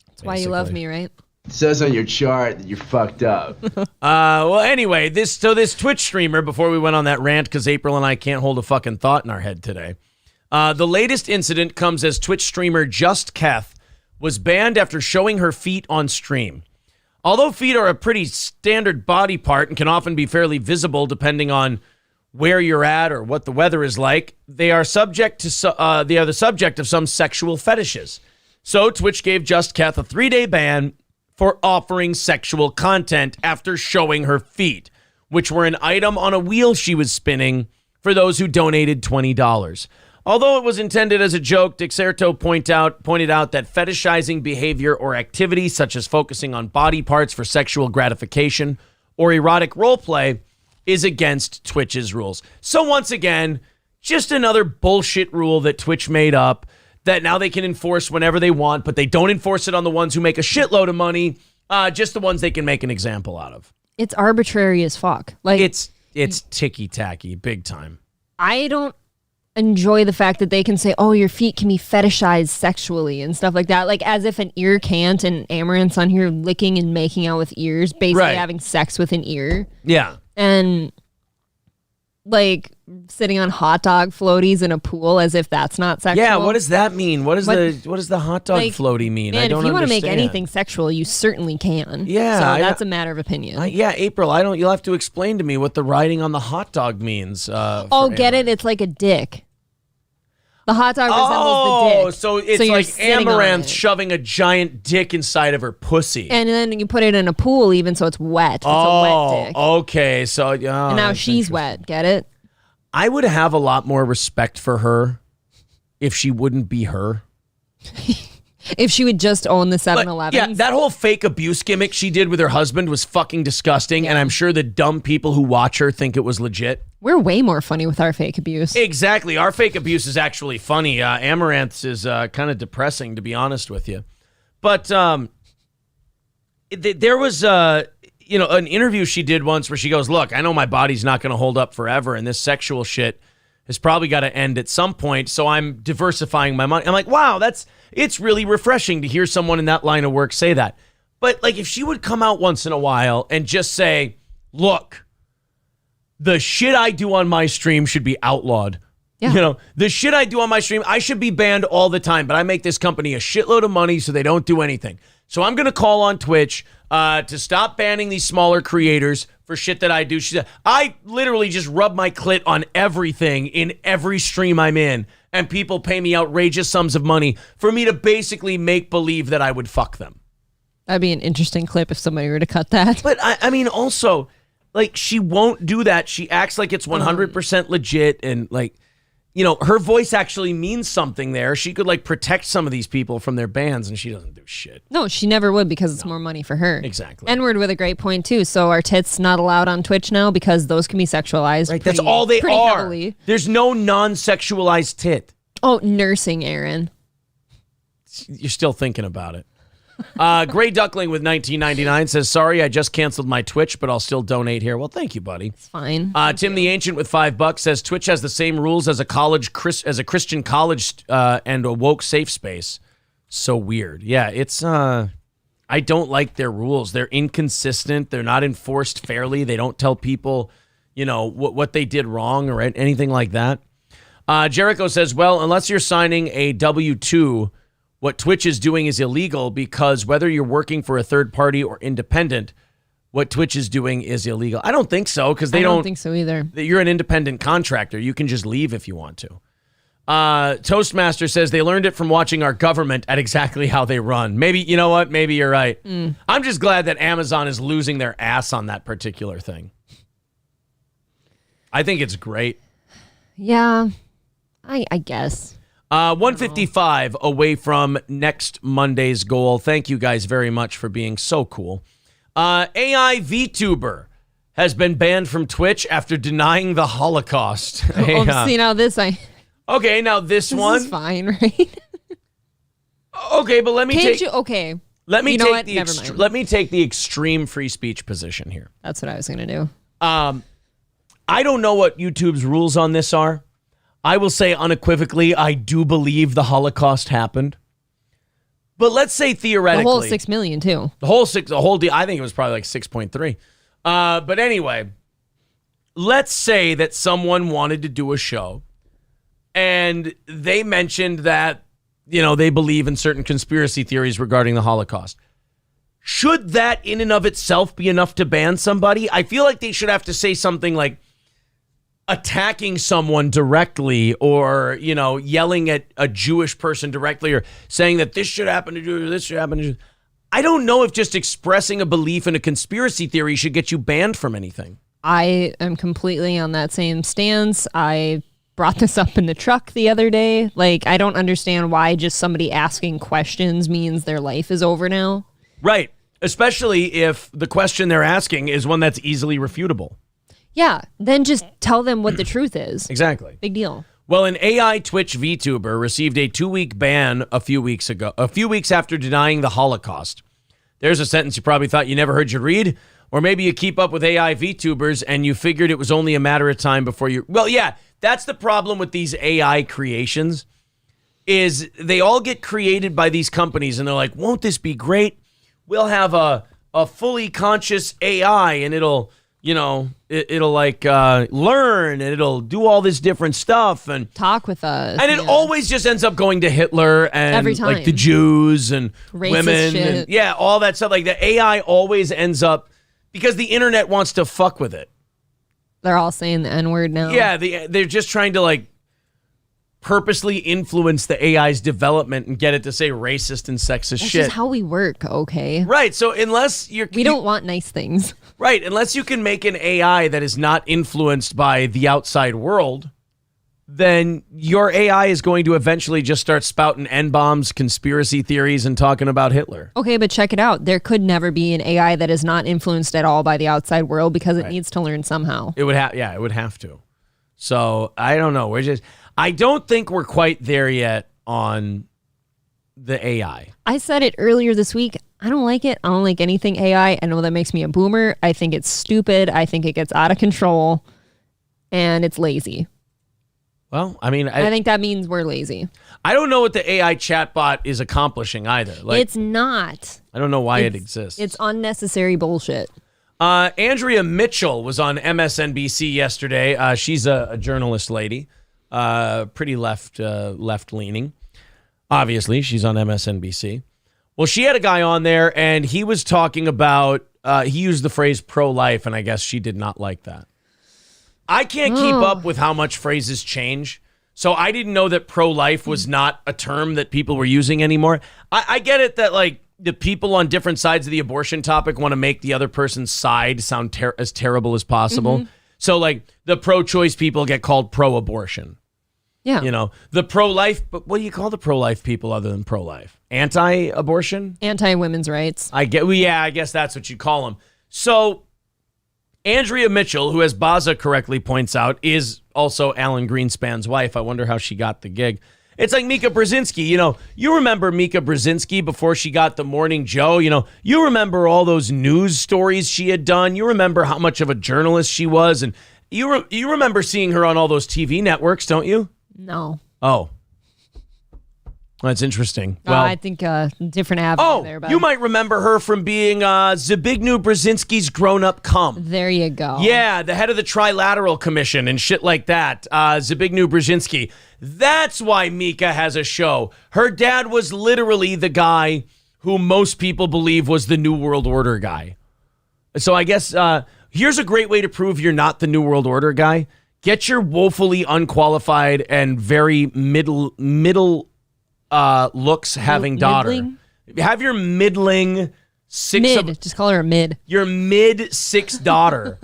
That's why you love me, right? It says on your chart that you're fucked up. Well, anyway, this Twitch streamer, before we went on that rant, because April and I can't hold a fucking thought in our head today. The latest incident comes as Twitch streamer Just Keth was banned after showing her feet on stream. Although feet are a pretty standard body part and can often be fairly visible depending on where you're at or what the weather is like, they are the subject of some sexual fetishes. So Twitch gave Just Keth a 3-day ban for offering sexual content after showing her feet, which were an item on a wheel she was spinning for those who donated $20. Although it was intended as a joke, Dexerto pointed out that fetishizing behavior or activity, such as focusing on body parts for sexual gratification or erotic roleplay, is against Twitch's rules. So once again, just another bullshit rule that Twitch made up that now they can enforce whenever they want, but they don't enforce it on the ones who make a shitload of money, just the ones they can make an example out of. It's arbitrary as fuck. Like it's ticky-tacky, big time. I don't enjoy the fact that they can say, oh, your feet can be fetishized sexually and stuff like that. Like as if an ear can't, and Amaranth's on here licking and making out with ears, basically having sex with an ear. Yeah. And like sitting on hot dog floaties in a pool as if that's not sexual. Yeah, what does that mean? What does the hot dog floaty mean? Man, I don't if you want to make understand. anything sexual, you certainly can. Yeah, So that's a matter of opinion. Yeah, April, you'll have to explain to me what the writing on the hot dog means. Get it? It's like a dick. The hot dog resembles the dick. Oh, so it's you're like sitting on Amaranth it. shoving a giant dick inside of her pussy. And then you put it in a pool even so it's wet. It's a wet dick. Okay. So And now she's wet. Get it? I would have a lot more respect for her if she wouldn't be her. If she would just own the 7-Eleven. Yeah, that whole fake abuse gimmick she did with her husband was fucking disgusting, and I'm sure the dumb people who watch her think it was legit. We're way more funny with our fake abuse. Exactly. Our fake abuse is actually funny. Amaranth's is kind of depressing, to be honest with you. But there was an interview she did once where she goes, look, I know my body's not going to hold up forever, and this sexual shit has probably got to end at some point, so I'm diversifying my money. I'm like, wow, it's really refreshing to hear someone in that line of work say that. But like if she would come out once in a while and just say, look, the shit I do on my stream should be outlawed. Yeah. The shit I do on my stream, I should be banned all the time, but I make this company a shitload of money so they don't do anything. So I'm going to call on Twitch to stop banning these smaller creators for shit that I do. She said, I literally just rub my clit on everything in every stream I'm in, and people pay me outrageous sums of money for me to basically make believe that I would fuck them. That'd be an interesting clip if somebody were to cut that. But I mean, also, like, she won't do that. She acts like it's 100% legit, and like, her voice actually means something there. She could like protect some of these people from their bans, and she doesn't do shit. No, she never would because it's more money for her. Exactly. N-word with a great point too. So are tits not allowed on Twitch now because those can be sexualized? Right, that's all they are. Heavily. There's no non-sexualized tit. Oh, nursing, Aaron. You're still thinking about it. Gray Duckling with 1999 says, sorry, I just canceled my Twitch, but I'll still donate here. Well, thank you, buddy. It's fine. Tim the Ancient with $5 says, Twitch has the same rules as a Christian college and a woke safe space. So weird. Yeah, it's I don't like their rules. They're inconsistent. They're not enforced fairly. They don't tell people, what they did wrong or anything like that. Jericho says, well, unless you're signing a W-2, what Twitch is doing is illegal because whether you're working for a third party or independent, what Twitch is doing is illegal. I don't think so because I don't think so either. You're an independent contractor. You can just leave if you want to. Toastmaster says they learned it from watching our government at exactly how they run. Maybe, you know what? Maybe you're right. I'm just glad that Amazon is losing their ass on that particular thing. I think it's great. Yeah, I guess. 155 away from next Monday's goal. Thank you guys very much for being so cool. AI VTuber has been banned from Twitch after denying the Holocaust. See, now this Okay, now this one is fine, right? Okay, but let me take okay. Let me you know take what? the Never mind. let me take the extreme free speech position here. That's what I was going to do. I don't know what YouTube's rules on this are. I will say unequivocally, I do believe the Holocaust happened. But let's say theoretically, The whole 6 million too. the whole deal. I think it was probably like 6.3. But anyway, let's say that someone wanted to do a show, and they mentioned that they believe in certain conspiracy theories regarding the Holocaust. Should that in and of itself be enough to ban somebody? I feel like they should have to say something like attacking someone directly or, yelling at a Jewish person directly or saying that this should happen to Jews, this should happen to Jews. I don't know if just expressing a belief in a conspiracy theory should get you banned from anything. I am completely on that same stance. I brought this up in the truck the other day. Like, I don't understand why just somebody asking questions means their life is over now. Right. Especially if the question they're asking is one that's easily refutable. Yeah, then just tell them what the truth is. Exactly. Big deal. Well, an AI Twitch VTuber received a 2-week ban a few weeks after denying the Holocaust. There's a sentence you probably thought you never heard you read, or maybe you keep up with AI VTubers and you figured it was only a matter of time before you... Well, yeah, that's the problem with these AI creations, is they all get created by these companies and they're like, won't this be great? We'll have a fully conscious AI and it'll... it'll like learn and it'll do all this different stuff and talk with us. And it always just ends up going to Hitler and every time. Like the Jews and Racist women. shit. And, all that stuff. Like the AI always ends up because the internet wants to fuck with it. They're all saying the N-word now. Yeah, they're just trying to like purposely influence the AI's development and get it to say racist and sexist That's shit. just how we work, okay? Right. So unless we don't want nice things. Right. Unless you can make an AI that is not influenced by the outside world, then your AI is going to eventually just start spouting N-bombs, conspiracy theories, and talking about Hitler. Okay, but check it out. There could never be an AI that is not influenced at all by the outside world because it needs to learn somehow. It would have, it would have to. So I don't know. I don't think we're quite there yet on the AI. I said it earlier this week. I don't like it. I don't like anything AI. I know that makes me a boomer. I think it's stupid. I think it gets out of control and it's lazy. Well, I mean, I think that means we're lazy. I don't know what the AI chatbot is accomplishing either. Like, it's not. I don't know why it exists. It's unnecessary bullshit. Andrea Mitchell was on MSNBC yesterday. She's a journalist lady, pretty left-leaning. Obviously, she's on MSNBC. Well, she had a guy on there, and he was talking about, he used the phrase pro-life, and I guess she did not like that. I can't keep up with how much phrases change, so I didn't know that pro-life was not a term that people were using anymore. I get it that, like, the people on different sides of the abortion topic want to make the other person's side sound as terrible as possible. Mm-hmm. So, like, the pro-choice people get called pro-abortion. Yeah. You know, the pro-life, but what do you call the pro-life people other than pro-life? Anti-abortion? Anti-women's rights. I guess that's what you call them. So Andrea Mitchell, who, as Baza correctly points out, is also Alan Greenspan's wife. I wonder how she got the gig. It's like Mika Brzezinski. You know, you remember Mika Brzezinski before she got the Morning Joe. You know, you remember all those news stories she had done. You remember how much of a journalist she was. And you remember seeing her on all those TV networks, don't you? No. Oh. That's interesting. Well, I think different avenue there. But you might remember her from being Zbigniew Brzezinski's grown-up cum. There you go. Yeah, the head of the Trilateral Commission and shit like that. Zbigniew Brzezinski. That's why Mika has a show. Her dad was literally the guy who most people believe was the New World Order guy. So I guess here's a great way to prove you're not the New World Order guy. Get your woefully unqualified and very middle looks having daughter. Middling? Have your middling just call her a mid. Your mid-6 daughter.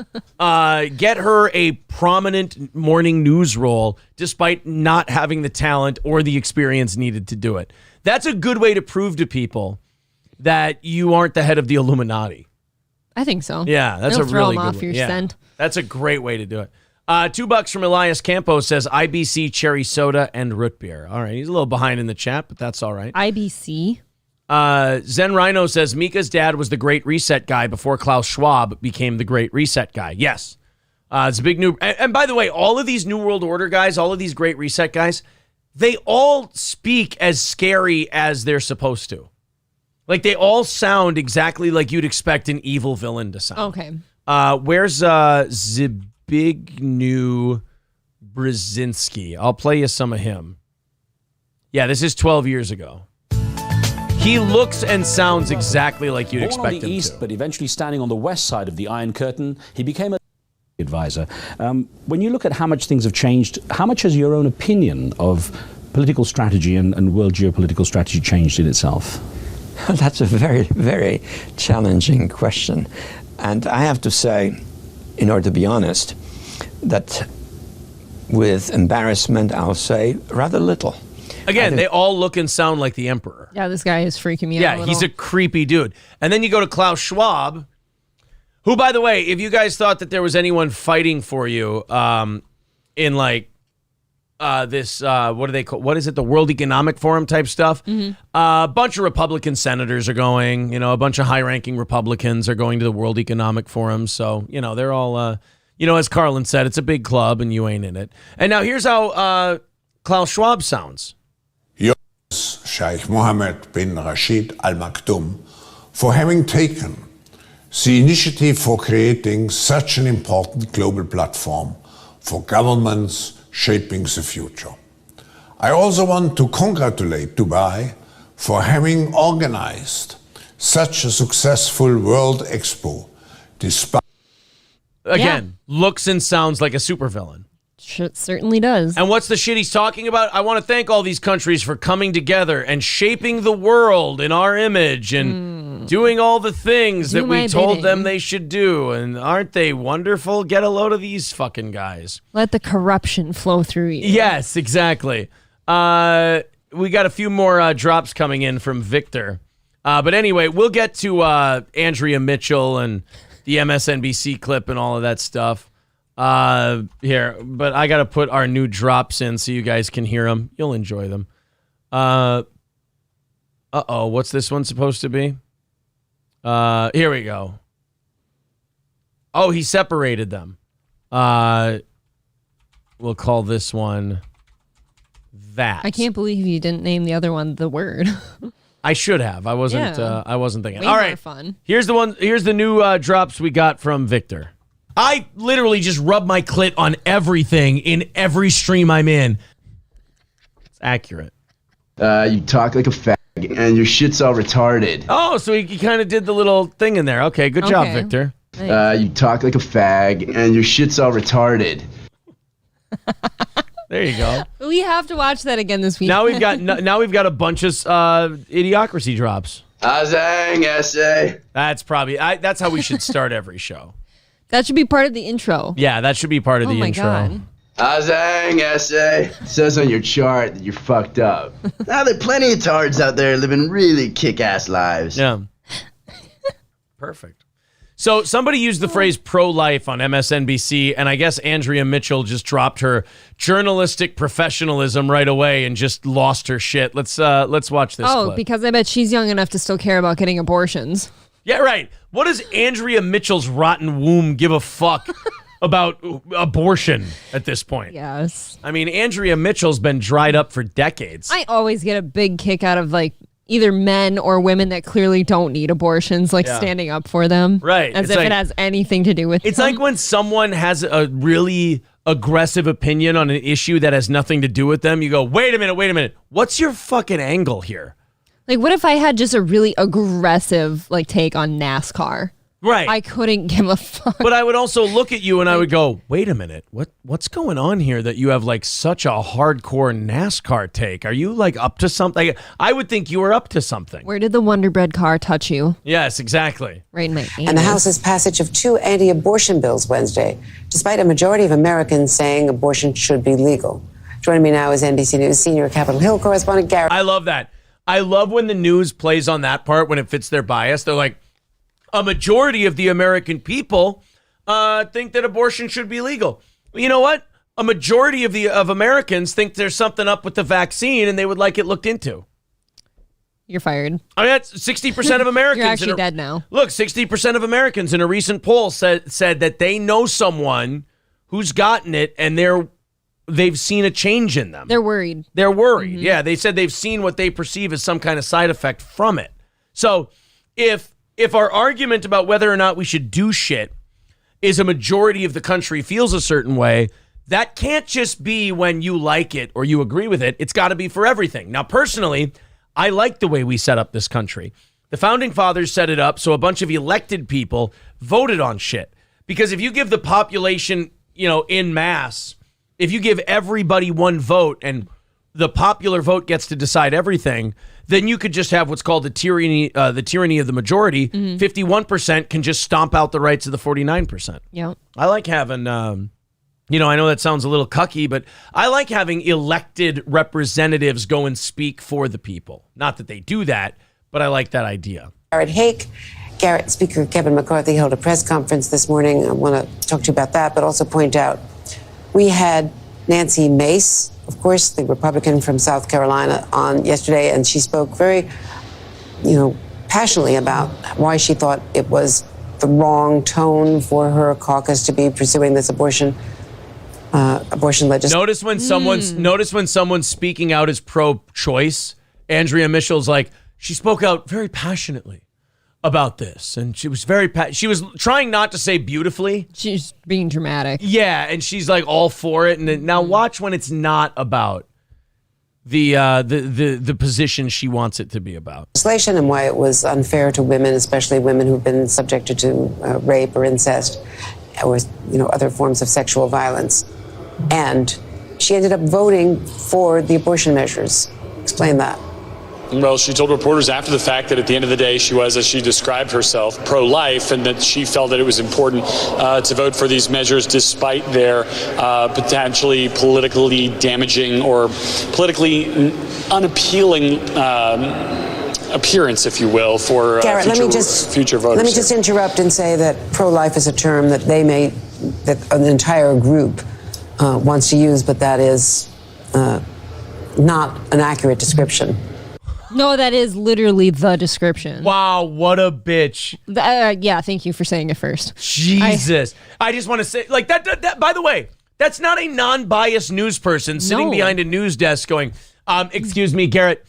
Get her a prominent morning news role despite not having the talent or the experience needed to do it. That's a good way to prove to people that you aren't the head of the Illuminati. I think so. Yeah, that's It'll a throw really them good off way. your Yeah, scent. that's a great way to do it. $2 from Elias Campos says IBC, cherry soda, and root beer. All right, he's a little behind in the chat, but that's all right. IBC? Zen Rhino says Mika's dad was the Great Reset guy before Klaus Schwab became the Great Reset guy. Yes. It's a big new... And by the way, all of these New World Order guys, all of these Great Reset guys, they all speak as scary as they're supposed to. Like, they all sound exactly like you'd expect an evil villain to sound. Okay. Where's Zbigniew Brzezinski? I'll play you some of him. Yeah, this is 12 years ago. He looks and sounds exactly like you'd expect him to. Born on the east, but eventually standing on the west side of the Iron Curtain, he became a advisor. When you look at how much things have changed, how much has your own opinion of political strategy and world geopolitical strategy changed in itself? That's a very, very challenging question. And I have to say, in order to be honest, that with embarrassment, I'll say rather little. Again, they all look and sound like the Emperor. Yeah, this guy is freaking me out. Yeah, he's a creepy dude. And then you go to Klaus Schwab, who, by the way, if you guys thought that there was anyone fighting for you in like this, what do they call? What is it? The World Economic Forum type stuff. Mm-hmm. A bunch of Republican senators are going. You know, a bunch of high-ranking Republicans are going to the World Economic Forum. So you know, they're all. You know, as Carlin said, it's a big club, and you ain't in it. And now here's how Klaus Schwab sounds. Sheikh Mohammed bin Rashid Al Maktoum for having taken the initiative for creating such an important global platform for governments shaping the future. I also want to congratulate Dubai for having organized such a successful World Expo despite... Again, looks and sounds like a supervillain. Certainly does. And what's the shit he's talking about? I want to thank all these countries for coming together and shaping the world in our image and doing all the things that we told them they should do. And aren't they wonderful? Get a load of these fucking guys. Let the corruption flow through you. Yes, exactly. We got a few more drops coming in from Victor. But anyway, we'll get to Andrea Mitchell and the MSNBC clip and all of that stuff. Here, but I got to put our new drops in so you guys can hear them. You'll enjoy them. What's this one supposed to be? Here we go. Oh, he separated them. We'll call this one that. I can't believe you didn't name the other one the word. I should have. I wasn't. Yeah. I wasn't thinking. Way All more right, fun. Here's the one. Here's the new drops we got from Victor. I literally just rub my clit on everything in every stream I'm in. It's accurate. You talk like a fag, and your shit's all retarded. Oh, so he kind of did the little thing in there. Okay, good job, Victor. You talk like a fag, and your shit's all retarded. There you go. We have to watch that again this week. Now we've got a bunch of idiocracy drops. Azang essay. That's probably that's how we should start every show. That should be part of the intro. Yeah, that should be part of the intro. God. Azang, essay. Says on your chart that you're fucked up. Now there are plenty of tards out there living really kick-ass lives. Yeah. Perfect. So somebody used the phrase pro-life on MSNBC, and I guess Andrea Mitchell just dropped her journalistic professionalism right away and just lost her shit. Let's watch this clip. Because I bet she's young enough to still care about getting abortions. Yeah, right. What does Andrea Mitchell's rotten womb give a fuck about abortion at this point? Yes. I mean, Andrea Mitchell's been dried up for decades. I always get a big kick out of either men or women that clearly don't need abortions, standing up for them. Right. As if it has anything to do with It's them. like when someone has a really aggressive opinion on an issue that has nothing to do with them, you go, wait a minute. What's your fucking angle here? Like, what if I had just a really aggressive take on NASCAR? Right. I couldn't give a fuck. But I would also look at you and I would go, wait a minute, what's going on here that you have such a hardcore NASCAR take? Are you up to something? I would think you were up to something. Where did the Wonder Bread car touch you? Yes, exactly. Right in my anus. And the House's passage of 2 anti-abortion bills Wednesday, despite a majority of Americans saying abortion should be legal. Joining me now is NBC News senior Capitol Hill correspondent Garrett. I love that. I love when the news plays on that part when it fits their bias. They're like, a majority of the American people think that abortion should be legal. Well, you know what? A majority of Americans think there's something up with the vaccine and they would like it looked into. You're fired. I mean, that's 60% of Americans. You're actually dead now. Look, 60% of Americans in a recent poll said that they know someone who's gotten it and they've seen a change in them. They're worried. They're worried. Mm-hmm. Yeah, they said they've seen what they perceive as some kind of side effect from it. So if our argument about whether or not we should do shit is a majority of the country feels a certain way, that can't just be when you like it or you agree with it. It's got to be for everything. Now, personally, I like the way we set up this country. The founding fathers set it up so a bunch of elected people voted on shit. Because if you give the population, in mass, if you give everybody one vote and the popular vote gets to decide everything, then you could just have what's called the tyranny of the majority. Mm-hmm. 51% can just stomp out the rights of the 49%. Yeah. I like having, I know that sounds a little cucky, but I like having elected representatives go and speak for the people. Not that they do that, but I like that idea. Garrett Hake. Garrett, Speaker Kevin McCarthy held a press conference this morning. I want to talk to you about that, but also point out we had Nancy Mace, of course, the Republican from South Carolina, on yesterday, and she spoke very, passionately about why she thought it was the wrong tone for her caucus to be pursuing this abortion legislation. Notice when someone's speaking out as pro-choice, Andrea Mitchell's she spoke out very passionately about this, and she was she was trying not to say beautifully. She's being dramatic. Yeah, and she's all for it. And now watch when it's not about the position she wants it to be about. Legislation and why it was unfair to women, especially women who've been subjected to rape or incest or other forms of sexual violence. And she ended up voting for the abortion measures. Explain that. Well, she told reporters after the fact that at the end of the day, she was, as she described herself, pro-life, and that she felt that it was important to vote for these measures despite their potentially politically damaging or politically unappealing appearance, if you will, for Garrett, future voters. Let me just interrupt and say that pro-life is a term that that an entire group wants to use, but that is not an accurate description. No, that is literally the description. Wow, what a bitch. Yeah, thank you for saying it first. Jesus. I just want to say, that, by the way, that's not a non-biased news person sitting behind a news desk going, excuse me, Garrett,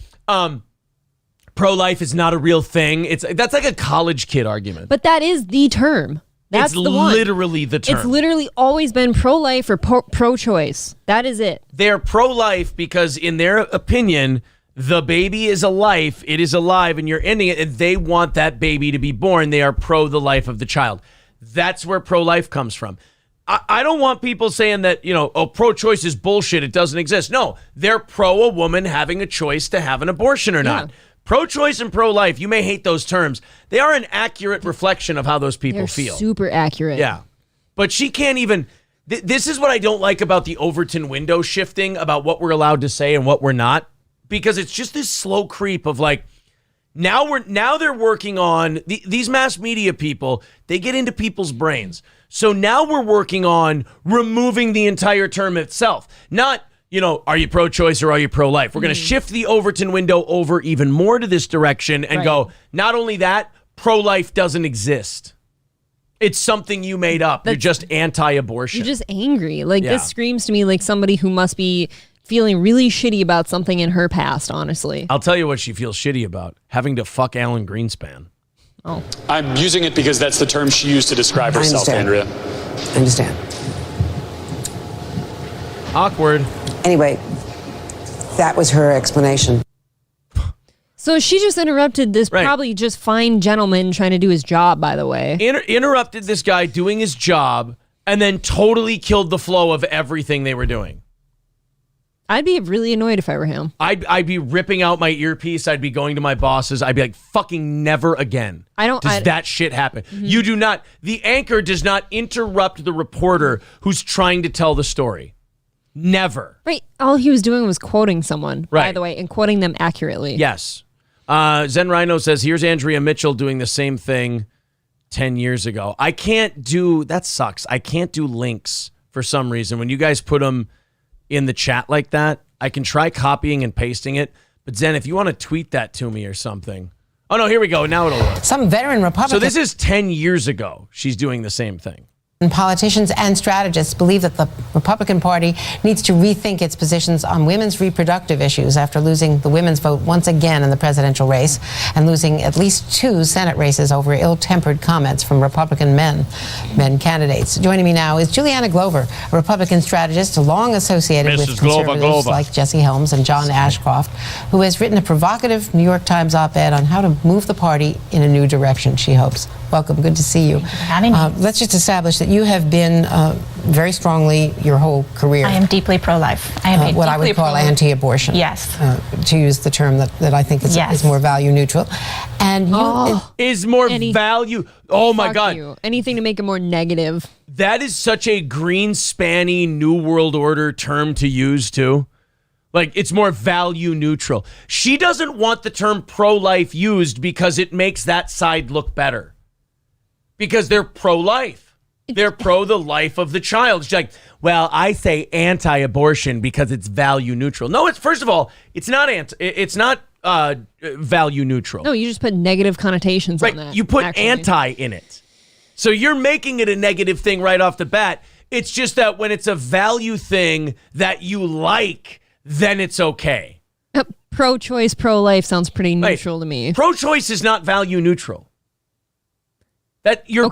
pro-life is not a real thing. That's like a college kid argument. But that is the term. That's the one. Literally the term. It's literally always been pro-life or pro-choice. That is it. They're pro-life because, in their opinion, the baby is a life, it is alive, and you're ending it, and they want that baby to be born. They are pro the life of the child. That's where pro-life comes from. I don't want people saying that, pro-choice is bullshit, it doesn't exist. No, they're pro a woman having a choice to have an abortion or not. Pro-choice and pro-life, you may hate those terms. They are an accurate reflection of how those people feel. Super accurate. Yeah. But she can't even... This is what I don't like about the Overton window shifting about what we're allowed to say and what we're not, because it's just this slow creep of like, now they're working on these mass media people. They get into people's brains. So now we're working on removing the entire term itself. Not, are you pro-choice or are you pro-life? We're going to shift the Overton window over even more to this direction and go, not only that, pro-life doesn't exist. It's something you made up. You're just anti-abortion. You're just angry. This screams to me like somebody who must be feeling really shitty about something in her past, honestly. I'll tell you what she feels shitty about. Having to fuck Alan Greenspan. Oh. I'm using it because that's the term she used to describe herself, Andrea. I understand. Awkward. Anyway, that was her explanation. So she just interrupted this probably just fine gentleman trying to do his job, by the way. Interrupted this guy doing his job and then totally killed the flow of everything they were doing. I'd be really annoyed if I were him. I'd be ripping out my earpiece. I'd be going to my bosses. I'd be like, fucking never again. Does that shit happen? Mm-hmm. You do not. The anchor does not interrupt the reporter who's trying to tell the story. Never. Right. All he was doing was quoting someone, by the way, and quoting them accurately. Yes. Zen Rhino says, here's Andrea Mitchell doing the same thing 10 years ago. I can't do, that sucks. I can't do links for some reason. When you guys put them in the chat like that, I can try copying and pasting it. But Zen, if you want to tweet that to me or something. Oh, no, here we go. Now it'll work. Some veteran Republicans. So this is 10 years ago. She's doing the same thing. Politicians and strategists believe that the Republican Party needs to rethink its positions on women's reproductive issues after losing the women's vote once again in the presidential race and losing at least 2 Senate races over ill-tempered comments from Republican men candidates. Joining me now is Juliana Glover, a Republican strategist long associated with conservatives like Jesse Helms and John Ashcroft, who has written a provocative New York Times op-ed on how to move the party in a new direction, she hopes. Welcome. Good to see you. Having me. Let's just establish that you have been very strongly your whole career. I am deeply pro-life. I am what I would call anti-abortion. Yes. To use the term that I think is more value neutral. And you is more value. Oh my God. You. Anything to make it more negative. That is such a Greenspan-y New World Order term to use too. Like, it's more value neutral. She doesn't want the term pro-life used because it makes that side look better. Because they're pro-life. They're pro the life of the child. She's like, well, I say anti-abortion because it's value neutral. No, it's first of all, it's not value neutral. No, you just put negative connotations on that. You put anti in it. So you're making it a negative thing right off the bat. It's just that when it's a value thing that you like, then it's okay. Pro-choice, pro-life sounds pretty neutral to me. Pro-choice is not value neutral. That you're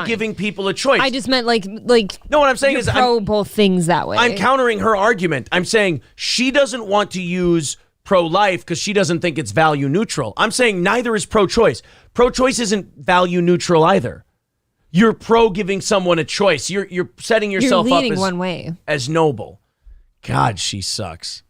giving people a choice. I just meant like. No, what I'm saying is pro both things that way. I'm countering her argument. I'm saying she doesn't want to use pro-life because she doesn't think it's value neutral. I'm saying neither is pro-choice. Pro-choice isn't value neutral either. You're pro giving someone a choice. You're setting yourself up as one way as noble. God, she sucks.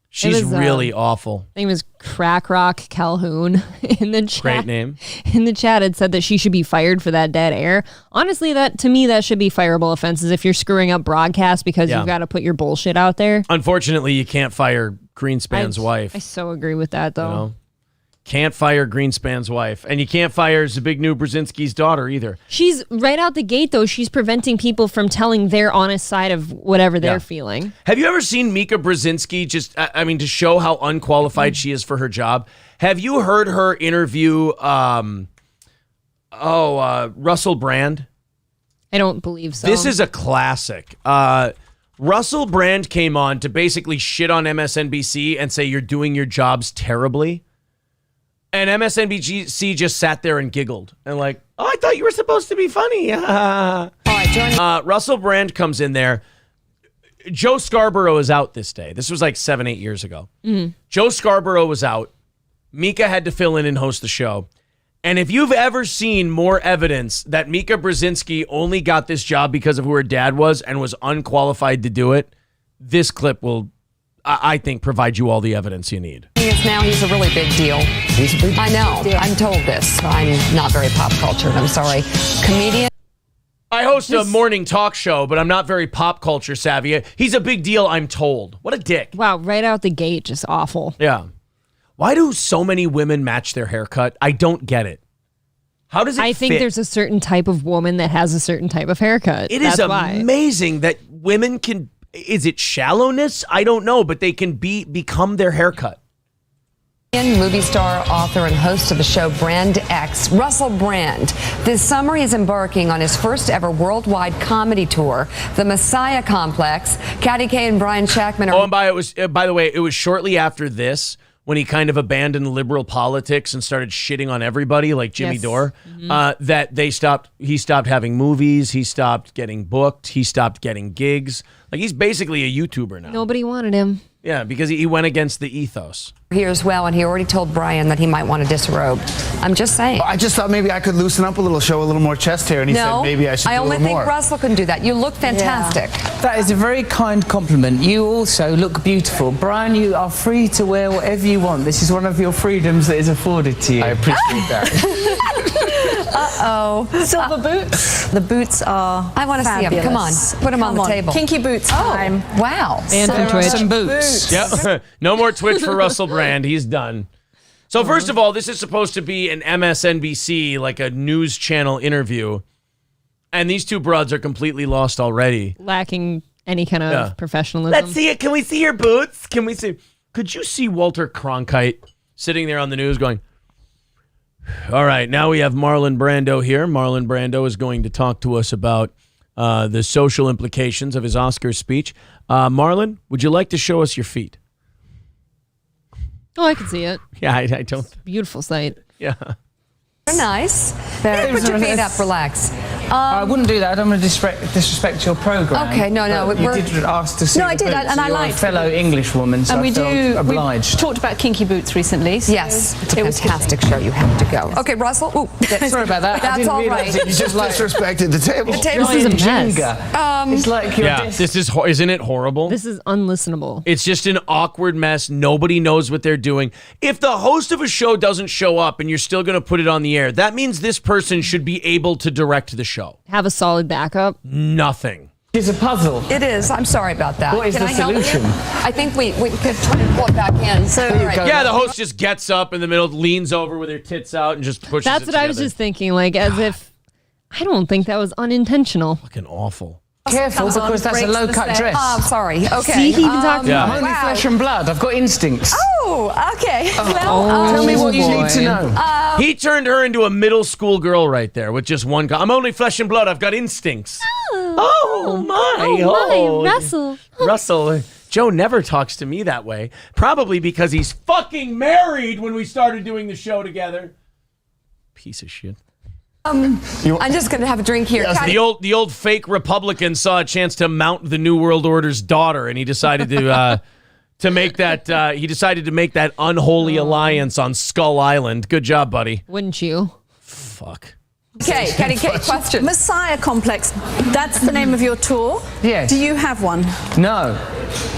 She's really awful. Name is Crack Rock Calhoun in the chat. Great name. In the chat, it said that she should be fired for that dead air. Honestly, that should be fireable offenses if you're screwing up broadcasts because you've got to put your bullshit out there. Unfortunately, you can't fire Greenspan's wife. I so agree with that, though. Can't fire Greenspan's wife. And you can't fire Zbigniew Brzezinski's daughter either. She's right out the gate, though. She's preventing people from telling their honest side of whatever they're feeling. Have you ever seen Mika Brzezinski to show how unqualified she is for her job? Have you heard her interview Russell Brand? I don't believe so. This is a classic. Russell Brand came on to basically shit on MSNBC and say you're doing your jobs terribly. And MSNBC just sat there and giggled and like, oh, I thought you were supposed to be funny. Russell Brand comes in there. Joe Scarborough is out this day. This was like 7-8 years ago. Mm-hmm. Joe Scarborough was out. Mika had to fill in and host the show. And if you've ever seen more evidence that Mika Brzezinski only got this job because of who her dad was and was unqualified to do it, this clip will, I think, provide you all the evidence you need. Now he's a really big deal. He's a big deal. I know. I'm told this. I'm not very pop cultured. I'm sorry. Comedian. I host a morning talk show, but I'm not very pop culture savvy. He's a big deal, I'm told. What a dick. Wow, right out the gate, just awful. Yeah. Why do so many women match their haircut? I don't get it. How does it I think fit? there's a certain type of woman that has a certain type of haircut. It That's is why. amazing that women can, is it shallowness? I don't know, but they can become their haircut. Movie star, author, and host of the show Brand X, Russell Brand. This summer, he's embarking on his first ever worldwide comedy tour, The Messiah Complex. Katty Kay and Brian Shackman are... Oh, and by the way, it was shortly after this when he kind of abandoned liberal politics and started shitting on everybody like Jimmy Dore, that he stopped having movies, he stopped getting booked, he stopped getting gigs. Like, he's basically a YouTuber now. Nobody wanted him. Yeah, because he went against the ethos. here as well, and he already told Brian that he might want to disrobe. I'm just saying. I just thought maybe I could loosen up a little, show a little more chest hair, and he said maybe I should do a little more. I only think Russell can do that. You look fantastic. Yeah. That is a very kind compliment. You also look beautiful. Brian, you are free to wear whatever you want. This is one of your freedoms that is afforded to you. I appreciate that. Uh-oh. Silver boots. The boots are I want to see them. Come on. Put them on the table. Kinky boots time. Wow. And There Twitch. are some boots. Yep. No more Twitch for Russell Brand. He's done. So first of all, this is supposed to be an MSNBC, like a news channel interview. And these two broads are completely lost already. Lacking any kind of professionalism. Let's see it. Can we see your boots? Can we see? Could you see Walter Cronkite sitting there on the news going, all right, now we have Marlon Brando here. Marlon Brando is going to talk to us about the social implications of his Oscar speech. Marlon, would you like to show us your feet? Oh, I can see it. Yeah, I don't. Beautiful sight. Yeah. They're nice. Yeah, put your feet up, relax. I wouldn't do that. I don't want to disrespect your program. Okay, no, You did ask to see. No, I did, and I You're liked a fellow English woman, so and we I felt obliged. We talked about kinky boots recently. So yes, it's a fantastic show. You have to go. Okay, Russell. Ooh, sorry about that. I That's didn't all realise right. it. You just disrespected the table. The table This is is a a mess. Jenga. It's like you're This is, isn't it horrible? This is unlistenable. It's just an awkward mess. Nobody knows what they're doing. If the host of a show doesn't show up and you're still going to put it on the air, that means this person should be able to direct the show. Have a solid backup. Nothing. It's a puzzle. It is. I'm sorry about that. What is Can the I help solution? you? I think we could try to pull it back in. So, all right. Yeah, the host just gets up in the middle, leans over with her tits out, and just pushes That's it what I was together. just thinking, like, as if, I don't think that was unintentional. Fucking awful. Careful, because that's a low-cut dress. Oh, sorry. Okay. See, he even talked I'm only Wow. flesh and blood. I've got instincts. Oh, okay. Tell me what you need to know. He turned her into a middle school girl right there with just one. I'm only flesh and blood. I've got instincts. Oh my! Russell. Russell. Joe never talks to me that way. Probably because he's fucking married when we started doing the show together. Piece of shit. I'm just going to have a drink here. Yes, the old fake Republican saw a chance to mount the New World Order's daughter, and he decided to make that. He decided to make that unholy alliance on Skull Island. Good job, buddy. Wouldn't you? Fuck. Okay, Kenny, question. Messiah Complex. That's the name of your tour? Yes. Do you have one? No.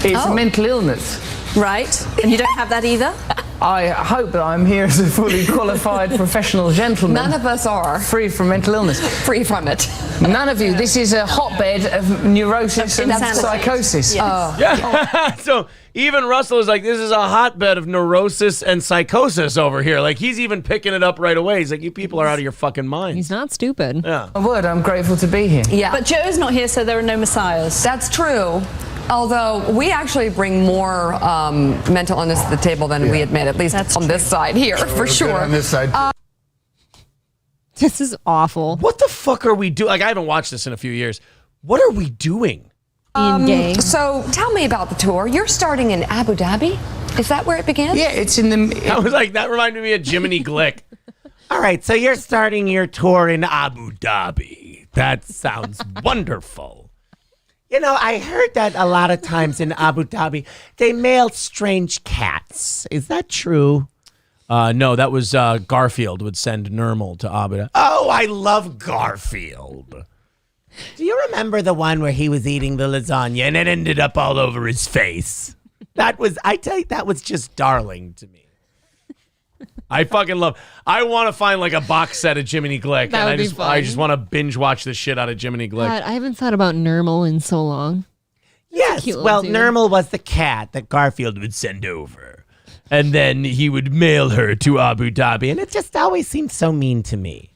It's a mental illness. Right. And you don't have that either? I hope that I'm here as a fully qualified professional gentleman. None of us are. Free from mental illness. Free from it. None of you. This is a hotbed of neurosis and Insanity. psychosis. Yes. Yeah. So even Russell is like, this is a hotbed of neurosis and psychosis over here. Like, he's even picking it up right away. He's like, you people are out of your fucking minds. He's not stupid. Yeah. A word, I'm grateful to be here. Yeah. But Joe's not here, so there are no messiahs. That's true. Although we actually bring more mental illness to the table than we admit, at least on this side here, for sure. On this side. This is awful. What the fuck are we doing? Like, I haven't watched this in a few years. What are we doing? Being gay. So tell me about the tour. You're starting in Abu Dhabi. Is that where it began? Yeah, it's in the... That reminded me of Jiminy Glick. All right, so you're starting your tour in Abu Dhabi. That sounds wonderful. You know, I heard that a lot of times in Abu Dhabi, they mail strange cats. Is that true? No, that was Garfield would send Nermal to Abu Dhabi. Oh, I love Garfield. Do you remember the one where he was eating the lasagna and it ended up all over his face? I tell you, that was just darling to me. I fucking love. I want to find like a box set of Jiminy Glick, That and would be fun. I just want to binge watch the shit out of Jiminy Glick. God, I haven't thought about Nermal in so long. Yes, cute little well, dude. Nermal was the cat that Garfield would send over, and then he would mail her to Abu Dhabi, and it just always seemed so mean to me.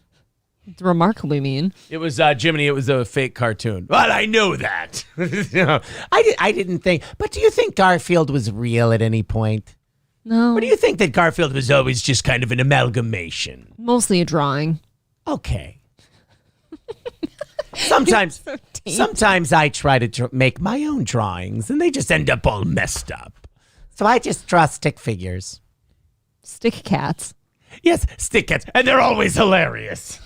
It's remarkably mean. It was Jiminy. It was a fake cartoon. Well, I know that. I didn't think. But do you think Garfield was real at any point? No. Or do you think that Garfield was always just kind of an amalgamation? Mostly a drawing. Okay. Sometimes I try to make my own drawings, and they just end up all messed up. So I just draw stick figures. Stick cats. Yes, stick cats, and they're always hilarious.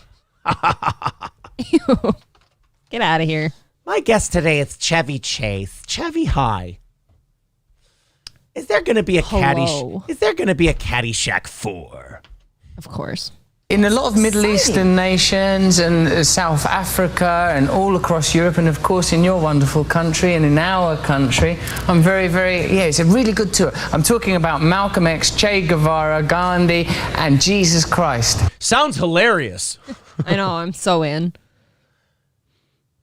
Ew. Get out of here. My guest today is Chevy Chase. Chevy, hi. Is there going to be a Caddyshack 4? Of course. In a lot of Middle Eastern nations and South Africa and all across Europe, and of course in your wonderful country and in our country, I'm very, it's a really good tour. I'm talking about Malcolm X, Che Guevara, Gandhi, and Jesus Christ. Sounds hilarious. I know, I'm so in.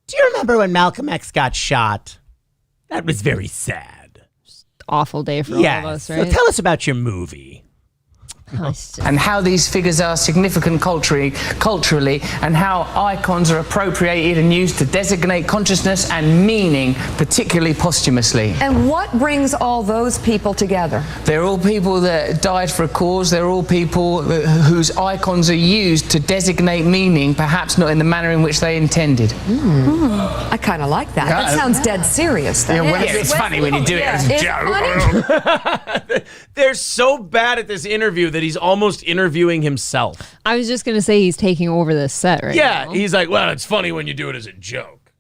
Do you remember when Malcolm X got shot? That was very sad. Awful day for all of us, right? So tell us about your movie. And how these figures are significant culturally, and how icons are appropriated and used to designate consciousness and meaning, particularly posthumously. And what brings all those people together? They're all people that died for a cause. They're all people whose icons are used to designate meaning, perhaps not in the manner in which they intended. I kind of like that. That sounds dead serious. Though. It's funny when you do it as a joke. They're so bad at this interview that he's almost interviewing himself. I was just going to say he's taking over this set right now. Yeah, he's like, well, it's funny when you do it as a joke.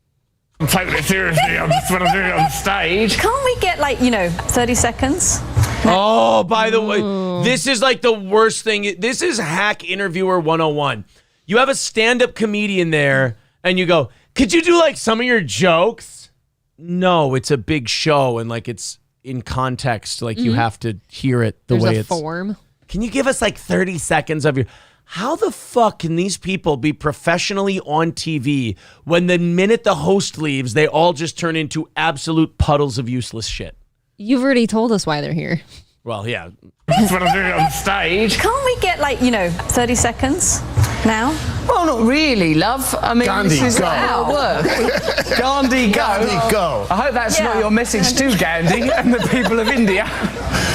I'm taking it seriously. I'm just when I'm doing it on stage. Can't we get 30 seconds? Oh, by the way, this is like the worst thing. This is Hack Interviewer 101. You have a stand-up comedian there, and you go, could you do some of your jokes? No, it's a big show, and it's in context. You have to hear it the way it's. There's a form. Can you give us 30 seconds of your... How the fuck can these people be professionally on TV when the minute the host leaves, they all just turn into absolute puddles of useless shit? You've already told us why they're here. Well, yeah. That's what I'm doing on stage. Can't we get 30 seconds now? Well, not really, love. I mean, Gandhi, this is go. how it works. Gandhi, go. Gandhi, go. I hope that's not your message to Gandhi and the people of India.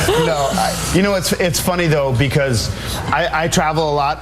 No, it's funny though because I travel a lot.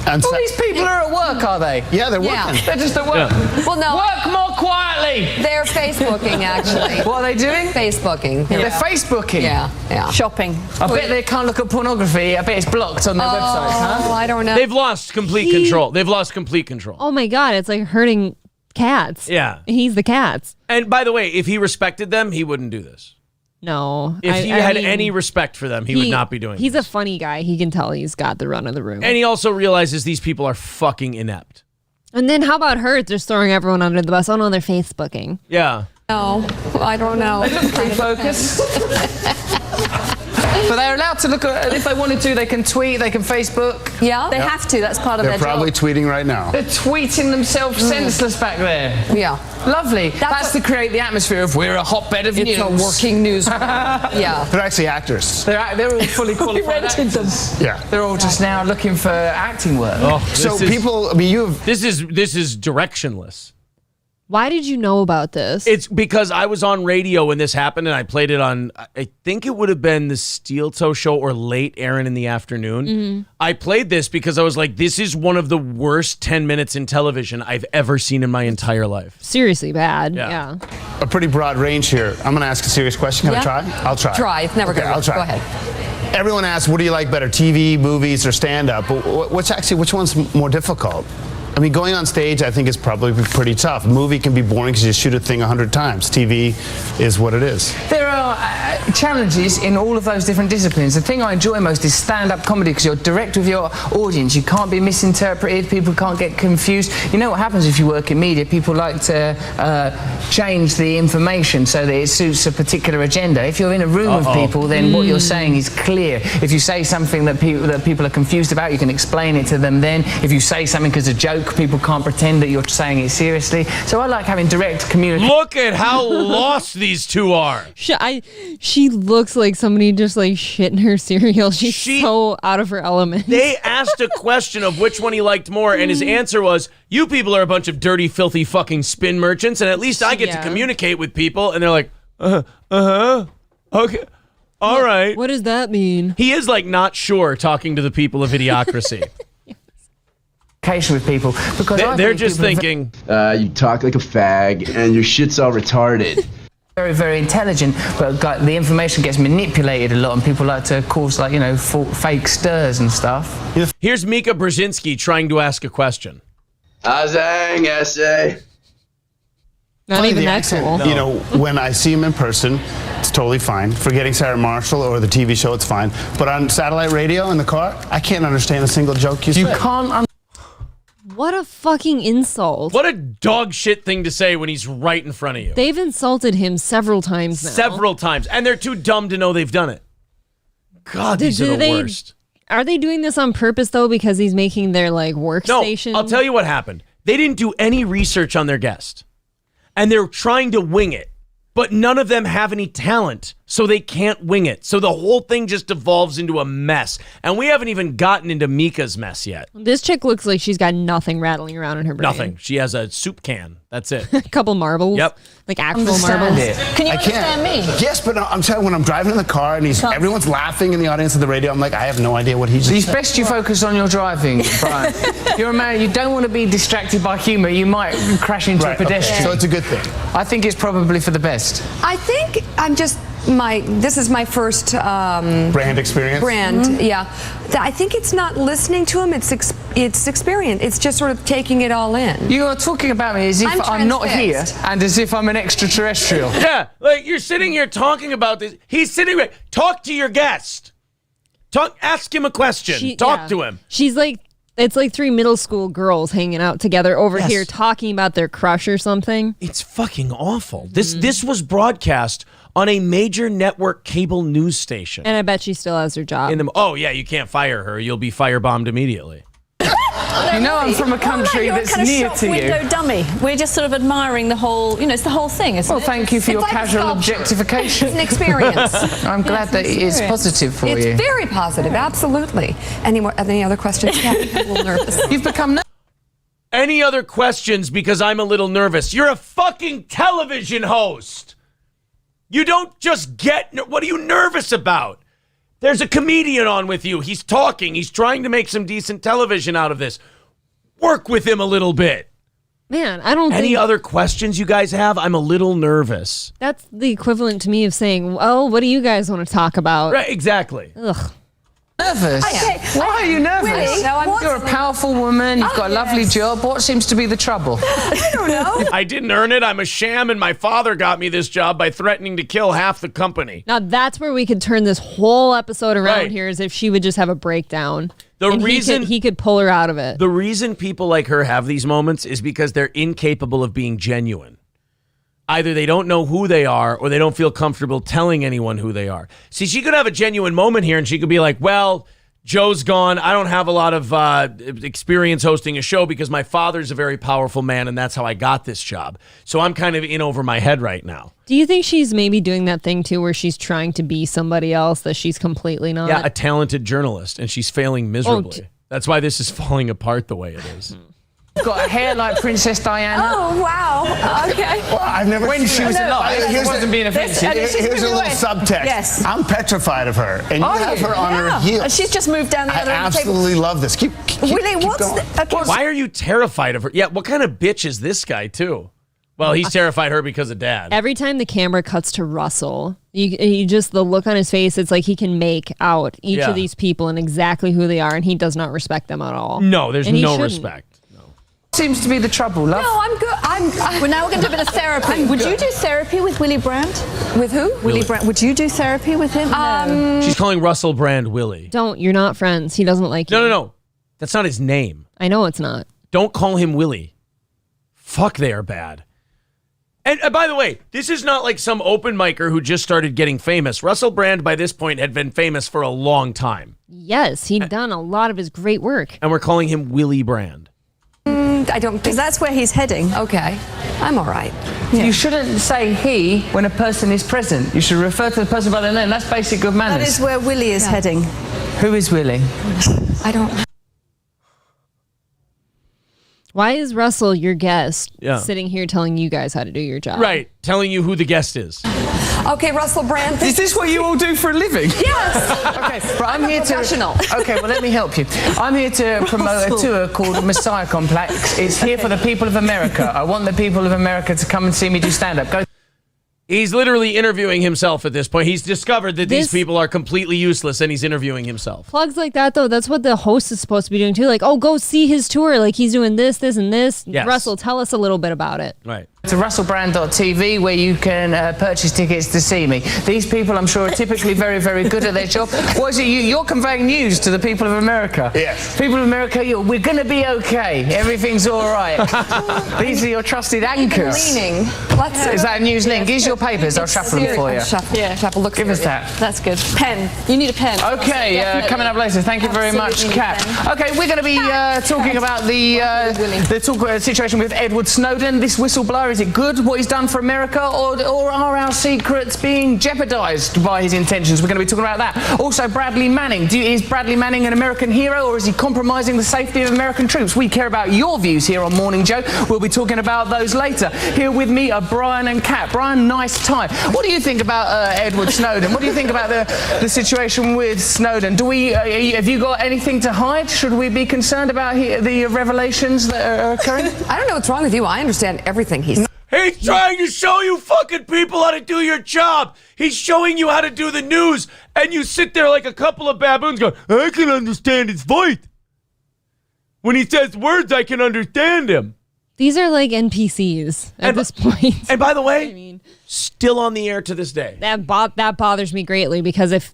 And all these people are at work, are they? Yeah, they're working. They're just at work. Yeah. Well, no. Work more quietly. They're Facebooking, actually. What are they doing? Facebooking. They're Facebooking. Yeah. Shopping. I bet they can't look at pornography. I bet it's blocked on their website, huh? Oh, I don't know. They've lost complete control. They've lost complete control. Oh my God, it's like hurting cats. Yeah. He's the cats. And by the way, if he respected them, he wouldn't do this. No. If he had any respect for them, he would not be doing He's this. a funny guy. He can tell he's got the run of the room. And he also realizes these people are fucking inept. And then how about her just throwing everyone under the bus? Oh no, they're Facebooking. Yeah. No, I don't know. They look pretty focused. But they're allowed to look at, if they wanted to, they can tweet, they can Facebook. Yeah, they have to. That's part of They're their probably job. tweeting right now. They're tweeting themselves senseless back there. Yeah. Lovely. That's to create the atmosphere of we're a hotbed of news. It's a working news. Yeah. They're actually actors. They're all fully qualified actors. Yeah. They're all just now looking for acting work. Oh, This is directionless. Why did you know about this? It's because I was on radio when this happened, and I played it on, I think it would have been the Steel Toe Show or late Aaron in the afternoon. Mm-hmm. I played this because I was like, this is one of the worst 10 minutes in television I've ever seen in my entire life. Seriously bad. Yeah. A pretty broad range here. I'm going to ask a serious question. Can I try? I'll try. Try. It's never going to I'll work. try. Go ahead. Everyone asks, what do you like better, TV, movies, or stand-up? But which one's more difficult? I mean, going on stage, I think, is probably pretty tough. A movie can be boring because you shoot a thing 100 times. TV is what it is. There are are challenges in all of those different disciplines. The thing I enjoy most is stand-up comedy because you're direct with your audience. You can't be misinterpreted. People can't get confused. You know what happens if you work in media? People like to change the information so that it suits a particular agenda. If you're in a room of people, then what you're saying is clear. If you say something that people are confused about, you can explain it to them then. If you say something as a joke, people can't pretend that you're saying it seriously. So I like having direct communication. Look at how lost these two are. She looks like somebody just like shit in her cereal. She's so out of her element. They asked a question of which one he liked more, and his answer was, you people are a bunch of dirty, filthy fucking spin merchants, and at least I get to communicate with people. And they're like, okay, all right. What does that mean? He is like not sure talking to the people of Idiocracy. With people because they're just thinking, you talk like a fag, and your shit's all retarded. Very, very intelligent, but the information gets manipulated a lot, and people like to cause fake stirs and stuff. Here's Mika Brzezinski trying to ask a question. Azang, essay. Not even that cool. You know, when I see him in person, it's totally fine. Forgetting Sarah Marshall or the TV show, it's fine. But on satellite radio in the car, I can't understand a single joke you say. You can't. What a fucking insult. What a dog shit thing to say when he's right in front of you. They've insulted him several times now. Several times. And they're too dumb to know they've done it. God, these are the worst. Are they doing this on purpose, though, because he's making their, workstation? No, I'll tell you what happened. They didn't do any research on their guest. And they're trying to wing it. But none of them have any talent, so they can't wing it. So the whole thing just devolves into a mess. And we haven't even gotten into Mika's mess yet. This chick looks like she's got nothing rattling around in her brain. Nothing. She has a soup can. That's it. A couple marbles. Yep. Like actual marbles. Can you understand me? Yes, but I'm telling you, when I'm driving in the car and everyone's laughing in the audience of the radio, I'm like, I have no idea what he just It's said. best you focus on your driving, Brian. You're a man, you don't want to be distracted by humour. You might crash into a pedestrian. Okay. So it's a good thing. I think it's probably for the best. I think this is my first brand experience. Yeah. I think it's not listening to him. It's experience. It's just sort of taking it all in. You are talking about me as if I'm not here and as if I'm an extraterrestrial. Yeah, like you're sitting here talking about this. He's sitting there. Talk to your guest. Ask him a question. Talk to him. She's like, it's like three middle school girls hanging out together over here talking about their crush or something. It's fucking awful. This was broadcast on a major network cable news station. And I bet she still has her job. Oh, yeah, you can't fire her. You'll be firebombed immediately. You know I'm from a country that's near to you. Window dummy. We're just sort of admiring the whole, it's the whole thing, isn't it? Well, thank you for your casual objectification. It's an experience. I'm glad that it's positive for you. It's very positive, absolutely. Any other questions? Yeah, I'm a little nervous. You've become Any other questions because I'm a little nervous? You're a fucking television host. You don't just what are you nervous about? There's a comedian on with you. He's talking. He's trying to make some decent television out of this. Work with him a little bit. Man, I don't Any other questions you guys have? I'm a little nervous. That's the equivalent to me of saying, well, what do you guys want to talk about? Right, exactly. Ugh. Nervous? Why are you nervous? Really? No, You're a powerful woman. You've got a lovely job. What seems to be the trouble? I don't know. I didn't earn it. I'm a sham, and my father got me this job by threatening to kill half the company. Now, that's where we could turn this whole episode around here, is if she would just have a breakdown. He could pull her out of it. The reason people like her have these moments is because they're incapable of being genuine. Either they don't know who they are or they don't feel comfortable telling anyone who they are. See, she could have a genuine moment here and she could be like, well, Joe's gone. I don't have a lot of experience hosting a show because my father's a very powerful man and that's how I got this job. So I'm kind of in over my head right now. Do you think she's maybe doing that thing too where she's trying to be somebody else that she's completely not? Yeah, a talented journalist and she's failing miserably. That's why this is falling apart the way it is. Got a hair like Princess Diana. Oh, wow. Okay. Well, I've never when she was alive. It wasn't being offensive. Here's a little subtext. Yes. I'm petrified of her, and you have her on her heels. And she's just moved down the other I absolutely love this. Keep Willie, going. Why are you terrified of her? Yeah, what kind of bitch is this guy, too? Well, he's terrified her because of dad. Every time the camera cuts to Russell, you just, the look on his face, it's like he can make out each of these people and exactly who they are, and he does not respect them at all. No, there's no respect. seems to be the trouble, love? No, I'm good. Well, now we're going to do a bit of therapy. Would you do therapy with Willy Brandt? With who? Willy Brandt. Would you do therapy with him? No. She's calling Russell Brand Willie. Don't. You're not friends. He doesn't like you. No. That's not his name. I know it's not. Don't call him Willie. Fuck, they are bad. And by the way, this is not like some open micer who just started getting famous. Russell Brand, by this point, had been famous for a long time. Yes, he'd done a lot of his great work. And we're calling him Willie Brand. I don't think... Because that's where he's heading. Okay, I'm all right. Yeah. You shouldn't say he when a person is present. You should refer to the person by their name. That's basic good manners. That is where Willie is heading. Who is Willie? I don't... Why is Russell, your guest, Yeah. sitting here telling you guys how to do your job? Right, telling you who the guest is. Okay, Russell Brand. Is this what you all do for a living? Yes. Okay, but I'm here professional. Okay, well, let me help you. I'm here to promote a tour called Messiah Complex. It's here for the people of America. I want the people of America to come and see me do stand-up. Go. He's literally interviewing himself at this point. He's discovered that these people are completely useless, and he's interviewing himself. Plugs like that, though, that's what the host is supposed to be doing, too. Like, oh, go see his tour. Like, he's doing this, this, and this. Yes. Russell, tell us a little bit about it. Right. To russellbrand.tv, where you can purchase tickets to see me. These people, I'm sure, are typically very, very good at their job. What is it? You're conveying news to the people of America. Yes. People of America, we're going to be okay. Everything's all right. These are your trusted anchors. Leaning. Is that a news link? Here's your papers. I'll shuffle them for you. Shuffle. Look. Give us that. That's good. Pen. You need a pen. Okay, coming up later. Thank you very much, Kat. Okay, we're going to be talking about the situation with Edward Snowden. This whistleblower, is it good what he's done for America, or are our secrets being jeopardized by his intentions? We're going to be talking about that. Also, Bradley Manning. Is Bradley Manning an American hero, or is he compromising the safety of American troops? We care about your views here on Morning Joe. We'll be talking about those later. Here with me are Brian and Kat. Brian, nice tie. What do you think about Edward Snowden? What do you think about the situation with Snowden? Have you got anything to hide? Should we be concerned about the revelations that are occurring? I don't know what's wrong with you. I understand everything he's... He's trying to show you fucking people how to do your job. He's showing you how to do the news, and you sit there like a couple of baboons going, I can understand his voice. When he says words, I can understand him. These are like NPCs at this point. And by the way, still on the air to this day. That bothers me greatly, because if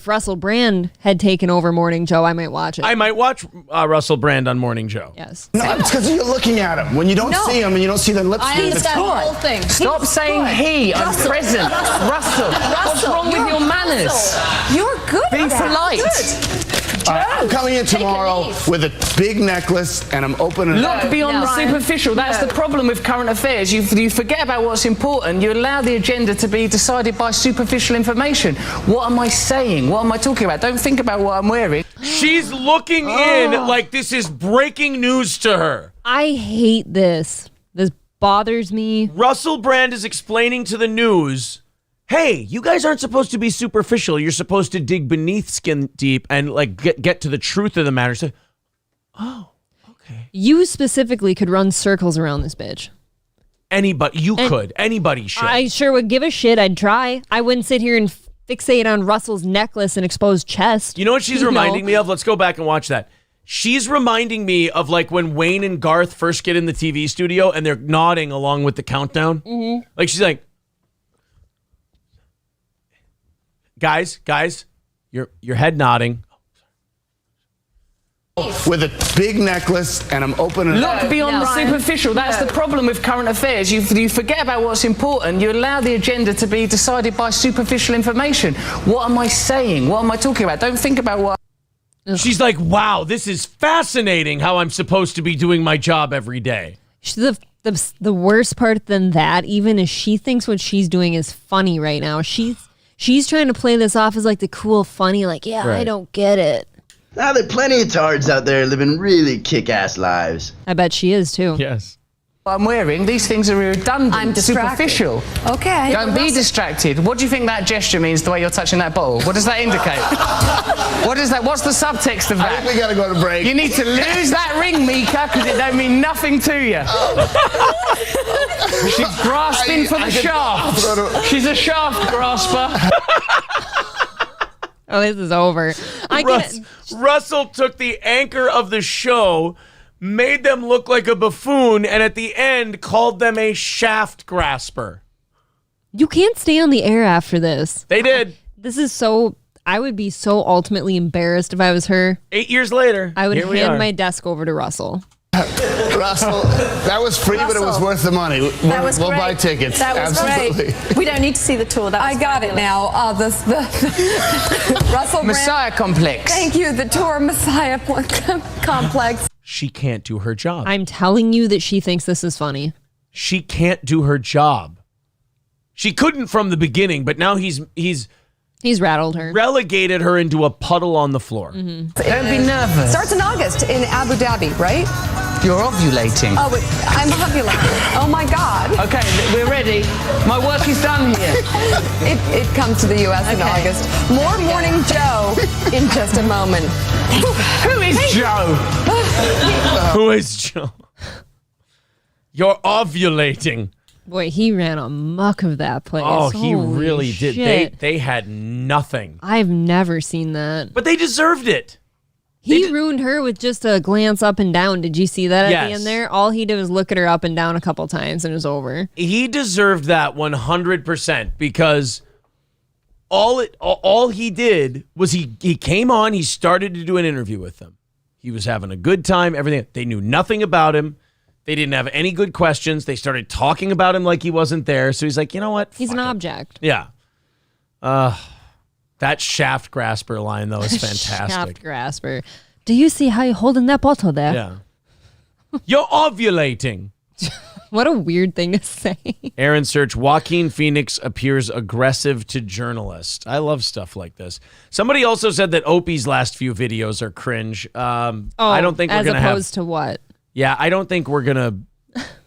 Russell Brand had taken over Morning Joe, I might watch it. I might watch Russell Brand on Morning Joe. Yes. No, it's because you're looking at him. When you don't see him and you don't see the lips I move, it's understand the hard. whole thing. Stop saying he. I'm present. Russell. What's wrong with your manners? You're good. Be at that. polite. Good. All right, I'm coming in tomorrow with a big necklace, and I'm opening it up. Look beyond the superficial. That's the problem with current affairs. You forget about what's important. You allow the agenda to be decided by superficial information. What am I saying? What am I talking about? Don't think about what I'm wearing. She's looking in like this is breaking news to her. I hate this. This bothers me. Russell Brand is explaining to the news, hey, you guys aren't supposed to be superficial. You're supposed to dig beneath skin deep and like get to the truth of the matter. So, You specifically could run circles around this bitch. Anybody should. I sure would give a shit. I'd try. I wouldn't sit here and fixate on Russell's necklace and exposed chest. You know what she's reminding me of? Let's go back and watch that. She's reminding me of like when Wayne and Garth first get in the TV studio and they're nodding along with the countdown. Mm-hmm. Like she's like, guys, your head nodding. With a big necklace, and I'm opening it up. Look beyond the superficial. That's the problem with current affairs. You forget about what's important. You allow the agenda to be decided by superficial information. What am I saying? What am I talking about? Don't think about what... She's like, wow, this is fascinating how I'm supposed to be doing my job every day. The worst part than that, even, is she thinks what she's doing is funny right now. She's trying to play this off as like the cool, funny, like, yeah, Right. I don't get it. Now, there are plenty of tards out there living really kick-ass lives. I bet she is too. Yes. I'm wearing, these things are redundant, I'm distracted. superficial. Okay. Don't be distracted. What do you think that gesture means, the way you're touching that bottle? What does that indicate? What is that? What's the subtext of that? I think we gotta go to break. You need to lose that ring, Mika, because it don't mean nothing to you. She's grasping for the shaft. She's a shaft grasper. Oh, this is over. Russell took the anchor of the show, made them look like a buffoon, and at the end called them a shaft grasper. You can't stay on the air after this. They did. This is so... I would be so ultimately embarrassed if I was her. 8 years later, I would here we hand are. my desk over to Russell. Russell, that was free, but it was worth the money. We'll buy tickets. That was Absolutely. great. We don't need to see the tour. That was I got it now. Russell Messiah Complex. Thank you. The tour Messiah Complex. She can't do her job. I'm telling you that she thinks this is funny. She can't do her job. She couldn't from the beginning, but now he's rattled her. Relegated her into a puddle on the floor. Mm-hmm. Don't be nervous. Starts in August in Abu Dhabi, right? You're ovulating. Oh, wait, I'm ovulating. Oh my God. Okay, we're ready. My work is done here. It comes to the U.S. in August. More Morning Joe in just a moment. Who is Joe? Who is Joe? You're ovulating. Boy, he ran amok of that place. Oh, he Holy really did. shit. They had nothing. I've never seen that. But they deserved it. He ruined her with just a glance up and down. Did you see that at the Yes. end there? All he did was look at her up and down a couple times and it was over. He deserved that 100% because all he did was he came on, he started to do an interview with them. He was having a good time, everything. They knew nothing about him. They didn't have any good questions. They started talking about him like he wasn't there. So he's like, you know what? He's an object. Yeah. That shaft grasper line, though, is fantastic. Shaft grasper. Do you see how you're holding that bottle there? Yeah. You're ovulating. What a weird thing to say. Aaron Search, Joaquin Phoenix appears aggressive to journalists. I love stuff like this. Somebody also said that Opie's last few videos are cringe. I don't think we're going to have... As opposed to what? Yeah, I don't think we're gonna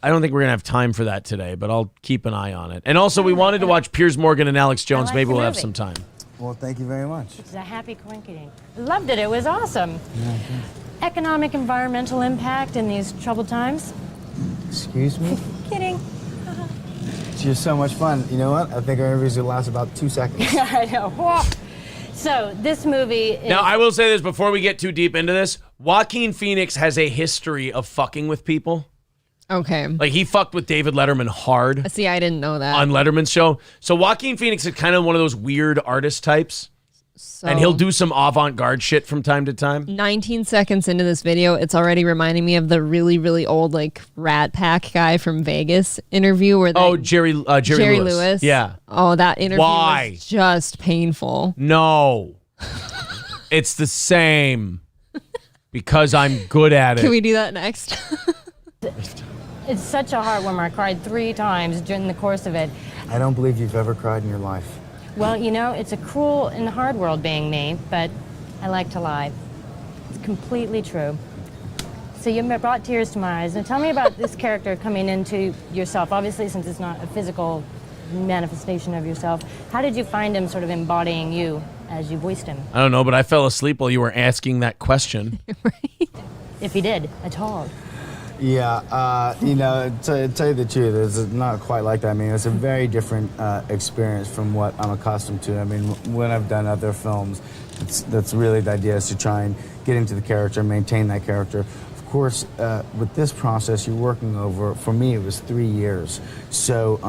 have time for that today, but I'll keep an eye on it. And also, we wanted to watch Piers Morgan and Alex Jones. like Maybe the we'll have movie. some time. Well, thank you very much. It's a happy coincidence. Loved it. It was awesome. Economic, environmental impact in these troubled times. Excuse me? Kidding. You're so much fun. You know what? I think our interviews will last about 2 seconds. I know. So this movie is... Now, I will say this before we get too deep into this. Joaquin Phoenix has a history of fucking with people. Okay. Like, he fucked with David Letterman hard. See, I didn't know that. On Letterman's show. So Joaquin Phoenix is kind of one of those weird artist types. And he'll do some avant-garde shit from time to time. 19 seconds into this video, it's already reminding me of the really, really old, like, Rat Pack guy from Vegas interview where Jerry Lewis. Yeah. Oh, that interview Why? was just painful. No. It's the same. Because I'm good at it. Can we do that next? It's such a heartwarmer. I cried 3 times during the course of it. I don't believe you've ever cried in your life. Well, you know, it's a cruel and hard world being me, but I like to lie. It's completely true. So you brought tears to my eyes. Now tell me about this character coming into yourself. Obviously, since it's not a physical manifestation of yourself, how did you find him sort of embodying you as you voiced him? I don't know, but I fell asleep while you were asking that question. If you did at all. Yeah, you know, to tell you the truth, it's not quite like that. I mean, it's a very different experience from what I'm accustomed to. I mean, when I've done other films, that's really the idea, is to try and get into the character, maintain that character. Of course, with this process, you're working over, for me, it was 3 years. So,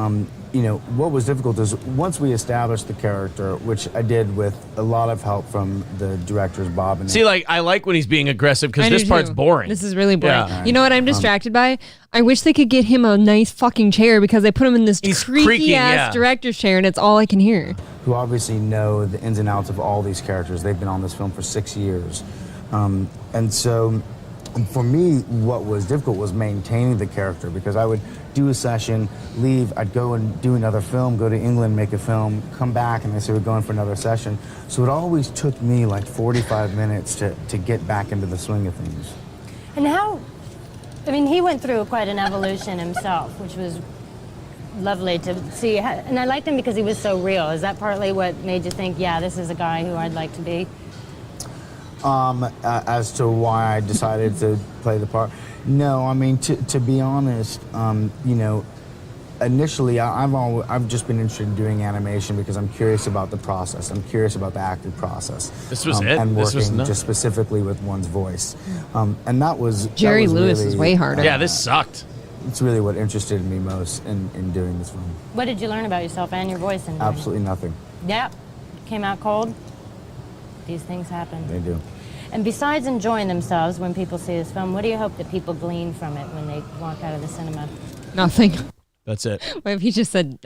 you know, what was difficult is once we established the character, which I did with a lot of help from the directors, Bob and See, like, I like when he's being aggressive because I this do part's too. boring. This is really boring. Yeah. You know what I'm distracted by? I wish they could get him a nice fucking chair because they put him in this creaky ass director's chair and it's all I can hear. who obviously know the ins and outs of all these characters. They've been on this film for 6 years. And so for me, what was difficult was maintaining the character, because I would do a session, leave, I'd go and do another film, go to England, make a film, come back, and they say we're going for another session. So it always took me like 45 minutes to get back into the swing of things. And how, I mean, he went through quite an evolution himself, which was lovely to see. And I liked him because he was so real. Is that partly what made you think, yeah, this is a guy who I'd like to be? As to why I decided to play the part? No, I mean, to be honest, you know, initially, I've just been interested in doing animation because I'm curious about the process. I'm curious about the acting process. This was it? And This was working just specifically with one's voice. And that was Jerry Lewis really, is way harder. Yeah, this sucked. It's really what interested me most in doing this film. What did you learn about yourself and your voice? In Absolutely nothing. Yeah, came out cold. These things happen. They do. And besides enjoying themselves when people see this film, what do you hope that people glean from it when they walk out of the cinema? Nothing. That's it. What if he just said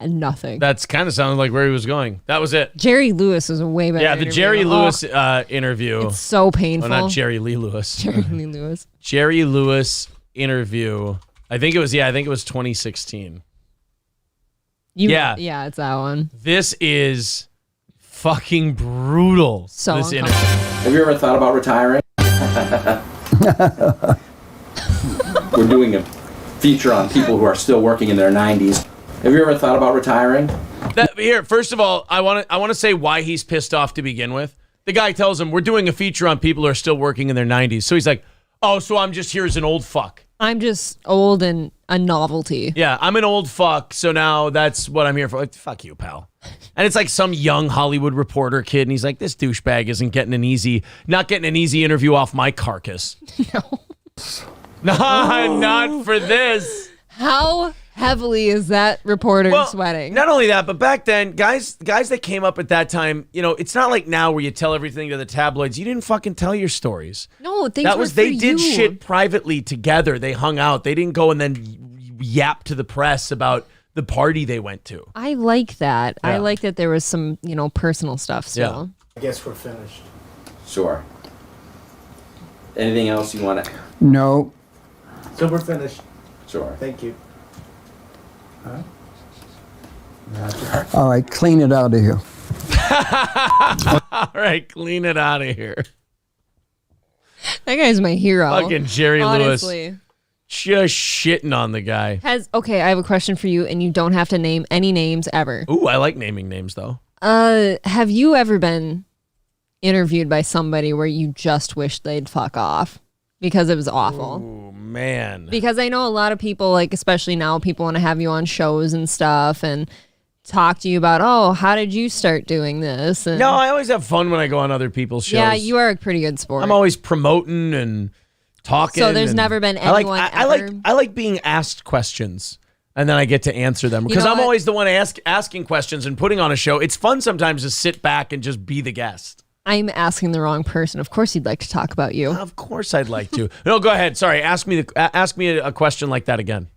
nothing? That's kind of sounded like where he was going. That was it. Jerry Lewis is a way better. Yeah, the interview. Jerry Lewis interview. It's so painful. Well, not Jerry Lee Lewis. Jerry Lee Lewis. Jerry Lewis interview. I think it was 2016. Yeah, it's that one. This is fucking brutal. So this interview. Have you ever thought about retiring? We're doing a feature on people who are still working in their 90s. Have you ever thought about retiring? Here, first of all, I want to say why he's pissed off to begin with. The guy tells him, we're doing a feature on people who are still working in their 90s. So he's like, oh, so I'm just here as an old fuck. I'm just old and a novelty. Yeah, I'm an old fuck, so now that's what I'm here for. Like, fuck you, pal. And it's like some young Hollywood reporter kid, and he's like, this douchebag isn't not getting an easy interview off my carcass. No. Not for this. How heavily is that reporter sweating? Not only that, but back then, guys that came up at that time, it's not like now where you tell everything to the tabloids. You didn't fucking tell your stories. No, they did shit privately together. They hung out. They didn't go and then yap to the press about the party they went to. I like that. Yeah. I like that there was some, personal stuff still. I guess we're finished. Sure. Anything else you want to? No. So we're finished. Sure. Thank you. All right, clean it out of here. All right, clean it out of here. That guy's my hero. Fucking Jerry honestly. Lewis. Just shitting on the guy. Okay, I have a question for you, and you don't have to name any names ever. Ooh, I like naming names, though. Have you ever been interviewed by somebody where you just wish they'd fuck off? Because it was awful. Oh, man. Because I know a lot of people, like, especially now, people want to have you on shows and stuff and talk to you about, oh, how did you start doing this? And No, I always have fun when I go on other people's shows. yeah, you are a pretty good sport. I'm always promoting and talking. So there's never been anyone I like being asked questions, and then I get to answer them. Because I'm always the one asking questions and putting on a show. It's fun sometimes to sit back and just be the guest. I'm asking the wrong person. Of course, he'd like to talk about you. Of course, I'd like to. No, go ahead. Sorry, ask me a question like that again.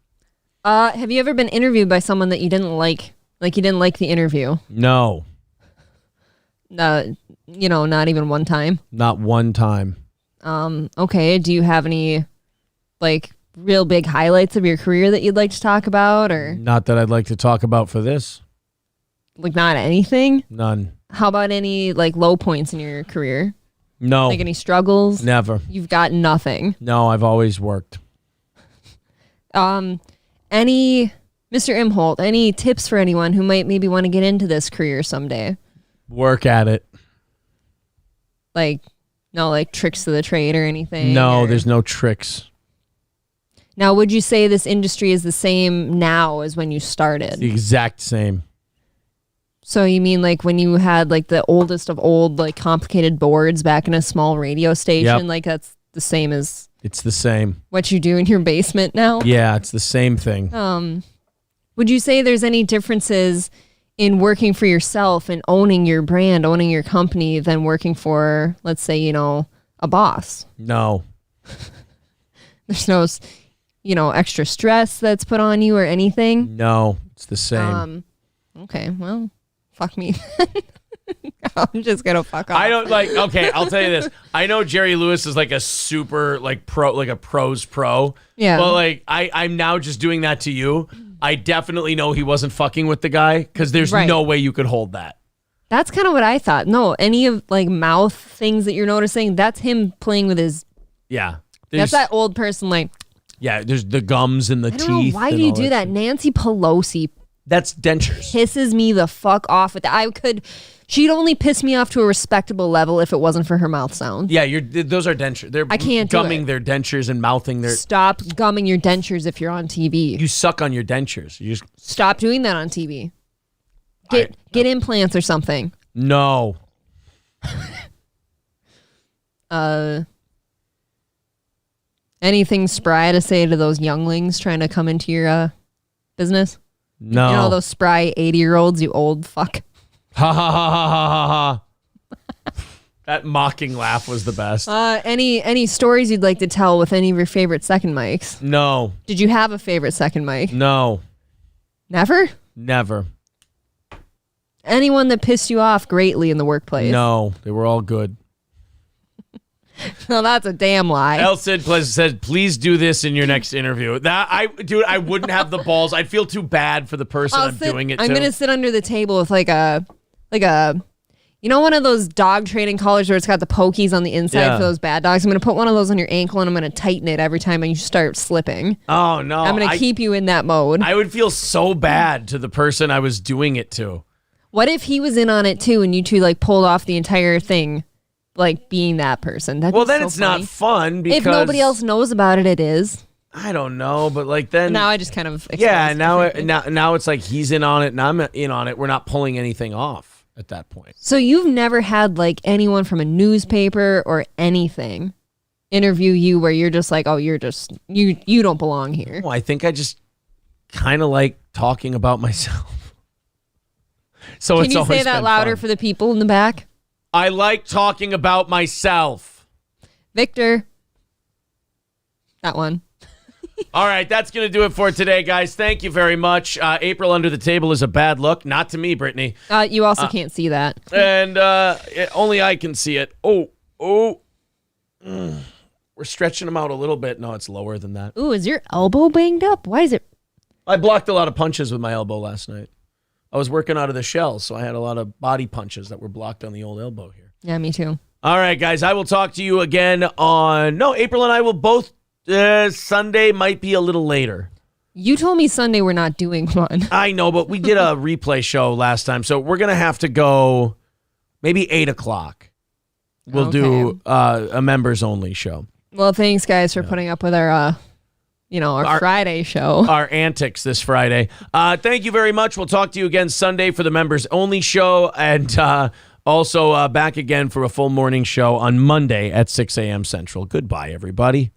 Have you ever been interviewed by someone that you didn't like? Like you didn't like the interview? No. Not even one time. Not one time. Okay. Do you have any like real big highlights of your career that you'd like to talk about, or Not that I'd like to talk about for this. like not anything? None. How about any like low points in your career? No. Like any struggles? Never. You've got nothing. No, I've always worked. Any Mr. Imholt, any tips for anyone who might maybe want to get into this career someday? Work at it. Like, no, like tricks of the trade or anything? No, or- there's no tricks. Now, would you say this industry is the same now as when you started? The exact same. So you mean like when you had like the oldest of old, like complicated boards back in a small radio station? Yep. Like that's the same as It's the same. what you do in your basement now? Yeah, it's the same thing. Would you say there's any differences in working for yourself and owning your brand, owning your company than working for, let's say, a boss? No. There's no, extra stress that's put on you or anything? No, it's the same. Okay, well, fuck me. I'm just gonna fuck off. I don't okay, I'll tell you this. I know Jerry Lewis is like a super pro, like a pro's pro. Yeah. But like I'm now just doing that to you. I definitely know he wasn't fucking with the guy because there's Right. no way you could hold that. That's kind of what I thought. No, any of like mouth things that you're noticing, that's him playing with his. Yeah. That's that old person like. Yeah, there's the gums and the I teeth. don't know, why and do you all do that? Nancy Pelosi That's dentures. pisses me the fuck off with that. I could She'd only piss me off to a respectable level if it wasn't for her mouth sound. Yeah, those are dentures. They're I can't do gumming it. their dentures and mouthing their... Stop gumming your dentures if you're on TV. You suck on your dentures. You just... Stop doing that on TV. Get implants or something. No. Anything spry to say to those younglings trying to come into your business? No. You know those spry 80-year-olds, you old fuck. Ha ha ha ha ha ha. That mocking laugh was the best. Any stories you'd like to tell with any of your favorite second mics? No. Did you have a favorite second mic? No. Never? Never. Anyone that pissed you off greatly in the workplace? No. They were all good. No, that's a damn lie. El Cid said, please do this in your next interview. I wouldn't have the balls. I'd feel too bad for the person I'm doing it to. I'm going to sit under the table with like a, you know, one of those dog training collars where it's got the pokies on the inside for those bad dogs. I'm going to put one of those on your ankle and I'm going to tighten it every time you start slipping. Oh, no. I'm going to keep you in that mode. I would feel so bad to the person I was doing it to. What if he was in on it too and you two like pulled off the entire thing? Like being that person. Then it's not fun because... If nobody else knows about it, it is. I don't know, but like then... Now I just kind of... now it's like he's in on it and I'm in on it. We're not pulling anything off at that point. So you've never had like anyone from a newspaper or anything interview you where you're just like, oh, you're just... You don't belong here. Well, I think I just kind of like talking about myself. So Can it's you say that louder for the people in the back? I like talking about myself. Victor. That one. All right, that's going to do it for today, guys. Thank you very much. April under the table is a bad look. Not to me, Brittany. You also can't see that. And only I can see it. We're stretching them out a little bit. No, it's lower than that. Ooh, is your elbow banged up? Why is it? I blocked a lot of punches with my elbow last night. I was working out of the shell, so I had a lot of body punches that were blocked on the old elbow here. Yeah, me too. All right, guys, I will talk to you again on... No, April and I will both... Sunday might be a little later. You told me Sunday we're not doing one. I know, but we did a replay show last time, so we're going to have to go maybe 8 o'clock. We'll do a members-only show. Well, thanks, guys, for putting up with our Friday show. Our antics this Friday. Thank you very much. We'll talk to you again Sunday for the members-only show, and also back again for a full morning show on Monday at 6 a.m. Central. Goodbye, everybody.